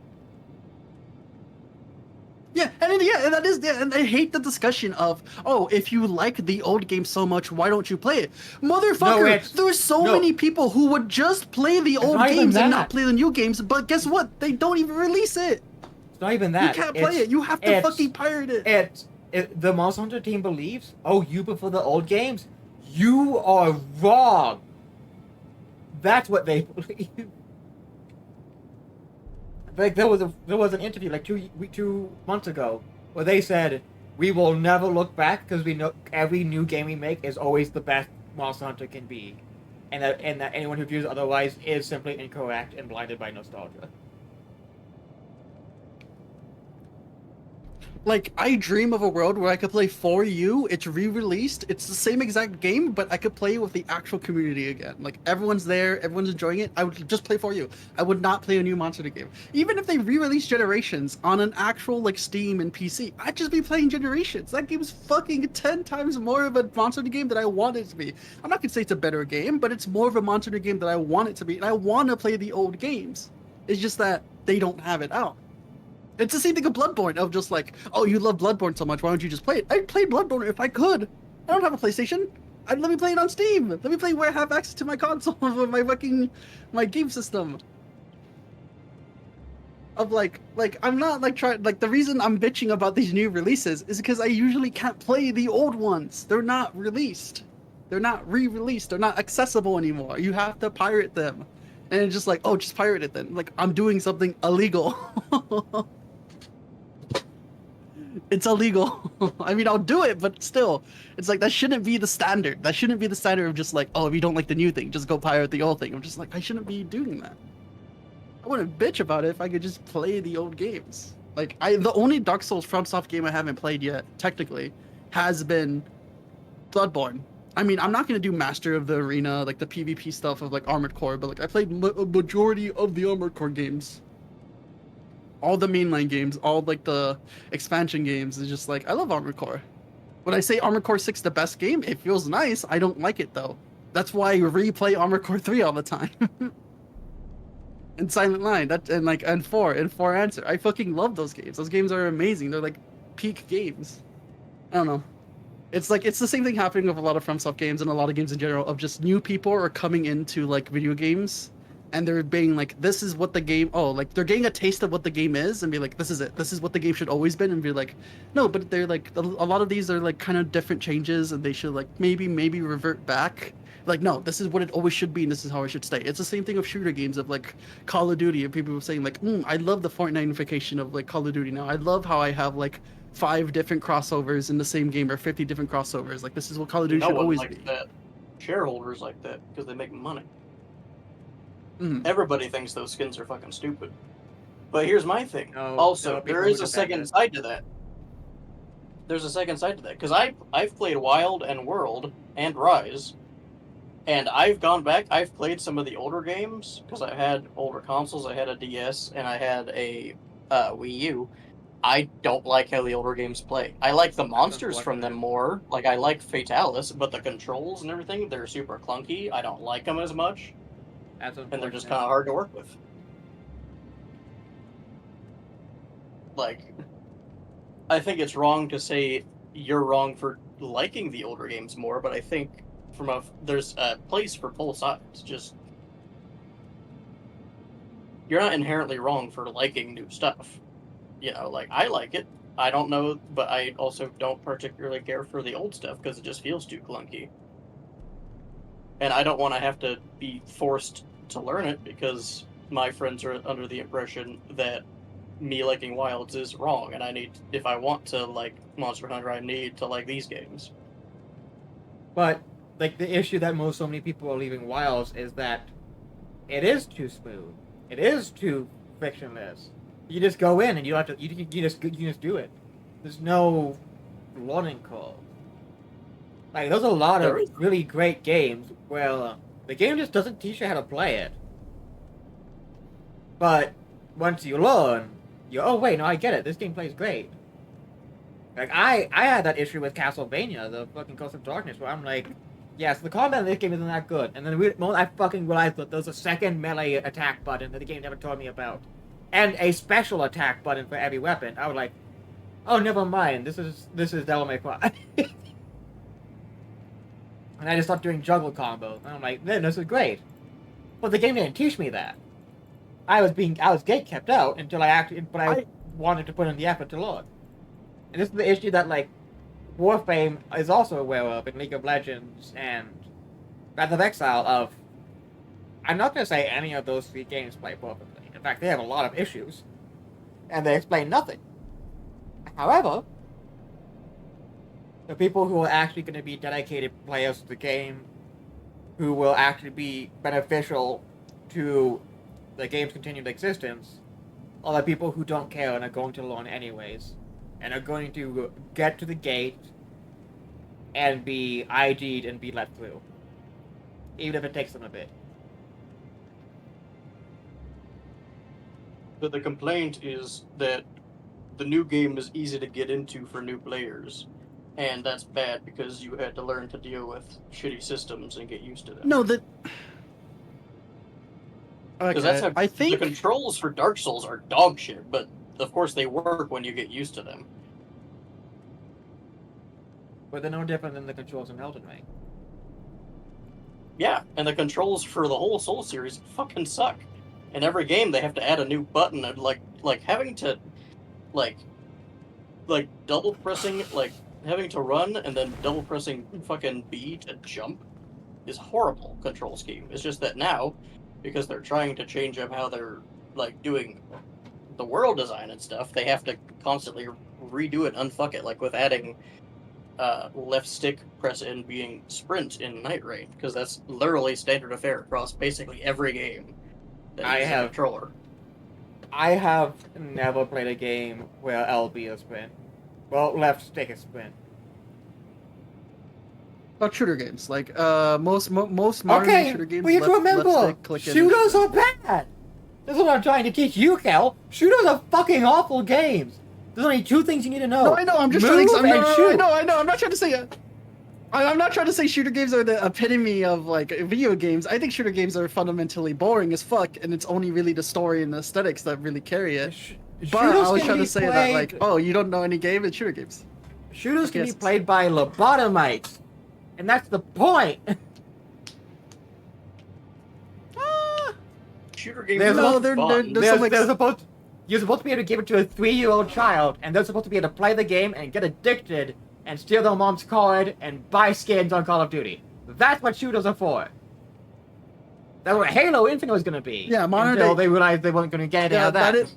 Yeah, and I hate the discussion of, oh, if you like the old game so much, why don't you play it? Motherfucker, there's so many people who would just play the old games and not play the new games, but guess what? They don't even release it. It's not even that. You can't play it. You have to fucking pirate it. The Monster Hunter team believes, oh, you prefer the old games? You are wrong. That's what they believe. Like there was an interview like 2 months ago where they said we will never look back because we know every new game we make is always the best Monster Hunter can be, and that anyone who views otherwise is simply incorrect and blinded by nostalgia. Like, I dream of a world where I could play For You, it's re-released, it's the same exact game, but I could play with the actual community again. Like, everyone's there, everyone's enjoying it, I would just play For You. I would not play a new Monster Hunter game. Even if they re-release Generations on an actual, like, Steam and PC, I'd just be playing Generations. That game is fucking 10 times more of a Monster Hunter game than I want it to be. I'm not gonna say it's a better game, but it's more of a Monster Hunter game than I want it to be, and I want to play the old games. It's just that they don't have it out. It's the same thing with Bloodborne, of just like, oh, you love Bloodborne so much, why don't you just play it? I'd play Bloodborne if I could. I don't have a PlayStation. Let me play it on Steam. Let me play where I have access to my console, my game system. Of like, I'm not like trying, like the reason I'm bitching about these new releases is because I usually can't play the old ones. They're not released. They're not re-released. They're not accessible anymore. You have to pirate them. And it's just like, oh, just pirate it then. Like, I'm doing something illegal. It's illegal. I mean, I'll do it, but still, it's like that shouldn't be the standard. That shouldn't be the standard of just like, oh, if you don't like the new thing, just go pirate the old thing. I'm just like, I shouldn't be doing that. I wouldn't bitch about it if I could just play the old games. Like, the only Dark Souls FromSoft game I haven't played yet, technically, has been Bloodborne. I mean, I'm not gonna do Master of the Arena, like the PvP stuff of like Armored Core, but like I played a majority of the Armored Core games. All the mainline games, all like the expansion games. It's just like, I love Armored Core. When I say Armored Core 6 the best game, it feels nice. I don't like it though. That's why I replay Armored Core 3 all the time. and Silent Line, and For Answer. I fucking love those games. Those games are amazing. They're like peak games. I don't know. It's like it's the same thing happening with a lot of FromSoft games and a lot of games in general of just new people are coming into like video games and they're being like, this is what the game like they're getting a taste of what the game is and be like, this is it. This is what the game should always been, and be like, no, but they're like a lot of these are like kind of different changes and they should like maybe revert back. Like, no, this is what it always should be and this is how it should stay. It's the same thing of shooter games of like Call of Duty, and people were saying like, I love the Fortnite-ification of like Call of Duty now. I love how I have like 5 different crossovers in the same game or 50 different crossovers. Like, this is what Call of Duty No should one always likes be. that. Shareholders like that because they make money. Mhm. Everybody thinks those skins are fucking stupid. But here's my thing. No, Also, people there who is a defend second it. side to that. There's a second side to that because I've played Wild and World and Rise, and I've gone back. I've played some of the older games because I had older consoles. I had a DS and I had a Wii U. I don't like how the older games play. I like the monsters from them more. Like, I like Fatalis, but the controls and everything, they're super clunky. I don't like them as much, That's and they're just unfortunate. kind of hard to work with. Like, I think it's wrong to say you're wrong for liking the older games more, but I think there's a place for both sides. Just, you're not inherently wrong for liking new stuff. You know, like, I like it. I don't know, but I also don't particularly care for the old stuff because it just feels too clunky. And I don't want to have to be forced to learn it because my friends are under the impression that me liking Wilds is wrong, and if I want to like Monster Hunter, I need to like these games. But like the issue that so many people are leaving Wilds is that it is too smooth. It is too frictionless. You just go in and you don't have to. You just do it. There's no learning curve. Like there's a lot of really great games where the game just doesn't teach you how to play it. But once you learn, oh wait, no, I get it. This game plays great. Like I had that issue with Castlevania, the fucking Ghost of Darkness, where I'm like, yes, the combat in this game isn't that good. And then the moment I fucking realized that there's a second melee attack button that the game never told me about, and a special attack button for every weapon, I was like, oh, never mind. This is Devil May Cry. And I just stopped doing juggle combos. And I'm like, man, this is great. But the game didn't teach me that. I was gate kept out until I wanted to put in the effort to learn. And this is the issue that like Warframe is also aware of in League of Legends and Wrath of Exile of. I'm not gonna say any of those 3 games play perfectly. In fact, they have a lot of issues, and they explain nothing. However, the people who are actually going to be dedicated players to the game, who will actually be beneficial to the game's continued existence, are the people who don't care and are going to learn anyways, and are going to get to the gate and be ID'd and be let through, even if it takes them a bit. But the complaint is that the new game is easy to get into for new players, and that's bad because you had to learn to deal with shitty systems and get used to them. No, that. Because that's how I think the controls for Dark Souls are dog shit, but of course they work when you get used to them. But they're no different than the controls in Elden Ring. Yeah, and the controls for the whole Soul series fucking suck. In every game, they have to add a new button, and like having to, like double pressing, like having to run and then double pressing fucking B to jump, is horrible control scheme. It's just that now, because they're trying to change up how they're like doing the world design and stuff, they have to constantly redo it, unfuck it, like with adding left stick press in being sprint in Night Rain, because that's literally standard affair across basically every game. I have a controller. I have never played a game where LB is sprint. Well, left stick is sprint. about shooter games, like most modern shooter games. We have to remember, left stick, click shooters are bad. This is what I'm trying to teach you, Cal. Shooters are fucking awful games. There's only 2 things you need to know. No, I know. I'm just Move trying to. and shoot. I know. I'm not trying to say it. I'm not trying to say shooter games are the epitome of like video games. I think shooter games are fundamentally boring as fuck, and it's only really the story and the aesthetics that really carry it. But I was trying to say that like, oh, you don't know any game? It's shooter games. Shooters can be played by lobotomites, and that's the point. Shooter games. There's are no, fun. You're supposed to be able to give it to a 3-year-old child, and they're supposed to be able to play the game and get addicted and steal their mom's card and buy skins on Call of Duty. That's what shooters are for. That's what Halo Infinite was gonna be. Yeah, until they realized they weren't gonna get any out of that.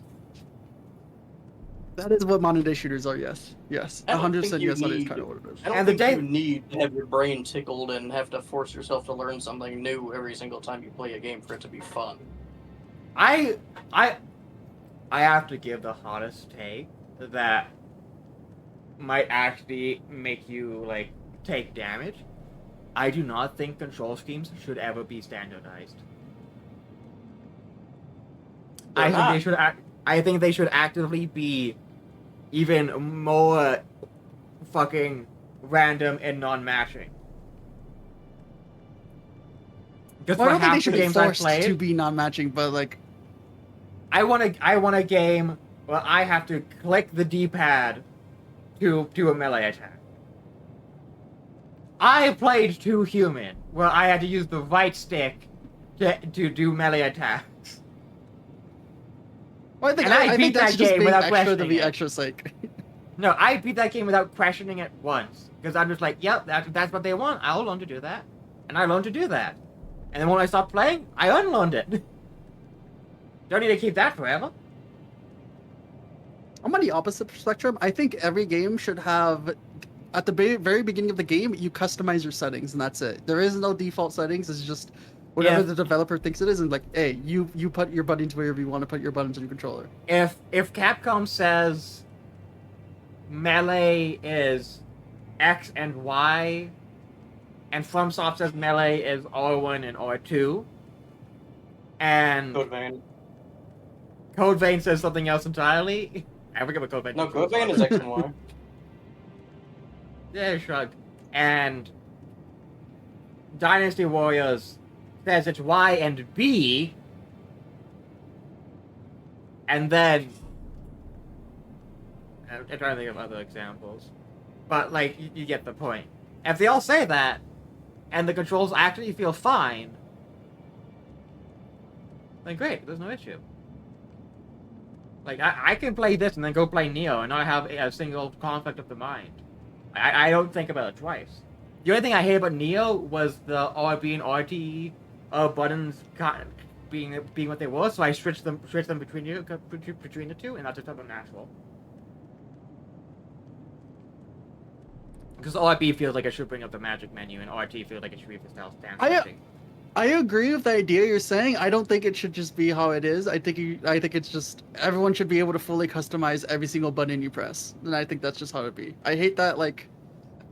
That is what modern day shooters are. Yes, 100%. Yes, that is kind of what it is. I don't think you need to have your brain tickled and have to force yourself to learn something new every single time you play a game for it to be fun. I have to give the hottest take that might actually make you like take damage. I do not think control schemes should ever be standardized. I think they should actively be even more fucking random and non-matching. Well, I don't think they should be forced to be non-matching, but like, I want a game where I have to click the D-pad to do a melee attack. I played 2 Human, where I had to use the right stick to do melee attacks. Well, I beat that game without questioning it. The extra sake. No, I beat that game without questioning it once. Because I'm just like, yep, that's what they want. I'll learn to do that. And I learned to do that. And then when I stopped playing, I unlearned it. Don't need to keep that forever. I'm on the opposite spectrum. I think every game should have, at the very beginning of the game, you customize your settings, and that's it. There is no default settings. It's just whatever the developer thinks it is, and like, hey, you put your buttons wherever you want to put your buttons on your controller. If Capcom says melee is X and Y, and FromSoft says melee is R1 and R2, and Code Vein says something else entirely. I forget what Code Vein. No, Code Vein is X and Y. Yeah, shrug. And Dynasty Warriors says it's Y and B, and then I'm trying to think of other examples, but like you get the point. If they all say that, and the controls actually feel fine, then great, there's no issue. Like, I can play this and then go play Neo and not have a single conflict of the mind. I don't think about it twice. The only thing I hate about Neo was the RB and RT buttons being what they were, so I switched them between the two, and that's just unnatural. Because RB feels like it should bring up the magic menu, and RT feels like it should be for style stand. I agree with the idea you're saying. I don't think it should just be how it is. I think it's just everyone should be able to fully customize every single button you press, and I think that's just how it be. I hate that like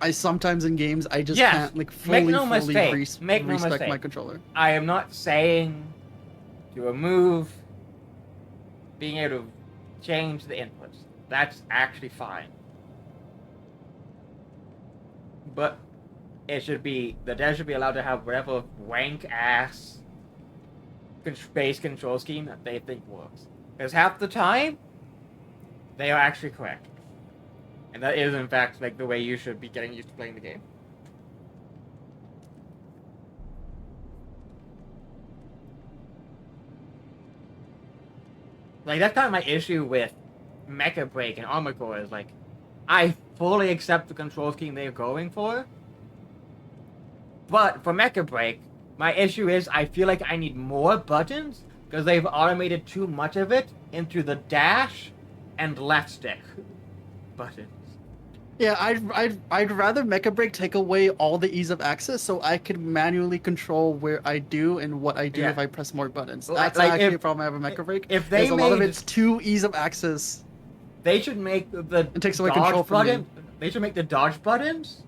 I sometimes in games I just can't like fully respect my controller. I am not saying to remove being able to change the inputs. That's actually fine. But the devs should be allowed to have whatever wank ass base control scheme that they think works. Because half the time, they are actually correct. And that is in fact like the way you should be getting used to playing the game. Like that's kind of my issue with Mecha Break and Armor Core is like, I fully accept the control scheme they're going for. But for Mecha Break, my issue is I feel like I need more buttons because they've automated too much of it into the dash and left stick buttons. Yeah, I'd rather Mecha Break take away all the ease of access so I could manually control where I do and what I do if I press more buttons. That's like actually a problem I have with Mecha Break. If they a lot of it's too ease of access. They should make the it takes away control button. They should make the dodge buttons.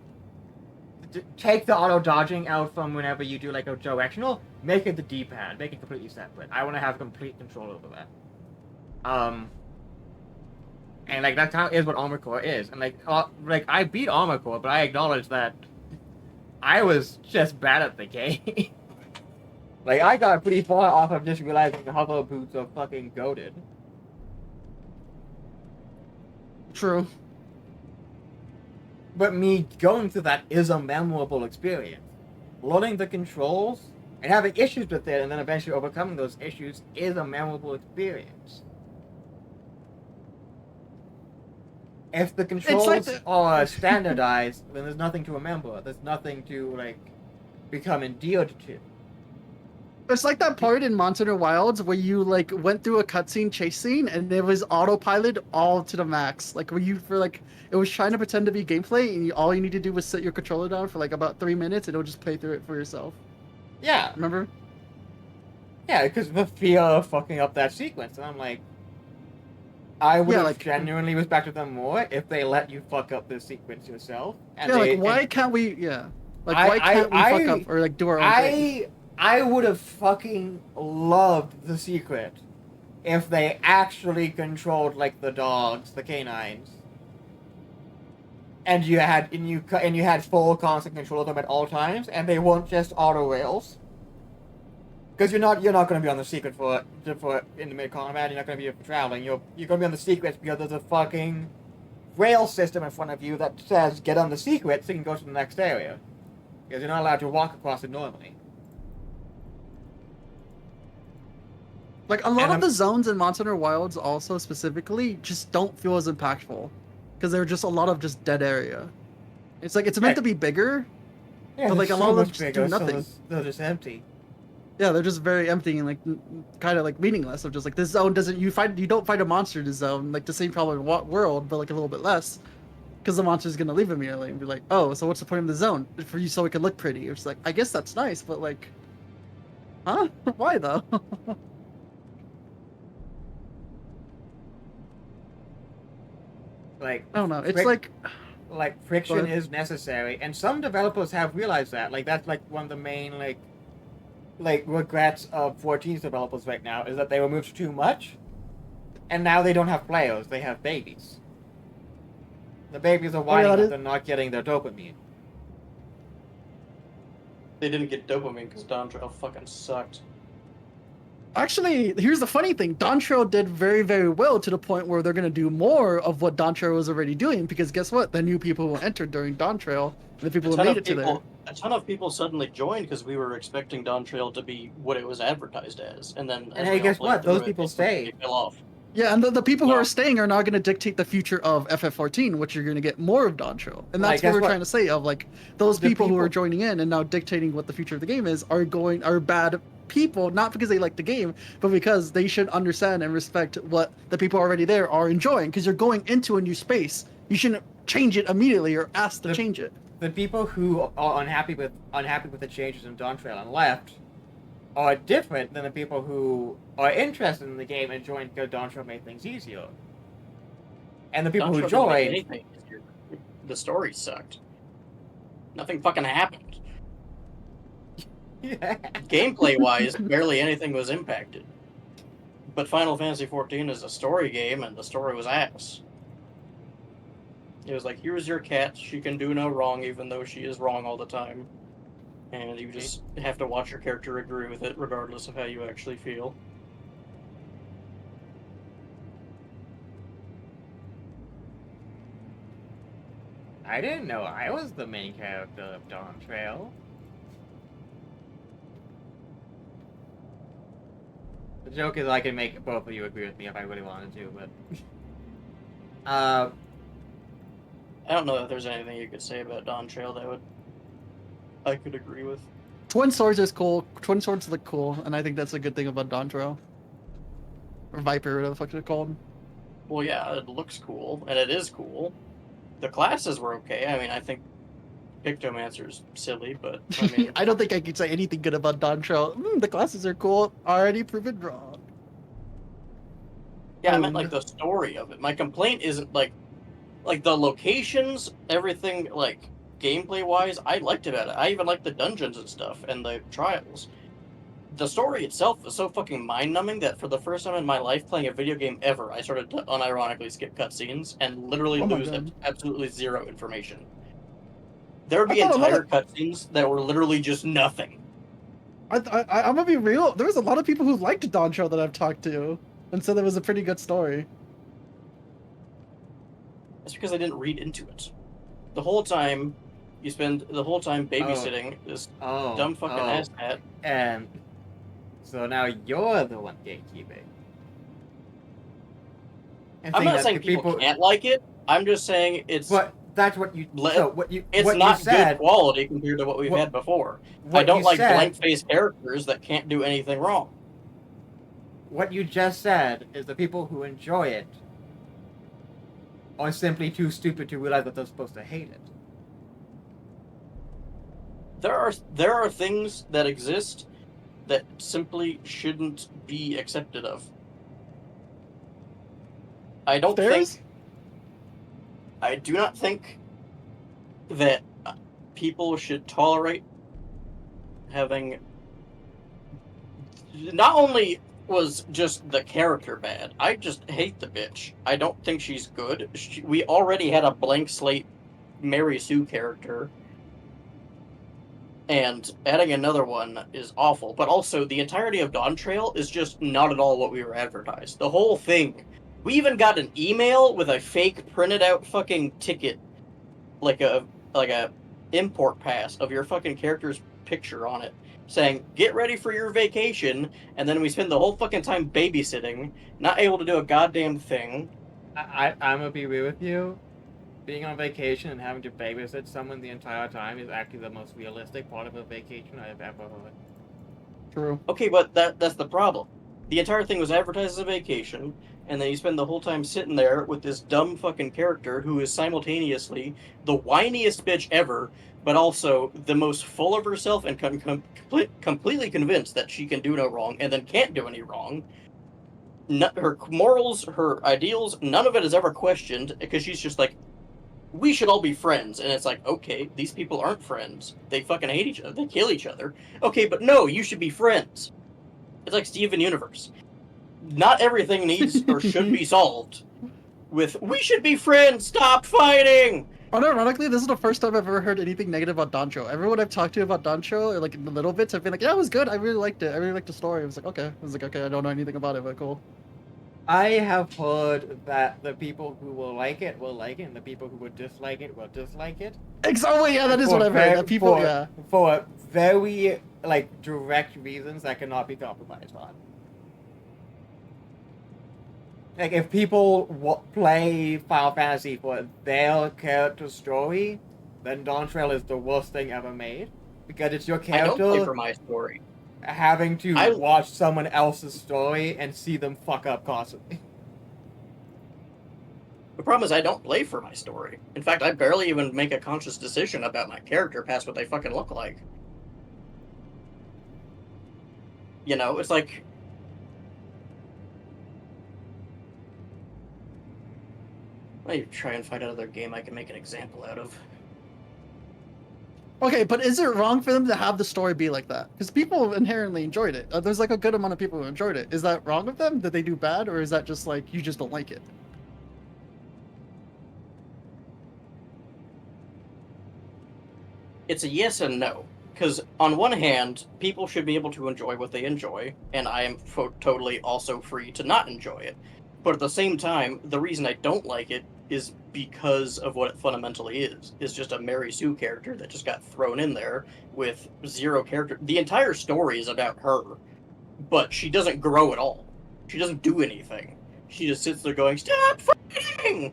Take the auto dodging out from whenever you do like a directional. Make it the D-pad. Make it completely separate. I want to have complete control over that. And like that kind of is what Armor Core is. And like I beat Armor Core, but I acknowledge that I was just bad at the game. Like, I got pretty far off of just realizing the hover boots are fucking goated. True. But me going through that is a memorable experience. Learning the controls and having issues with it and then eventually overcoming those issues is a memorable experience. If the controls are standardized, then there's nothing to remember. There's nothing to, like, become endeared to. It's like that part in Monster Wilds where you like went through a cutscene chase scene and it was autopilot all to the max. Like where you for like it was trying to pretend to be gameplay and all you need to do was set your controller down for like about 3 minutes and it'll just play through it for yourself. Yeah. Remember? Yeah, because the fear of fucking up that sequence, and I'm like, I would have genuinely respected them more if they let you fuck up this sequence yourself. And why can't we? Yeah, like why can't we fuck up or like do our own thing? I would have fucking loved the secret if they actually controlled like the dogs, the canines, and you had full constant control of them at all times, and they weren't just auto rails. Because you're not going to be on the secret for in the mid combat. You're not going to be for traveling. You're going to be on the secret because there's a fucking rail system in front of you that says get on the secret so you can go to the next area. Because you're not allowed to walk across it normally. Like, a lot of the zones in Monster Hunter Wilds also specifically just don't feel as impactful. Because they're just a lot of just dead area. It's like, it's meant to be bigger, but like a lot of them just do nothing. So they're just empty. Yeah, they're just very empty and like kind of like meaningless. Of just like this zone doesn't you don't find a monster in this zone, like the same problem in world, but like a little bit less. Because the monster's gonna leave immediately and be like, oh, so what's the point of the zone? For you so it can look pretty. It's like, I guess that's nice, but like, huh? Why though? Like, I don't know. It's like friction is necessary, and some developers have realized that. Like that's like one of the main like regrets of 14's developers right now is that they removed too much, and now they don't have players. They have babies. The babies are whining that they're not getting their dopamine. They didn't get dopamine because Dawn Trail fucking sucked. Actually, here's the funny thing. Dawn Trail did very, very well to the point where they're going to do more of what Dawn Trail was already doing, because guess what? The new people who entered during Dawn Trail, the people who made it to there. A ton of people suddenly joined because we were expecting Dawn Trail to be what it was advertised as. And then... And hey, guess what? Those people stayed. Fell off. Yeah, and the people who are staying are now going to dictate the future of FF14, which you're going to get more of Dawn Trail. And that's what we're trying to say, of like, those people who are joining in and now dictating what the future of the game is are bad people, not because they like the game, but because they should understand and respect what the people already there are enjoying, because you're going into a new space. You shouldn't change it immediately or ask to change it. The people who are unhappy with the changes in Dawn Trail and left are different than the people who are interested in the game and joined because Dawn Trail made things easier. And the people who joined... The story sucked. Nothing fucking happened. Yeah. Gameplay-wise, barely anything was impacted. But Final Fantasy XIV is a story game, and the story was ass. It was like, here's your cat, she can do no wrong even though she is wrong all the time. And you just have to watch your character agree with it regardless of how you actually feel. I didn't know I was the main character of Dawn Trail. The joke is I can make both of you agree with me if I really wanted to, but... I don't know if there's anything you could say about Dawn Trail that I could agree with. Twin Swords is cool. Twin Swords look cool, and I think that's a good thing about Dawn Trail. Or Viper, whatever the fuck they're called. Well, yeah, it looks cool, and it is cool. The classes were okay. I mean, I think Pictomancer's silly, but I mean... I don't think I could say anything good about Dawn Trail. The classes are cool. Already proven wrong. Yeah, I meant like the story of it. My complaint isn't like the locations, everything like gameplay wise, I liked about it. I even liked the dungeons and stuff and the trials. The story itself was so fucking mind-numbing that for the first time in my life playing a video game ever, I started to unironically skip cutscenes and literally lose absolutely zero information. There would be I thought a lot entire cutscenes that were literally just nothing. I'm gonna be real. There was a lot of people who liked Doncho that I've talked to, and said it was a pretty good story. That's because I didn't read into it. The whole time, you spend the whole time babysitting this dumb fucking asshat. And so now you're the one gatekeeping. And I'm saying not that saying the people can't like it. I'm just saying it's. But that's what you. So what you. It's what not you said, good quality compared to what we've had before. I what don't you like said- blank-faced characters that can't do anything wrong. What you just said is the people who enjoy it are simply too stupid to realize that they're supposed to hate it. There are things that exist that simply shouldn't be accepted of. I do not think that people should tolerate having. Not only was just the character bad, I just hate the bitch. I don't think she's good. We already had a blank slate Mary Sue character, and adding another one is awful. But also, the entirety of Dawn Trail is just not at all what we were advertised. The whole thing. We even got an email with a fake printed out fucking ticket, like a import pass of your fucking character's picture on it, saying, get ready for your vacation, and then we spend the whole fucking time babysitting, not able to do a goddamn thing. I'm gonna be real with you. Being on vacation and having to babysit someone the entire time is actually the most realistic part of a vacation I have ever heard. True. Okay, but that's the problem. The entire thing was advertised as a vacation, and then you spend the whole time sitting there with this dumb fucking character who is simultaneously the whiniest bitch ever, but also the most full of herself and completely convinced that she can do no wrong and then can't do any wrong. Her morals, her ideals, none of it is ever questioned because she's just like, we should all be friends. And it's like, okay, these people aren't friends. They fucking hate each other. They kill each other. Okay, but no, you should be friends. It's like Steven Universe. Not everything needs or should be solved with, we should be friends, stop fighting! Unironically, this is the first time I've ever heard anything negative about Doncho. Everyone I've talked to about Doncho, or like in the little bits, I've been like, yeah, it was good. I really liked it. I really liked the story. I was like, okay. I don't know anything about it, but cool. I have heard that the people who will like it, and the people who would dislike it will dislike it. Exactly, yeah, that is what I've heard. That people, for very direct reasons that cannot be compromised on. Like, if people play Final Fantasy for their character story, then Dawn Trail is the worst thing ever made. Because it's your character... I don't play for my story. Having to watch someone else's story and see them fuck up constantly. The problem is I don't play for my story. In fact, I barely even make a conscious decision about my character past what they fucking look like. You know, it's like... Let me try and find another game I can make an example out of. Okay, but is it wrong for them to have the story be like that? Because people inherently enjoyed it. There's like a good amount of people who enjoyed it. Is that wrong of them? Did they do bad? Or is that just like, you just don't like it? It's a yes and no. Because on one hand, people should be able to enjoy what they enjoy, and I am totally also free to not enjoy it. But at the same time, the reason I don't like it is because of what it fundamentally is. It's just a Mary Sue character that just got thrown in there with zero character. The entire story is about her, but she doesn't grow at all. She doesn't do anything. She just sits there going, stop fighting!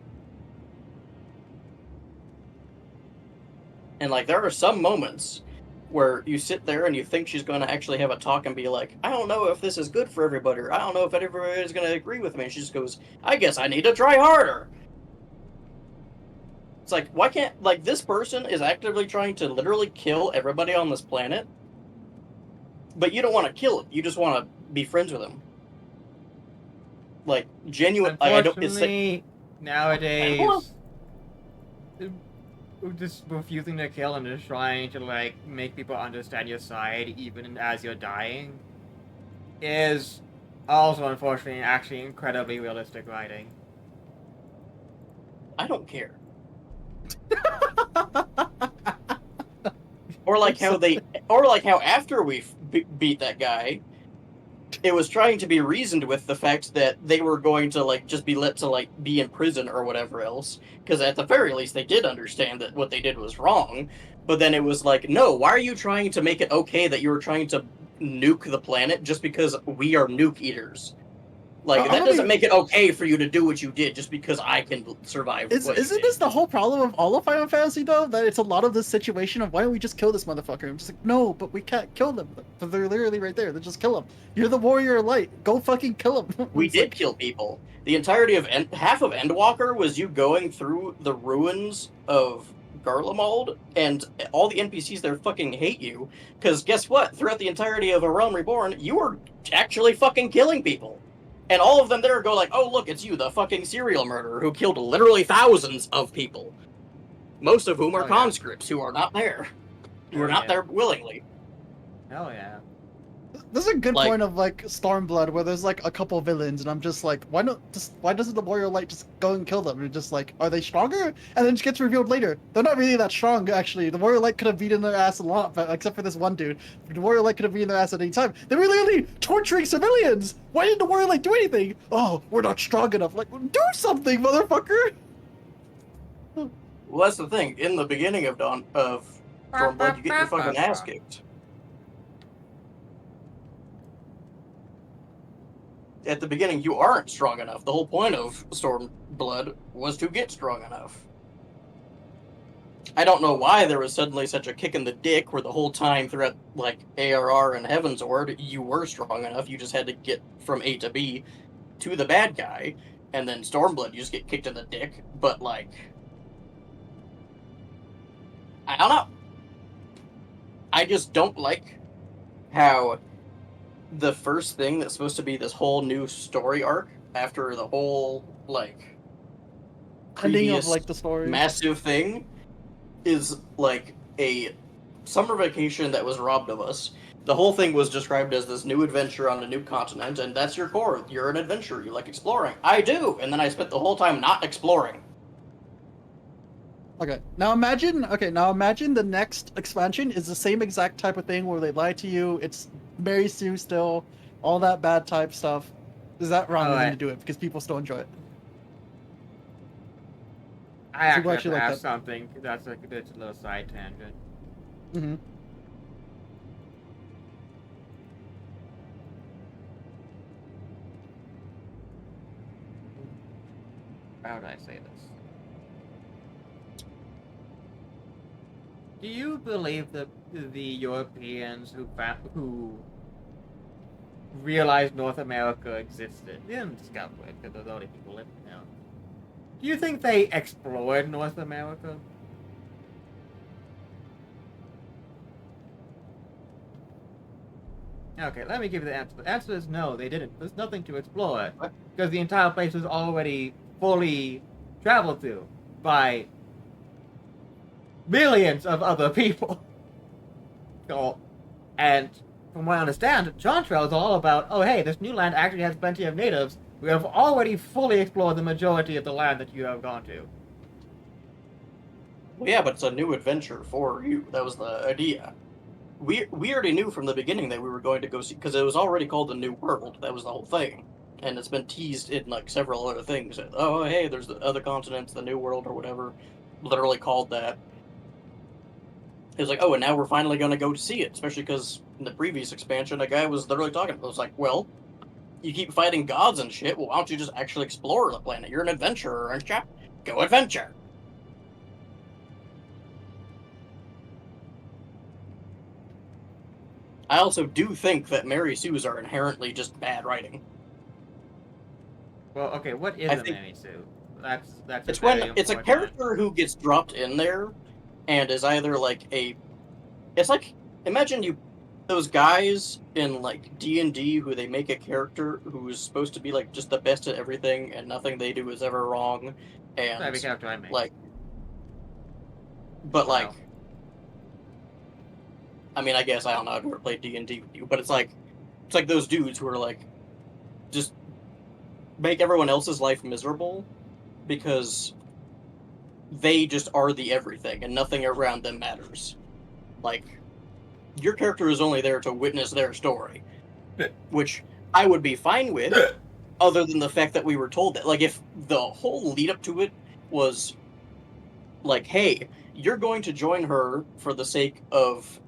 And, like, there are some moments where you sit there and you think she's going to actually have a talk and be like, I don't know if this is good for everybody, or I don't know if everybody's going to agree with me. And she just goes, I guess I need to try harder. It's like, why can't, like, this person is actively trying to literally kill everybody on this planet, but you don't want to kill him. You just want to be friends with him. Like, genuine. Unfortunately, nowadays, just refusing to kill and just trying to, like, make people understand your side even as you're dying is also, unfortunately, actually incredibly realistic writing. I don't care. Or like how after we beat that guy, it was trying to be reasoned with the fact that they were going to like just be let to like be in prison or whatever else, because at the very least they did understand that what they did was wrong. But then it was like, no, why are you trying to make it okay that you were trying to nuke the planet just because we are nuke eaters? Like, that doesn't make it okay for you to do what you did just because I can survive. Isn't this the whole problem of all of Final Fantasy, though? That it's a lot of this situation of, why don't we just kill this motherfucker? I'm just like, no, but we can't kill them. But they're literally right there. Then just kill them. You're the warrior of light. Go fucking kill them. We did kill people. The entirety of half of Endwalker was you going through the ruins of Garlemald, and all the NPCs there fucking hate you. Because guess what? Throughout the entirety of A Realm Reborn, you were actually fucking killing people. And all of them there go like, oh, look, it's you, the fucking serial murderer who killed literally thousands of people. Most of whom are conscripts who are not there. Who are not there willingly. Hell yeah. This is a good point of, like, Stormblood, where there's, like, a couple villains, and I'm just like, why doesn't the Warrior Light just go and kill them? And just like, are they stronger? And then it gets revealed later. They're not really that strong, actually. The Warrior Light could have beaten their ass a lot, but except for this one dude. The Warrior Light could have beaten their ass at any time. They were literally torturing civilians! Why didn't the Warrior Light do anything? Oh, we're not strong enough. Like, do something, motherfucker! Well, that's the thing. In the beginning of Stormblood, you get your fucking ass kicked. At the beginning, you aren't strong enough. The whole point of Stormblood was to get strong enough. I don't know why there was suddenly such a kick in the dick where the whole time throughout, like, ARR and Heavensward, you were strong enough. You just had to get from A to B to the bad guy. And then Stormblood, you just get kicked in the dick. But, like, I don't know. I just don't like how the first thing that's supposed to be this whole new story arc after the whole, like, ending of, like, the story massive thing is like a summer vacation that was robbed of us. The whole thing was described as this new adventure on a new continent, and that's your core. You're an adventurer. You like exploring. I do, and then I spent the whole time not exploring. Okay, now imagine the next expansion is the same exact type of thing where they lie to you, it's Mary Sue still, all that bad type stuff. Is that wrong to do it? Because people still enjoy it. I actually have to ask something. That's a little side tangent. Mm-hmm. How would I say this? Do you believe that the Europeans who realized North America existed, they didn't discover it because there's already people living there. Do you think they explored North America? Okay, let me give you the answer. The answer is no, they didn't. There's nothing to explore because the entire place was already fully traveled to by millions of other people. So, and from what I understand, Chantrell is all about, oh hey, this new land actually has plenty of natives. We have already fully explored the majority of the land that you have gone to. Well, yeah, but it's a new adventure for you. That was the idea. We already knew from the beginning that we were going to go see, because it was already called the New World. That was the whole thing. And it's been teased in, like, several other things. Oh, hey, there's the other continents, the New World or whatever. Literally called that. It was like, oh, and now we're finally going to go to see it. Especially because in the previous expansion, a guy was literally talking. It was like, well, you keep fighting gods and shit. Well, why don't you just actually explore the planet? You're an adventurer, aren't you? Go adventure. I also do think that Mary Sue's are inherently just bad writing. Well, okay, what is a Mary Sue? That's it's when it's a character who gets dropped in there, and is either like it's like, imagine those guys in like D&D who they make a character who's supposed to be like just the best at everything and nothing they do is ever wrong, and every character I make. Like, but like, I mean, I guess I don't know. I've never played D&D with you, but it's like those dudes who are like, just make everyone else's life miserable because they just are the everything and nothing around them matters. Like, your character is only there to witness their story, which I would be fine with, other than the fact that we were told that. Like, if the whole lead up to it was like, hey, you're going to join her for the sake of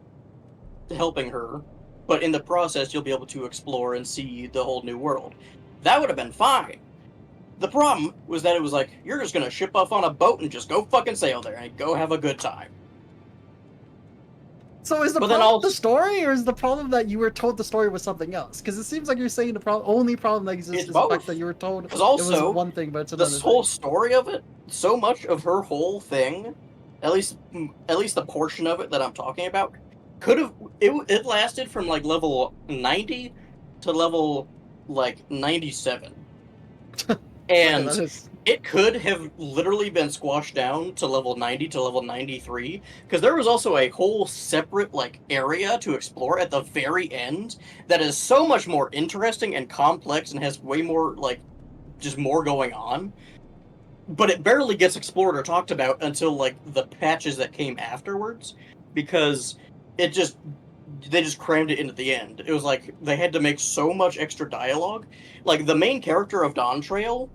helping her, but in the process you'll be able to explore and see the whole new world. That would have been fine. The problem was that it was like, you're just gonna ship off on a boat and just go fucking sail there and go have a good time. So is the But then problem also- the story, or is the problem that you were told the story was something else? Because it seems like you're saying the only problem that exists It's is the fact both. that you were told Because it also, was one thing, but it's another this whole thing. story of it, so much of her whole thing, at least the portion of it that I'm talking about, could have it lasted from like level 90 to level like 97, and that is... it could have literally been squashed down to level 90 to level 93, because there was also a whole separate like area to explore at the very end that is so much more interesting and complex and has way more like just more going on, but it barely gets explored or talked about until like the patches that came afterwards, because they just crammed it into the end. It was like they had to make so much extra dialogue. Like, the main character of Dawn Trail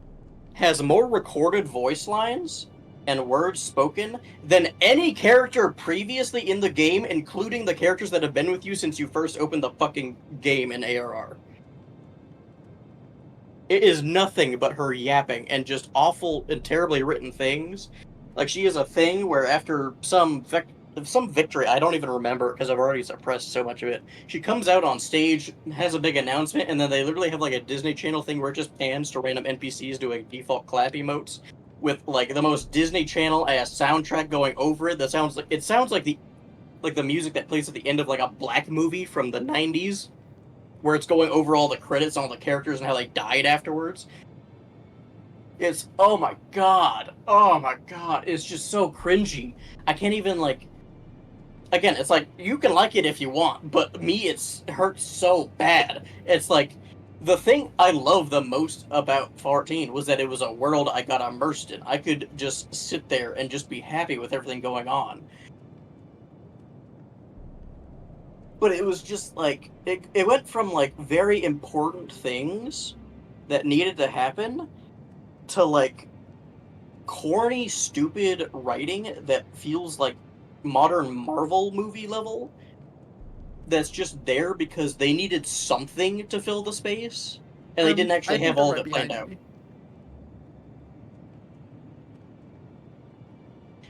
has more recorded voice lines and words spoken than any character previously in the game, including the characters that have been with you since you first opened the fucking game in ARR. It is nothing but her yapping and just awful and terribly written things. Like, she has a thing where after some victory, I don't even remember because I've already suppressed so much of it, she comes out on stage, has a big announcement, and then they literally have like a Disney Channel thing where it just pans to random NPCs doing default clap emotes with like the most Disney Channel ass soundtrack going over it. That sounds like the music that plays at the end of like a black movie from the 90s, where it's going over all the credits on all the characters and how they died afterwards. It's, oh my god, it's just so cringy. I can't even, like, again, it's like, you can like it if you want, but me, it hurts so bad. It's like, the thing I love the most about 14 was that it was a world I got immersed in. I could just sit there and just be happy with everything going on. But it was just like, it went from like very important things that needed to happen to like corny, stupid writing that feels like modern Marvel movie level. That's just there because they needed something to fill the space, and they didn't actually have all of it planned out.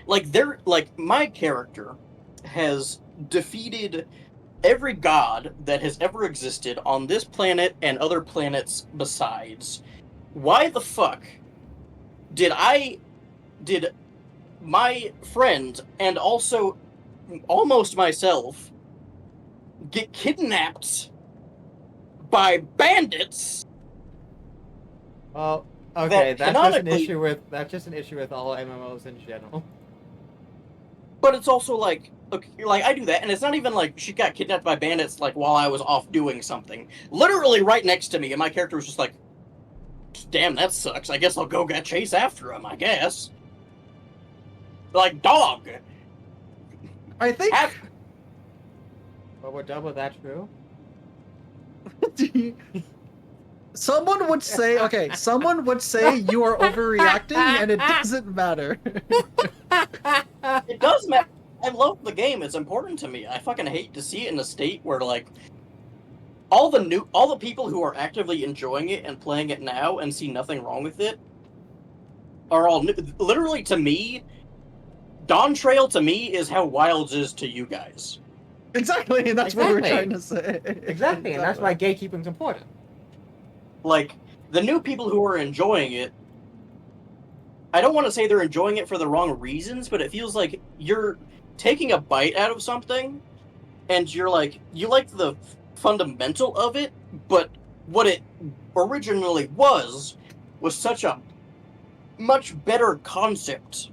Like, my character has defeated every god that has ever existed on this planet and other planets besides. Why the fuck did my friend and also almost myself get kidnapped by bandits? Well, okay, That that's just an issue with all MMOs in general. But it's also like, okay, like, I do that, and it's not even like she got kidnapped by bandits like while I was off doing something. Literally right next to me, and my character was just like, damn, that sucks. I guess I'll go chase after him, I guess. Like, dog. I think... But would double that true? Someone would say, okay, someone would say you are overreacting, and it doesn't matter. It does matter. I love the game. It's important to me. I fucking hate to see it in a state where, like, all the people who are actively enjoying it and playing it now and see nothing wrong with it are all new. Literally, to me, Dawn Trail to me is how Wilds is to you guys. Exactly, and that's what we're trying to say. Exactly, and that's why gatekeeping's important. Like, the new people who are enjoying it, I don't want to say they're enjoying it for the wrong reasons, but it feels like you're taking a bite out of something, and you're like, you like the fundamental of it, but what it originally was such a much better concept.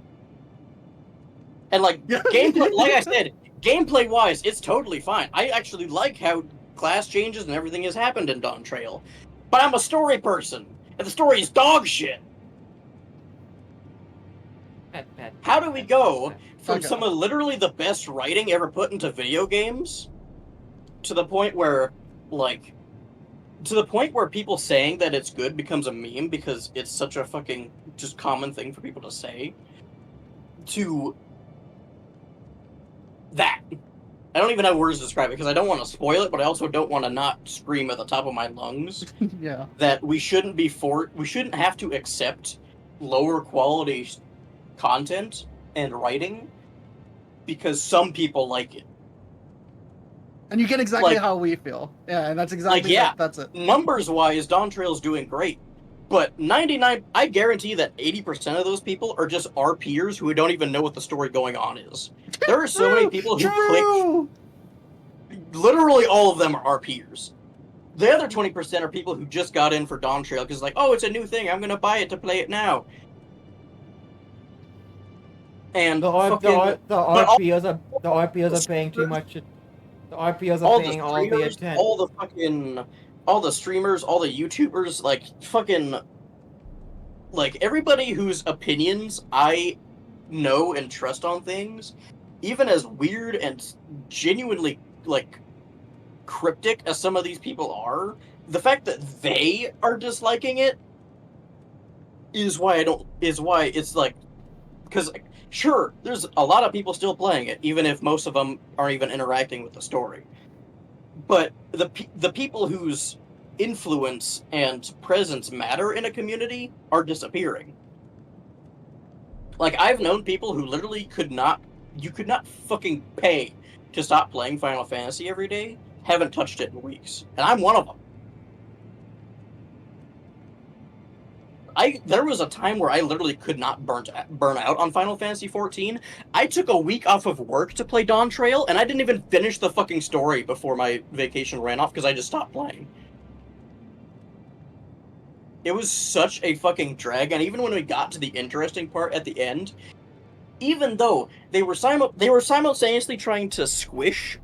And like, gameplay, like I said, gameplay-wise, it's totally fine. I actually like how class changes and everything has happened in Dawn Trail. But I'm a story person, and the story is dog shit. How do we go from some of literally the best writing ever put into video games to the point where, like, people saying that it's good becomes a meme because it's such a fucking just common thing for people to say. To that. I don't even have words to describe it because I don't want to spoil it, but I also don't want to not scream at the top of my lungs Yeah. that we shouldn't have to accept lower quality content and writing because some people like it. And you get exactly Like- how we feel. Yeah, and that's exactly that's it. Numbers wise, Dawn Trail's doing great. But I guarantee that 80% of those people are just our peers who don't even know what the story going on is. There are so many people who click. Literally all of them are our peers. The other 20% are people who just got in for Dawn Trail because, like, oh, it's a new thing. I'm gonna buy it to play it now. And The RPOs are paying too much. The RPOs are paying all the attention. all the streamers, all the YouTubers, like fucking, like everybody whose opinions I know and trust on things, even as weird and genuinely like cryptic as some of these people are, the fact that they are disliking it is why it's like, because sure, there's a lot of people still playing it, even if most of them aren't even interacting with the story. But the people whose influence and presence matter in a community are disappearing. Like, I've known people who literally could not fucking pay to stop playing Final Fantasy every day, haven't touched it in weeks. And I'm one of them. There was a time where I literally could not burn out on Final Fantasy 14. I took a week off of work to play Dawn Trail, and I didn't even finish the fucking story before my vacation ran off because I just stopped playing. It was such a fucking drag, and even when we got to the interesting part at the end, even though they were simultaneously trying to squish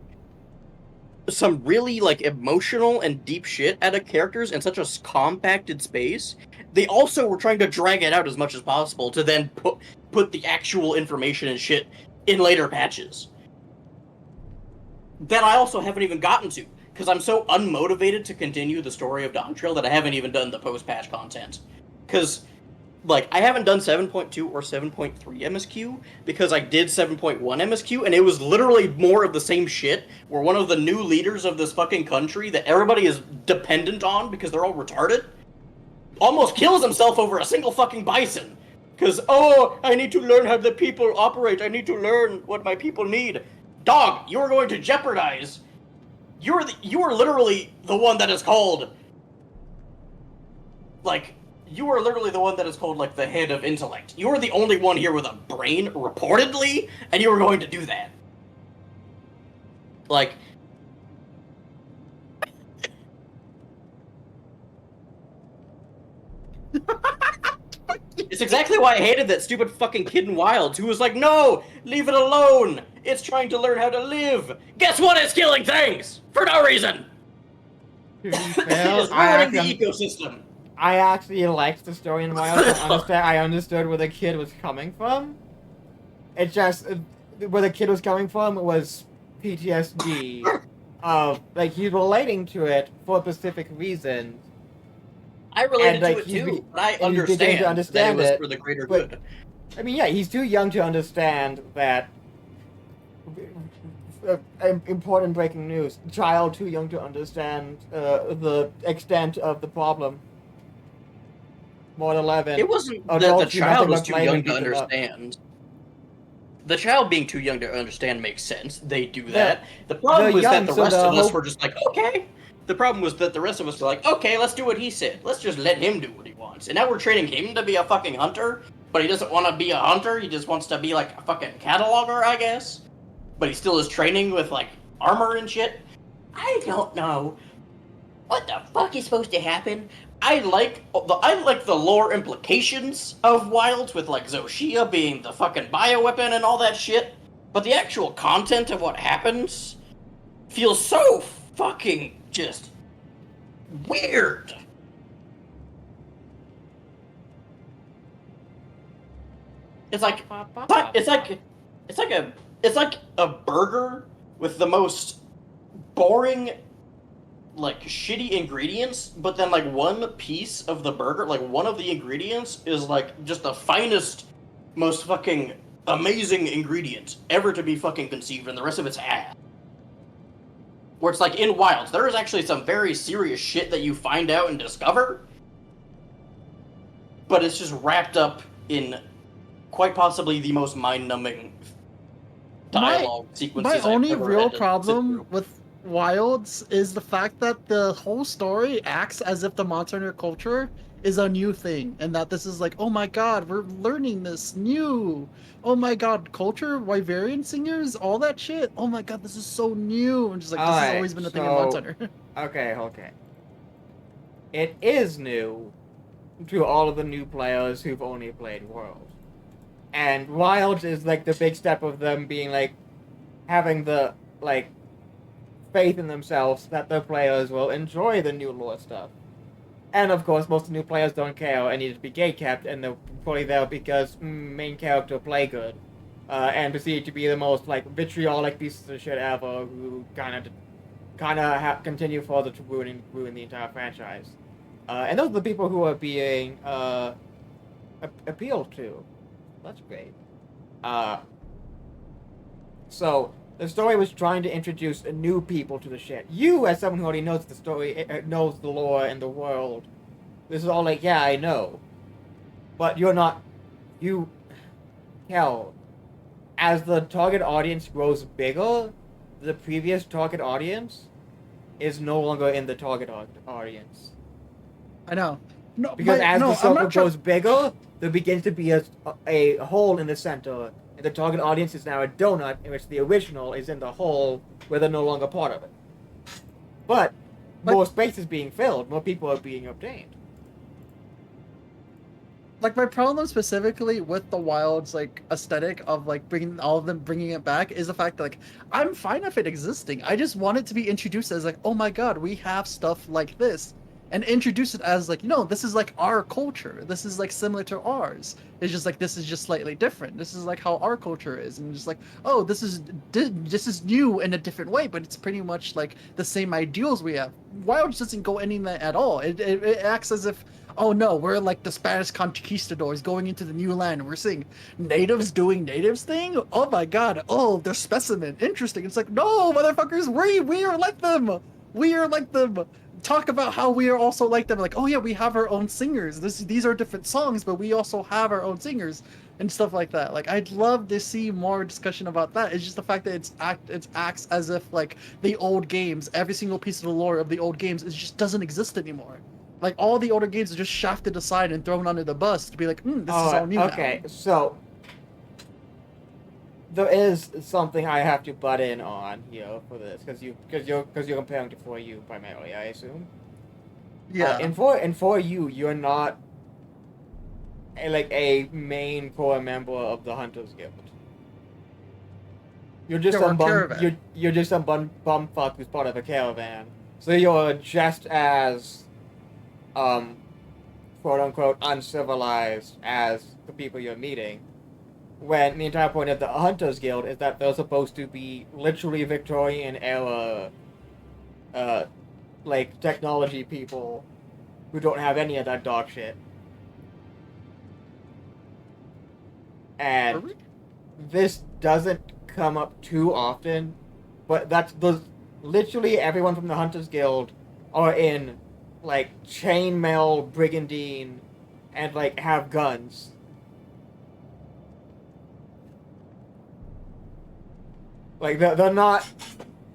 some really like emotional and deep shit out of characters in such a compacted space, they also were trying to drag it out as much as possible to then put the actual information and shit in later patches that I also haven't even gotten to because I'm so unmotivated to continue the story of Dawn Trail that I haven't even done the post-patch content. Because like, I haven't done 7.2 or 7.3 MSQ because I did 7.1 MSQ, and it was literally more of the same shit, where one of the new leaders of this fucking country that everybody is dependent on because they're all retarded almost kills himself over a single fucking bison. Because, oh, I need to learn how the people operate. I need to learn what my people need. Dog, you are going to jeopardize. You are literally the one that is called, like, you are literally the one that is called, like, the head of intellect. You are the only one here with a brain, reportedly, and you are going to do that. Like, it's exactly why I hated that stupid fucking kid in Wilds who was like, no, leave it alone. It's trying to learn how to live. Guess what? It's killing things for no reason. It is ruining the ecosystem. I actually liked the story in Wild. I understood where the kid was coming from. It just where the kid was coming from was PTSD. Like he's relating to it for specific reasons. I related to it too, but I understand that it was for the greater good. I mean, yeah, he's too young to understand that. Important breaking news: child too young to understand the extent of the problem. More than 11. It wasn't that the child was too young to understand. The child being too young to understand makes sense. They do that. The problem was that the rest of us were just like, okay. The problem was that the rest of us were like, okay, let's do what he said. Let's just let him do what he wants. And now we're training him to be a fucking hunter, but he doesn't want to be a hunter. He just wants to be like a fucking cataloger, I guess. But he still is training with like armor and shit. I don't know what the fuck is supposed to happen. I like the lore implications of Wilds with like Zoshia being the fucking bioweapon and all that shit, but the actual content of what happens feels so fucking just weird. It's like a burger with the most boring, like, shitty ingredients, but then, like, one piece of the burger, like, one of the ingredients is, like, just the finest, most fucking amazing ingredient ever to be fucking conceived, and the rest of it's ass. Where it's like, in Wilds, there is actually some very serious shit that you find out and discover, but it's just wrapped up in quite possibly the most mind-numbing dialogue sequences My only I've ever real had to sit problem through. with Wilds is the fact that the whole story acts as if the Monster Hunter culture is a new thing, and that this is like, oh my god, we're learning this new. Oh my god, culture, Wyverian singers, all that shit. Oh my god, this is so new. And just like, this has always been a thing in Monster Hunter. Okay. It is new to all of the new players who've only played World. And Wilds is like the big step of them being like, having the, like, faith in themselves that the players will enjoy the new lore stuff. And of course, most of the new players don't care and need to be gatekept, and they're probably there because main character play good, and perceived to be the most like vitriolic pieces of shit ever, who kind of continue further to ruin the entire franchise. And those are the people who are being appealed to. That's great. So the story was trying to introduce new people to the shit. You, as someone who already knows the story, knows the lore and the world, this is all like, yeah, I know. But you're not... Hell, as the target audience grows bigger, the previous target audience is no longer in the target audience. I know. No, Because as no, the circle grows bigger, there begins to be a hole in the center, and the target audience is now a donut in which the original is in the hole where they're no longer part of it. But more space is being filled, more people are being obtained. Like, my problem specifically with the Wilds, like, aesthetic of, like, bringing all of them, bringing it back, is the fact that, like, I'm fine with it existing. I just want it to be introduced as, like, oh my god, we have stuff like this. And introduce it as, like, this is, like, our culture. This is, like, similar to ours. It's just, like, this is just slightly different. This is, like, how our culture is. And just, like, oh, this is new in a different way, but it's pretty much, like, the same ideals we have. Wilds doesn't go anywhere at all. It acts as if, oh no, we're like the Spanish conquistadors going into the new land. We're seeing natives doing natives thing. Oh my god. Oh, they're specimen. Interesting. It's like, no, motherfuckers, we are like them. We are like them. Talk about how we are also like them. Like, oh yeah, we have our own singers. These are different songs, but we also have our own singers and stuff like that. Like, I'd love to see more discussion about that. It's just the fact that it acts as if like the old games, every single piece of the lore of the old games, it just doesn't exist anymore. Like, all the older games are just shafted aside and thrown under the bus to be like, this is all new okay, now. so there is something I have to butt in on here for this, because you're comparing to 4U primarily, I assume. Yeah. In 4U, you're not a main core member of the Hunters Guild. You're just some bum. You're just some bum fuck who's part of a caravan. So you're just as quote unquote uncivilized as the people you're meeting. When the entire point of the Hunters Guild is that they're supposed to be literally Victorian era like technology people who don't have any of that dog shit. And this doesn't come up too often, but literally everyone from the Hunters Guild are in like chainmail brigandine and like have guns. Like they're not,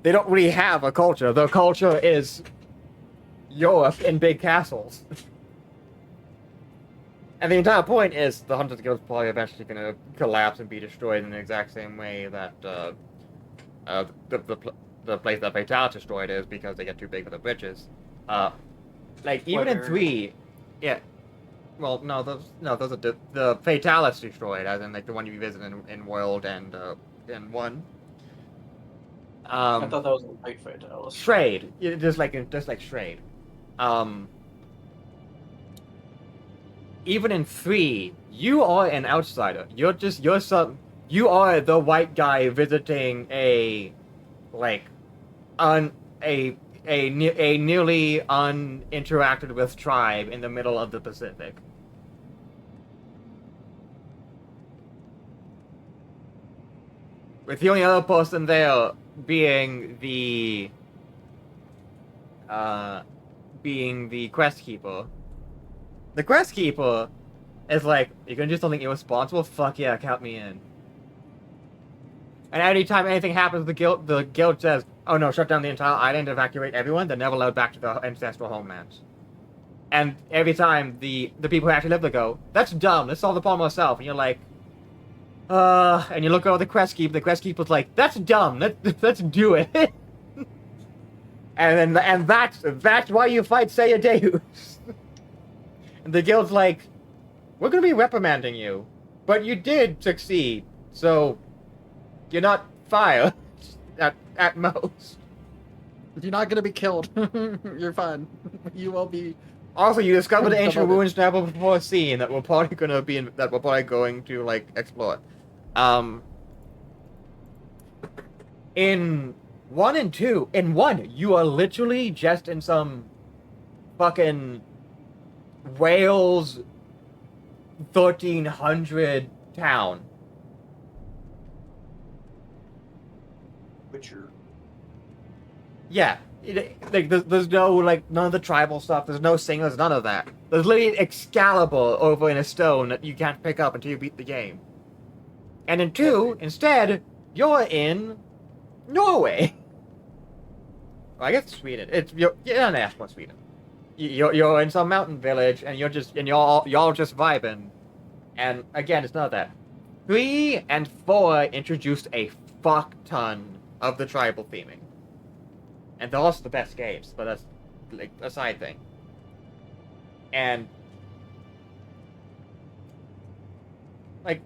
they don't really have a culture. Their culture is Europe in big castles. And the entire point is the Hunters Guild is probably eventually going to collapse and be destroyed in the exact same way that the place that Fatalis destroyed is, because they get too big for the britches. Like even in 3, yeah. Well, no, those are the Fatalis destroyed, as in like the one you visit in World and in 1. I thought that was a light Fatalis. Trade, just like Trade. Even in 3, you are an outsider. You are the white guy visiting a, like, a nearly uninteracted with tribe in the middle of the Pacific. With the only other person there being the quest keeper. The quest keeper is like, you're gonna do something irresponsible? Fuck yeah, count me in. And anytime anything happens, the guild says, oh no, shut down the entire island, evacuate everyone, they're never allowed back to their ancestral homelands. And every time the people who actually live there go, that's dumb, let's solve the problem ourselves. And you're like, and you look over the quest keeper's like, that's dumb, let's do it. and that's why you fight Seiya Deus. And the guild's like, we're gonna be reprimanding you, but you did succeed, so you're not fired at most. You're not gonna be killed. You're fine. You will be. Also, you discovered ancient ruins never before seen that we're probably going to like explore. In 1 and 2, in 1, you are literally just in some fucking Wales 1300 town. Witcher. Yeah, there's no, like, none of the tribal stuff, there's no singers, none of that. There's literally Excalibur over in a stone that you can't pick up until you beat the game. And in 2, instead, you're in Norway. Well, I guess Sweden. You're not national Sweden. You're in some mountain village, and you're all just vibing. And again, it's not that. 3 and 4 introduced a fuck ton of the tribal theming. And they're also the best games, but that's like a side thing. And like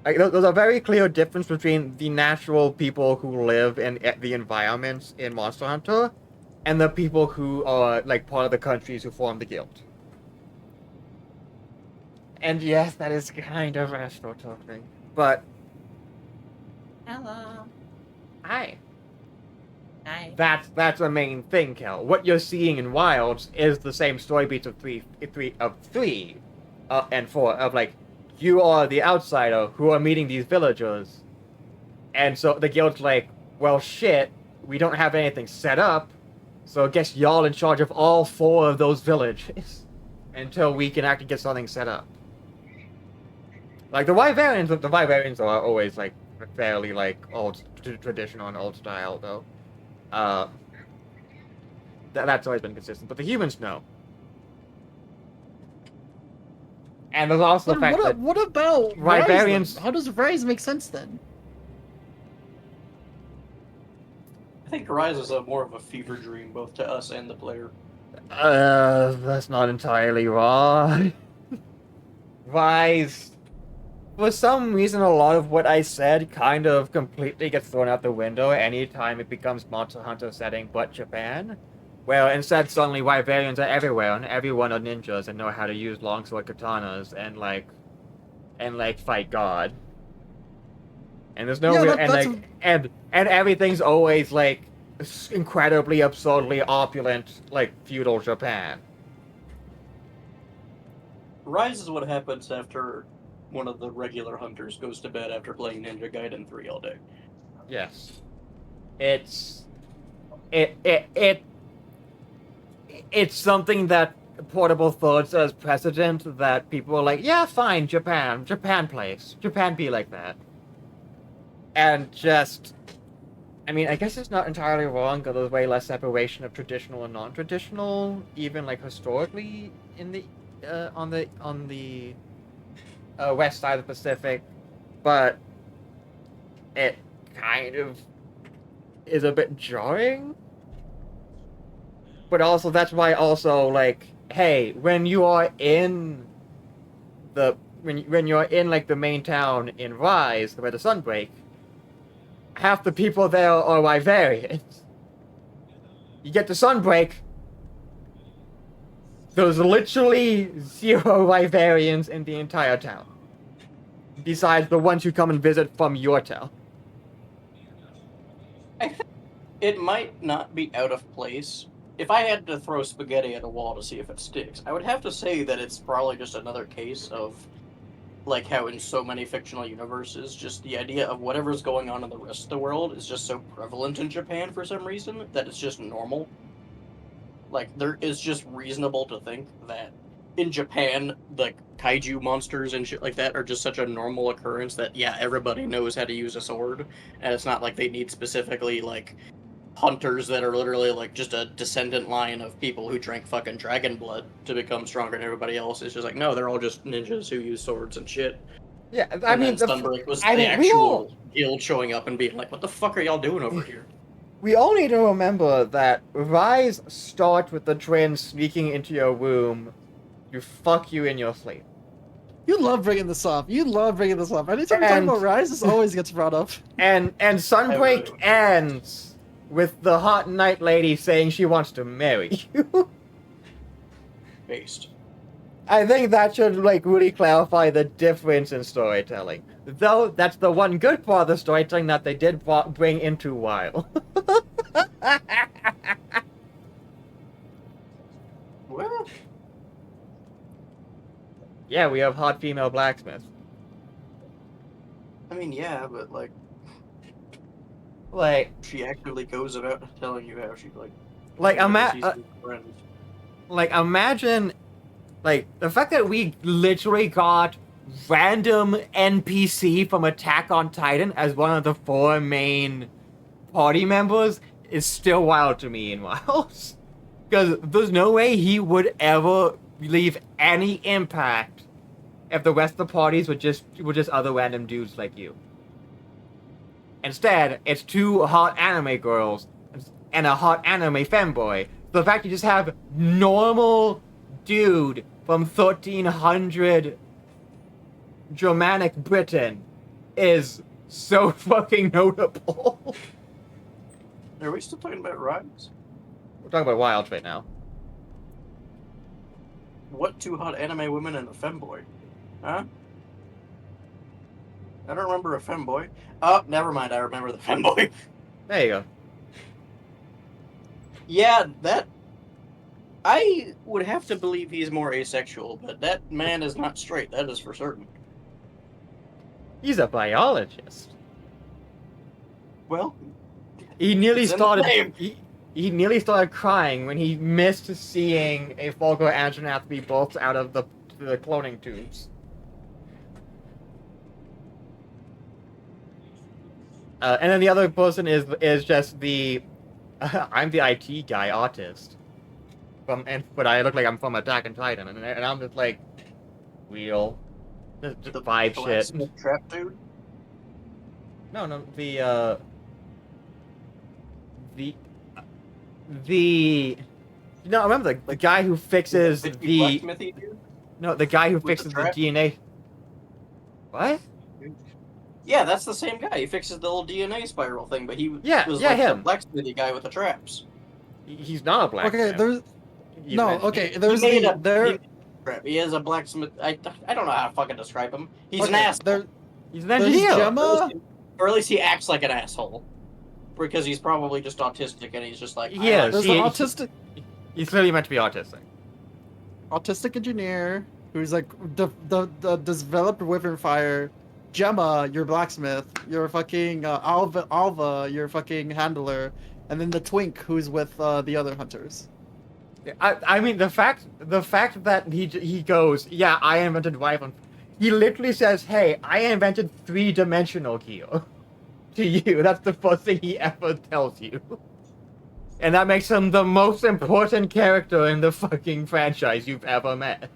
there's a very clear difference between the natural people who live in the environments in Monster Hunter and the people who are like part of the countries who form the guild. And yes, that is kind of Astro talking, but Hello. hi. Hi. That's a main thing, Kel. What you're seeing in Wilds is the same story beats of 3 and 4 of like, you are the outsider who are meeting these villagers, and so the guild's like, well shit, we don't have anything set up, so I guess y'all in charge of all 4 of those villages until we can actually get something set up. Like the Wyverians are always like fairly like old traditional and old style though. That's always been consistent, but the humans know. And there's also the fact that what about Wyverians? How does Rise make sense then? I think Rise is more of a fever dream, both to us and the player. That's not entirely right. Rise, for some reason, a lot of what I said kind of completely gets thrown out the window anytime it becomes Monster Hunter setting but Japan. Well, instead, suddenly Wyverians are everywhere, and everyone are ninjas and know how to use longsword katanas and fight God. And there's no and everything's always like incredibly absurdly opulent like feudal Japan. Rise is what happens after one of the regular hunters goes to bed after playing Ninja Gaiden 3 all day. Yes. It's something that Portable Third says precedent that people are like, yeah, fine, Japan place. Japan be like that. And just, I mean, I guess it's not entirely wrong because there's way less separation of traditional and non-traditional, even like historically in the on the west side of the Pacific, but it kind of is a bit jarring. But also, that's why also, like, hey, when you are in the, when you're in, like, the main town in Rise, where the Sunbreak, half the people there are Wyverians. You get the Sunbreak, there's literally 0 Wyverians in the entire town. Besides the ones who come and visit from your town. it might not be out of place. If I had to throw spaghetti at a wall to see if it sticks, I would have to say that it's probably just another case of, like, how in so many fictional universes, just the idea of whatever's going on in the rest of the world is just so prevalent in Japan for some reason that it's just normal. Like, there is just reasonable to think that in Japan, like, kaiju monsters and shit like that are just such a normal occurrence that, yeah, everybody knows how to use a sword, and it's not like they need specifically, like, hunters that are literally like just a descendant line of people who drank fucking dragon blood to become stronger than everybody else. It's just like, no, they're all just ninjas who use swords and shit. Yeah, And then Sunbreak was the actual guild showing up and being like, what the fuck are y'all doing over here? We all need to remember that Rise starts with the twins sneaking into your room to fuck you in your sleep. You love bringing this up. Anytime we talk about Rise, this always gets brought up. And Sunbreak ends with the hot night lady saying she wants to marry you. Based. I think that should, like, really clarify the difference in storytelling. Though, that's the one good part of the storytelling that they did bring into WoW. Well, yeah, we have hot female blacksmiths. I mean, yeah, but, like, she actively goes about telling you how she, like imagine, like, the fact that we literally got random NPC from Attack on Titan as one of the 4 main party members is still wild to me in WoW. Because there's no way he would ever leave any impact if the rest of the parties were just other random dudes like you. Instead, it's 2 hot anime girls and a hot anime femboy. The fact you just have normal dude from 1300 Germanic Britain is so fucking notable. Are we still talking about Rise? We're talking about Wilds right now. What 2 hot anime women and a femboy? Huh? I don't remember a femboy. Oh, never mind, I remember the femboy. There you go. Yeah, that... I would have to believe he's more asexual, but that man is not straight, that is for certain. He's a biologist. Well... He nearly started... He nearly started crying when he missed seeing a Fulgur astronaut be bolts out of the cloning tubes. And then the other person is just the I'm the IT guy, autist. But I look like I'm from Attack on Titan, and I'm just like, real, just vibe shit. Trap dude. No, no, remember the guy who fixes the guy who fixes the DNA. What? Yeah, that's the same guy. He fixes the little DNA spiral thing, but he was like him. the blacksmithy guy with the traps. He's not a blacksmith. Okay, He has a blacksmith. I don't know how to fucking describe him. He's an asshole. He's an engineer. Gemma? Or at least he acts like an asshole. Because he's probably just autistic and he's just like... Yeah, there's an autistic... He's clearly meant to be autistic. Autistic engineer who's like the developed Wyvern Fire. Gemma, your blacksmith. Your fucking Alva, your fucking handler. And then the Twink, who's with the other hunters. I mean, the fact that he goes, yeah, I invented Wyvern. He literally says, hey, I invented 3-dimensional gear. To you, that's the first thing he ever tells you. And that makes him the most important character in the fucking franchise you've ever met.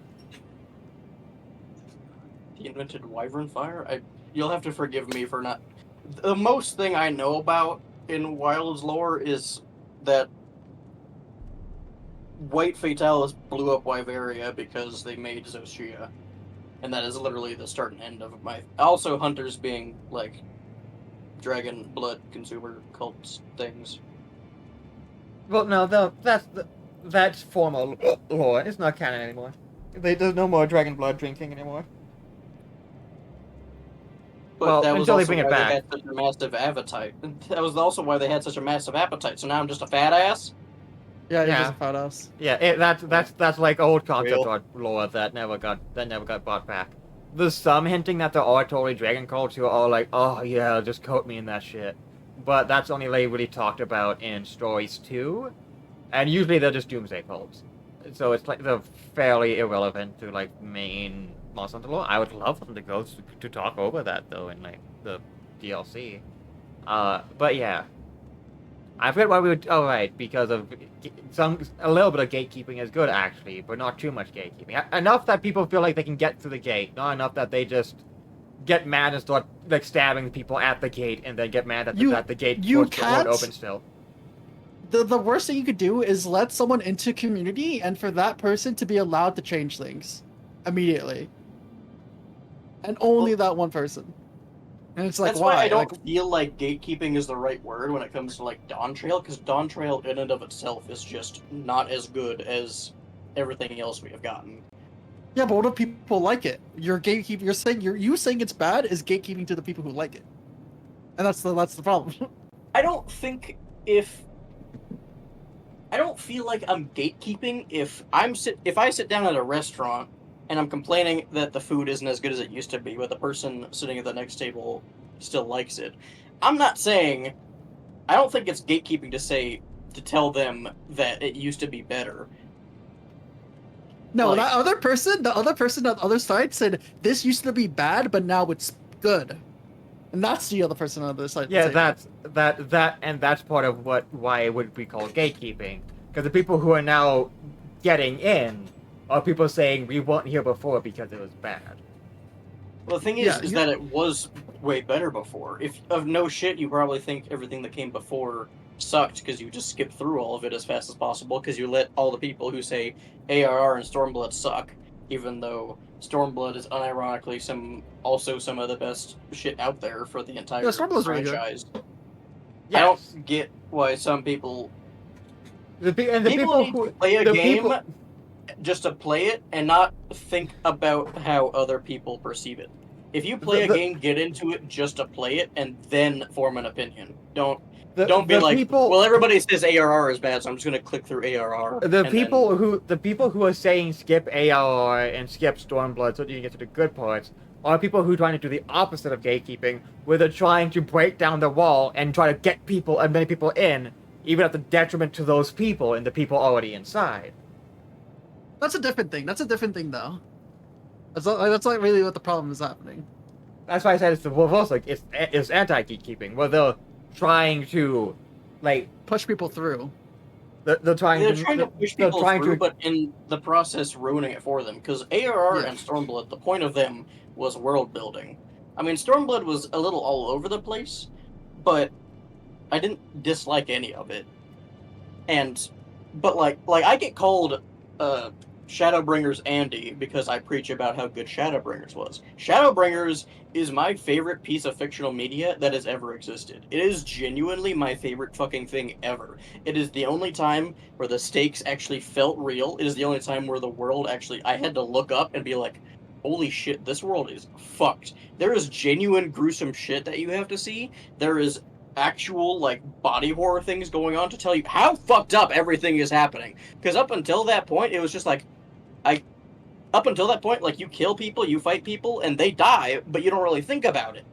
He invented Wyvern Fire? You'll have to forgive me for not... The most thing I know about in Wild's lore is that White Fatalis blew up Wyveria because they made Zoshia. And that is literally the start and end of my... Also, hunters being, like, dragon blood consumer cults things. Well, no, that's formal lore. It's not canon anymore. There's no more dragon blood drinking anymore. But Well, that was until they also bring it why back. they had such a massive appetite. That was also why they had such a massive appetite. So now I'm just a fat ass. Yeah, he's Yeah. just a fat ass. Yeah, that's like old concept Real. art lore that never got brought back. There's some hinting that there are totally dragon cults who are all like, oh yeah, just coat me in that shit. But that's only like really talked about in stories too, and usually they're just doomsday cults. So it's like they're fairly irrelevant to like main Monster Hunter lore. I would love them to go to talk over that though in like the DLC. But yeah. I forget why we would. Oh, right, because of a little bit of gatekeeping is good actually, but not too much gatekeeping. Enough that people feel like they can get through the gate, not enough that they just get mad and start like stabbing people at the gate, and then get mad that the gate won't open still. The worst thing you could do is let someone into community, and for that person to be allowed to change things immediately, and only that one person. And it's like, That's why I don't Like, feel like gatekeeping is the right word when it comes to like Dawn Trail, because Dawn Trail in and of itself is just not as good as everything else we have gotten. yeah, but what if people like it? You're gatekeeping. You're saying you saying it's bad is gatekeeping to the people who like it, and that's the problem. I don't feel like I'm gatekeeping if I sit down at a restaurant and I'm complaining that the food isn't as good as it used to be, but the person sitting at the next table still likes it. I'm not saying, I don't think it's gatekeeping to tell them that it used to be better. No, Like- the other person on the other side said this used to be bad, but now it's good, and that's the other person on the other side. Yeah, saying that's part of why it would be called gatekeeping, because the people who are now getting in are people saying we weren't here before because it was bad. Well, the thing is that it was way better before. If of no shit, you probably think everything that came before sucked because you just skipped through all of it as fast as possible because you let all the people who say ARR and Stormblood suck, even though Stormblood is unironically some of the best shit out there for the entire Stormblood's really good. franchise. Yes. I don't get why some people people need who to play a the game people- just to play it and not think about how other people perceive it. If you play a game, get into it just to play it and then form an opinion. Don't be like, well, everybody says ARR is bad, so I'm just gonna click through ARR. The people who are saying skip ARR and skip Stormblood so that you can get to the good parts are people who are trying to do the opposite of gatekeeping, where they're trying to break down the wall and try to get as many people in, even at the detriment to those people and the people already inside. That's a different thing. That's a different thing, though. That's not really what the problem is happening. That's why I said it's the reverse. Like it's anti-gatekeeping, where they're trying to, like, push people through. They're trying to push people through, but in the process ruining it for them. Because ARR and Stormblood, the point of them was world building. I mean, Stormblood was a little all over the place, but I didn't dislike any of it. But like I get called Shadowbringers Andy because I preach about how good Shadowbringers was. Shadowbringers is my favorite piece of fictional media that has ever existed. It is genuinely my favorite fucking thing ever. It is the only time where the stakes actually felt real. It is the only time where the world I had to look up and be like, holy shit, this world is fucked. There is genuine gruesome shit that you have to see. There is actual, like, body horror things going on to tell you how fucked up everything is happening. Because up until that point, it was just like, you kill people, you fight people, and they die, but you don't really think about it.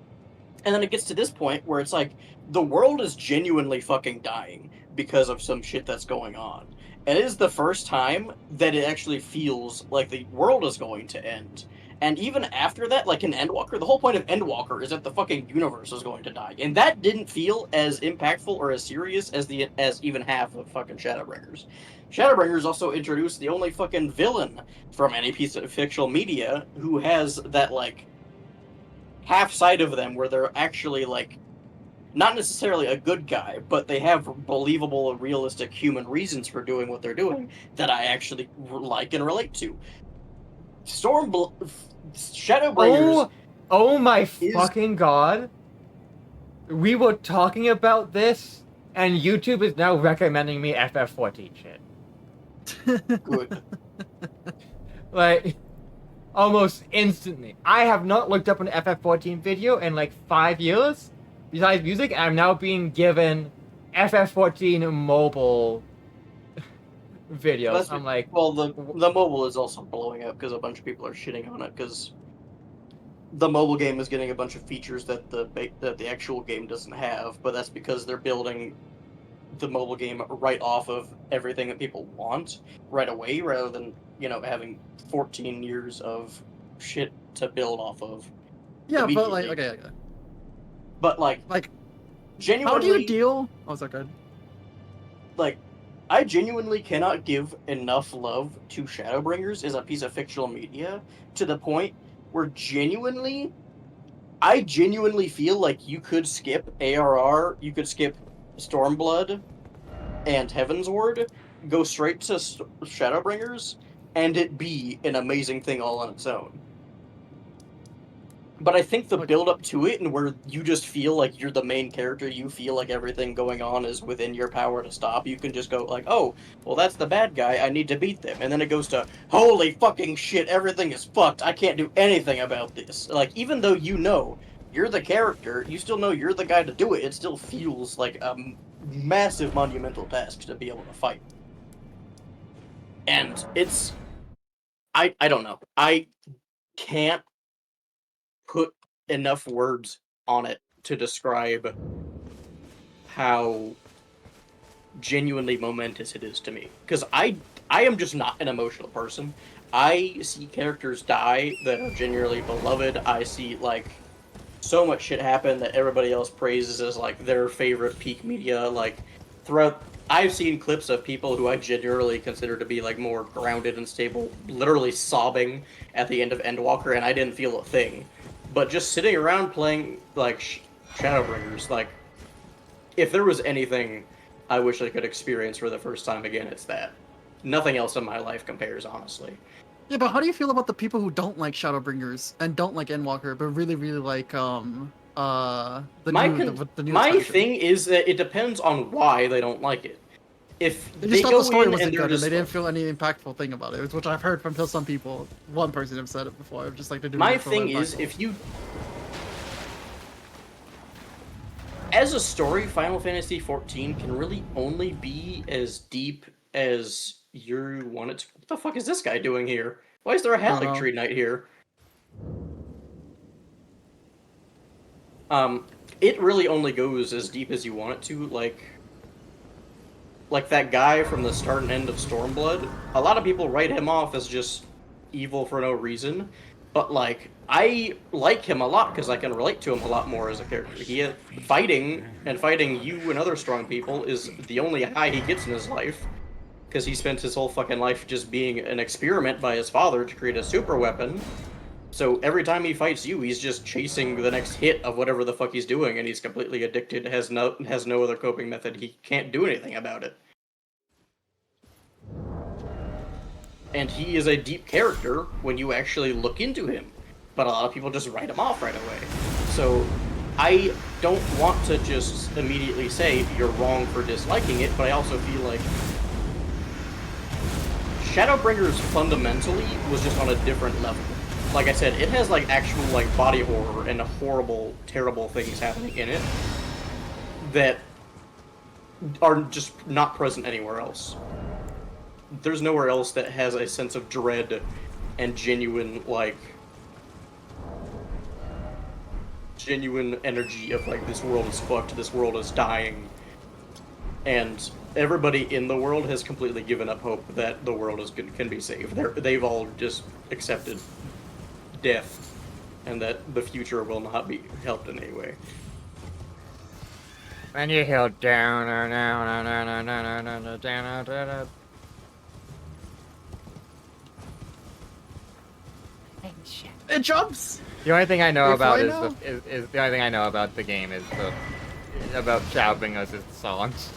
And then it gets to this point where it's like, the world is genuinely fucking dying because of some shit that's going on. And it is the first time that it actually feels like the world is going to end. And even after that, like in Endwalker, the whole point of Endwalker is that the fucking universe is going to die. And that didn't feel as impactful or as serious as even half of fucking Shadowbringers. Shadowbringers also introduced the only fucking villain from any piece of fictional media who has that, like, half side of them where they're actually, like, not necessarily a good guy, but they have believable and realistic human reasons for doing what they're doing that I actually like and relate to. Shadowbringers. Oh my fucking god! We were talking about this, and YouTube is now recommending me FF14 shit. Good. Like, almost instantly. I have not looked up an FF14 video in like 5 years. Besides music, I'm now being given FF14 mobile videos. I'm like, well, the mobile is also blowing up because a bunch of people are shitting on it because the mobile game is getting a bunch of features that the actual game doesn't have, but that's because they're building the mobile game right off of everything that people want right away, rather than having 14 years of shit to build off of. Yeah, but like, okay. But like, genuinely, how do you deal? Oh, is that good? Like, I genuinely cannot give enough love to Shadowbringers as a piece of fictional media to the point where I genuinely feel like you could skip ARR, you could skip Stormblood and Heavensward, go straight to Shadowbringers, and it be an amazing thing all on its own. But I think the build up to it, and where you just feel like you're the main character, you feel like everything going on is within your power to stop. You can just go like, oh, well, that's the bad guy, I need to beat them. And then it goes to, holy fucking shit, everything is fucked, I can't do anything about this. Like, even though you're the character, you still know you're the guy to do it, it still feels like a massive monumental task to be able to fight. And it's... I don't know. I can't put enough words on it to describe how genuinely momentous it is to me. Because I am just not an emotional person. I see characters die that are genuinely beloved. I see, like, so much shit happen that everybody else praises as, like, their favorite peak media. Like, throughout... I've seen clips of people who I genuinely consider to be, like, more grounded and stable, literally sobbing at the end of Endwalker, and I didn't feel a thing. But just sitting around playing, like, Shadowbringers, like, if there was anything I wish I could experience for the first time again, it's that. Nothing else in my life compares, honestly. Yeah, but how do you feel about the people who don't like Shadowbringers and don't like Endwalker, but really, really like, the new My expansion? thing is that it depends on why they don't like it. If They just thought the story wasn't good, and just, they didn't feel any impactful thing about it, which I've heard from some people. One person have said it before. I'm just like, they didn't my feel thing impactful. is, if you... As a story, Final Fantasy XIV can really only be as deep as you want it to. What the fuck is this guy doing here? Why is there a Halleck Tree Knight here? It really only goes as deep as you want it to, like that guy from the start and end of Stormblood. A lot of people write him off as just evil for no reason, but, like, I like him a lot because I can relate to him a lot more as a character. Fighting you and other strong people is the only high he gets in his life, because he spent his whole fucking life just being an experiment by his father to create a super weapon. So every time he fights you, he's just chasing the next hit of whatever the fuck he's doing, and he's completely addicted, has no other coping method, he can't do anything about it. And he is a deep character when you actually look into him, but a lot of people just write him off right away. So I don't want to just immediately say you're wrong for disliking it, but I also feel like Shadowbringers fundamentally was just on a different level. Like I said, it has, like, actual, like, body horror and horrible, terrible things happening in it that are just not present anywhere else. There's nowhere else that has a sense of dread and genuine energy of, like, this world is fucked, this world is dying, and everybody in the world has completely given up hope that the world can be saved. They've all just accepted death, and that the future will not be helped in any way. When you held down, down. It jumps. The only thing I know about is the only thing I know about the game is about Shadowbringers is the songs.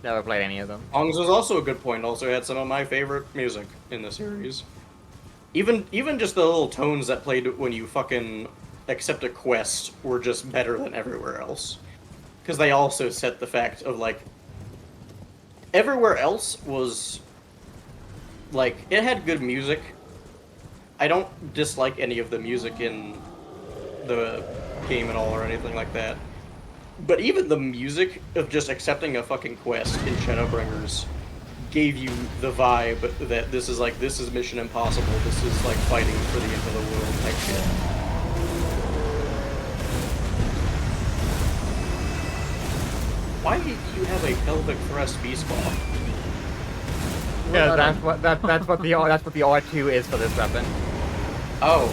Never played any of them. Songs was also a good point. Also had some of my favorite music in the series. Even just the little tones that played when you fucking accept a quest were just better than everywhere else. Because they also set the fact of, like, everywhere else was, like, it had good music, I don't dislike any of the music in the game at all or anything like that. But even the music of just accepting a fucking quest in Shadowbringers gave you the vibe that this is Mission Impossible, this is like fighting for the end of the world type shit. Why do you have a pelvic thrust V-spawn? Yeah, that's what the R2 is for this weapon. Oh.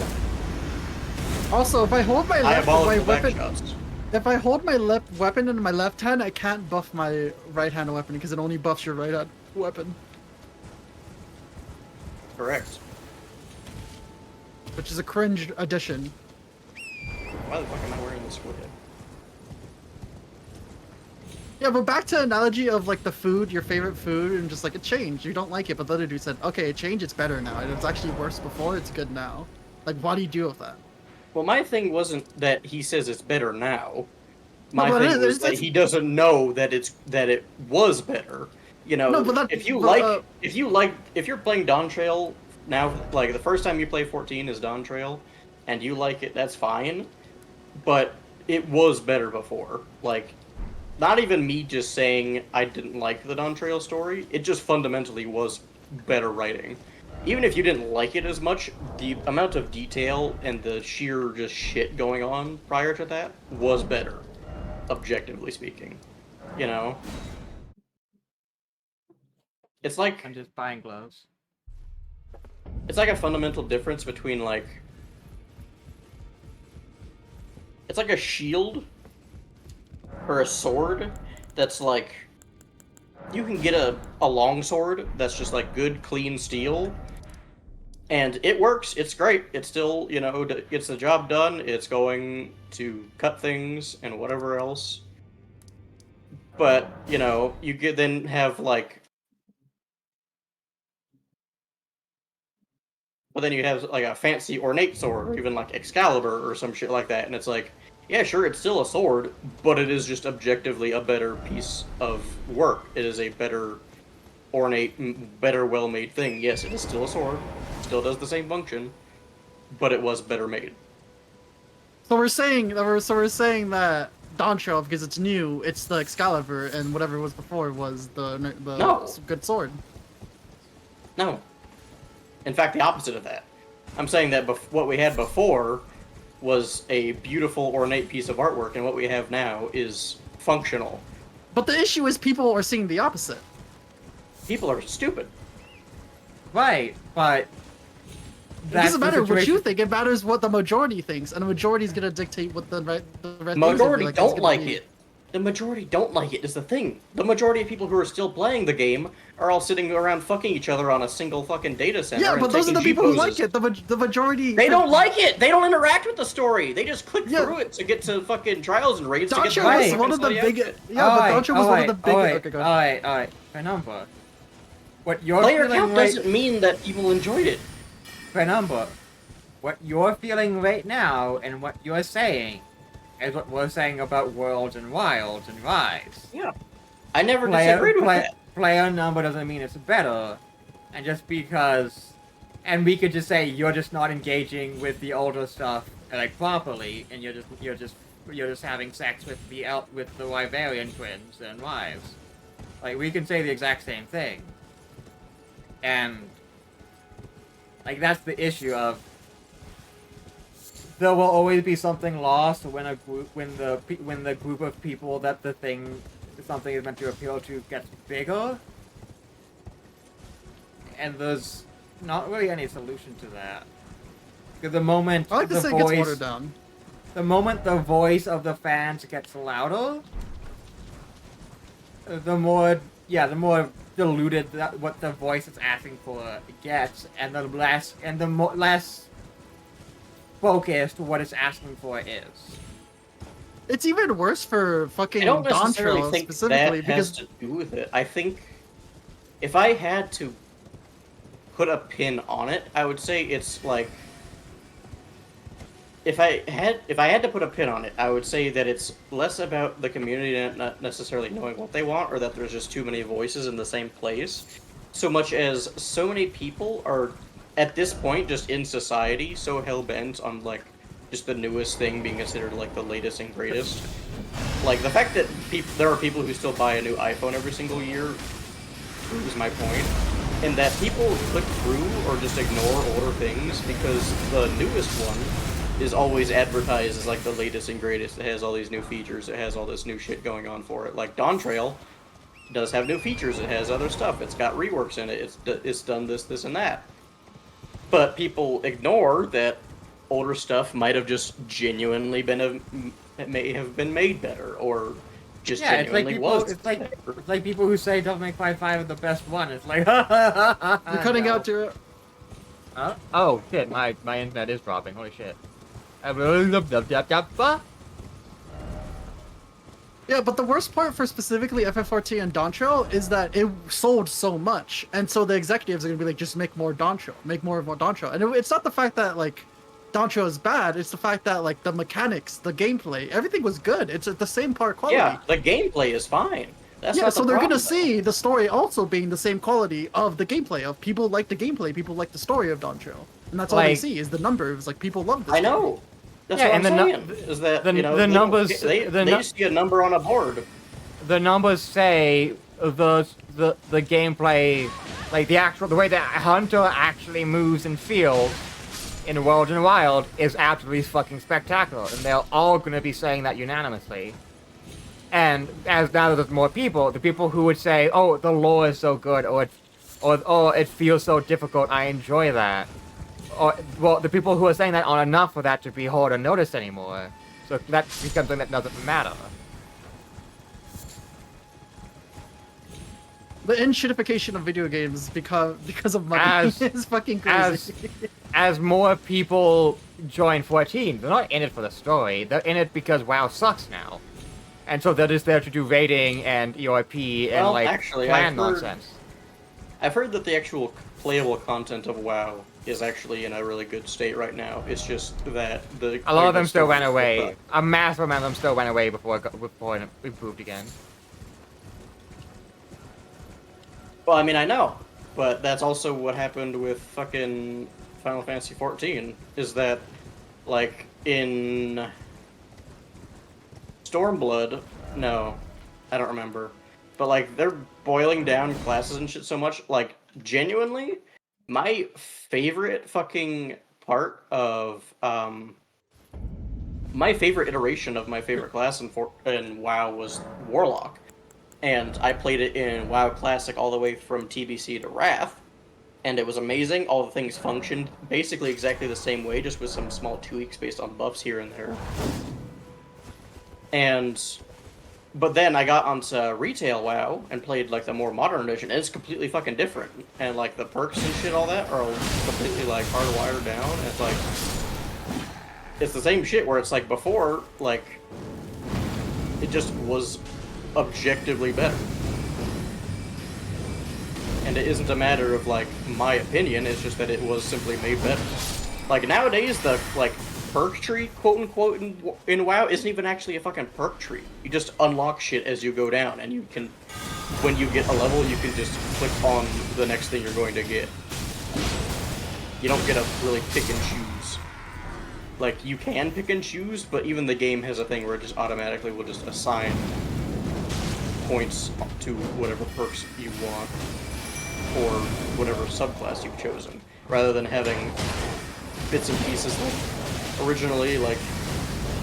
Also, if I hold my left Diabolical weapon, backshots. if I hold my left weapon in my left hand, I can't buff my right hand weapon because it only buffs your right hand weapon. Correct. Which is a cringe addition. Why the fuck am I wearing this hood? Yeah, but back to analogy of like the food, your favorite food, and just like it changed. You don't like it, but the other dude said, okay, it changed, it's better now. And it's actually worse before, it's good now. Like, what do you do with that? Well, my thing wasn't that he says it's better now. My No, thing was that he doesn't know that it was better. You know, No, but if you're playing Dawn Trail now, like the first time you play 14 is Dawn Trail, and you like it, that's fine. But it was better before. Like, not even me just saying I didn't like the Dawn Trail story. It just fundamentally was better writing. Even if you didn't like it as much, the amount of detail and the sheer just shit going on prior to that was better, objectively speaking. You know? It's like... I'm just buying gloves. It's like a fundamental difference between, like... It's like a shield or a sword that's like... You can get a long sword that's just like good, clean steel, and it works, it's great, it's still, you know, gets the job done, it's going to cut things and whatever else. But, you know, you could then have like... But then you have like a fancy ornate sword, or even like Excalibur or some shit like that, and it's like, yeah, sure, it's still a sword, but it is just objectively a better piece of work. It is a better ornate, better well-made thing. Yes, it is still a sword, still does the same function, but it was better made. So we're saying that Dawn Trail, because it's new, it's the Excalibur, and whatever was before was the No. good sword. No. In fact, the opposite of that. I'm saying that what we had before was a beautiful, ornate piece of artwork, and what we have now is functional. But the issue is people are seeing the opposite. People are stupid. Right, but... It doesn't matter what you think, it matters what the majority thinks, and the majority is going to dictate what the red Majority don't like it. The majority don't like it is the thing. The majority of people who are still playing the game are all sitting around fucking each other on a single fucking data center. Yeah, but those are the people who like it. The majority... They don't like it! They don't interact with the story! They just click through it to get to fucking trials and raids to get to was one of the biggest... Yeah, but Doncha was one of the biggest... Okay, go ahead. Alright. Remember, what you're player feeling count doesn't mean that people enjoyed it. Remember, what you're feeling right now and what you're saying is what we're saying about Worlds and Wilds and Rise. Yeah. I never disagreed with that. Player number doesn't mean it's better. And just because... And we could just say you're just not engaging with the older stuff like properly, and you're just having sex with the Wyverian twins and wives. Like, we can say the exact same thing. And like, that's the issue of there will always be something lost when the group of people that something is meant to appeal to gets bigger, and there's not really any solution to that. Because the moment I like to say it gets watered down. The moment the voice of the fans gets louder, the more diluted what the voice is asking for gets, and the less focused what it's asking for is. It's even worse for fucking Dawn Trail think specifically that because has to do with it. I think if I had to put a pin on it, I would say it's like if I had to put a pin on it, I would say that it's less about the community not necessarily knowing what they want, or that there's just too many voices in the same place, so much as so many people are at this point, just in society, so hell-bent on, like, just the newest thing being considered, like, the latest and greatest. Like, the fact that there are people who still buy a new iPhone every single year proves my point. And that people click through or just ignore older things because the newest one is always advertised as, like, the latest and greatest. It has all these new features. It has all this new shit going on for it. Like, Dawn Trail does have new features. It has other stuff. It's got reworks in it. It's done this, and that. But people ignore that older stuff might have just genuinely may have been made better, or just genuinely was. It's like people who say Devil May Cry 5 is the best one. It's like, You're cutting out to. Oh shit! My internet is dropping. Holy shit! Yeah, but the worst part for specifically FF14 and Dawn Trail is that it sold so much, and so the executives are gonna be like, just make more Dawn Trail, make more Dawn Trail. And it's not the fact that like Dawn Trail is bad; it's the fact that like the mechanics, the gameplay, everything was good. It's at the same part quality. Yeah, the gameplay is fine. That's yeah, not so the they're problem, gonna see the story also being the same quality of the gameplay. Of people like the gameplay, people like the story of Dawn Trail, and that's all they see is the numbers. Like people love this. I know. That's Yeah, what and I'm saying. Is that the they numbers they just see a number on a board. The numbers say the gameplay, like the way that Hunter actually moves and feels in World and Wild is absolutely fucking spectacular, and they're all going to be saying that unanimously. And as now that there's more people, the people who would say, "Oh, the lore is so good," or "Oh, it feels so difficult," I enjoy that. Or, well, the people who are saying that aren't enough for that to be heard or noticed anymore. So that becomes something that doesn't matter. The in-shitification of video games because of money is fucking crazy. As more people join 14, they're not in it for the story. They're in it because WoW sucks now. And so they're just there to do raiding and ERP and, clan nonsense. I've heard that the actual playable content of WoW is actually in a really good state right now. It's just that a lot of them still ran away. A massive amount of them still ran away before it improved again. Well, I mean, I know, but that's also what happened with fucking Final Fantasy XIV, is that, like, in Stormblood, no, I don't remember, but, like, they're boiling down classes and shit so much, like, genuinely, my favorite fucking part of, my favorite iteration of my favorite class in WoW was Warlock. And I played it in WoW Classic all the way from TBC to Wrath, and it was amazing. All the things functioned basically exactly the same way, just with some small tweaks based on buffs here and there. But then I got onto Retail WoW and played, like, the more modern edition, and it's completely fucking different. And, like, the perks and shit, all that, are completely, like, hardwired down, and it's like... It's the same shit where it's like before, like... It just was objectively better. And it isn't a matter of, like, my opinion, it's just that it was simply made better. Like, nowadays, the, like, perk tree, quote-unquote, in WoW isn't even actually a fucking perk tree. You just unlock shit as you go down, and you can, when you get a level, you can just click on the next thing you're going to get. You don't get to really pick and choose. Like, you can pick and choose, but even the game has a thing where it just automatically will just assign points to whatever perks you want, or whatever subclass you've chosen, rather than having bits and pieces. Like, originally, like,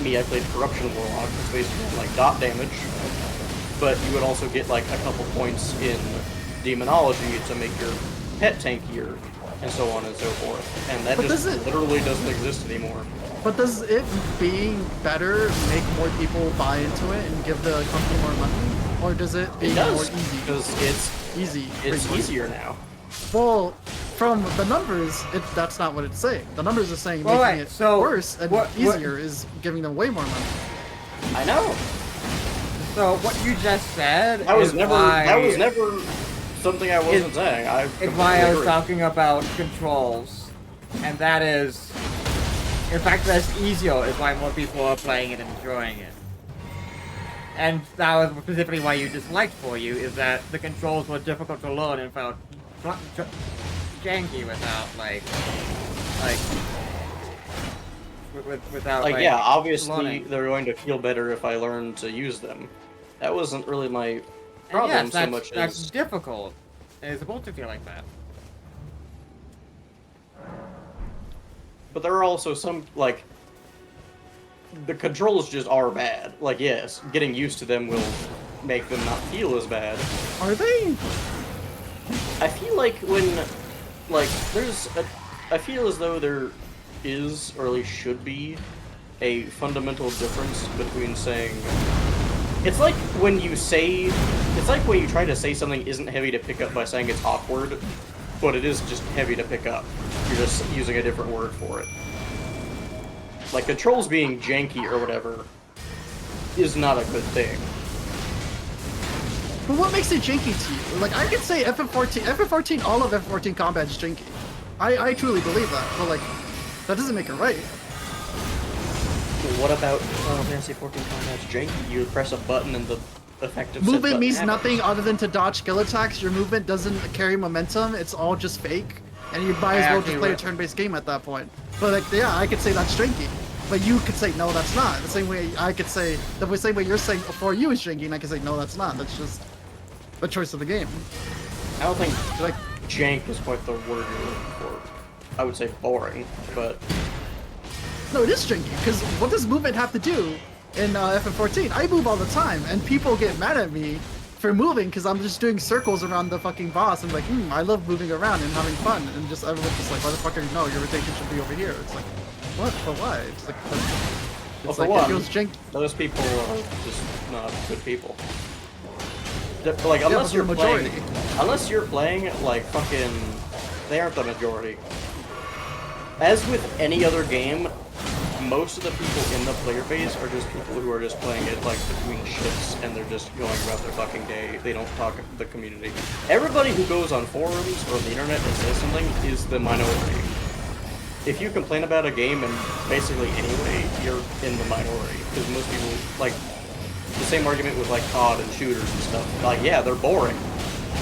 me, I played Corruption Warlock, it's basically like dot damage, but you would also get, like, a couple points in Demonology to make your pet tankier, and so on and so forth. And that literally doesn't exist anymore. But does it being better make more people buy into it and give the company more money? Or does it being more easy? Because it's easy. It's easier now. Well, from the numbers, that's not what it's saying. The numbers are saying making it worse and easier is giving them way more money. I know. So what you just said that was never something I wasn't saying. It's why I was talking about controls, and that is, in fact, that's easier. Is why more people are playing it and enjoying it. And that was specifically why you disliked For You, is that the controls were difficult to learn and found janky without without Like, yeah, obviously learning. they're going to feel better if I learn to use them. That wasn't really my And problem yes, so that's, much that's as... difficult. It's supposed to feel like that. But there are also some, like... The controls just are bad. Like, yes, getting used to them will make them not feel as bad. Are they? I feel like when... Like, I feel as though there is, or at least should be, a fundamental difference between saying... It's like when you say... It's like when you try to say something isn't heavy to pick up by saying it's awkward, but it is just heavy to pick up. You're just using a different word for it. Like, controls being janky or whatever is not a good thing. But what makes it janky to you? Like, I could say FF14, all of FF14 combat is janky. I truly believe that, but like, that doesn't make it right. What about Final Fantasy XIV combat's janky? You press a button and the effective set Movement button means happens. nothing other than to dodge skill attacks. Your movement doesn't carry momentum. It's all just fake. And you might as well just play a turn-based game at that point. But like, yeah, I could say that's janky. But you could say, no, that's not. The same way I could say, the same way you're saying for you is janky, and I could say, no, that's not. That's just the choice of the game. I don't think like jank is quite the word you're looking for. I would say boring, but... No, it is janky, because what does movement have to do in FF14? I move all the time, and people get mad at me for moving, because I'm just doing circles around the fucking boss, and like, I love moving around and having fun, and just everyone's just like, motherfucker, no, your rotation should be over here. It's like, what? For why? It's like, Well, it's for like one, it feels janky. those people are just not good people. Like, Yeah, unless but you're the playing... majority. Unless you're playing, like, fucking... They aren't the majority. As with any other game, most of the people in the player base are just people who are just playing it, like, between shifts, and they're just going about their fucking day. They don't talk to the community. Everybody who goes on forums or the internet and says something is the minority. If you complain about a game in basically any way, you're in the minority. Because most people, like, the same argument with, like, COD and shooters and stuff. Like, yeah, they're boring,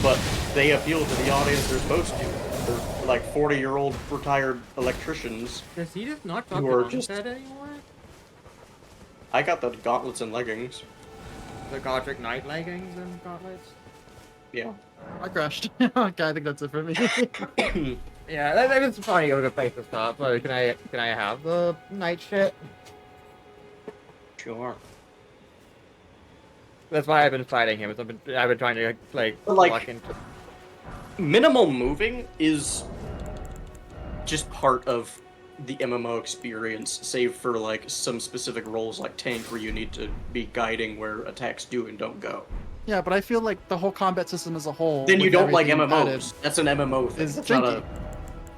but they appeal to the audience they're supposed to. They're, like, 40-year-old retired electricians. Does he just not talk who to are Onset anymore? I got the gauntlets and leggings. The Godric Knight leggings and gauntlets? Yeah. I crashed. Okay, I think that's it for me. Yeah, that's probably a good place to stop. So can I have the night shit? Sure. That's why I've been fighting him. I've been trying to like Like, into... minimal moving is just part of the MMO experience, save for like some specific roles like tank where you need to be guiding where attacks do and don't go. Yeah, but I feel like the whole combat system as a whole. Then you with don't like everything MMOs. added, That's an MMO thing. is That's not janky. a.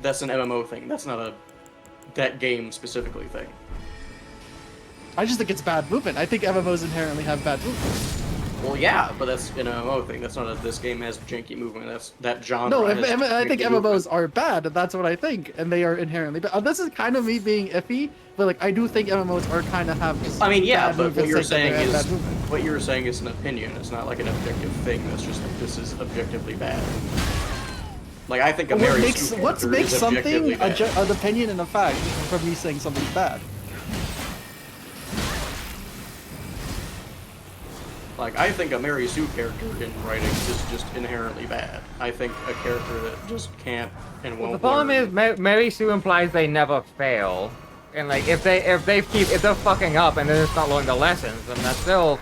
That's an MMO thing. That's not a that game specifically thing. I just think it's bad movement. I think MMOs inherently have bad movement. Well, yeah, but that's an MMO thing. That's not a this game has janky movement. That's that genre. No, has I think janky MMOs movement. are bad. That's what I think, and they are inherently bad. This is kind of me being iffy, but like I do think MMOs are kind of have just. I mean, yeah, bad but movement what you're sake that saying they have is bad movement. what you're saying is an opinion. It's not like an objective thing. That's just like this is objectively bad. Like I think a Mary Sue What character makes is something objectively bad. an opinion and a fact from me saying something's bad? Like, I think a Mary Sue character in writing is just inherently bad. I think a character that just can't and won't. Well, the problem learn. is Mary Sue implies they never fail, and like if they're fucking up and they're just not learning the lessons, then that's still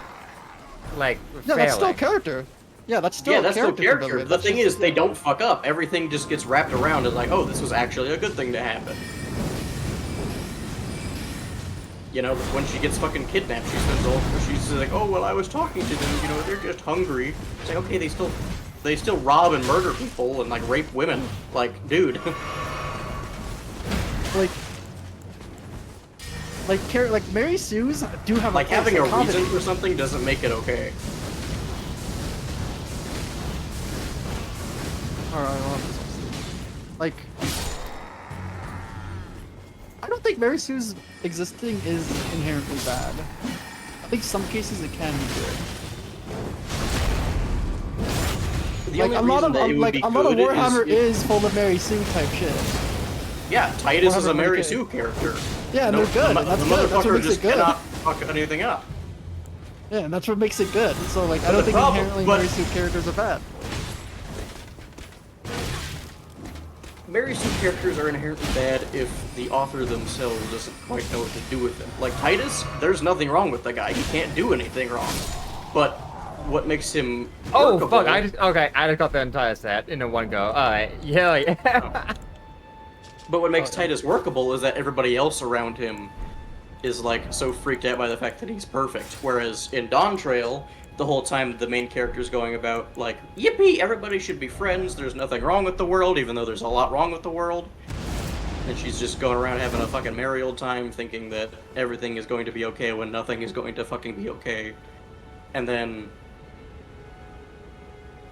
like Yeah, failing. that's still character. Yeah, that's still that's still character. ability. The That's thing just- is, they don't fuck up. Everything just gets wrapped around as like, oh, this was actually a good thing to happen. You know, when she gets fucking kidnapped, she's like, oh, well, I was talking to them, you know, they're just hungry. It's like, okay, they still rob and murder people and, like, rape women. Like, dude. like Mary Sue's do have Like, a place having a in comedy. reason for something doesn't make it okay. Alright, well, like, I don't think Mary Sue's existing is inherently bad. I think some cases it can be good. The Like only a lot reason of that it would like be a lot of good Warhammer is full of Mary Sue type shit. Yeah, Titus is a Warhammer Mary 40K. Sue character. Yeah, and they're good. And that's the good. That's what motherfucker makes just it good. cannot fuck anything up. Yeah, and that's what makes it good. So like, I But don't the think problem- inherently but- Mary Sue characters are bad. Mary Sue characters are inherently bad if the author themselves doesn't quite know what to do with them. Like Titus, there's nothing wrong with the guy. He can't do anything wrong. But what makes him Oh workable- fuck! I just got the entire set in one go. All right, yeah. But what makes Titus workable is that everybody else around him is like so freaked out by the fact that he's perfect. Whereas in Dawn Trail, the whole time the main character's going about like, yippee, everybody should be friends, there's nothing wrong with the world, even though there's a lot wrong with the world. And she's just going around having a fucking merry old time thinking that everything is going to be okay when nothing is going to fucking be okay. And then...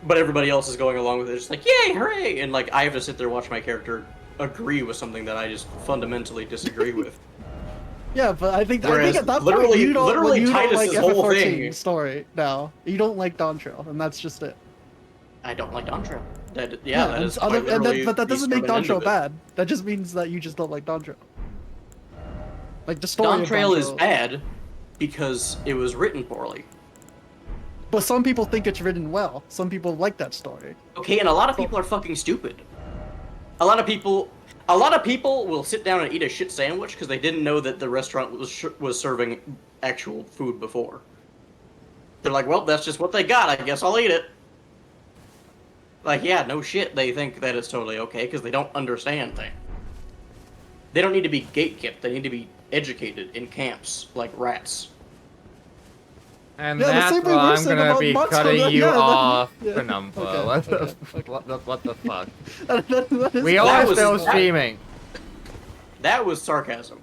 But everybody else is going along with it, just like, yay, hooray! And like, I have to sit there and watch my character agree with something that I just fundamentally disagree with. Yeah, but I think Whereas at that literally- point you don't, literally you don't like Titus's whole FF14 thing- story now. You don't like Dawn Trail, and that's just it. I don't like Dawn Trail. That is and quite literally but that the doesn't make start Dawn and Trail end of it. bad. That just means that you just don't like Dawn Trail. Like the story Dawn of Trail Dawn is Trail. bad because it was written poorly. But some people think it's written well. Some people like that story. Okay, and a lot of people are fucking stupid. A lot of people will sit down and eat a shit sandwich because they didn't know that the restaurant was serving actual food before. They're like, well, that's just what they got. I guess I'll eat it. Like, yeah, no shit. They think that it's totally okay because they don't understand things. They don't need to be gatekept. They need to be educated in camps like rats. And Yeah, the that's same way why we're I'm saying gonna about be Monster, cutting yeah, you that- off, yeah. Penumbra. Okay, What the fuck? That is We fine. are was- still that- streaming. That was sarcasm.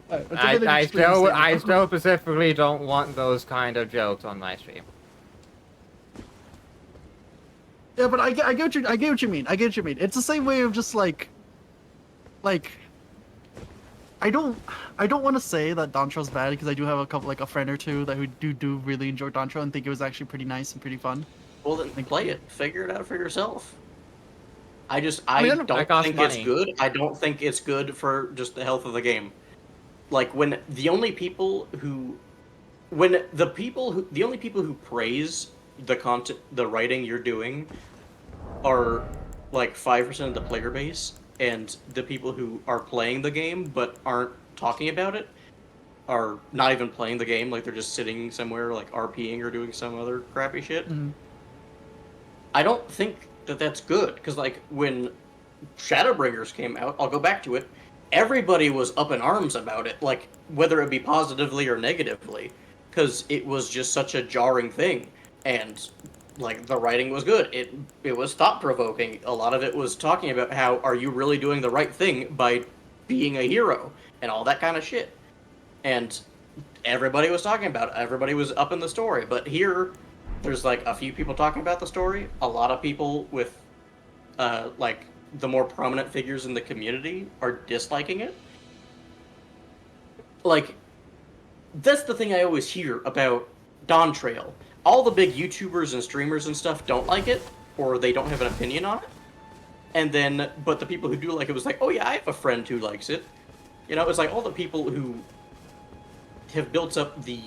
Alright, it's a bit I extreme statement. still specifically don't want those kind of jokes on my stream. Yeah, but I get what you mean. I get what you mean. It's the same way of just like I don't want to say that Dawn Trail's bad because I do have a friend or two that who do really enjoy Dawn Trail and think it was actually pretty nice and pretty fun. Well, then play it. Figure it out for yourself. I don't That costs think it's money. good. I don't think it's good for just the health of the game. Like when the only people who praise the content, the writing you're doing, are like 5% of the player base, and the people who are playing the game but aren't talking about it are not even playing the game. Like they're just sitting somewhere like RPing or doing some other crappy shit. Mhm. I don't think that that's good, because like when Shadowbringers came out, I'll go back to it, everybody was up in arms about it, like whether it be positively or negatively, because it was just such a jarring thing, and like the writing was good. It was thought-provoking. A lot of it was talking about how are you really doing the right thing by being a hero and all that kind of shit, and everybody was talking about it. Everybody was up in the story. But here there's like a few people talking about the story, a lot of people with like the more prominent figures in the community are disliking it. Like, that's the thing I always hear about Dawn Trail. All the big YouTubers and streamers and stuff don't like it, or they don't have an opinion on it. And then, but the people who do like it was like, oh yeah, I have a friend who likes it. You know, it's like all the people who have built up the...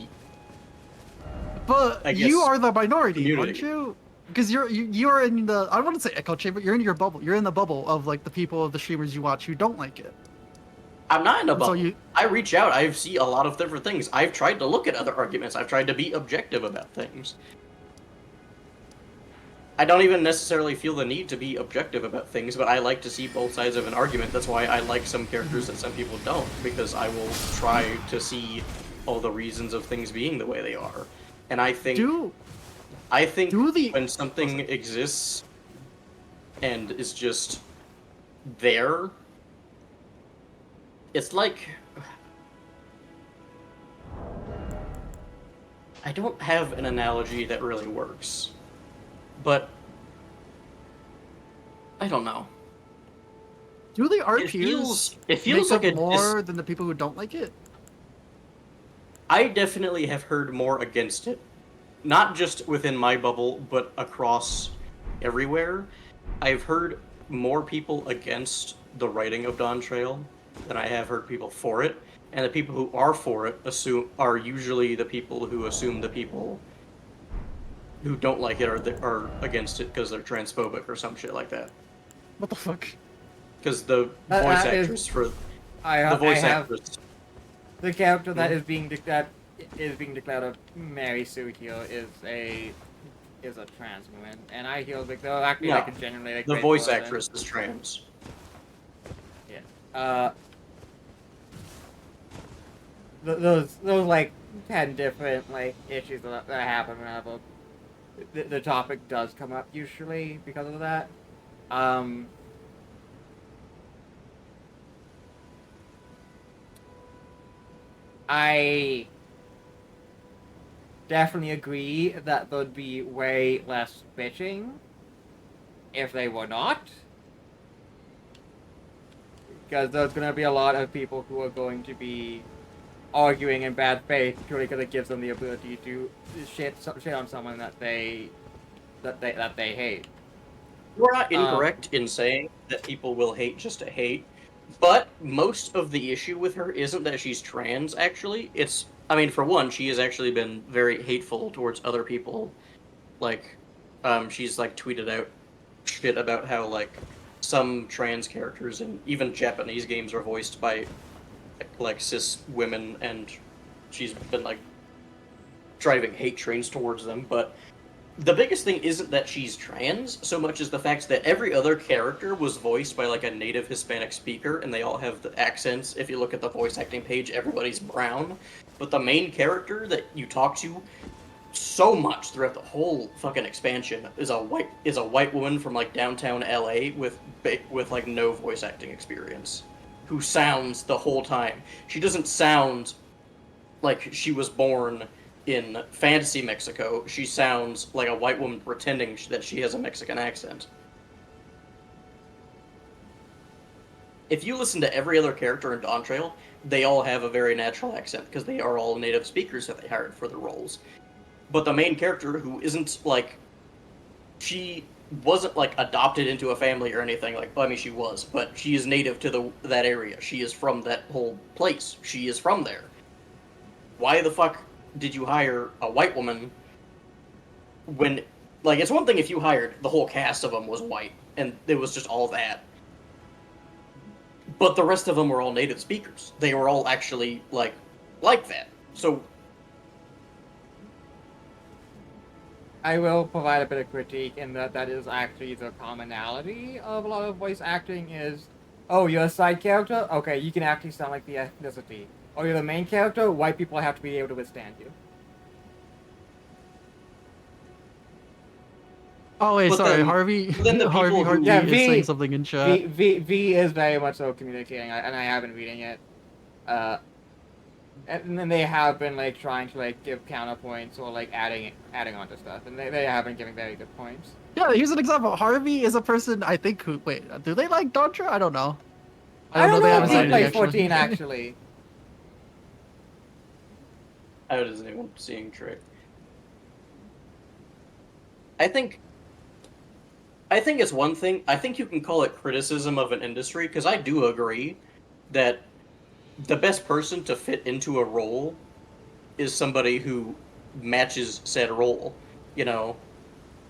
But I guess, you are the minority, community. aren't you? Because you're in the, I don't want to say echo chamber, you're in your bubble. You're in the bubble of like the people of the streamers you watch who don't like it. I'm not in a And so bubble. I reach out. I see a lot of different things. I've tried to look at other arguments. I've tried to be objective about things. I don't even necessarily feel the need to be objective about things, but I like to see both sides of an argument. That's why I like some characters that some people don't, because I will try to see all the reasons of things being the way they are. And I think when something exists and is just there, it's like... I don't have an analogy that really works, but I don't know. Do the art It peers feels make like up more than the people who don't like it? I definitely have heard more against it. Not just within my bubble, but across everywhere, I've heard more people against the writing of Dawn Trail than I have heard people for it. And the people who are for it are usually the people who assume the people who don't like it are against it because they're transphobic or some shit like that. What the fuck? Because the voice actress for I the voice have actress. the character that is being declared a Mary Sue here is a trans woman, and I feel like they're actually like a genuinely like The great voice person. actress is trans. Yeah. Those like 10 different like issues that happen whenever the topic does come up usually because of that. I definitely agree that there'd be way less bitching if they were not. Because there's going to be a lot of people who are going to be arguing in bad faith purely because it gives them the ability to shit on someone that they hate. We're not incorrect in saying that people will hate just to hate, but most of the issue with her isn't that she's trans, actually. I mean, for one, she has actually been very hateful towards other people. Like, she's, like, tweeted out shit about how, like, some trans characters in even Japanese games are voiced by, like, cis women, and she's been, like, driving hate trains towards them, but the biggest thing isn't that she's trans so much as the fact that every other character was voiced by like a native Hispanic speaker, and they all have the accents. If you look at the voice acting page, everybody's brown, but the main character that you talk to so much throughout the whole fucking expansion is a white woman from like downtown LA with like no voice acting experience, who sounds the whole time. She doesn't sound like she was born in fantasy Mexico. She sounds like a white woman pretending that she has a Mexican accent. If you listen to every other character in Dawn Trail, they all have a very natural accent because they are all native speakers that they hired for the roles. But the main character, who isn't like, she wasn't like adopted into a family or anything, like, well, I mean she was, but she is native to that area. She is from that whole place. She is from there. Why the fuck did you hire a white woman when, like, it's one thing if you hired the whole cast of them was white and it was just all that, but the rest of them were all native speakers. They were all actually like that. So I will provide a bit of critique in that is actually the commonality of a lot of voice acting is, oh, you're a side character? Okay, you can actually sound like the ethnicity. Or you're the main character? White people have to be able to withstand you. Oh wait, But sorry, then- Harvey. then the Harvey people who- Yeah, is saying something in chat. V is very much so communicating, and I have been reading it. And then they have been like trying to like give counterpoints or like adding on to stuff, and they have been giving very good points. Yeah, here's an example. Harvey is a person I think who. Wait, do they like Dawn Trail? I don't know. I don't know They if haven't he said played anything, 14 actually. how does anyone seeing Trick? I think it's one thing. I think you can call it criticism of an industry, because I do agree that the best person to fit into a role is somebody who matches said role. You know.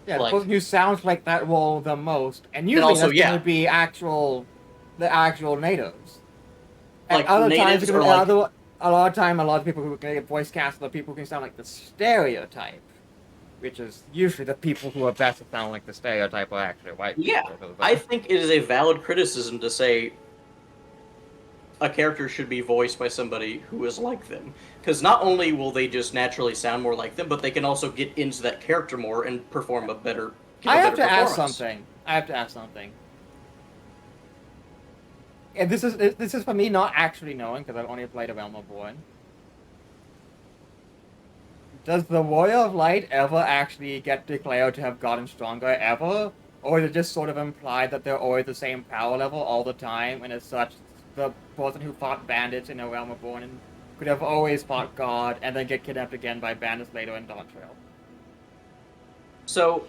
Yeah, Like- the person who sounds like that role the most, and usually also, that's yeah. going to be the actual natives. And Like, other times, natives it's gonna are be like- a lot of people who can get voice cast are people who can sound like the stereotype, which is usually the people who are best at sounding like the stereotype are actually white Yeah, people. I think it is a valid criticism to say a character should be voiced by somebody who is like them. Because not only will they just naturally sound more like them, but they can also get into that character more and perform a better I have to ask performance. something. And this is for me not actually knowing, because I've only played A Realm Reborn. Does the Warrior of Light ever actually get declared to have gotten stronger ever? Or is it just sort of implied that they're always the same power level all the time, and as such, the person who fought bandits in A Realm Reborn and could have always fought God and then get kidnapped again by bandits later in Dawn Trail? So,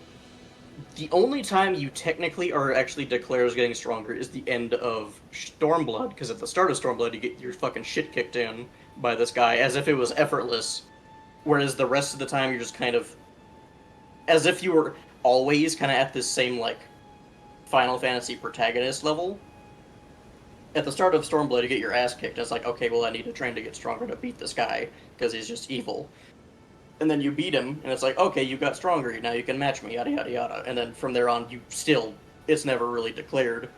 The only time you technically are actually declared as getting stronger is the end of Stormblood, because at the start of Stormblood you get your fucking shit kicked in by this guy as if it was effortless, whereas the rest of the time you're just kind of as if you were always kind of at this same like Final Fantasy protagonist level. At the start of Stormblood, you get your ass kicked. It's like, okay, well, I need to train to get stronger to beat this guy, because he's just evil. And then you beat him, and it's like, okay, you got stronger, now you can match me, yada yada yada. And then from there on, it's never really declared.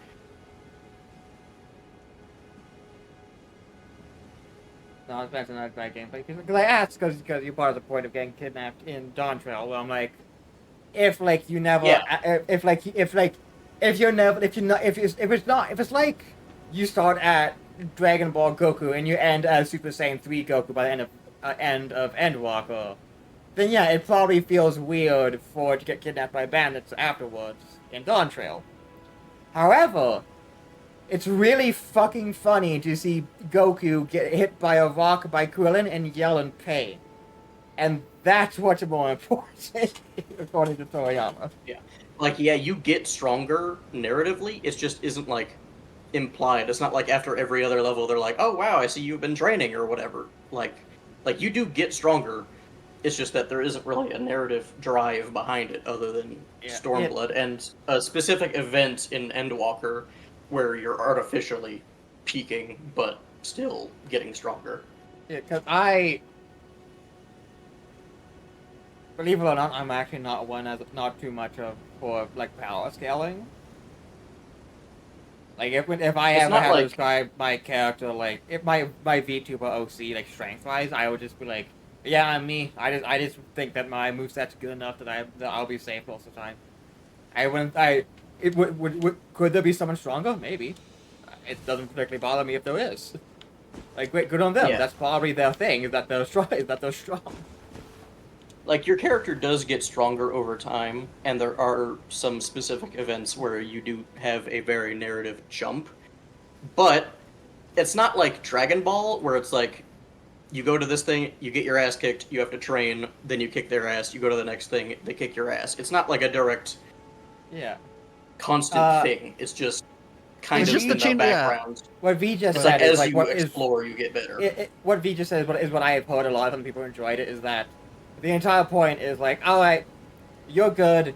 No, it's not a bad gameplay. Because I asked, because you're part of the point of getting kidnapped in Dawn Trail, where I'm like, if like you never, if it's like you start at Dragon Ball Goku and you end as Super Saiyan 3 Goku by the end of Endwalker, then yeah, it probably feels weird for it to get kidnapped by bandits afterwards in Dawn Trail. However, it's really fucking funny to see Goku get hit by a rock by Krillin and yell in pain. And that's what's more important, according to Toriyama. Yeah. Like, yeah, you get stronger narratively, it just isn't, like, implied. It's not like after every other level they're like, oh wow, I see you've been training, or whatever. Like you do get stronger, it's just that there isn't really a narrative drive behind it other than Stormblood and a specific event in Endwalker where you're artificially peaking, but still getting stronger. Yeah, because believe it or not, I'm actually not not too much for like power scaling. Like if I ever had to describe my character, like if my VTuber OC like strength wise, I would just be like, yeah, I'm me. I just think that my moveset's good enough that I'll be safe most of the time. Could there be someone stronger? Maybe. It doesn't particularly bother me if there is. Like, great, good on them. Yeah. That's probably their thing, is that they're strong. Like, your character does get stronger over time, and there are some specific events where you do have a very narrative jump. But it's not like Dragon Ball, where it's like, you go to this thing, you get your ass kicked, you have to train, then you kick their ass, you go to the next thing, they kick your ass. It's not like a direct, constant thing. It's just kind of in the background. What V just it's said like is as like, you explore, you get better. What V just said is what I have heard a lot of them people enjoyed it, is that the entire point is like, alright, you're good,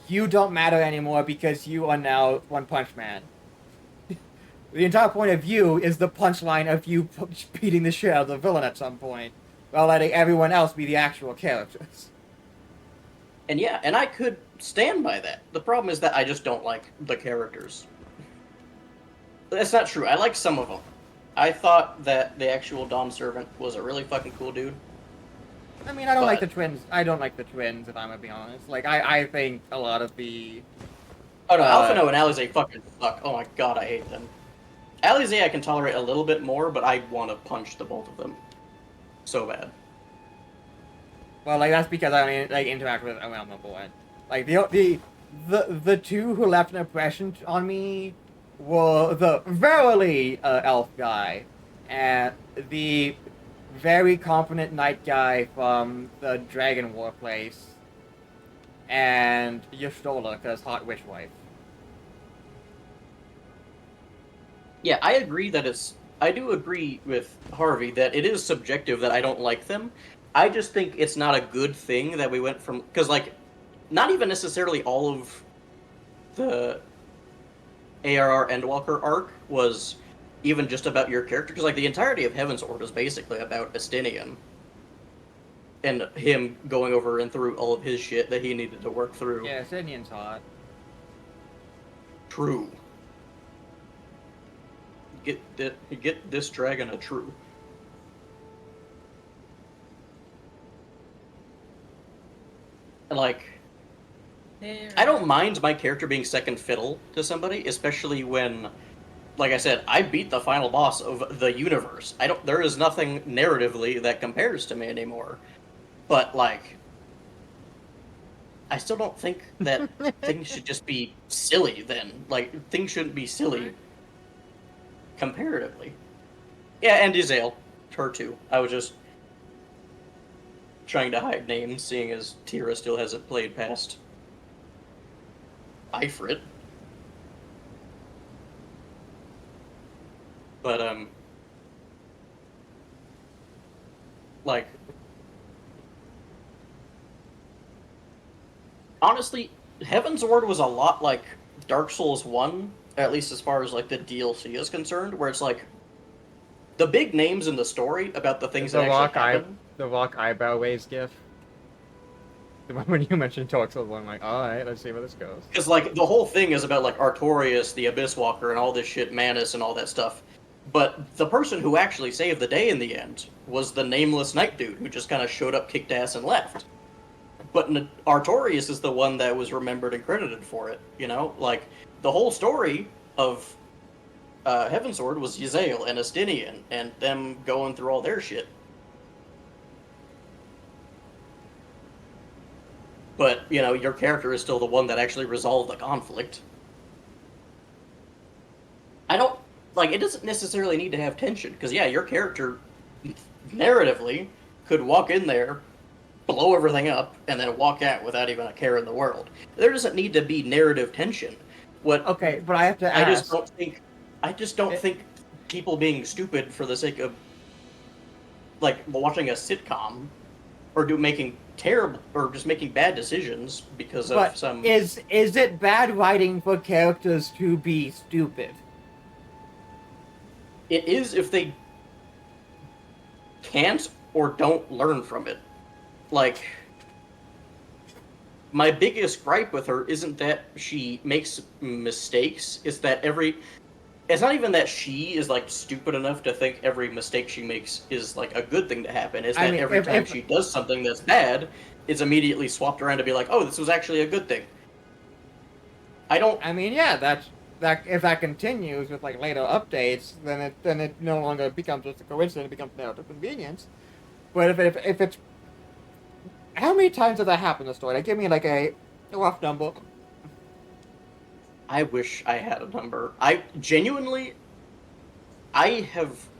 you don't matter anymore because you are now One Punch Man. The entire point of you is the punchline of you beating the shit out of the villain at some point, while letting everyone else be the actual characters. And yeah, and I could stand by that. The problem is that I just don't like the characters. That's not true. I like some of them. I thought that the actual Dawn Servant was a really fucking cool dude. I mean, I don't like the twins. I don't like the twins, if I'm gonna be honest. Like, I think a lot of the... Oh no, Alphino and Alize fucking suck. Oh my god, I hate them. Alize I can tolerate a little bit more, but I want to punch the both of them. So bad. Well, like, that's because I only, like, interact with around the board. Like, the two who left an impression on me were the verily elf guy, and the very competent knight guy from the Dragon War place, and Y'shtola, because hot witch wife. Yeah, I agree that I do agree with Harvey that it is subjective that I don't like them. I just think it's not a good thing that we went from... Because, like, not even necessarily all of the ARR Endwalker arc was even just about your character. Because, like, the entirety of Heaven's Ward is basically about Estinian. And him going over and through all of his shit that he needed to work through. Yeah, Estinian's hot. True. Get this dragon a true. Like, I don't mind my character being second fiddle to somebody, especially when, like I said, I beat the final boss of the universe. There is nothing narratively that compares to me anymore. But, like, I still don't think that things should just be silly then. Like, things shouldn't be silly comparatively. Yeah, and Izael. Her too. I was just trying to hide names, seeing as Tira still hasn't played past Ifrit. But, like, honestly, Heaven's Ward was a lot like Dark Souls 1, at least as far as, like, the DLC is concerned, where it's like, the big names in the story about the things that actually happen. The rock eyebrow raise gif. When you mentioned Dark Souls 1, I'm like, alright, let's see where this goes. Because, like, the whole thing is about, like, Artorias, the Abyss Walker, and all this shit, Manus, and all that stuff. But the person who actually saved the day in the end was the nameless knight dude who just kind of showed up, kicked ass, and left. But Artorias is the one that was remembered and credited for it, you know? Like, the whole story of Heaven's Sword was Yzael and Estinian, and them going through all their shit. But, you know, your character is still the one that actually resolved the conflict. I don't... Like, it doesn't necessarily need to have tension, because, yeah, your character, narratively, could walk in there, blow everything up, and then walk out without even a care in the world. There doesn't need to be narrative tension. Okay, but I have to ask... I just don't think people being stupid for the sake of, like, watching a sitcom, or making terrible, or just making bad decisions because of some... Is it bad writing for characters to be stupid? It is if they can't or don't learn from it. Like, my biggest gripe with her isn't that she makes mistakes, it's that it's not even that she is, like, stupid enough to think every mistake she makes is, like, a good thing to happen. It's that every time she does something that's bad, it's immediately swapped around to be like, oh, this was actually a good thing. If that continues with, like, later updates, then it no longer becomes just a coincidence, it becomes narrative convenience. But if it's... How many times did that happen in the story? Like, give me, like, a rough number. I wish I had a number. I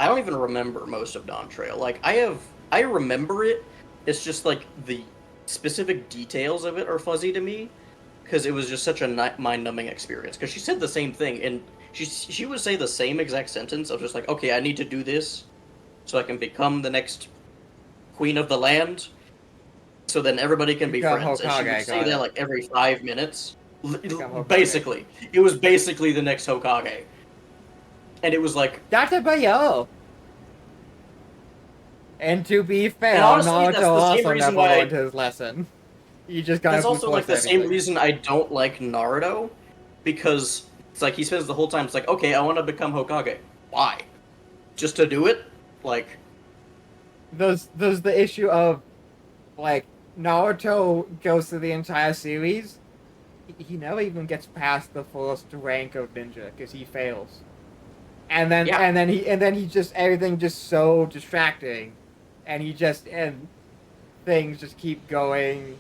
don't even remember most of Dawn Trail. Like, I remember it, it's just, like, the specific details of it are fuzzy to me. Because it was just such a mind-numbing experience. Because she said the same thing, and she would say the same exact sentence of just like, okay, I need to do this so I can become the next queen of the land, so then everybody can be friends. And she would say that like every 5 minutes. Basically. It was basically the next Hokage. And it was like... Dr. Bayo! And to be fair, Naruto also never learned his lesson. That's also like the same reason I don't like Naruto, because it's like he spends the whole time, it's like, okay, I want to become Hokage. Why? Just to do it? Like... There's the issue of, like, Naruto goes through the entire series, he never even gets past the first rank of ninja, because he fails. And then he just, everything just so distracting, and things just keep going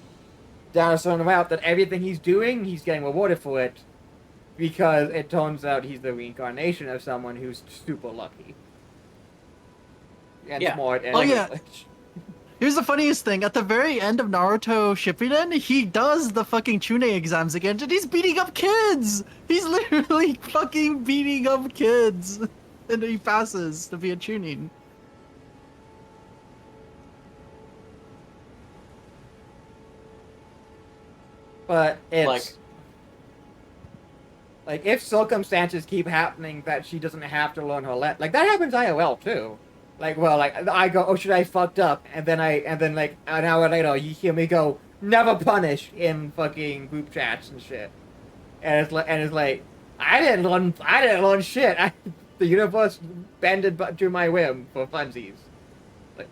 down a certain route that everything he's doing, he's getting rewarded for it, because it turns out he's the reincarnation of someone who's super lucky. And smart and Here's the funniest thing. At the very end of Naruto Shippuden, he does the fucking Chunin exams again, and he's beating up kids! He's literally fucking beating up kids! And he passes to be a Chunin. But it's... Like, if circumstances keep happening that she doesn't have to learn her lesson... Like, that happens IOL, too. Like, well, like, I go, oh, should I fucked up? And then, like, an hour later, you hear me go, never punish in fucking group chats and shit. And it's like, I didn't learn shit. The universe bended to my whim for funsies.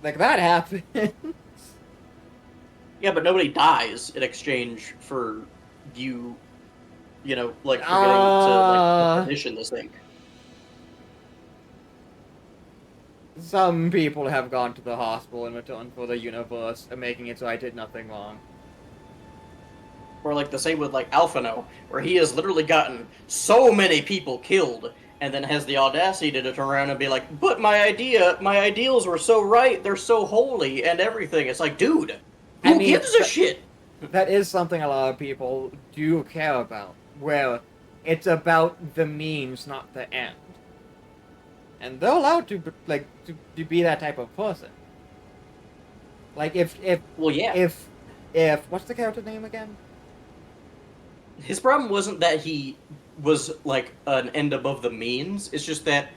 Like that happened. Yeah, but nobody dies in exchange for you know, like, forgetting to, like, position this thing. Some people have gone to the hospital in return for the universe and making it so I did nothing wrong. Or like the same with like Alphino, where he has literally gotten so many people killed, and then has the audacity to turn around and be like, but my ideals were so right, they're so holy, and everything. It's like, dude, who gives a shit? That is something a lot of people do care about. where it's about the means, not the end. And they're allowed to to be that type of person. Like Well, yeah. if what's the character name again? His problem wasn't that he was like an end above the means. It's just that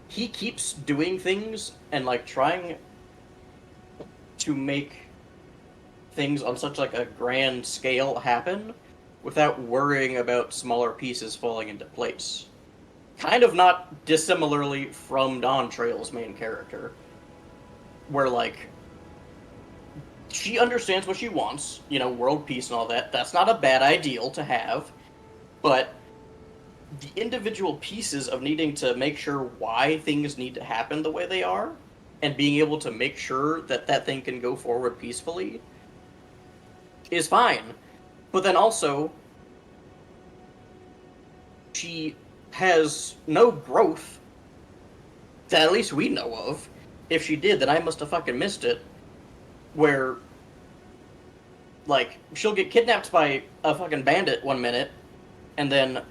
he keeps doing things and like trying to make things on such like a grand scale happen without worrying about smaller pieces falling into place. Kind of not dissimilarly from Dawn Trail's main character, where like she understands what she wants, you know, world peace and all that. That's not a bad ideal to have, but the individual pieces of needing to make sure why things need to happen the way they are, and being able to make sure that that thing can go forward peacefully, is fine. But then also, she has no growth that at least we know of. If she did, then I must have fucking missed it. Where, like, she'll get kidnapped by a fucking bandit 1 minute, and then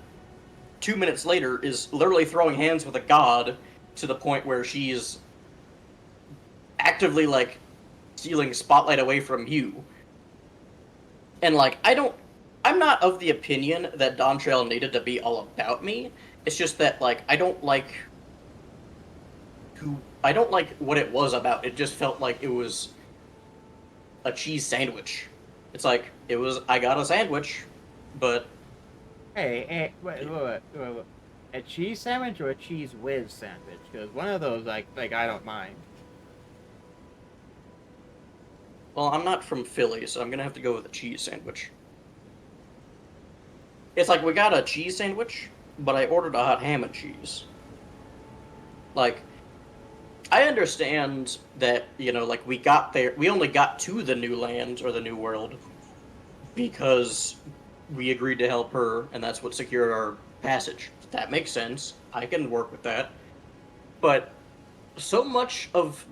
2 minutes later is literally throwing hands with a god to the point where she's actively, like, stealing spotlight away from you. And, like, I'm not of the opinion that Dawn Trail needed to be all about me. It's just that, like, I don't like what it was about. It just felt like it was a cheese sandwich. It's like, I got a sandwich, but... Hey, wait. A cheese sandwich or a cheese whiz sandwich? Because one of those, like I don't mind. Well, I'm not from Philly, so I'm gonna have to go with a cheese sandwich. It's like, we got a cheese sandwich, but I ordered a hot ham and cheese. Like, I understand that, you know, like, we only got to the new land, or the new world, because we agreed to help her, and that's what secured our passage. That makes sense. I can work with that. But so much of,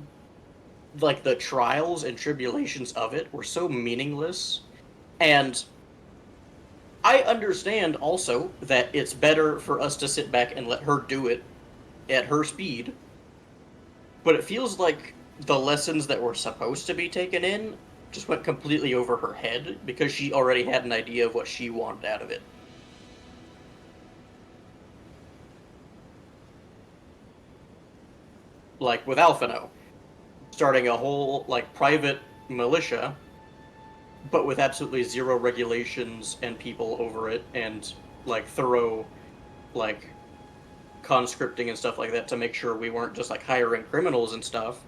like, the trials and tribulations of it were so meaningless, and I understand also that it's better for us to sit back and let her do it at her speed, but it feels like the lessons that were supposed to be taken in just went completely over her head because she already had an idea of what she wanted out of it. Like with Alphino, starting a whole, like, private militia, but with absolutely zero regulations and people over it, and, like, thorough, like, conscripting and stuff like that to make sure we weren't just, like, hiring criminals and stuff,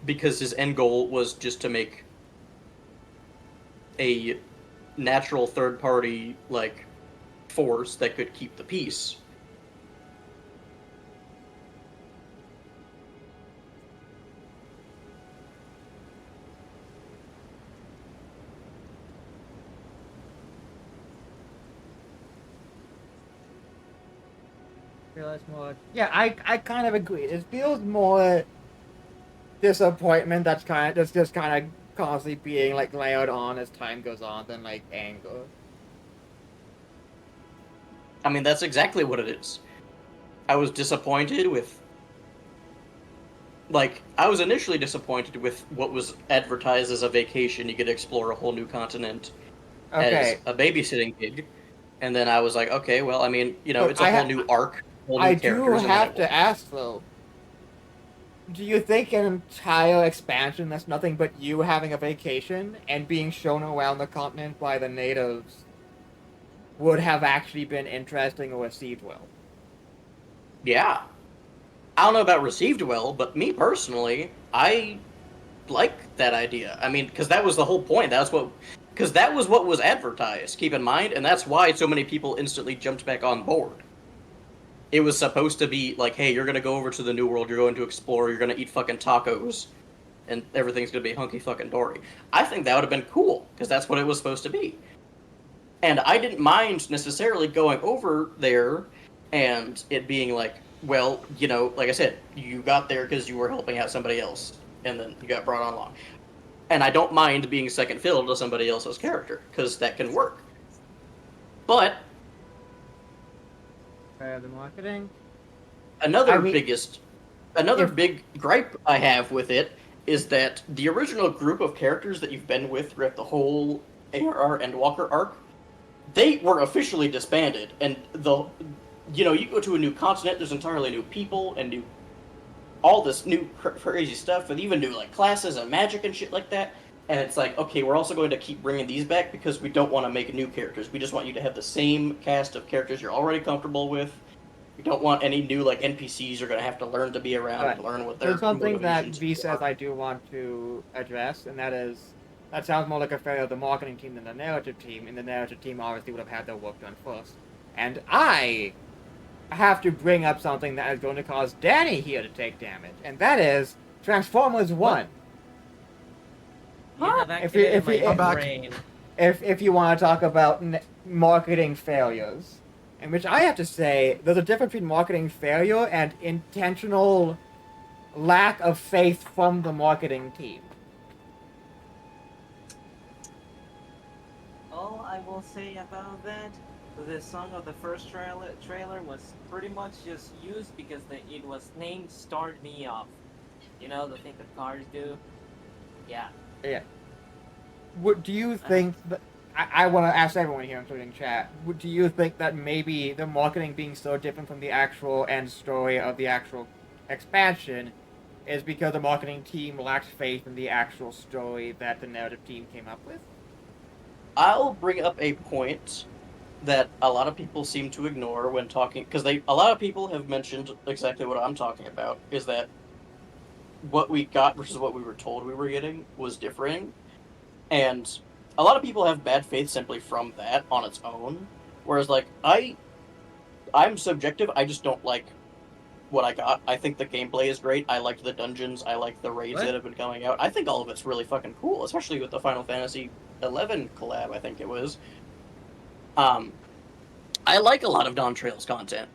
because his end goal was just to make a natural third-party, like, force that could keep the peace. Yeah, I kind of agree. It feels more disappointment that's just kind of constantly being, like, layered on as time goes on than, like, anger. I mean, that's exactly what it is. I was disappointed with... Like, I was initially disappointed with what was advertised as a vacation. You could explore a whole new continent as a babysitting gig. And then I was like, okay, well, I mean, you know, it's a whole new arc, whole new characters. I do have to ask, though. Do you think an entire expansion that's nothing but you having a vacation and being shown around the continent by the natives would have actually been interesting or received well? Yeah. I don't know about received well, but me personally, I like that idea. I mean, because that was the whole point. Because that was what was advertised, keep in mind, and that's why so many people instantly jumped back on board. It was supposed to be like, hey, you're going to go over to the New World, you're going to explore, you're going to eat fucking tacos, and everything's going to be hunky fucking dory. I think that would have been cool, because that's what it was supposed to be. And I didn't mind necessarily going over there and it being like, well, you know, like I said, you got there because you were helping out somebody else, and then you got brought on along. And I don't mind being second fiddle to somebody else's character, because that can work. But The marketing. another I mean, big gripe I have with it is that the original group of characters that you've been with throughout the whole ARR Endwalker arc, they were officially disbanded, and you go to a new continent, there's entirely new people and all this new crazy stuff, and even new like classes and magic and shit like that. And it's like, okay, we're also going to keep bringing these back because we don't want to make new characters. We just want you to have the same cast of characters you're already comfortable with. We don't want any new like NPCs you're going to have to learn to be around and learn what their There's something that motivations V says are. I do want to address, and that sounds more like a failure of the marketing team than the narrative team, and the narrative team obviously would have had their work done first. And I have to bring up something that is going to cause Danny here to take damage, and that is Transformers 1. You have If you, activated if you, my I'm back. brain. if you want to talk about marketing failures, in which I have to say there's a difference between marketing failure and intentional lack of faith from the marketing team. All I will say about that, the song of the first trailer was pretty much just used because it was named Start Me Off. You know, the thing that cars do? Yeah. Yeah. What do you think that... I want to ask everyone here, including chat, do you think that maybe the marketing being so different from the actual end story of the actual expansion is because the marketing team lacks faith in the actual story that the narrative team came up with? I'll bring up a point that a lot of people seem to ignore when talking, because a lot of people have mentioned exactly what I'm talking about, is that what we got versus what we were told we were getting was differing, and a lot of people have bad faith simply from that on its own, whereas, like, I'm subjective, I just don't like what I got. I think the gameplay is great, I liked the dungeons, I like the raids that have been coming out, I think all of it's really fucking cool, especially with the Final Fantasy 11 collab, I think it was. I like a lot of Dawn Trail's content.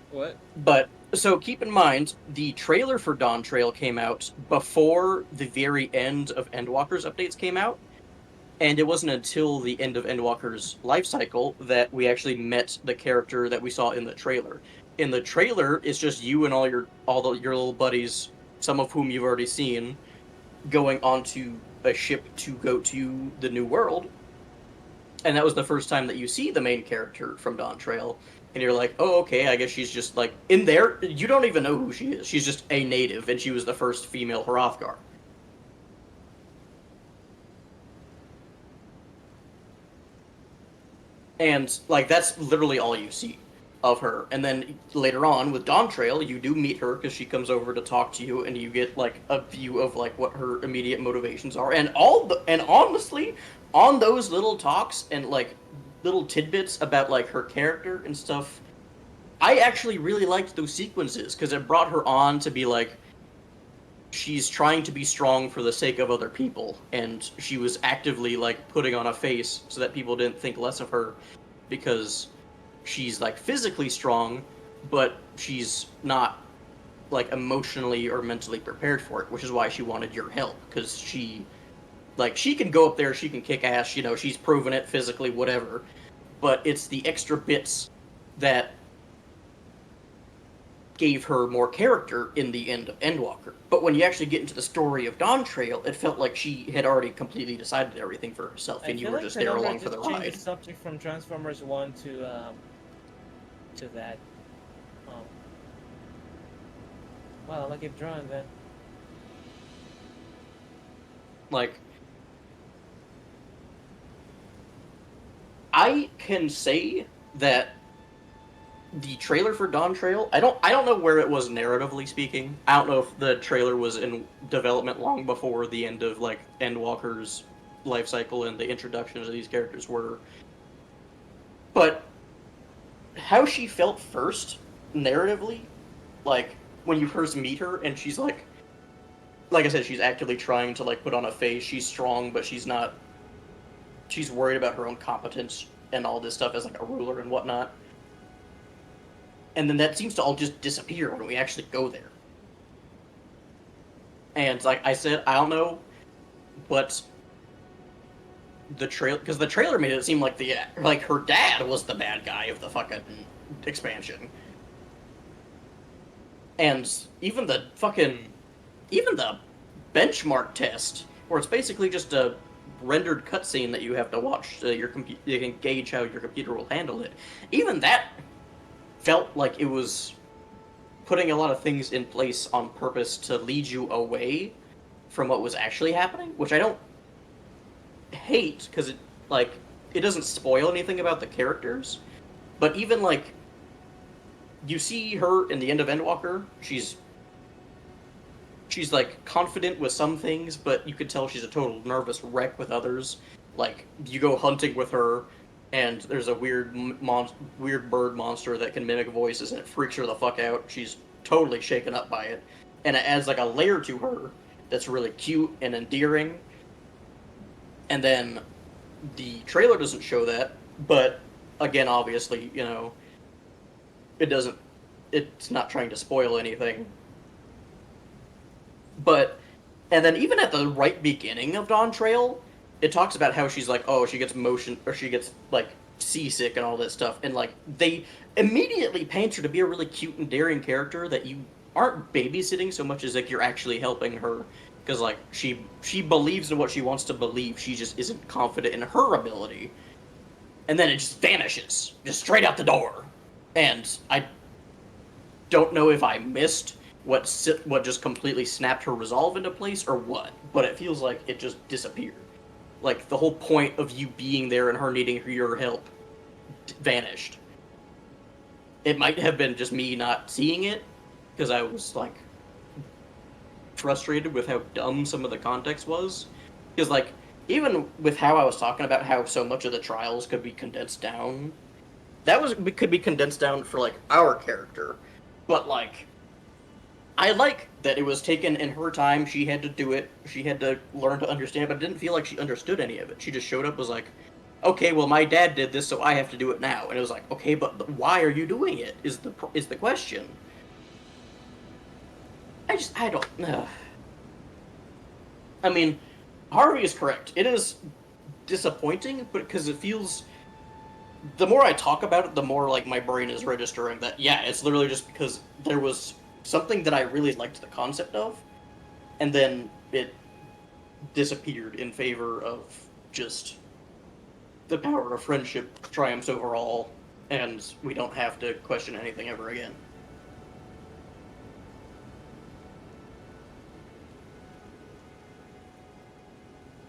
What? But, so keep in mind, the trailer for Dawn Trail came out before the very end of Endwalker's updates came out, and it wasn't until the end of Endwalker's life cycle that we actually met the character that we saw in the trailer. In the trailer, it's just you and all your little buddies, some of whom you've already seen, going onto a ship to go to the New World. And that was the first time that you see the main character from Dawn Trail. And you're like, oh, okay, I guess she's just, like, in there. You don't even know who she is. She's just a native, and she was the first female Hrothgar. And, like, that's literally all you see of her. And then later on, with Dawn Trail, you do meet her because she comes over to talk to you, and you get, like, a view of, like, what her immediate motivations are. And honestly, on those little talks and, like, little tidbits about, like, her character and stuff, I actually really liked those sequences because it brought her on to be, like, she's trying to be strong for the sake of other people, and she was actively, like, putting on a face so that people didn't think less of her because she's, like, physically strong, but she's not, like, emotionally or mentally prepared for it, which is why she wanted your help, because she can go up there, she can kick ass, you know, she's proven it physically, whatever, but it's the extra bits that gave her more character in the end of Endwalker. But when you actually get into the story of Dawn Trail, it felt like she had already completely decided everything for herself, and you were just there along for the ride. Change the subject from Transformers 1 to that. Well, I'll keep drawing then. Like, I can say that the trailer for Dawn Trail, I don't know where it was narratively speaking. I don't know if the trailer was in development long before the end of, like, Endwalker's life cycle and the introductions of these characters were. But how she felt first, narratively, like, when you first meet her and she's like I said, she's actively trying to, like, put on a face, she's strong, but she's not, she's worried about her own competence and all this stuff as, like, a ruler and whatnot. And then that seems to all just disappear when we actually go there. And like I said, I don't know what the trailer, because the trailer made it seem like her dad was the bad guy of the fucking expansion, and even the benchmark test, where it's basically just a rendered cutscene that you have to watch so you can gauge how your computer will handle it. Even that felt like it was putting a lot of things in place on purpose to lead you away from what was actually happening, which I don't hate, because it doesn't spoil anything about the characters. But even like, you see her in the end of Endwalker, she's like confident with some things, but you could tell she's a total nervous wreck with others. Like, you go hunting with her, and there's a weird bird monster that can mimic voices, and it freaks her the fuck out. She's totally shaken up by it, and it adds like a layer to her that's really cute and endearing. And then the trailer doesn't show that, but again, obviously, you know, it's not trying to spoil anything. But, and then even at the right beginning of Dawn Trail, it talks about how she's like, oh, she gets like seasick and all this stuff, and like they immediately paint her to be a really cute and daring character that you aren't babysitting so much as like you're actually helping her, because like she believes in what she wants to believe, she just isn't confident in her ability, and then it just vanishes, just straight out the door, and I don't know if I missed what just completely snapped her resolve into place or what, but it feels like it just disappeared. Like, the whole point of you being there and her needing your help vanished. It might have been just me not seeing it, because I was, like, frustrated with how dumb some of the context was. Because, like, even with how I was talking about how so much of the trials could be condensed down, could be condensed down for, like, our character. But, like, I like that it was taken in her time, she had to do it, she had to learn to understand, but it didn't feel like she understood any of it. She just showed up, was like, okay, well, my dad did this, so I have to do it now. And it was like, okay, but why are you doing it, is the question. I don't... I mean, Harvey is correct. It is disappointing, but because it feels... The more I talk about it, the more, like, my brain is registering that, yeah, it's literally just because there was something that I really liked the concept of, and then it disappeared in favor of just the power of friendship triumphs over all, and we don't have to question anything ever again.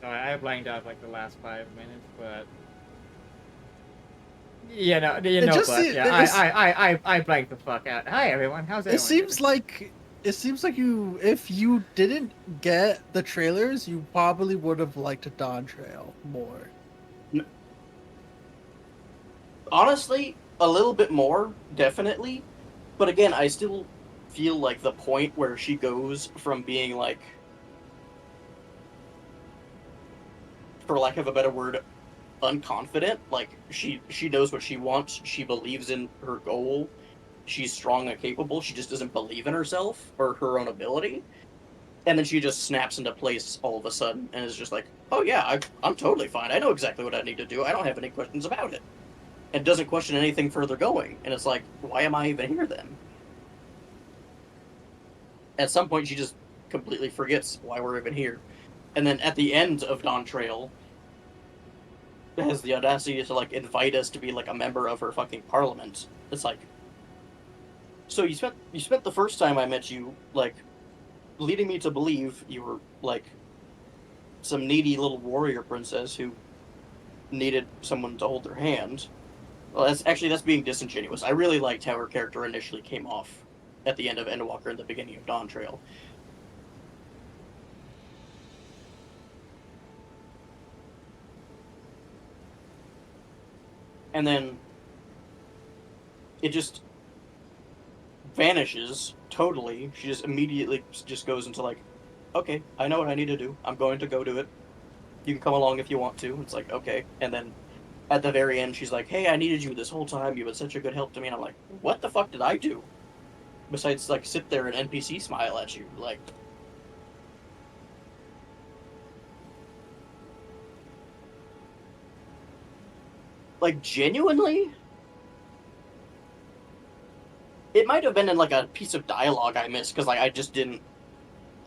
I blanked out like the last 5 minutes, but I blanked the fuck out. Hi everyone, how's everyone? It seems like if you didn't get the trailers, you probably would have liked Dawn Trail more. Honestly, a little bit more, definitely. But again, I still feel like the point where she goes from being like, for lack of a better word, unconfident, like she knows what she wants, she believes in her goal, she's strong and capable, she just doesn't believe in herself or her own ability, and then she just snaps into place all of a sudden and is just like, oh yeah, I'm totally fine, I know exactly what I need to do, I don't have any questions about it, and doesn't question anything further going. And it's like, why am I even here then? At some point she just completely forgets why we're even here, and then at the end of Dawn Trail has the audacity to like invite us to be like a member of her fucking parliament. It's like, so you spent the first time I met you like leading me to believe you were like some needy little warrior princess who needed someone to hold their hand. Well, that's being disingenuous. I really liked how her character initially came off at the end of Endwalker and the beginning of Dawn Trail. And then it just vanishes totally. She just immediately just goes into like, okay, I know what I need to do. I'm going to go do it. You can come along if you want to. It's like, okay. And then at the very end, she's like, hey, I needed you this whole time. You've been such a good help to me. And I'm like, what the fuck did I do? Besides, like, sit there and NPC smile at you. Like, like, genuinely, it might have been in, like, a piece of dialogue I missed, because, like, I just didn't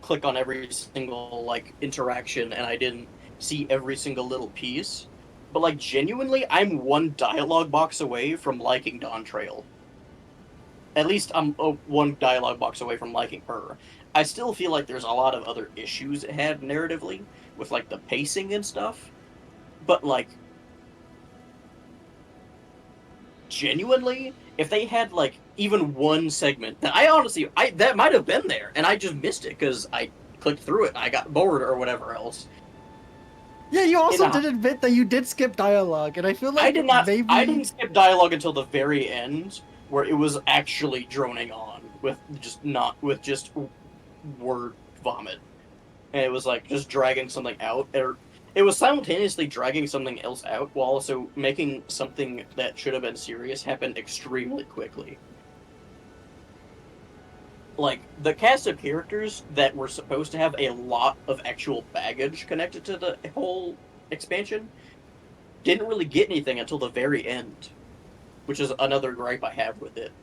click on every single, like, interaction, and I didn't see every single little piece. But, like, genuinely, I'm one dialogue box away from liking Dawn Trail. At least I'm one dialogue box away from liking her. I still feel like there's a lot of other issues it had narratively, with, like, the pacing and stuff. But, like, genuinely, if they had, like, even one segment that that might have been there, and I just missed it because I clicked through it and I got bored or whatever else. Yeah, you also did admit that you did skip dialogue, and I feel like I did not. maybe... I didn't skip dialogue until the very end, where it was actually droning on with just word vomit, and it was like just dragging something out. It was simultaneously dragging something else out while also making something that should have been serious happen extremely quickly. Like, the cast of characters that were supposed to have a lot of actual baggage connected to the whole expansion didn't really get anything until the very end, which is another gripe I have with it.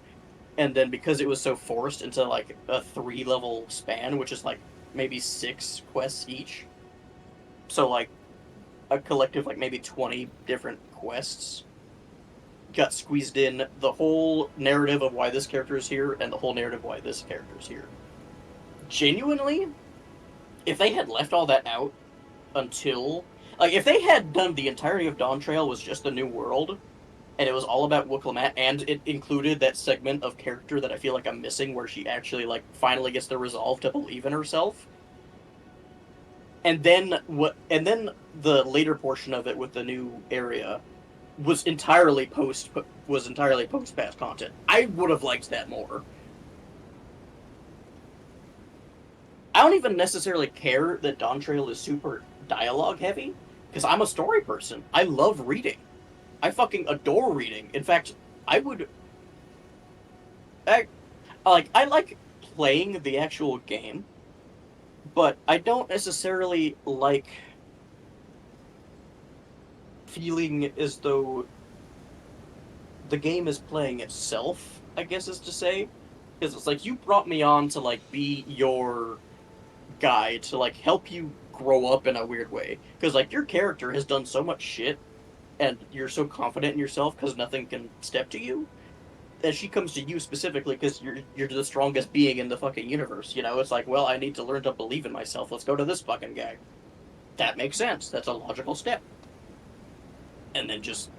And then because it was so forced into, like, a 3-level span, which is, like, maybe 6 quests each, so, like, a collective, like, maybe 20 different quests got squeezed in, the whole narrative of why this character is here and the whole narrative of why this character is here. Genuinely, if they had left all that out until... Like, if they had done the entirety of Dawn Trail was just the new world, and it was all about Willamette, and it included that segment of character that I feel like I'm missing, where she actually, like, finally gets the resolve to believe in herself, and then the later portion of it with the new area was entirely post-patch content. I would have liked that more. I don't even necessarily care that Dawn Trail is super dialogue heavy, because I'm a story person. I love reading. I fucking adore reading. In fact, I like playing the actual game, but I don't necessarily like feeling as though the game is playing itself, I guess is to say. Because it's like, you brought me on to, like, be your guide, to, like, help you grow up in a weird way. Because, like, your character has done so much shit, and you're so confident in yourself because nothing can step to you, that she comes to you specifically because you're the strongest being in the fucking universe, you know? It's like, well, I need to learn to believe in myself. Let's go to this fucking guy. That makes sense. That's a logical step. And then just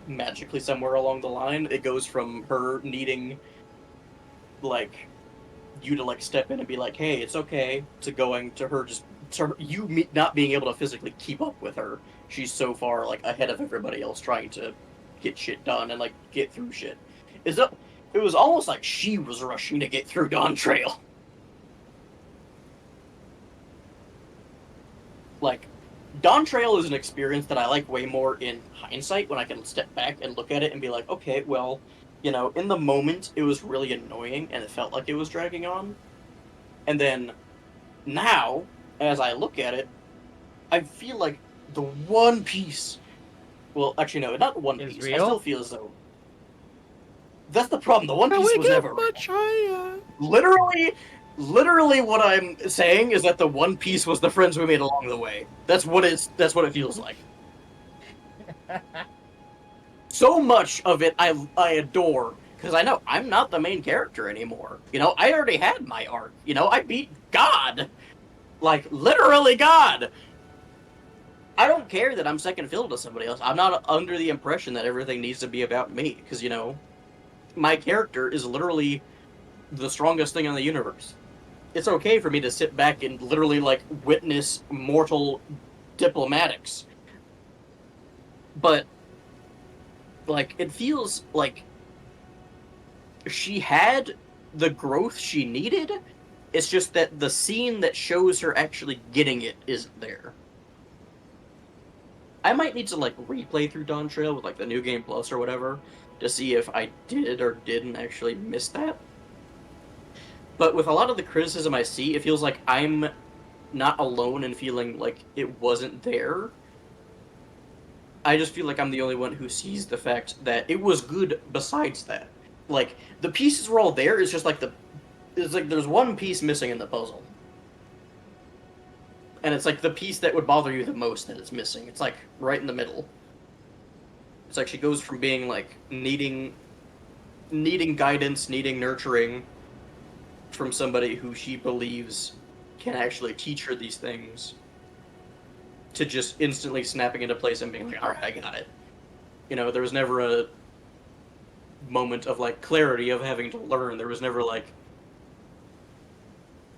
magically somewhere along the line, it goes from her needing, like, you to, like, step in and be like, hey, it's okay, to going to her just not being able to physically keep up with her. She's so far, like, ahead of everybody else trying to get shit done and, like, get through shit. It was almost like she was rushing to get through Dawn Trail. Like, Dawn Trail is an experience that I like way more in hindsight, when I can step back and look at it and be like, okay, well, you know, in the moment, it was really annoying, and it felt like it was dragging on. And then, now, as I look at it, I feel like the one piece... Well, actually, no, not one piece. I still feel as though... That's the problem, the one piece was never real. Literally what I'm saying is that the one piece was the friends we made along the way. That's what it feels like. So much of it I adore, because I know I'm not the main character anymore. You know, I already had my arc. You know, I beat God. Like, literally God. I don't care that I'm second fiddle to somebody else. I'm not under the impression that everything needs to be about me, because, you know, my character is literally the strongest thing in the universe. It's okay for me to sit back and literally, like, witness mortal diplomatics. But, like, it feels like she had the growth she needed. It's just that the scene that shows her actually getting it isn't there. I might need to, like, replay through Dawn Trail with, like, the New Game Plus or whatever to see if I did or didn't actually miss that. But with a lot of the criticism I see, it feels like I'm not alone in feeling like it wasn't there. I just feel like I'm the only one who sees the fact that it was good besides that. Like, the pieces were all there, it's just like it's like there's one piece missing in the puzzle. And it's like the piece that would bother you the most that it's missing. It's like right in the middle. It's like she goes from being like needing guidance, needing nurturing from somebody who she believes can actually teach her these things, to just instantly snapping into place and being like, alright, I got it. You know, there was never a moment of like clarity of having to learn. There was never like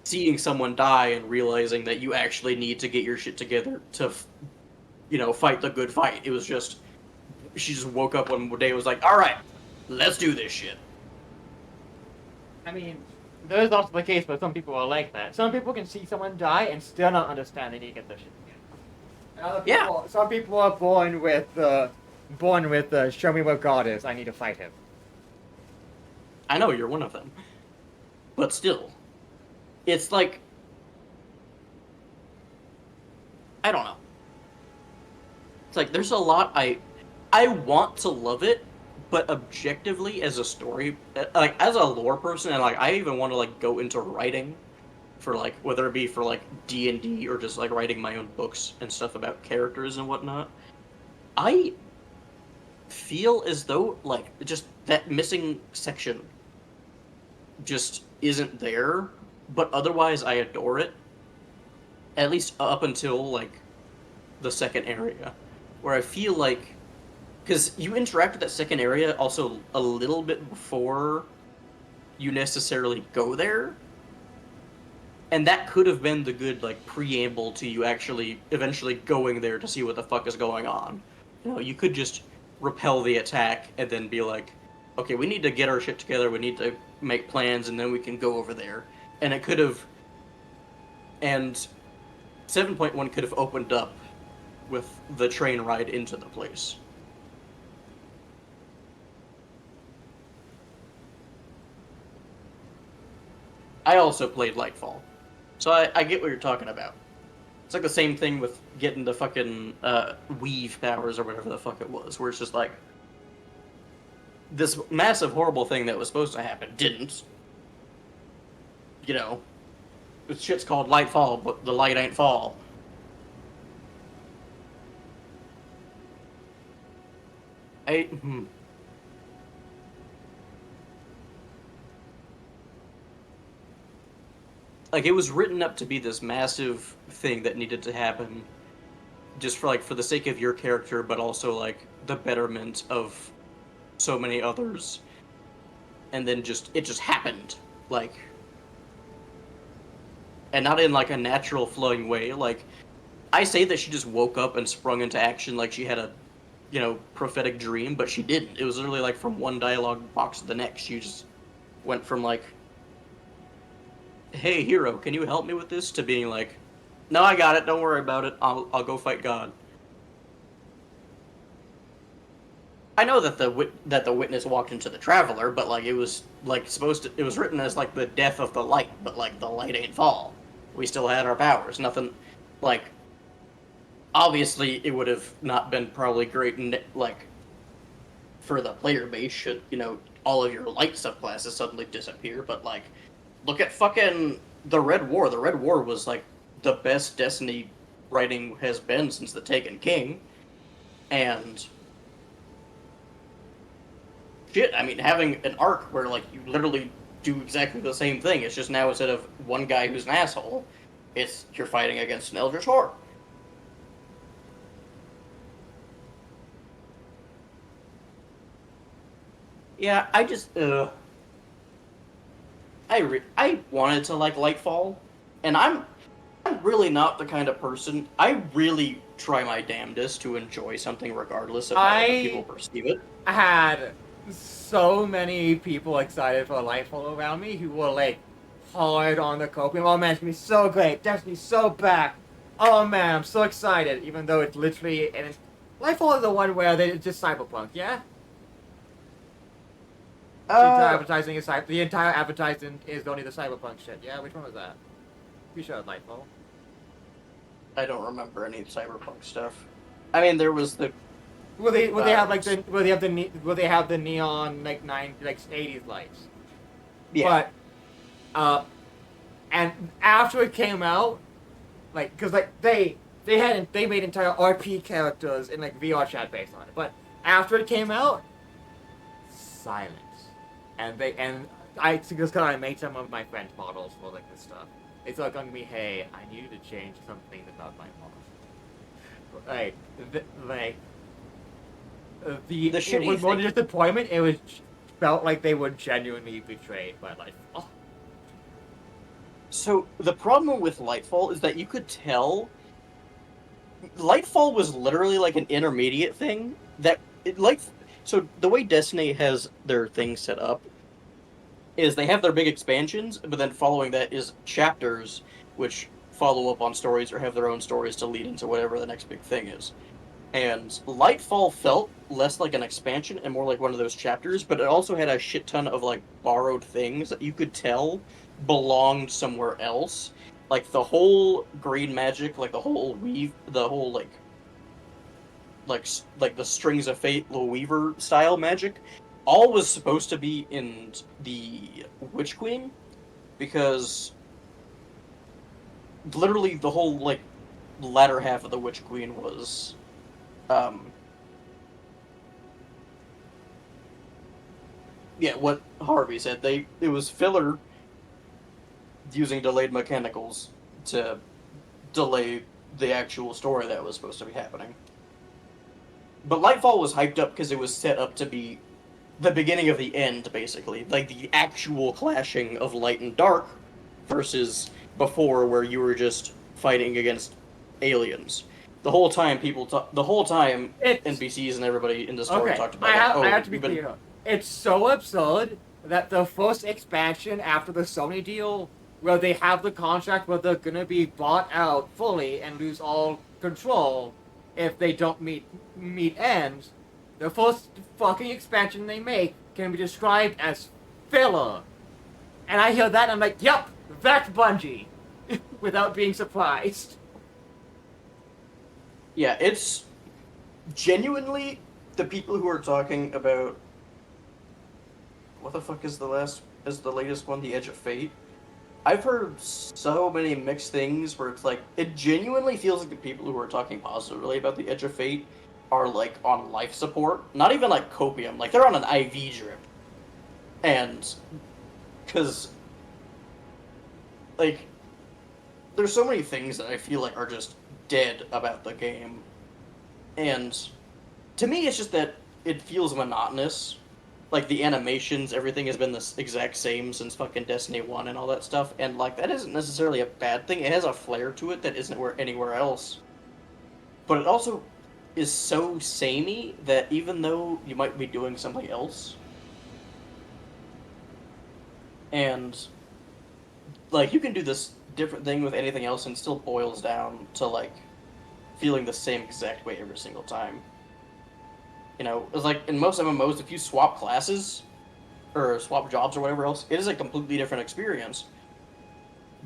seeing someone die and realizing that you actually need to get your shit together to, you know, fight the good fight. It was just, she just woke up one day and was like, alright, let's do this shit. I mean, that is also the case, but some people are like that. Some people can see someone die and still not understand they need to get their shit together. And other people, some people are born with, show me what God is, I need to fight him. I know, you're one of them. But still, it's like, I don't know. It's like, there's a lot I want to love it, but objectively as a story, like, as a lore person, and like, I even want to like go into writing for like, whether it be for like D&D or just like writing my own books and stuff about characters and whatnot. I feel as though like just that missing section just isn't there, but otherwise I adore it. At least up until like the second area, where I feel like, because you interact with that second area also a little bit before you necessarily go there, and that could have been the good like preamble to you actually eventually going there to see what the fuck is going on. You know, you could just repel the attack and then be like, okay, we need to get our shit together, we need to make plans, and then we can go over there. And it could have, and 7.1 could have opened up with the train ride into the place. I also played Lightfall, so I get what you're talking about. It's like the same thing with getting the fucking weave powers or whatever the fuck it was, where it's just like, this massive horrible thing that was supposed to happen didn't. You know, this shit's called Lightfall, but the light ain't fall. Like, it was written up to be this massive thing that needed to happen, just for like for the sake of your character, but also like the betterment of so many others. And then it just happened, like, and not in like a natural flowing way. Like, I say that she just woke up and sprung into action like she had a, you know, prophetic dream, but she didn't. It was literally like from one dialogue box to the next. She just went from like, hey hero, can you help me with this, to being like, no, I got it, don't worry about it, I'll go fight God. I know that the witness walked into the traveler, but like it was like it was written as like the death of the light, but like the light ain't fall. We still had our powers. Nothing, like, obviously it would have not been probably great like for the player base should, you know, all of your light subclasses suddenly disappear, but like, look at fucking the Red War. The Red War was like the best Destiny writing has been since the Taken King. And shit, I mean, having an arc where like you literally do exactly the same thing. It's just now instead of one guy who's an asshole, it's you're fighting against an Eldritch Horror. Yeah, I just I wanted to like Lightfall, and I'm really not the kind of person. I really try my damnedest to enjoy something regardless of how other people perceive it. I had so many people excited for Lightfall around me who were like hard on the copium. Oh man, it's gonna be so great. Destiny's so back. Oh man, I'm so excited. Even though it's literally, and it's, Lightfall is the one where it's just cyberpunk, yeah? The entire advertising is only the cyberpunk shit. Yeah, which one was that? We showed Lightfall. I don't remember any cyberpunk stuff. I mean, there was the Will they have like the will they have the neon like 80s lights? Yeah. But and after it came out, like because like they made entire RP characters in like VR chat based on it. But after it came out, silence. And I just kind of made some of my friends models for like this stuff. It's like on me, hey, I need you to change some things about my models. The shitty it was more thing- disappointment. It was felt like they were genuinely betrayed by like. Oh. So the problem with Lightfall is that you could tell Lightfall was literally like an intermediate thing that so the way Destiny has their thing set up is they have their big expansions, but then following that is chapters which follow up on stories or have their own stories to lead into whatever the next big thing is. And Lightfall felt less like an expansion and more like one of those chapters, but it also had a shit ton of like borrowed things that you could tell belonged somewhere else. Like the whole green magic, like the whole like the Strings of Fate, little Weaver style magic, all was supposed to be in the Witch Queen, because literally the whole like latter half of the Witch Queen was yeah, what Harvey said. It was filler using delayed mechanicals to delay the actual story that was supposed to be happening. But Lightfall was hyped up because it was set up to be the beginning of the end, basically. Like the actual clashing of light and dark versus before where you were just fighting against aliens. The whole time NPCs and everybody in the story talked about I have to be clear. It's so absurd that the first expansion after the Sony deal, where they have the contract where they're gonna be bought out fully and lose all control if they don't meet ends, the first fucking expansion they make can be described as filler. And I hear that and I'm like, yep, that's Bungie. Without being surprised. Yeah, it's genuinely the people who are talking about what the fuck is the latest one, The Edge of Fate. I've heard so many mixed things where it's like it genuinely feels like the people who are talking positively about The Edge of Fate are like on life support, not even like copium, like they're on an IV drip. And because like there's so many things that I feel like are just dead about the game. And to me it's just that it feels monotonous. Like the animations, everything has been the exact same since fucking Destiny 1 and all that stuff, and like that isn't necessarily a bad thing. It has a flair to it that isn't anywhere else. But it also is so samey that even though you might be doing something else, and like you can do this different thing with anything else and it still boils down to like feeling the same exact way every single time. You know, it's like in most MMOs, if you swap classes or swap jobs or whatever else, it is a completely different experience.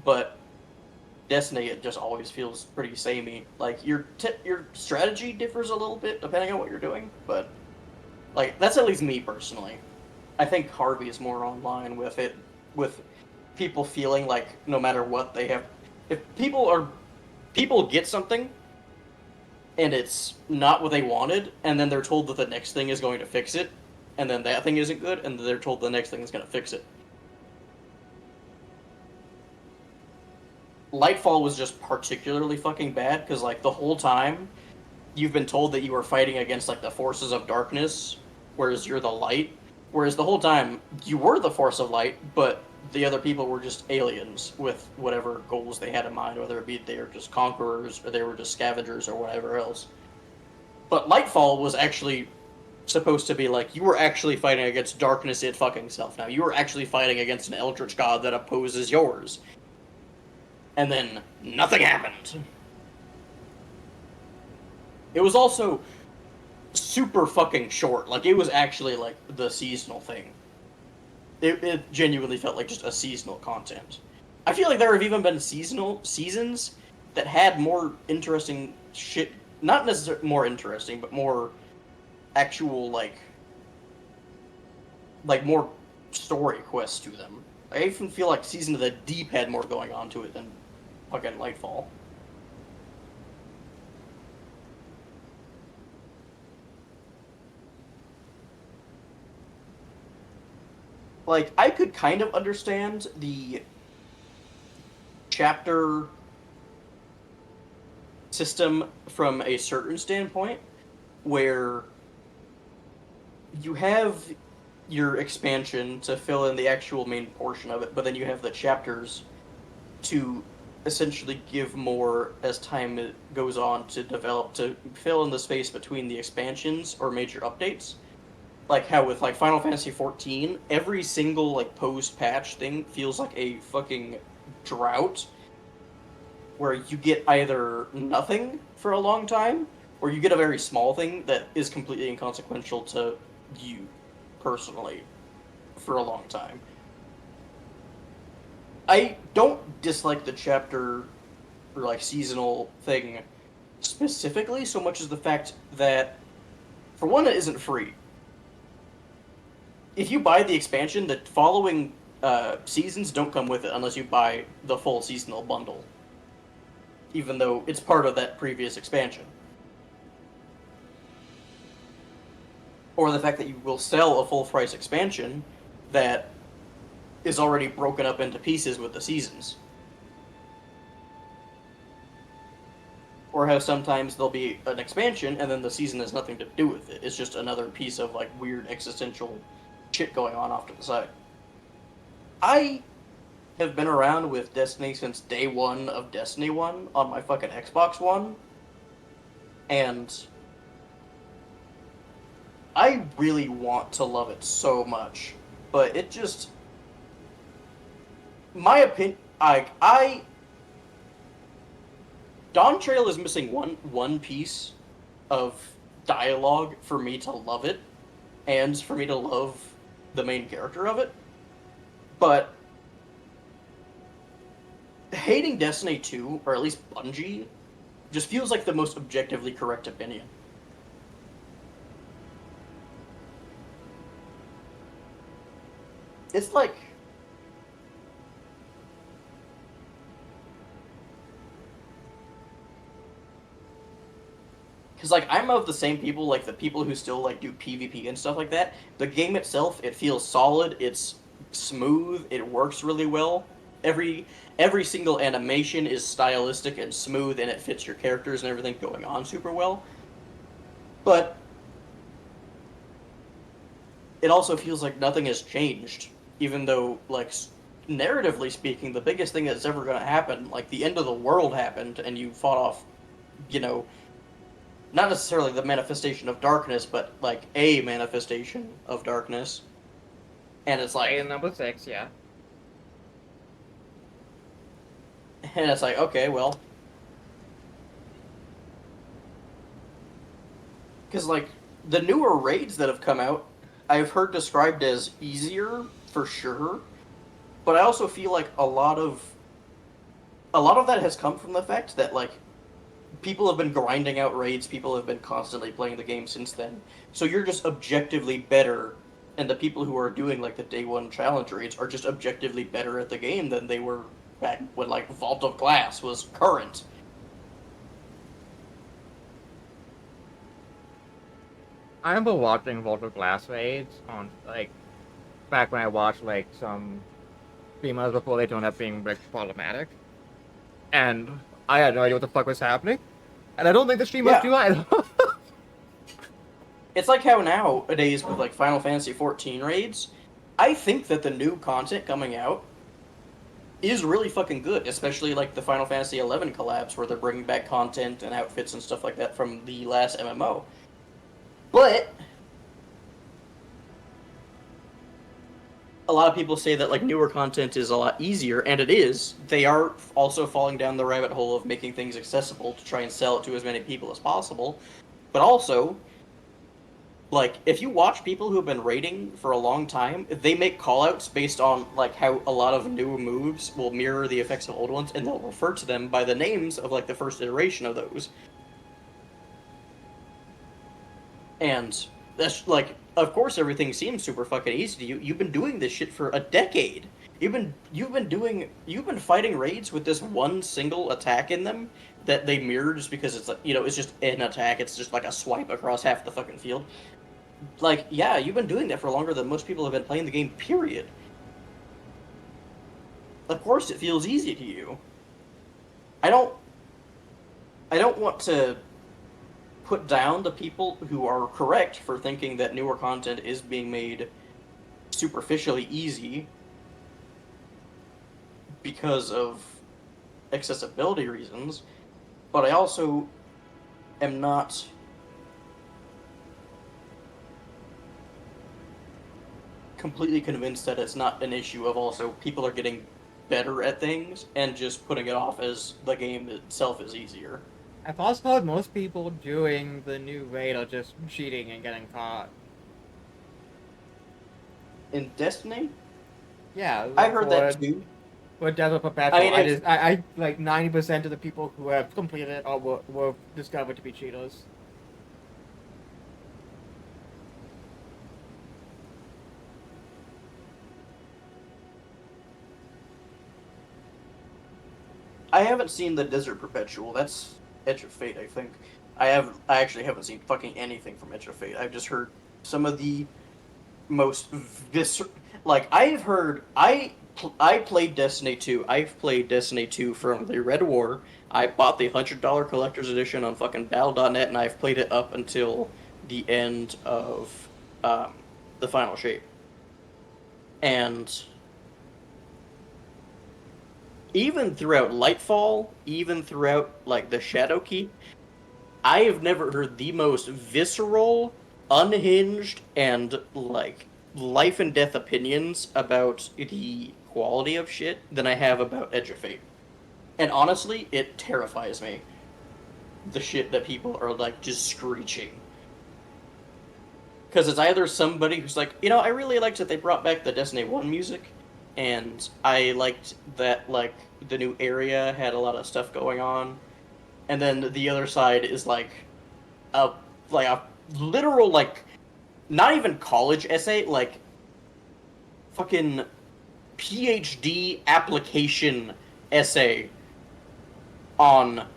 But Destiny, it just always feels pretty samey. Like your strategy differs a little bit depending on what you're doing, but like that's at least me personally. I think Harvey is more online with it, with people feeling like no matter what they have, if people get something and it's not what they wanted, and then they're told that the next thing is going to fix it, and then that thing isn't good, and they're told the next thing is going to fix it. Lightfall was just particularly fucking bad, because, like, the whole time, you've been told that you were fighting against, like, the forces of darkness, whereas you're the light, whereas the whole time, you were the force of light, but the other people were just aliens with whatever goals they had in mind, whether it be they were just conquerors or they were just scavengers or whatever else. But Lightfall was actually supposed to be like, you were actually fighting against darkness it fucking self now. You were actually fighting against an eldritch god that opposes yours. And then nothing happened. It was also super fucking short. Like, it was actually like the seasonal thing. It genuinely felt like just a seasonal content. I feel like there have even been seasons that had more interesting shit. Not necessarily more interesting, but more actual like more story quests to them. I even feel like Season of the Deep had more going on to it than fucking Lightfall. Like, I could kind of understand the chapter system from a certain standpoint, where you have your expansion to fill in the actual main portion of it, but then you have the chapters to essentially give more as time goes on to develop, to fill in the space between the expansions or major updates. Like how with like Final Fantasy XIV, every single like post-patch thing feels like a fucking drought, where you get either nothing for a long time, or you get a very small thing that is completely inconsequential to you personally for a long time. I don't dislike the chapter or like seasonal thing specifically so much as the fact that, for one, it isn't free. If you buy the expansion, the following seasons don't come with it unless you buy the full seasonal bundle, even though it's part of that previous expansion. Or the fact that you will sell a full-price expansion that is already broken up into pieces with the seasons. Or how sometimes there'll be an expansion and then the season has nothing to do with it. It's just another piece of like weird existential shit going on off to the side. I have been around with Destiny since day one of Destiny 1 on my fucking Xbox One, and I really want to love it so much, but it just, my opinion, Dawn Trail is missing one piece of dialogue for me to love it, and for me to love the main character of it. But hating Destiny 2, or at least Bungie, just feels like the most objectively correct opinion. It's like, because like I'm of the same people, like the people who still like do PvP and stuff like that. The game itself, it feels solid, it's smooth, it works really well. Every single animation is stylistic and smooth, and it fits your characters and everything going on super well. But it also feels like nothing has changed, even though, like, narratively speaking, the biggest thing that's ever going to happen, like the end of the world happened, and you fought off, you know, not necessarily the manifestation of darkness, but like a manifestation of darkness. And it's like, number 6, yeah. And it's like, okay, well, because like the newer raids that have come out, I've heard described as easier for sure, but I also feel like a lot of that has come from the fact that like people have been grinding out raids, people have been constantly playing the game since then, so you're just objectively better, and the people who are doing like the day one challenge raids are just objectively better at the game than they were back when like Vault of Glass was current. I remember watching Vault of Glass raids on, like, back when I watched, like, some streamers before they turned up being, like, problematic. And I had no idea what the fuck was happening. And I don't think the streamers do either. It's like how nowadays with, like, Final Fantasy XIV raids, I think that the new content coming out is really fucking good, especially, like, the Final Fantasy XI collabs, where they're bringing back content and outfits and stuff like that from the last MMO. But a lot of people say that like newer content is a lot easier, and it is. They are also falling down the rabbit hole of making things accessible to try and sell it to as many people as possible. But also, like, if you watch people who have been raiding for a long time, they make callouts based on like how a lot of new moves will mirror the effects of old ones, and they'll refer to them by the names of like the first iteration of those. And That's like, of course, everything seems super fucking easy to you. You've been doing this shit for a decade. You've been fighting raids with this one single attack in them that they mirror just because it's like, it's just an attack. It's just like a swipe across half the fucking field. Like, yeah, you've been doing that for longer than most people have been playing the game. Period. Of course, it feels easy to you. I don't want to put down the people who are correct for thinking that newer content is being made superficially easy because of accessibility reasons, but I also am not completely convinced that it's not an issue of also people are getting better at things and just putting it off as the game itself is easier. I've also heard most people doing the new raid are just cheating and getting caught. In Destiny? Yeah, I heard that too. With Desert Perpetual, I mean, I like 90% of the people who have completed it or were discovered to be cheaters. I haven't seen the Desert Perpetual. That's Edge of Fate, I think. I actually haven't seen fucking anything from Edge of Fate. I've just heard some of the most like I played Destiny 2. I've played Destiny 2 from the Red War. I bought the $100 collector's edition on fucking Battle.net, and I've played it up until the end of the final shape. And even throughout Lightfall, even throughout like the Shadowkeep, I have never heard the most visceral, unhinged, and like life and death opinions about the quality of shit than I have about Edge of Fate. And honestly, it terrifies me. The shit that people are like just screeching. Because it's either somebody who's like, I really liked that they brought back the Destiny 1 music, and I liked that like the new area had a lot of stuff going on. And then the other side is like a literal like not even college essay, like fucking PhD application essay on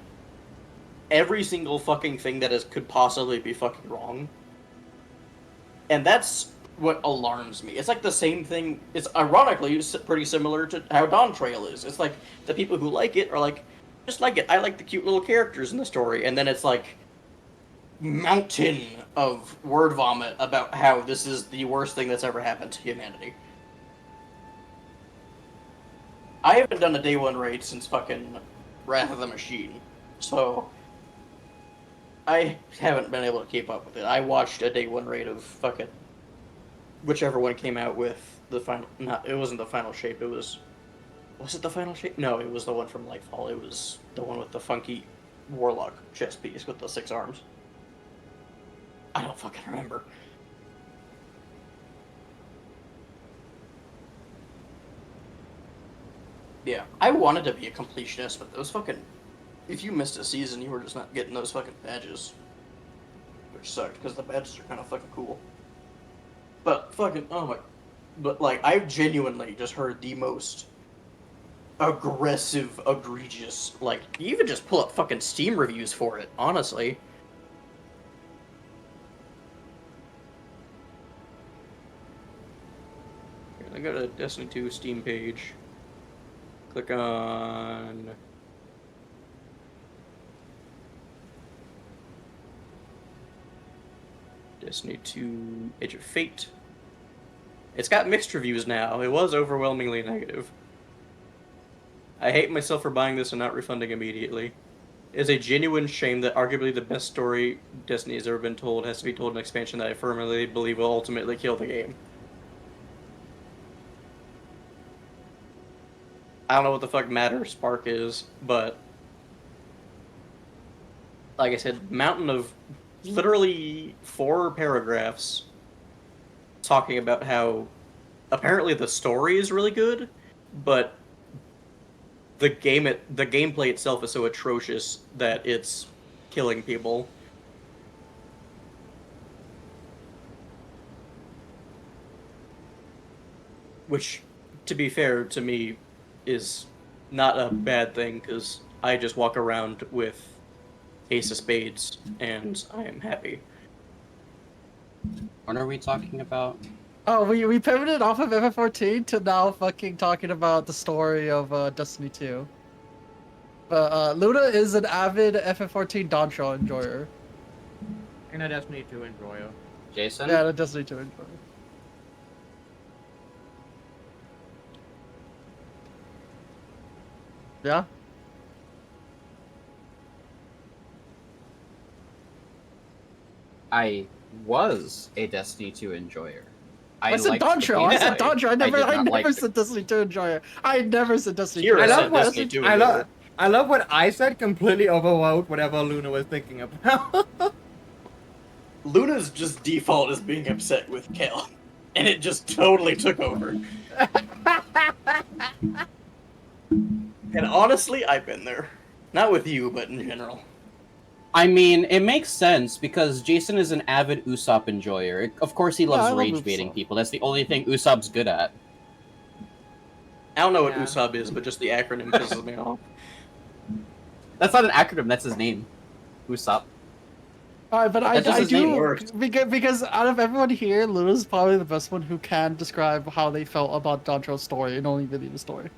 every single fucking thing that could possibly be fucking wrong. And that's what alarms me. It's like the same thing. It's ironically pretty similar to how Dawn Trail is. It's like the people who like it are like, just like it. I like the cute little characters in the story. And then it's like mountain of word vomit about how this is the worst thing that's ever happened to humanity. I haven't done a day one raid since fucking Wrath of the Machine, so I haven't been able to keep up with it. I watched a day one raid of fucking whichever one came out with the final. It wasn't the final shape. Was it the final shape? No, it was the one from Lightfall. It was the one with the funky warlock chest piece with the 6 arms. I don't fucking remember. Yeah, I wanted to be a completionist, but those fucking... If you missed a season, you were just not getting those fucking badges. Which sucked, because the badges are kind of fucking cool. But fucking, oh my... But, like, I've genuinely just heard the most aggressive, egregious... Like, you even just pull up fucking Steam reviews for it, honestly. I got a Destiny 2 Steam page. Click on... Destiny 2 Edge of Fate. It's got mixed reviews now. It was overwhelmingly negative. I hate myself for buying this and not refunding immediately. It is a genuine shame that arguably the best story Destiny has ever been told has to be told in an expansion that I firmly believe will ultimately kill the game. I don't know what the fuck Matter Spark is, but like I said, mountain of literally 4 paragraphs talking about how apparently the story is really good, but the gameplay itself is so atrocious that it's killing people. Which, to be fair to me, is not a bad thing, because I just walk around with Ace of Spades, and I am happy. What are we talking about? Oh, we pivoted off of FF14 to now fucking talking about the story of Destiny 2. But Luna is an avid FF14 Dontrell enjoyer. And a Destiny 2 enjoyer. Jason? Yeah, a Destiny 2 enjoyer. Yeah? I was a Destiny 2 enjoyer. I said liked the Dontrell. I said gameplay. Dontrell. I did not never like said Destiny 2 enjoyer. I never said Destiny 2. Kira I said love what Destiny 2 enjoyer. I love what I said completely overrode whatever Luna was thinking about. Luna's just default is being upset with Kale, and it just totally took over. And honestly, I've been there. Not with you, but in general. I mean, it makes sense because Jason is an avid Usopp enjoyer. Of course, he loves I love rage baiting Usopp. people. That's the only thing Usopp's good at. I don't know what Yeah. Usopp is, but just the acronym pisses me off. That's not an acronym. That's his name, Usopp. Alright, but That's just I his name do works. because out of everyone here, Luna's probably the best one who can describe how they felt about Dontrell's story and only really the story.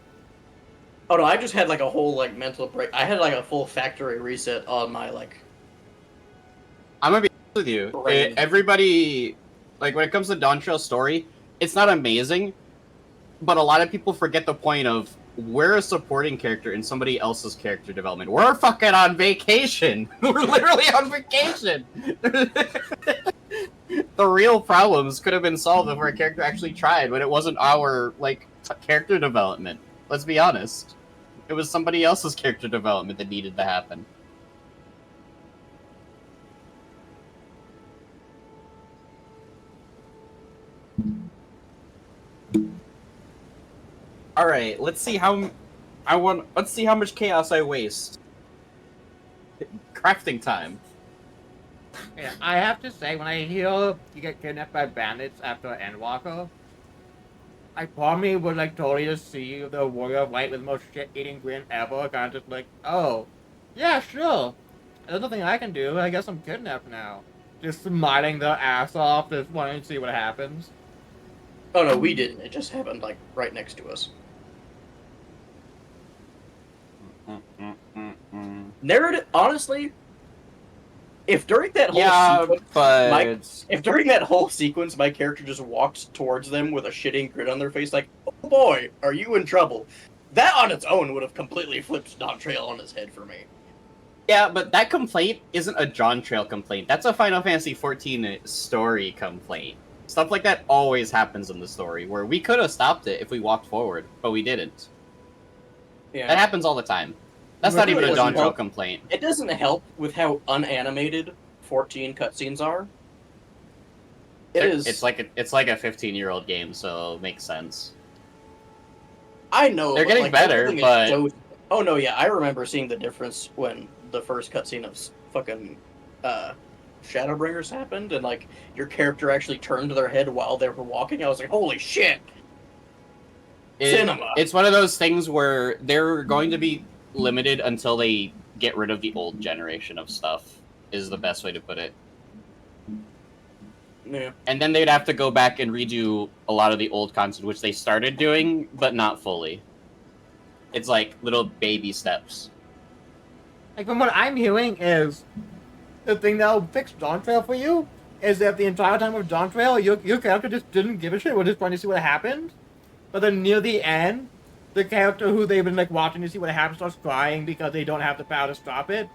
Oh no, I just had like a whole like mental break. I had like a full factory reset on my like. I'm gonna be honest with you. Brain. Everybody, like when it comes to Dontrell's story, it's not amazing, but a lot of people forget the point of we're a supporting character in somebody else's character development. We're fucking on vacation. We're literally on vacation. The real problems could have been solved if our character actually tried, but it wasn't our like character development. Let's be honest. It was somebody else's character development that needed to happen. All right, let's see how let's see how much chaos I waste. Crafting time. Yeah, I have to say, when I hear you get kidnapped by bandits after Endwalker, I probably would like totally just see the Warrior of Light with the most shit-eating grin ever, kind of just like, oh, yeah, sure. There's nothing I can do. I guess I'm kidnapped now. Just smiling their ass off, just wanting to see what happens. Oh no, we didn't. It just happened like right next to us. Narrative, honestly, if during that whole sequence, if during that whole sequence my character just walked towards them with a shitting grin on their face, like, oh boy, are you in trouble? That on its own would have completely flipped Dontrell on his head for me. Yeah, but that complaint isn't a John Trail complaint. That's a Final Fantasy XIV story complaint. Stuff like that always happens in the story, where we could have stopped it if we walked forward, but we didn't. Yeah. That happens all the time. That's not even a John Trail complaint. It doesn't help with how unanimated 14 cutscenes are. It's like a 15-year-old game, so it makes sense. I know they're getting better, but oh no, yeah, I remember seeing the difference when the first cutscene of fucking Shadowbringers happened, and like your character actually turned their head while they were walking. I was like, holy shit! Cinema. It's one of those things where they're going to be limited until they get rid of the old generation of stuff, is the best way to put it. Yeah. And then they'd have to go back and redo a lot of the old content, which they started doing, but not fully. It's like little baby steps. Like, from what I'm hearing is, the thing that'll fix Dawntrail for you is that the entire time of Dawntrail, your character just didn't give a shit. We're just trying to see what happened. But then near the end, the character who they've been like watching to see what happens starts crying because they don't have the power to stop it.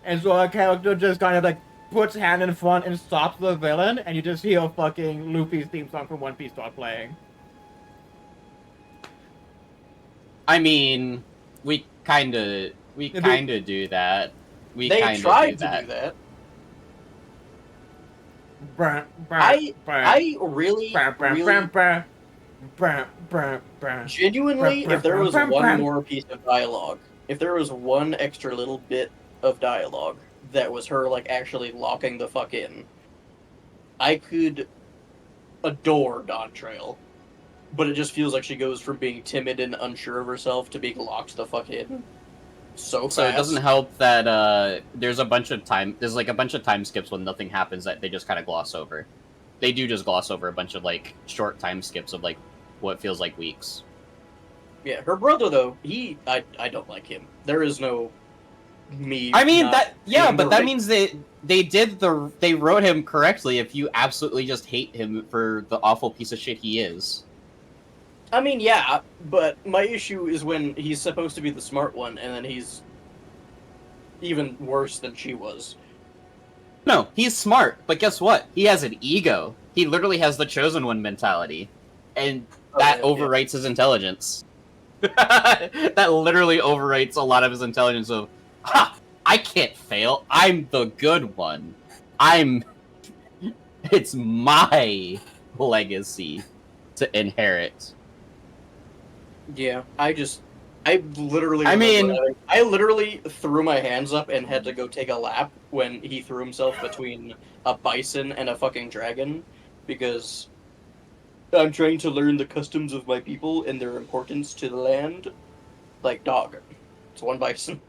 And so our character just kind of like puts hand in front and stops the villain, and you just hear fucking Luffy's theme song from One Piece start playing. I mean, we kinda do that. They tried to do that. I really genuinely, if there was one more piece of dialogue, if there was one extra little bit of dialogue that was her like actually locking the fuck in, I could adore Dawntrail. but it just feels like she goes from being timid and unsure of herself to being locked the fuck in so fast. So it doesn't help that there's a bunch of time skips when nothing happens that they just kind of gloss over. They do just gloss over a bunch of like short time skips of like what feels like weeks. Yeah, her brother though, I don't like him. There is no me. I mean not but the that right- means they wrote him correctly if you absolutely just hate him for the awful piece of shit he is. I mean, yeah, but my issue is when he's supposed to be the smart one, and then he's even worse than she was. No, he's smart, but guess what? He has an ego. He literally has the chosen one mentality, and that overwrites his intelligence. That literally overwrites a lot of his intelligence of, ha! I can't fail. I'm the good one. It's my legacy to inherit. Yeah, I literally. I mean- remember I literally threw my hands up and had to go take a lap when he threw himself between a bison and a fucking dragon, because I'm trying to learn the customs of my people and their importance to the land. Like, dog, it's one bison.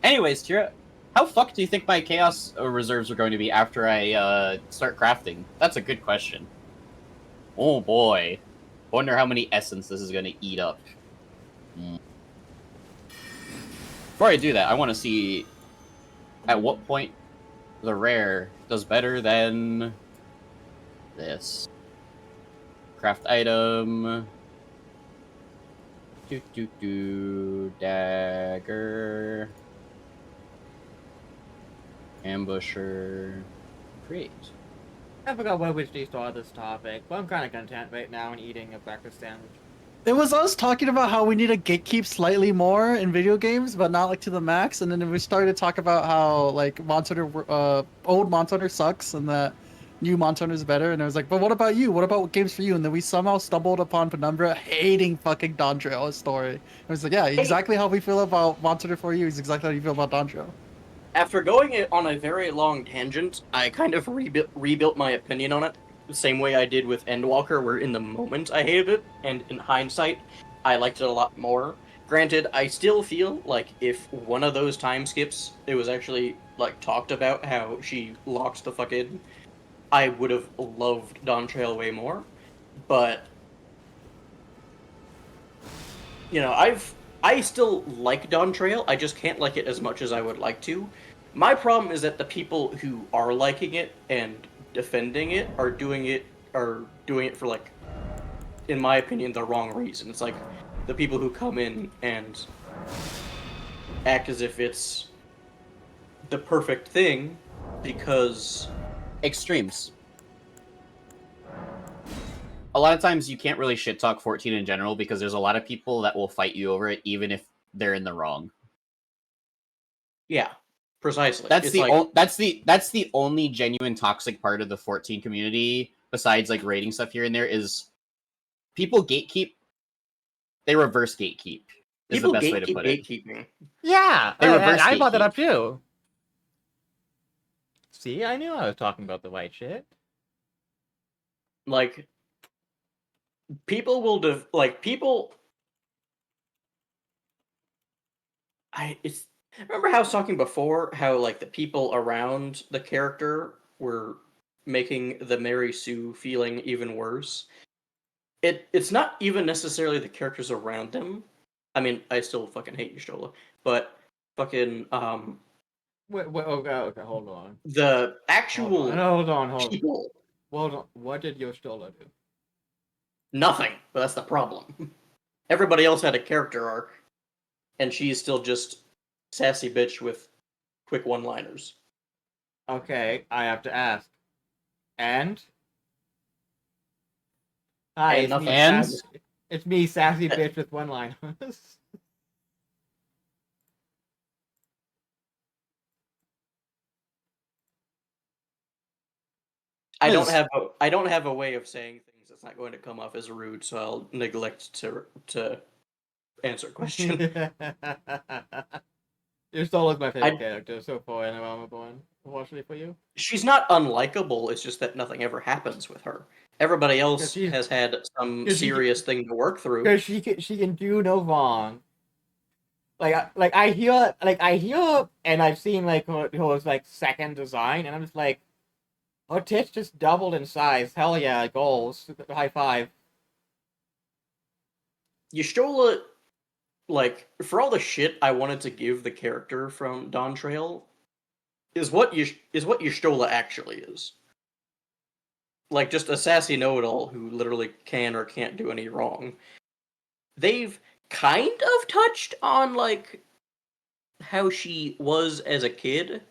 Anyways, Kira, how fucked do you think my chaos reserves are going to be after I start crafting? That's a good question. Oh boy. Wonder how many essence this is going to eat up. Before I do that, I want to see at what point the rare does better than this. Craft item. Dagger. Ambusher. Create. I forgot what which day started this topic, but I'm kind of content right now in eating a breakfast sandwich. It was us talking about how we need to gatekeep slightly more in video games, but not like to the max. And then we started to talk about how like old Monster Hunter sucks and that new Monster Hunter is better. And I was like, but what about you? What about games for you? And then we somehow stumbled upon Penumbra hating fucking Dondrail's story. And I was like, yeah, exactly how we feel about Monster Hunter for you is exactly how you feel about Dondrail. After going on a very long tangent, I kind of rebuilt my opinion on it. The same way I did with Endwalker, where in the moment I hated it, and in hindsight, I liked it a lot more. Granted, I still feel like if one of those time skips, it was actually, like, talked about how she locked the fuck in, I would have loved Dawn Trail way more. But, you know, I still like Dawn Trail, I just can't like it as much as I would like to. My problem is that the people who are liking it and defending it are doing it for, like, in my opinion, the wrong reason. It's like the people who come in and act as if it's the perfect thing because extremes. A lot of times you can't really shit talk 14 in general because there's a lot of people that will fight you over it even if they're in the wrong. Yeah, precisely. That's It's that's the only genuine toxic part of the 14 community besides like rating stuff here and there is people gatekeep. They reverse gatekeep. Is the best way to put it. Gatekeeping. Yeah, They reverse I brought that gatekeep. up too. See, I knew I was talking about the right shit. Like, people will remember how I was talking before how like the people around the character were making the Mary Sue feeling even worse. It's not even necessarily the characters around them. I mean, I still fucking hate you, Stola, but fucking Wait, okay, hold on. the actual Hold on. people. Hold on. What did Yostola do? Nothing, but that's the problem. Everybody else had a character arc, and she's still just sassy bitch with quick one-liners. Okay, I have to ask. And? Hi, And nothing. It's me, sassy bitch with one-liners. I don't have a way of saying things that's not going to come off as rude, so I'll neglect to answer a question. Yostola's my favorite character so far in A Realm Reborn. unfortunately for you. She's not unlikable. It's just that nothing ever happens with her. Everybody else she's- has had some 'cause she- serious thing to work through. Because she can do no wrong. I hear and I've seen like her like second design, and I'm just like, her tits just doubled in size. Hell yeah, goals. High five. Y'shtola, like, for all the shit I wanted to give the character from Dawn Trail, is what Y'shtola actually is. Like, just a sassy know-it-all who literally can or can't do any wrong. They've kind of touched on, like, how she was as a kid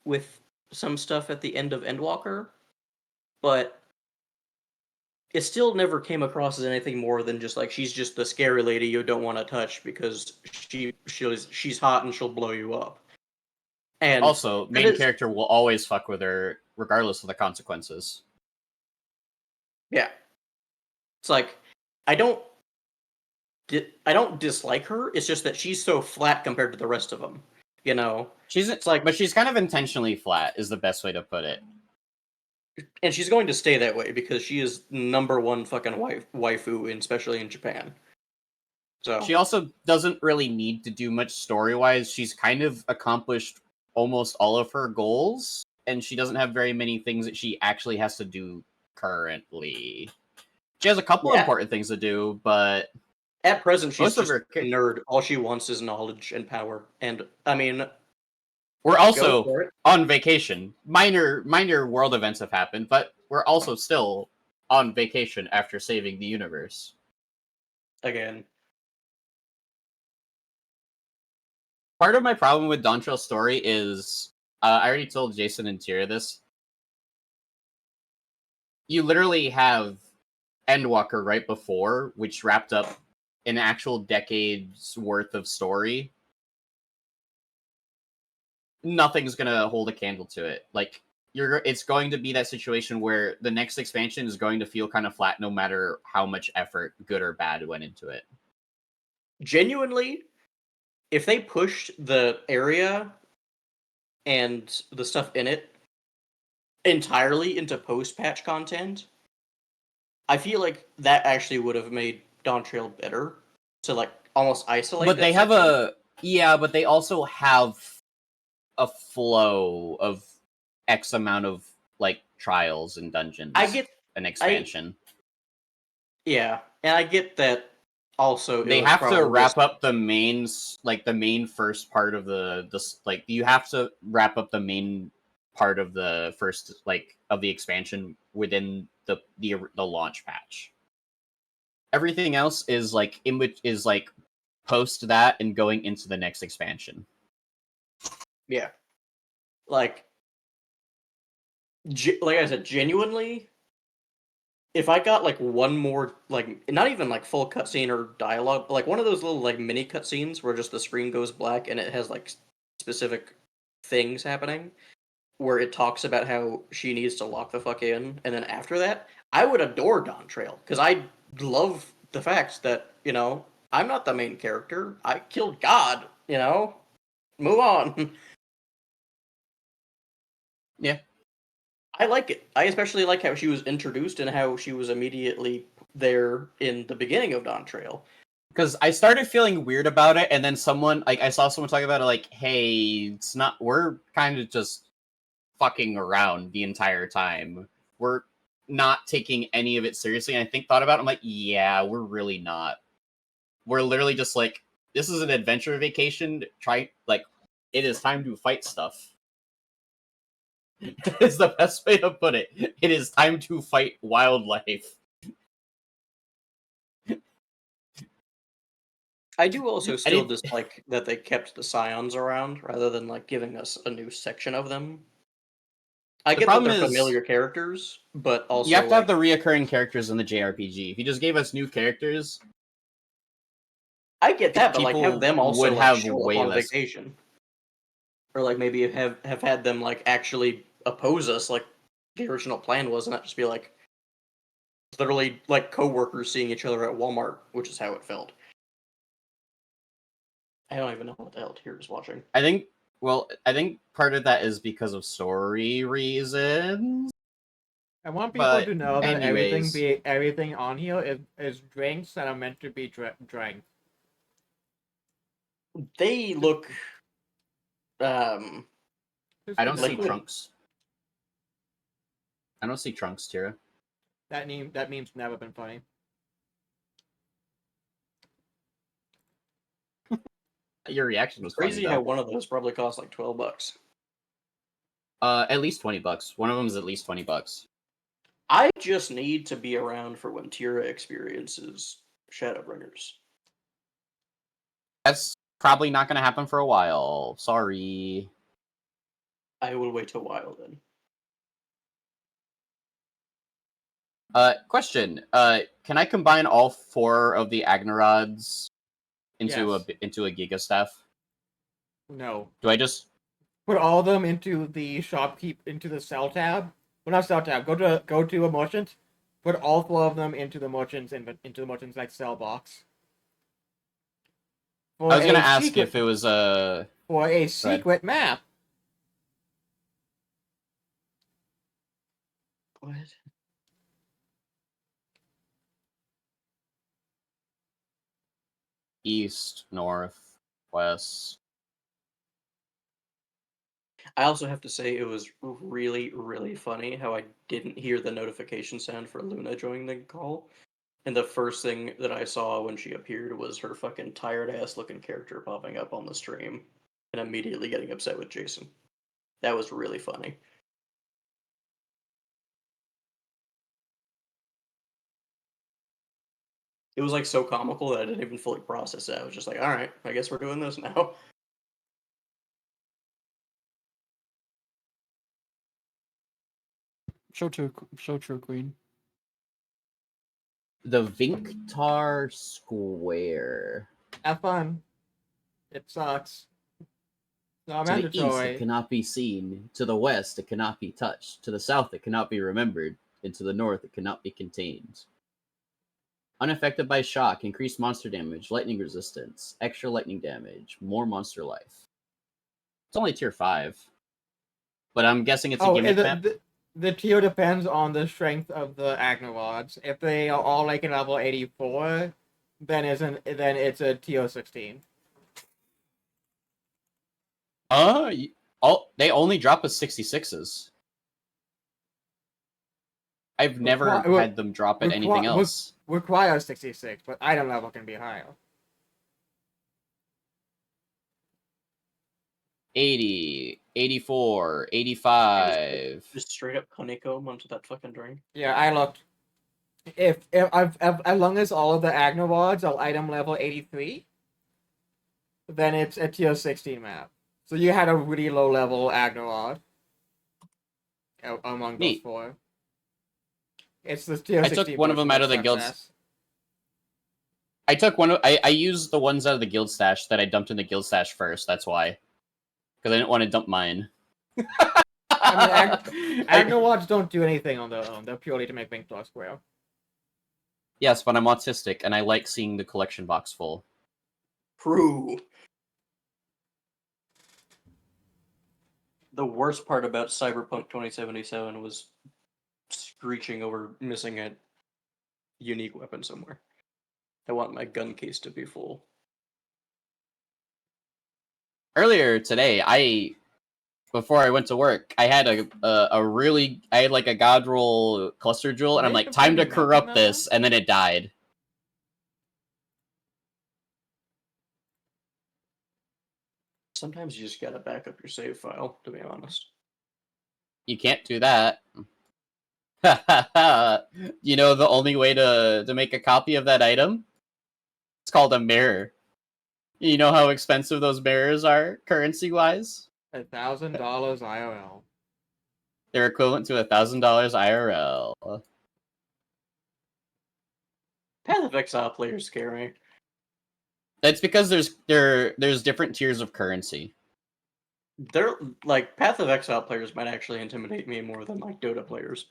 with some stuff at the end of Endwalker, but it still never came across as anything more than just like she's just the scary lady you don't want to touch because she's hot and she'll blow you up. And also, main character will always fuck with her regardless of the consequences. Yeah, it's like I don't dislike her. It's just that she's so flat compared to the rest of them. You know, but she's kind of intentionally flat, is the best way to put it. And she's going to stay that way because she is #1 fucking waifu, especially in Japan. So she also doesn't really need to do much story-wise. She's kind of accomplished almost all of her goals, and she doesn't have very many things that she actually has to do currently. She has a couple important things to do, but at present she's most just of her a nerd. All she wants is knowledge and power. And I mean, we're also on vacation. Minor world events have happened, but we're also still on vacation after saving the universe. Again. Part of my problem with Dawn Trail's story is, I already told Jason and Tyr this. You literally have Endwalker right before, which wrapped up an actual decade's worth of story. Nothing's gonna hold a candle to it. Like, it's going to be that situation where the next expansion is going to feel kind of flat no matter how much effort, good or bad, went into it. Genuinely, if they pushed the area and the stuff in it entirely into post-patch content, I feel like that actually would have made Dawn Trail better to like almost isolate. But they have but they also have a flow of X amount of like trials and dungeons. I get an expansion. Yeah, and I get that. Also, they have to wrap up the main first part of you have to wrap up the main part of the first of the expansion within the launch patch. Everything else is post that and going into the next expansion. Yeah, like I said, genuinely, if I got like one more, like not even like full cutscene or dialogue, like one of those little like mini cutscenes where just the screen goes black and it has like specific things happening, where it talks about how she needs to lock the fuck in, and then after that, I would adore Dawn Trail because I love the fact that I'm not the main character. I killed God. Move on. Yeah. I like it. I especially like how she was introduced and how she was immediately there in the beginning of Dawn Trail. Because I started feeling weird about it, and then I saw someone talking about it, like, hey, we're kind of just fucking around the entire time. We're not taking any of it seriously, and thought about it, I'm like, yeah, we're really not. We're literally just like, this is an adventure vacation, it is time to fight stuff. Is the best way to put it. It is time to fight wildlife. I do also still dislike that they kept the Scions around rather than like giving us a new section of them. I get that they're familiar characters, but also you have to have the reoccurring characters in the JRPG. If you just gave us new characters, I get that, but like have them also would have show way up on less vacation, or like maybe have had them like actually oppose us like the original plan was, and not just be like literally like co-workers seeing each other at Walmart, which is how it felt. I don't even know what the hell Tyr is watching. I think Well, I think part of that is because of story reasons. I want people But to know that anyways, everything on here is drinks that are meant to be drank. They look I don't see liquid. trunks. I don't see trunks, Tira. That meme's never been funny. Your reaction was Crazy funny, how though. one of those probably cost like $12. At least $20. One of them is at least $20. I just need to be around for when Tira experiences Shadowbringers. That's probably not going to happen for a while. Sorry. I will wait a while then. Question. Can I combine all 4 of the Agnarods into Yes. a Giga Staff? No. Do I just Put all of them into the into the sell tab? Well, not sell tab. Go to a merchant. Put all 4 of them into the merchant's like sell box. I was gonna ask if it was for a secret map. What? East, north, west. I also have to say it was really, really funny how I didn't hear the notification sound for Luna joining the call. And the first thing that I saw when she appeared was her fucking tired ass looking character popping up on the stream and immediately getting upset with Jason. That was really funny. It was like so comical that I didn't even fully process it. I was just like, alright, I guess we're doing this now. Show true queen. The Vinctar Square. Have fun. It sucks. Not To the east, mandatory. it cannot be seen. To the west, it cannot be touched. To the south, it cannot be remembered. And to the north, it cannot be contained. Unaffected by shock, increased monster damage, lightning resistance, extra lightning damage, more monster life. It's only tier 5. But I'm guessing it's a gimmick map. The tier depends on the strength of the Agnarods. If they are all like in level 84, then it's a tier 16. They only drop as 66s. I've never had them drop at anything else. Require 66, but item level can be higher. 80, 84, 85. Just straight up honeycomb onto that fucking drink. Yeah, I looked. If as long as all of the Agnarods are item level 83, then it's a tier 16 map. So you had a really low level Agnarod among those 4. It's the tier 16. I took one of them out of the guilds. I used the ones out of the guild stash that I dumped in the guild stash first. That's why, because I didn't want to dump mine. I mean, Agnarods don't do anything on their own. They're purely to make Vinctar Square. Yes, but I'm autistic and I like seeing the collection box full. True. The worst part about Cyberpunk 2077 was screeching over missing a unique weapon somewhere. I want my gun case to be full. Earlier today, before I went to work, I had I had like a god roll cluster jewel, and I'm like, time to corrupt this, and then it died. Sometimes you just gotta back up your save file, to be honest. You can't do that. You know the only way to make a copy of that item? It's called a mirror. You know how expensive those mirrors are, currency-wise? $1,000 IRL. They're equivalent to $1,000 IRL. Path of Exile players scare me. That's because there's different tiers of currency. They're like Path of Exile players might actually intimidate me more than like Dota players.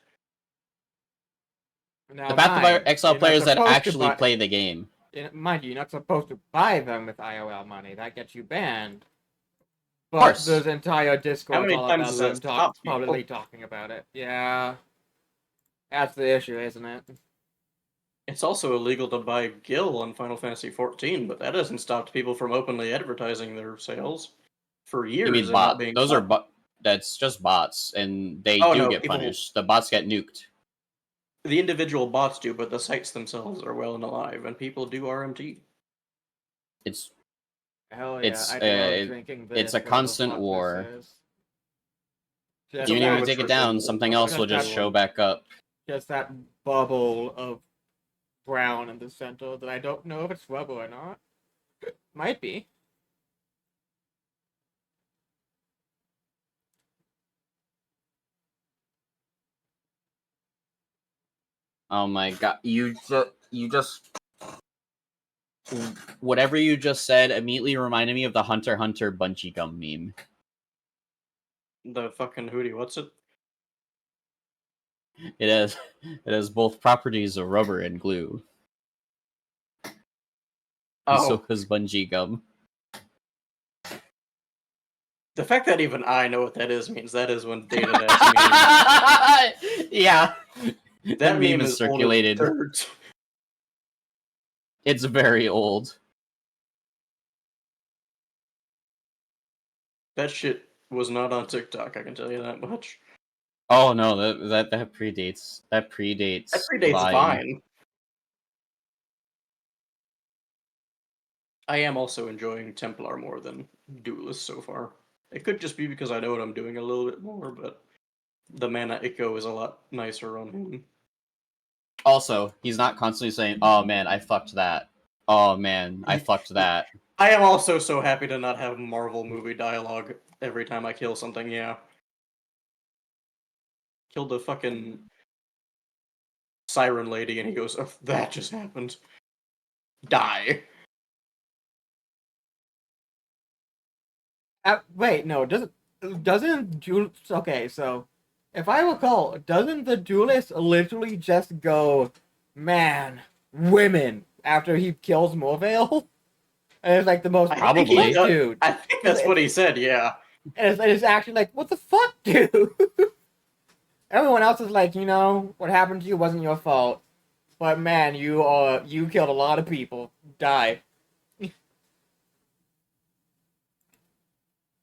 Now, The Path of Exile players that actually play the game. Mind you, you're not supposed to buy them with IRL money. That gets you banned. But course. there's entire Discord many all times about has them that stopped people? probably talking about it. Yeah. That's the issue, isn't it? It's also illegal to buy Gil on Final Fantasy XIV, but that hasn't stopped people from openly advertising their sales for years You mean and not bot? being Those are caught. that's just bots, and they Oh, do no, get people- punished. The bots get nuked. The individual bots do, but the sites themselves are well and alive, and people do RMT. It's Hell yeah, it's I love drinking this. it's a whatever the constant fuck war. this is. Just Even if that- you take it down, something else will just show back up. Just that bubble of brown in the center that I don't know if it's rubber or not. Might be. Oh my god, you just whatever you just said immediately reminded me of the Hunter x Hunter bungee gum meme. The fucking hootie, what's it? It has both properties of rubber and glue. And Oh. so has bungee gum. The fact that even I know what that is means that is when Data Yeah. That meme meme is is old as circulated. dirt. It's very old. That shit was not on TikTok, I can tell you that much. Oh no, that predates. That predates. That predates Vine. I am also enjoying Templar more than Duelist so far. It could just be because I know what I'm doing a little bit more, but the mana echo is a lot nicer on him. Also, he's not constantly saying, "Oh man, I fucked that. Oh man, I fucked that." I am also so happy to not have Marvel movie dialogue every time I kill something, yeah. Killed a fucking siren lady and he goes, oh, that just happened. Die. Wait, no, doesn't okay, so if I recall, doesn't the duelist literally just go, man, women, after he kills Morvale? And it's like the most Probably. dude. I think that's what he said, yeah. And it's actually like, what the fuck, dude? Everyone else is like, you know, what happened to you wasn't your fault. But man, you killed a lot of people. Die.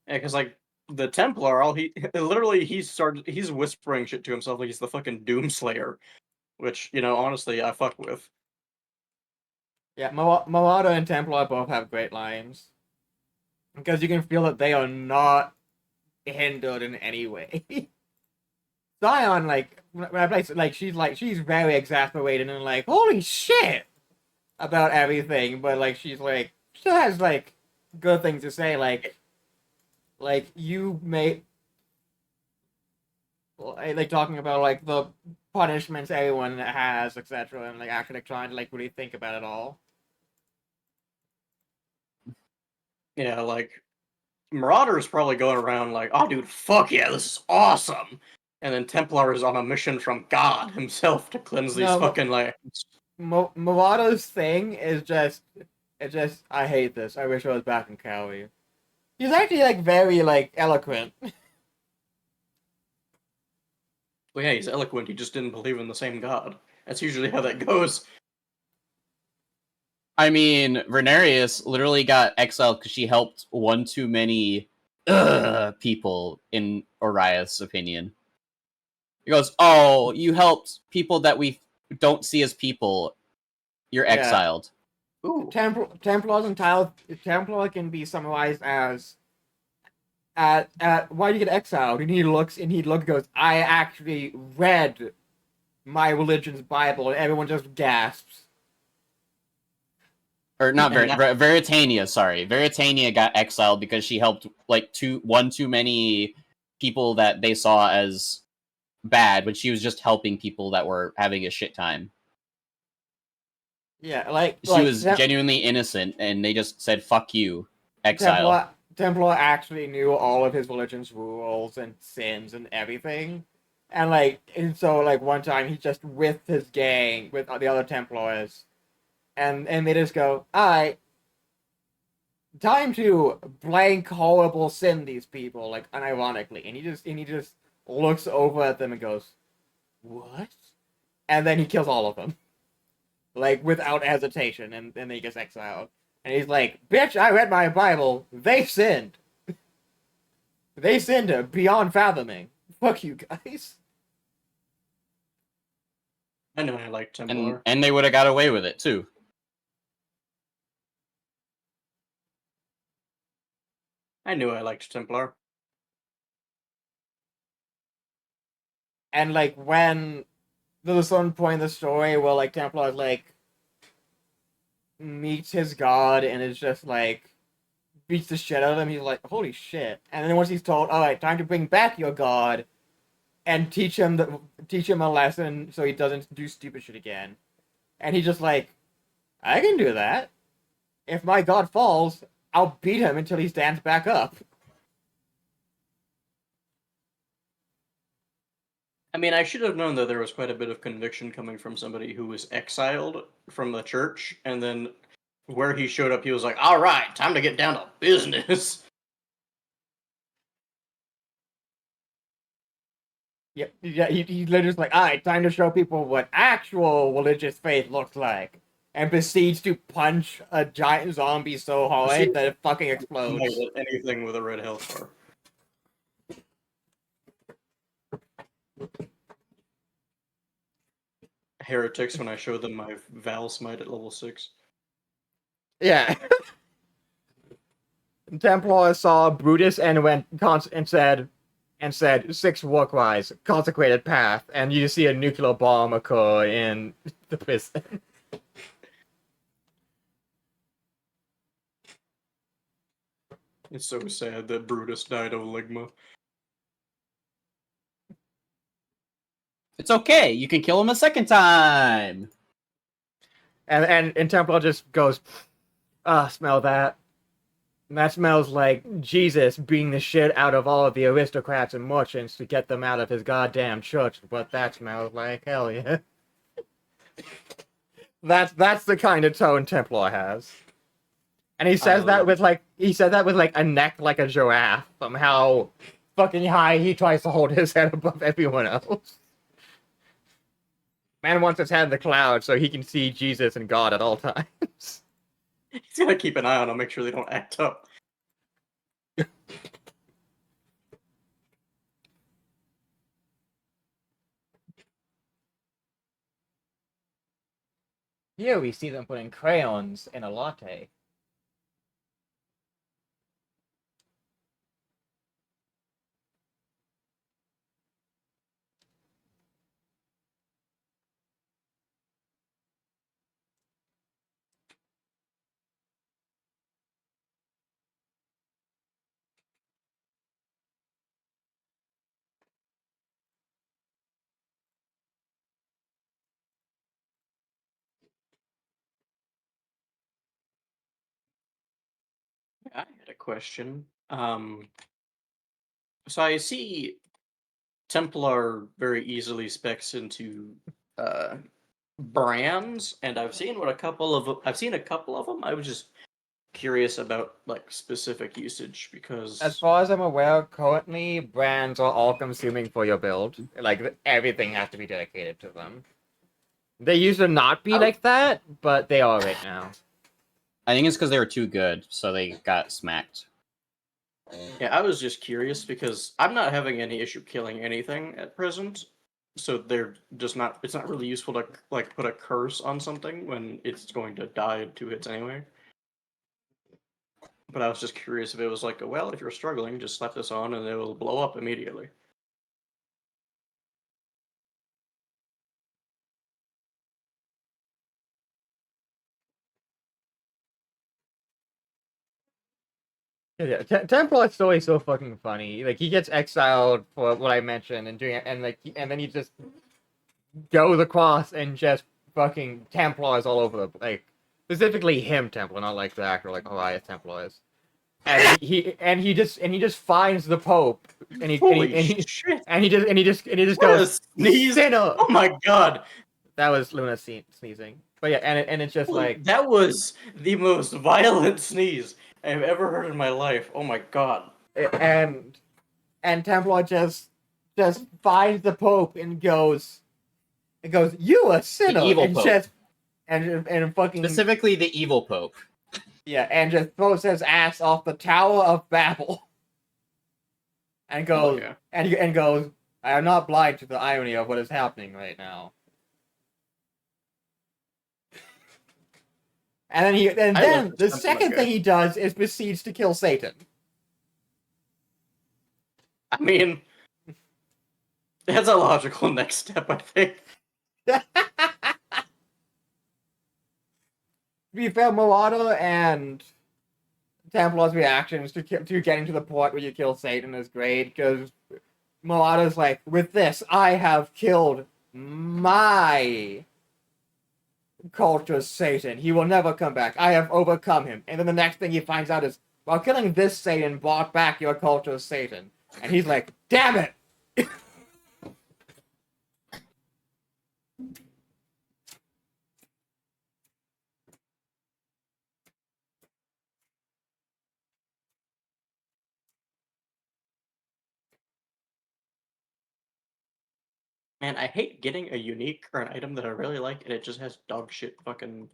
Yeah, because like the Templar, he's whispering shit to himself like he's the fucking Doomslayer, which honestly I fuck with. Yeah, Marauder and Templar both have great lines because you can feel that they are not hindered in any way. Zion, like when I play, she's very exasperated and like holy shit about everything, but like she still has like good things to say, like you may like talking about like the punishments everyone has, etc., and like actually trying to like really think about it all. Yeah, like Marauder is probably going around like, oh dude, fuck yeah, this is awesome. And then Templar is on a mission from God himself to cleanse these fucking lands. Marauder's thing is just I hate this. I wish I was back in Cali. He's actually like very like eloquent. Well, yeah, he's eloquent. He just didn't believe in the same God. That's usually how that goes. I mean, Renarius literally got exiled because she helped one too many people, in Oria's opinion. He goes, "Oh, you helped people that we don't see as people. You're exiled." Ooh. Templar can be summarized as why do you get exiled? And he looks and goes, I actually read my religion's Bible, and everyone just gasps. Or not Veritania, sorry. Veritania got exiled because she helped like one too many people that they saw as bad, but she was just helping people that were having a shit time. Yeah, she was genuinely innocent, and they just said, fuck you, exile. Templar actually knew all of his religion's rules and sins and everything. And so one time he just with his gang, with the other Templars, and they just go, alright, time to blank horrible sin these people, like unironically, and he just looks over at them and goes, "What?" And then he kills all of them, like without hesitation, and then he gets exiled. And he's like, "Bitch, I read my Bible. They sinned. They sinned beyond fathoming. Fuck you guys." I know I like Templar. And they would have got away with it too. I knew I liked Templar. And like when there's a certain point in the story where like Templar like meets his god and is just like beats the shit out of him, he's like, holy shit. And then once he's told, alright, time to bring back your god and teach him a lesson so he doesn't do stupid shit again. And he's just like, I can do that. If my god falls, I'll beat him until he stands back up. I mean, I should have known that there was quite a bit of conviction coming from somebody who was exiled from the church, and then where he showed up, he was like, all right, time to get down to business. Yep, yeah, he's literally just like, alright, time to show people what actual religious faith looks like. And proceeds to punch a giant zombie so hard that it fucking explodes. Anything with a red health bar. Heretics when I show them my Val Smite at level 6. Yeah. Templar saw Brutus and went and said 6 war cries, consecrated path, and you see a nuclear bomb occur in the prison. It's so sad that Brutus died of Ligma. It's okay. You can kill him a second time. And Templar just goes, smell that. And that smells like Jesus beating the shit out of all of the aristocrats and merchants to get them out of his goddamn church. What that smells like, hell yeah. That's the kind of tone Templar has. And he says that with like a neck like a giraffe from how fucking high he tries to hold his head above everyone else. Man wants his head in the clouds so he can see Jesus and God at all times. He's gotta keep an eye on them, make sure they don't act up. Here we see them putting crayons in a latte. I had a question. So I see Templar very easily specs into brands, and I've seen a couple of them. I was just curious about like specific usage because As far as I'm aware, currently brands are all consuming for your build. Like everything has to be dedicated to them. They used to not be like that, but they are right now. I think it's because they were too good, so they got smacked. yeah, I was just curious because I'm not having any issue killing anything at present. So they're just not. It's not really useful to like put a curse on something when it's going to die in 2 hits anyway. But I was just curious if it was like, well, if you're struggling, just slap this on and it will blow up immediately. Yeah, Templar's story is so fucking funny. Like he gets exiled for what I mentioned, and then he just goes across and just fucking Templars all over the like specifically him Templar, not like the actor like Elias Templars. And he just finds the Pope and he just goes sneeze. sinner. Oh my god. That was Luna sneezing. But yeah, and it's just like that was the most violent sneeze I've ever heard in my life. Oh my god. and Templar just finds the Pope and goes, "You a sinner!" evil and Pope. just and fucking Specifically, the evil Pope. yeah, and just throws his ass off the Tower of Babel, and goes yeah. and goes, "I am not blind to the irony of what is happening right now." And then the second thing he does is proceeds to kill Satan. I mean, that's a logical next step, I think. To be fair, Marauder and Templar's reactions to getting to the point where you kill Satan is great, because Marauder's like, with this, I have killed my culture's Satan. He will never come back. I have overcome him. And then the next thing he finds out is, while killing this Satan brought back your culture's Satan. And he's like, damn it! Man, I hate getting a unique or an item that I really like and it just has dog shit fucking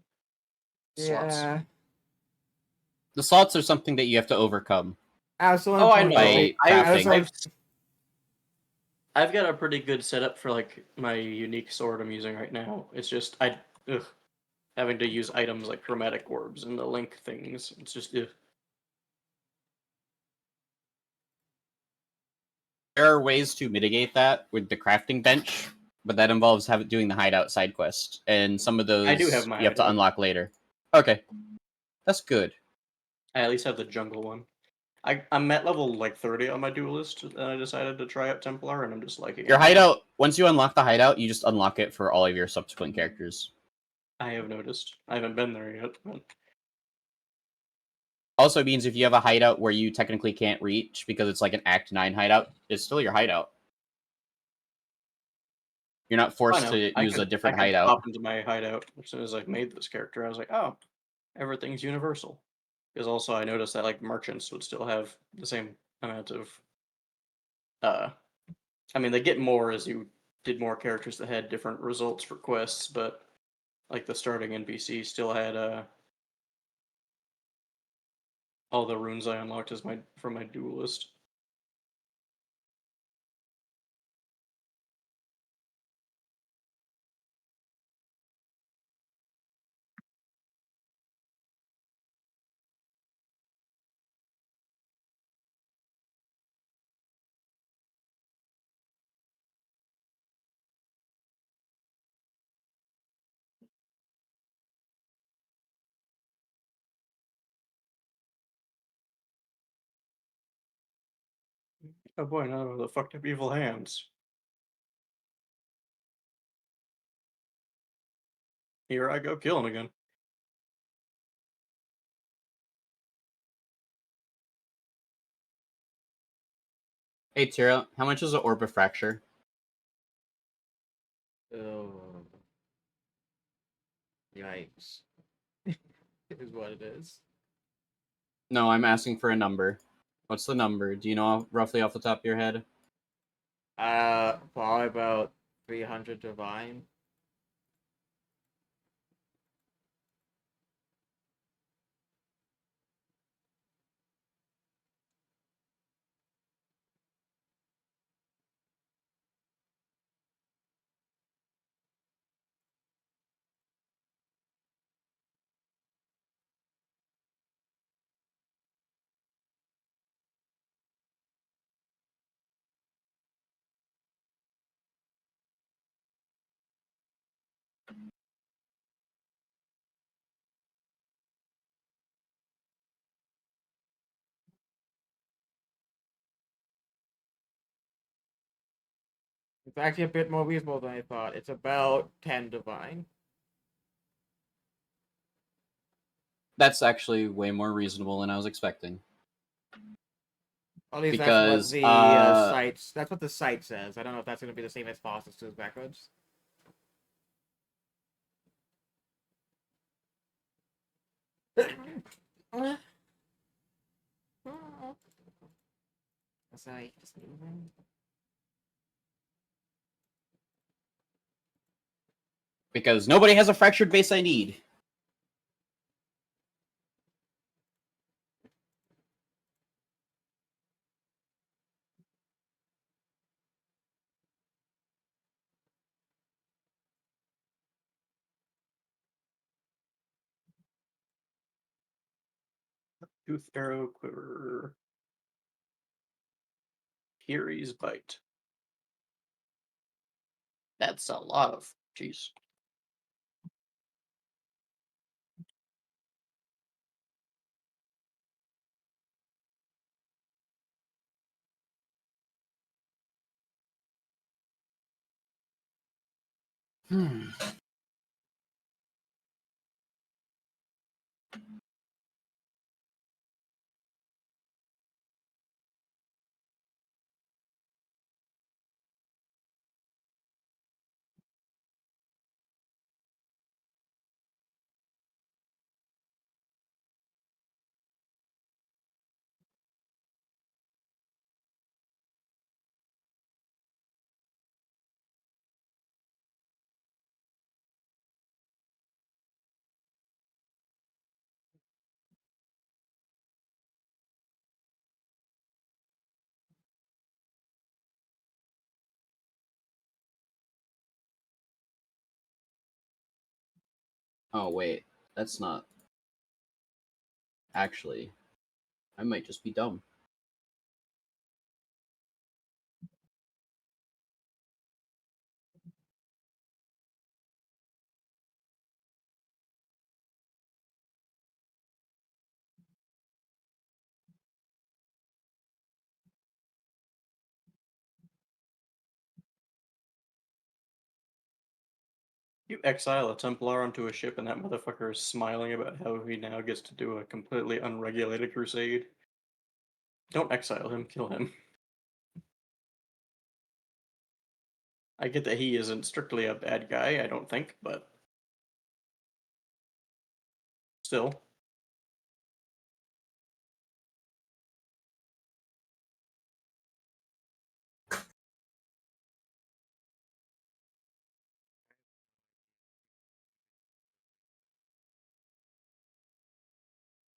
slots. Yeah. The slots are something that you have to overcome. Oh, I know. By crafting. I've got a pretty good setup for like my unique sword I'm using right now. It's just having to use items like chromatic orbs and the link things. It's just There are ways to mitigate that with the crafting bench, but that involves doing the hideout side quest, and some of those I do have my you have to hideout. unlock later. Okay, that's good. I at least have the jungle one. I'm at level like 30 on my duelist, and I decided to try out Templar, and I'm just liking it. Your hideout, once you unlock the hideout, you just unlock it for all of your subsequent characters. I have noticed. I haven't been there yet. But... Also means if you have a hideout where you technically can't reach because it's like an Act 9 hideout, it's still your hideout. You're not forced to use a different hideout. I could pop into my hideout as soon as I made this character. I was like, oh, everything's universal. Because also I noticed that like merchants would still have the same amount of I mean they get more as you did more characters that had different results for quests, but like the starting NPC still had all the runes I unlocked as from my duelist. Oh boy, no, the fucked up evil hands. Here I go killing again. Hey Tira, how much is an orb of fracture? Oh. Yikes. Is what it is. No, I'm asking for a number. What's the number? Do you know roughly off the top of your head? Probably about 300 divine. It's actually a bit more reasonable than I thought. It's about 10 divine. That's actually way more reasonable than I was expecting. At least because that's what the site says. I don't know if that's going to be the same as Foster's backwards. Sorry, just moving. Because nobody has a fractured base I need. Tooth arrow quiver. Kiri's bite. That's a lot of. Jeez. Oh wait, that's not. Actually, I might just be dumb. You exile a Templar onto a ship, and that motherfucker is smiling about how he now gets to do a completely unregulated crusade. Don't exile him, kill him. I get that he isn't strictly a bad guy, I don't think, but still.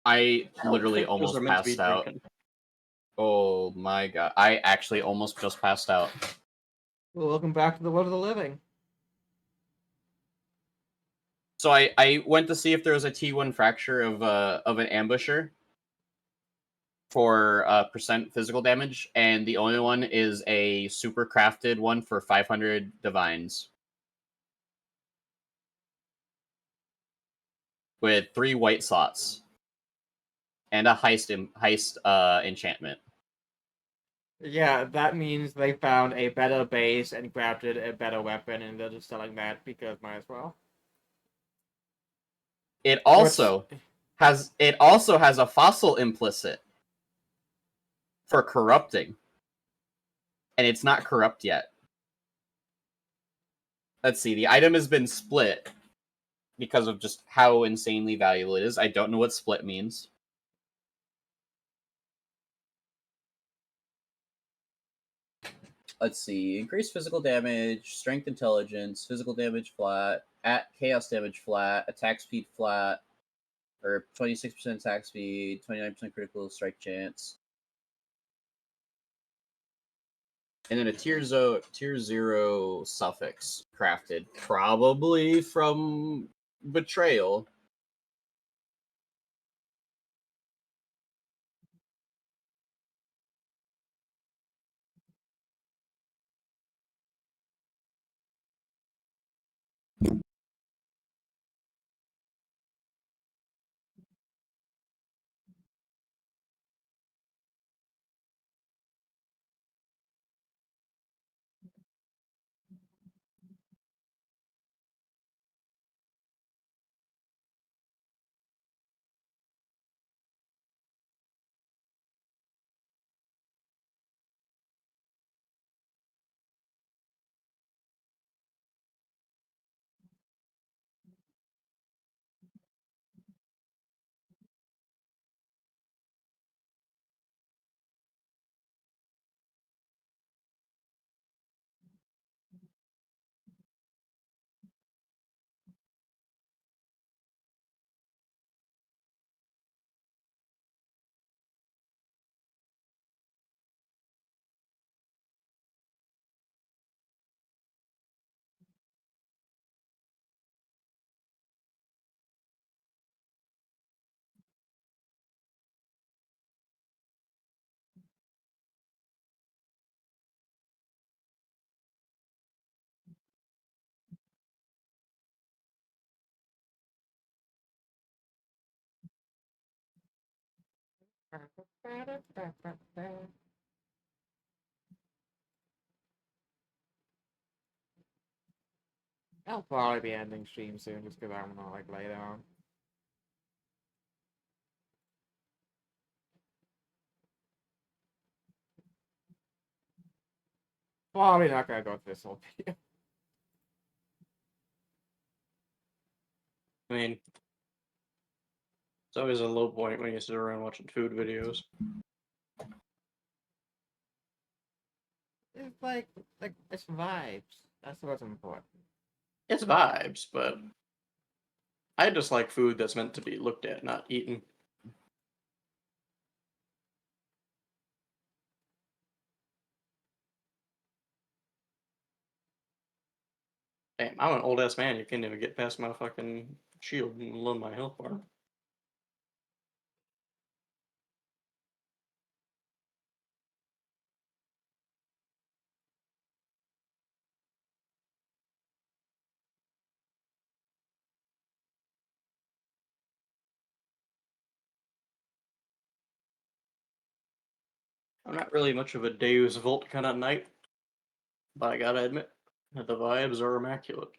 I I don't literally think those almost are meant to be passed out. drinking. Oh my god. I actually almost just passed out. Well, welcome back to the world of the living. So I went to see if there was a T1 fracture of an ambusher for percent physical damage, and the only one is a super crafted one for 500 divines. With 3 white slots. And a heist enchantment. Yeah, that means they found a better base and crafted a better weapon, and they're just selling that because might as well. It also has a fossil implicit for corrupting. And it's not corrupt yet. Let's see, the item has been split because of just how insanely valuable it is. I don't know what split means. Let's see, increased physical damage, strength intelligence, physical damage flat, at chaos damage flat, attack speed flat, or 26% attack speed, 29% critical strike chance. And then a tier 0 suffix crafted, probably from Betrayal. I'll probably be ending stream soon just because I'm gonna like lay down. Probably not gonna go through this whole video. I mean, it's always a low point when you sit around watching food videos. It's like it's vibes. That's what's important. It's vibes, but I just like food that's meant to be looked at, not eaten. Damn, I'm an old ass man. You can't even get past my fucking shield and loan my health bar. I'm not really much of a Deus Vult kind of knight, but I gotta admit that the vibes are immaculate.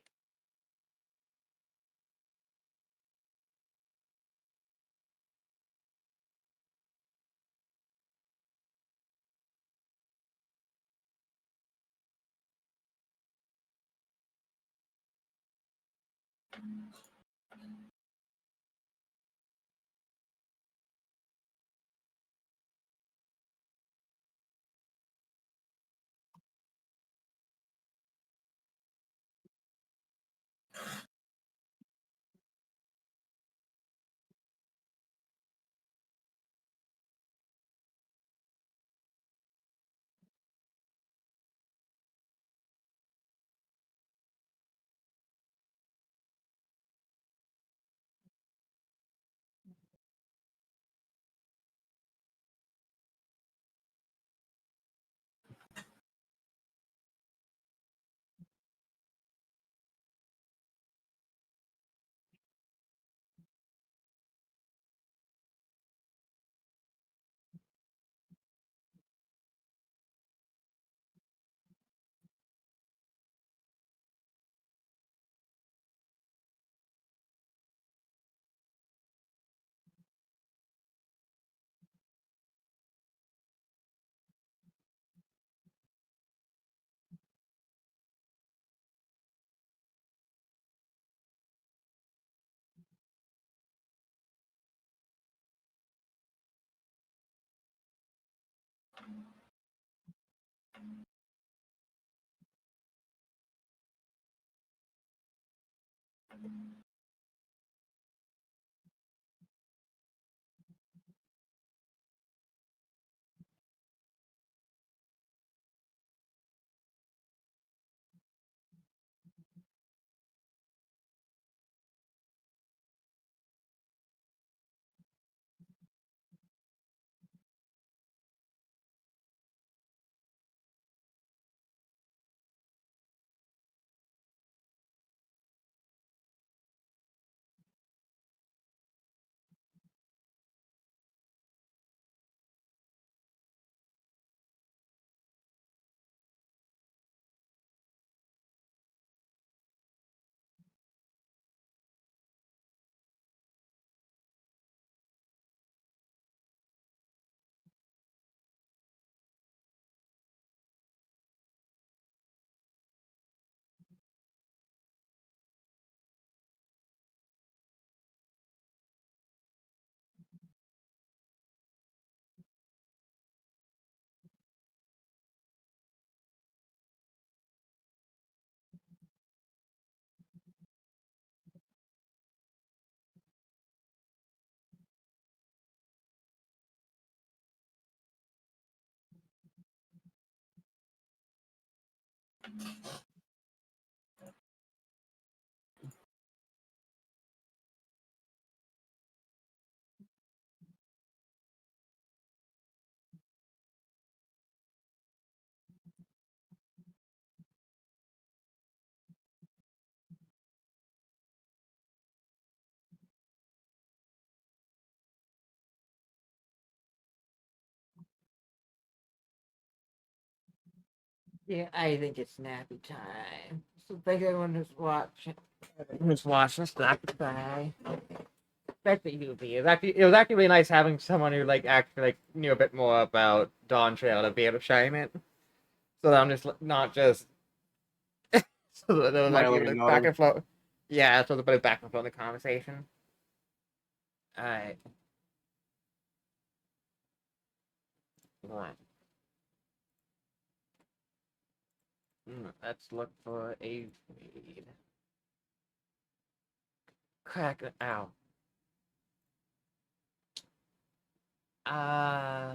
Yeah, I think it's nappy time. So thank everyone who's watching Snappy Bye. Especially you, B. It was actually really nice having someone who like actually like knew a bit more about Dawn Trail to be able to chime in. So that I'm just not just so that there was actually Smiling and like back nodding. and forth. Yeah, so there's a bit of back and forth in the conversation. Alright. Right. Let's look for a weed. Crack it out. Uh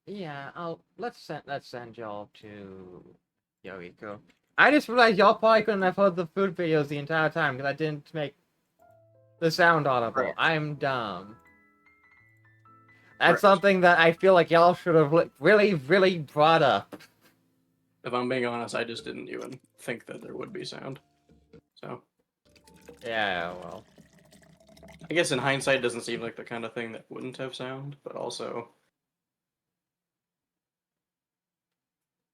yeah, let's send y'all to Yoriko. I just realized y'all probably couldn't have heard the food videos the entire time because I didn't make the sound audible. Right. I'm dumb. That's Correct. something that I feel like y'all should have really brought up. If I'm being honest, I just didn't even think that there would be sound. So Yeah, well. I guess in hindsight, it doesn't seem like the kind of thing that wouldn't have sound, but also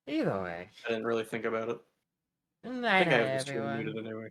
Either way. I didn't really think about it. I Night think I night, have the stream everyone. muted anyway.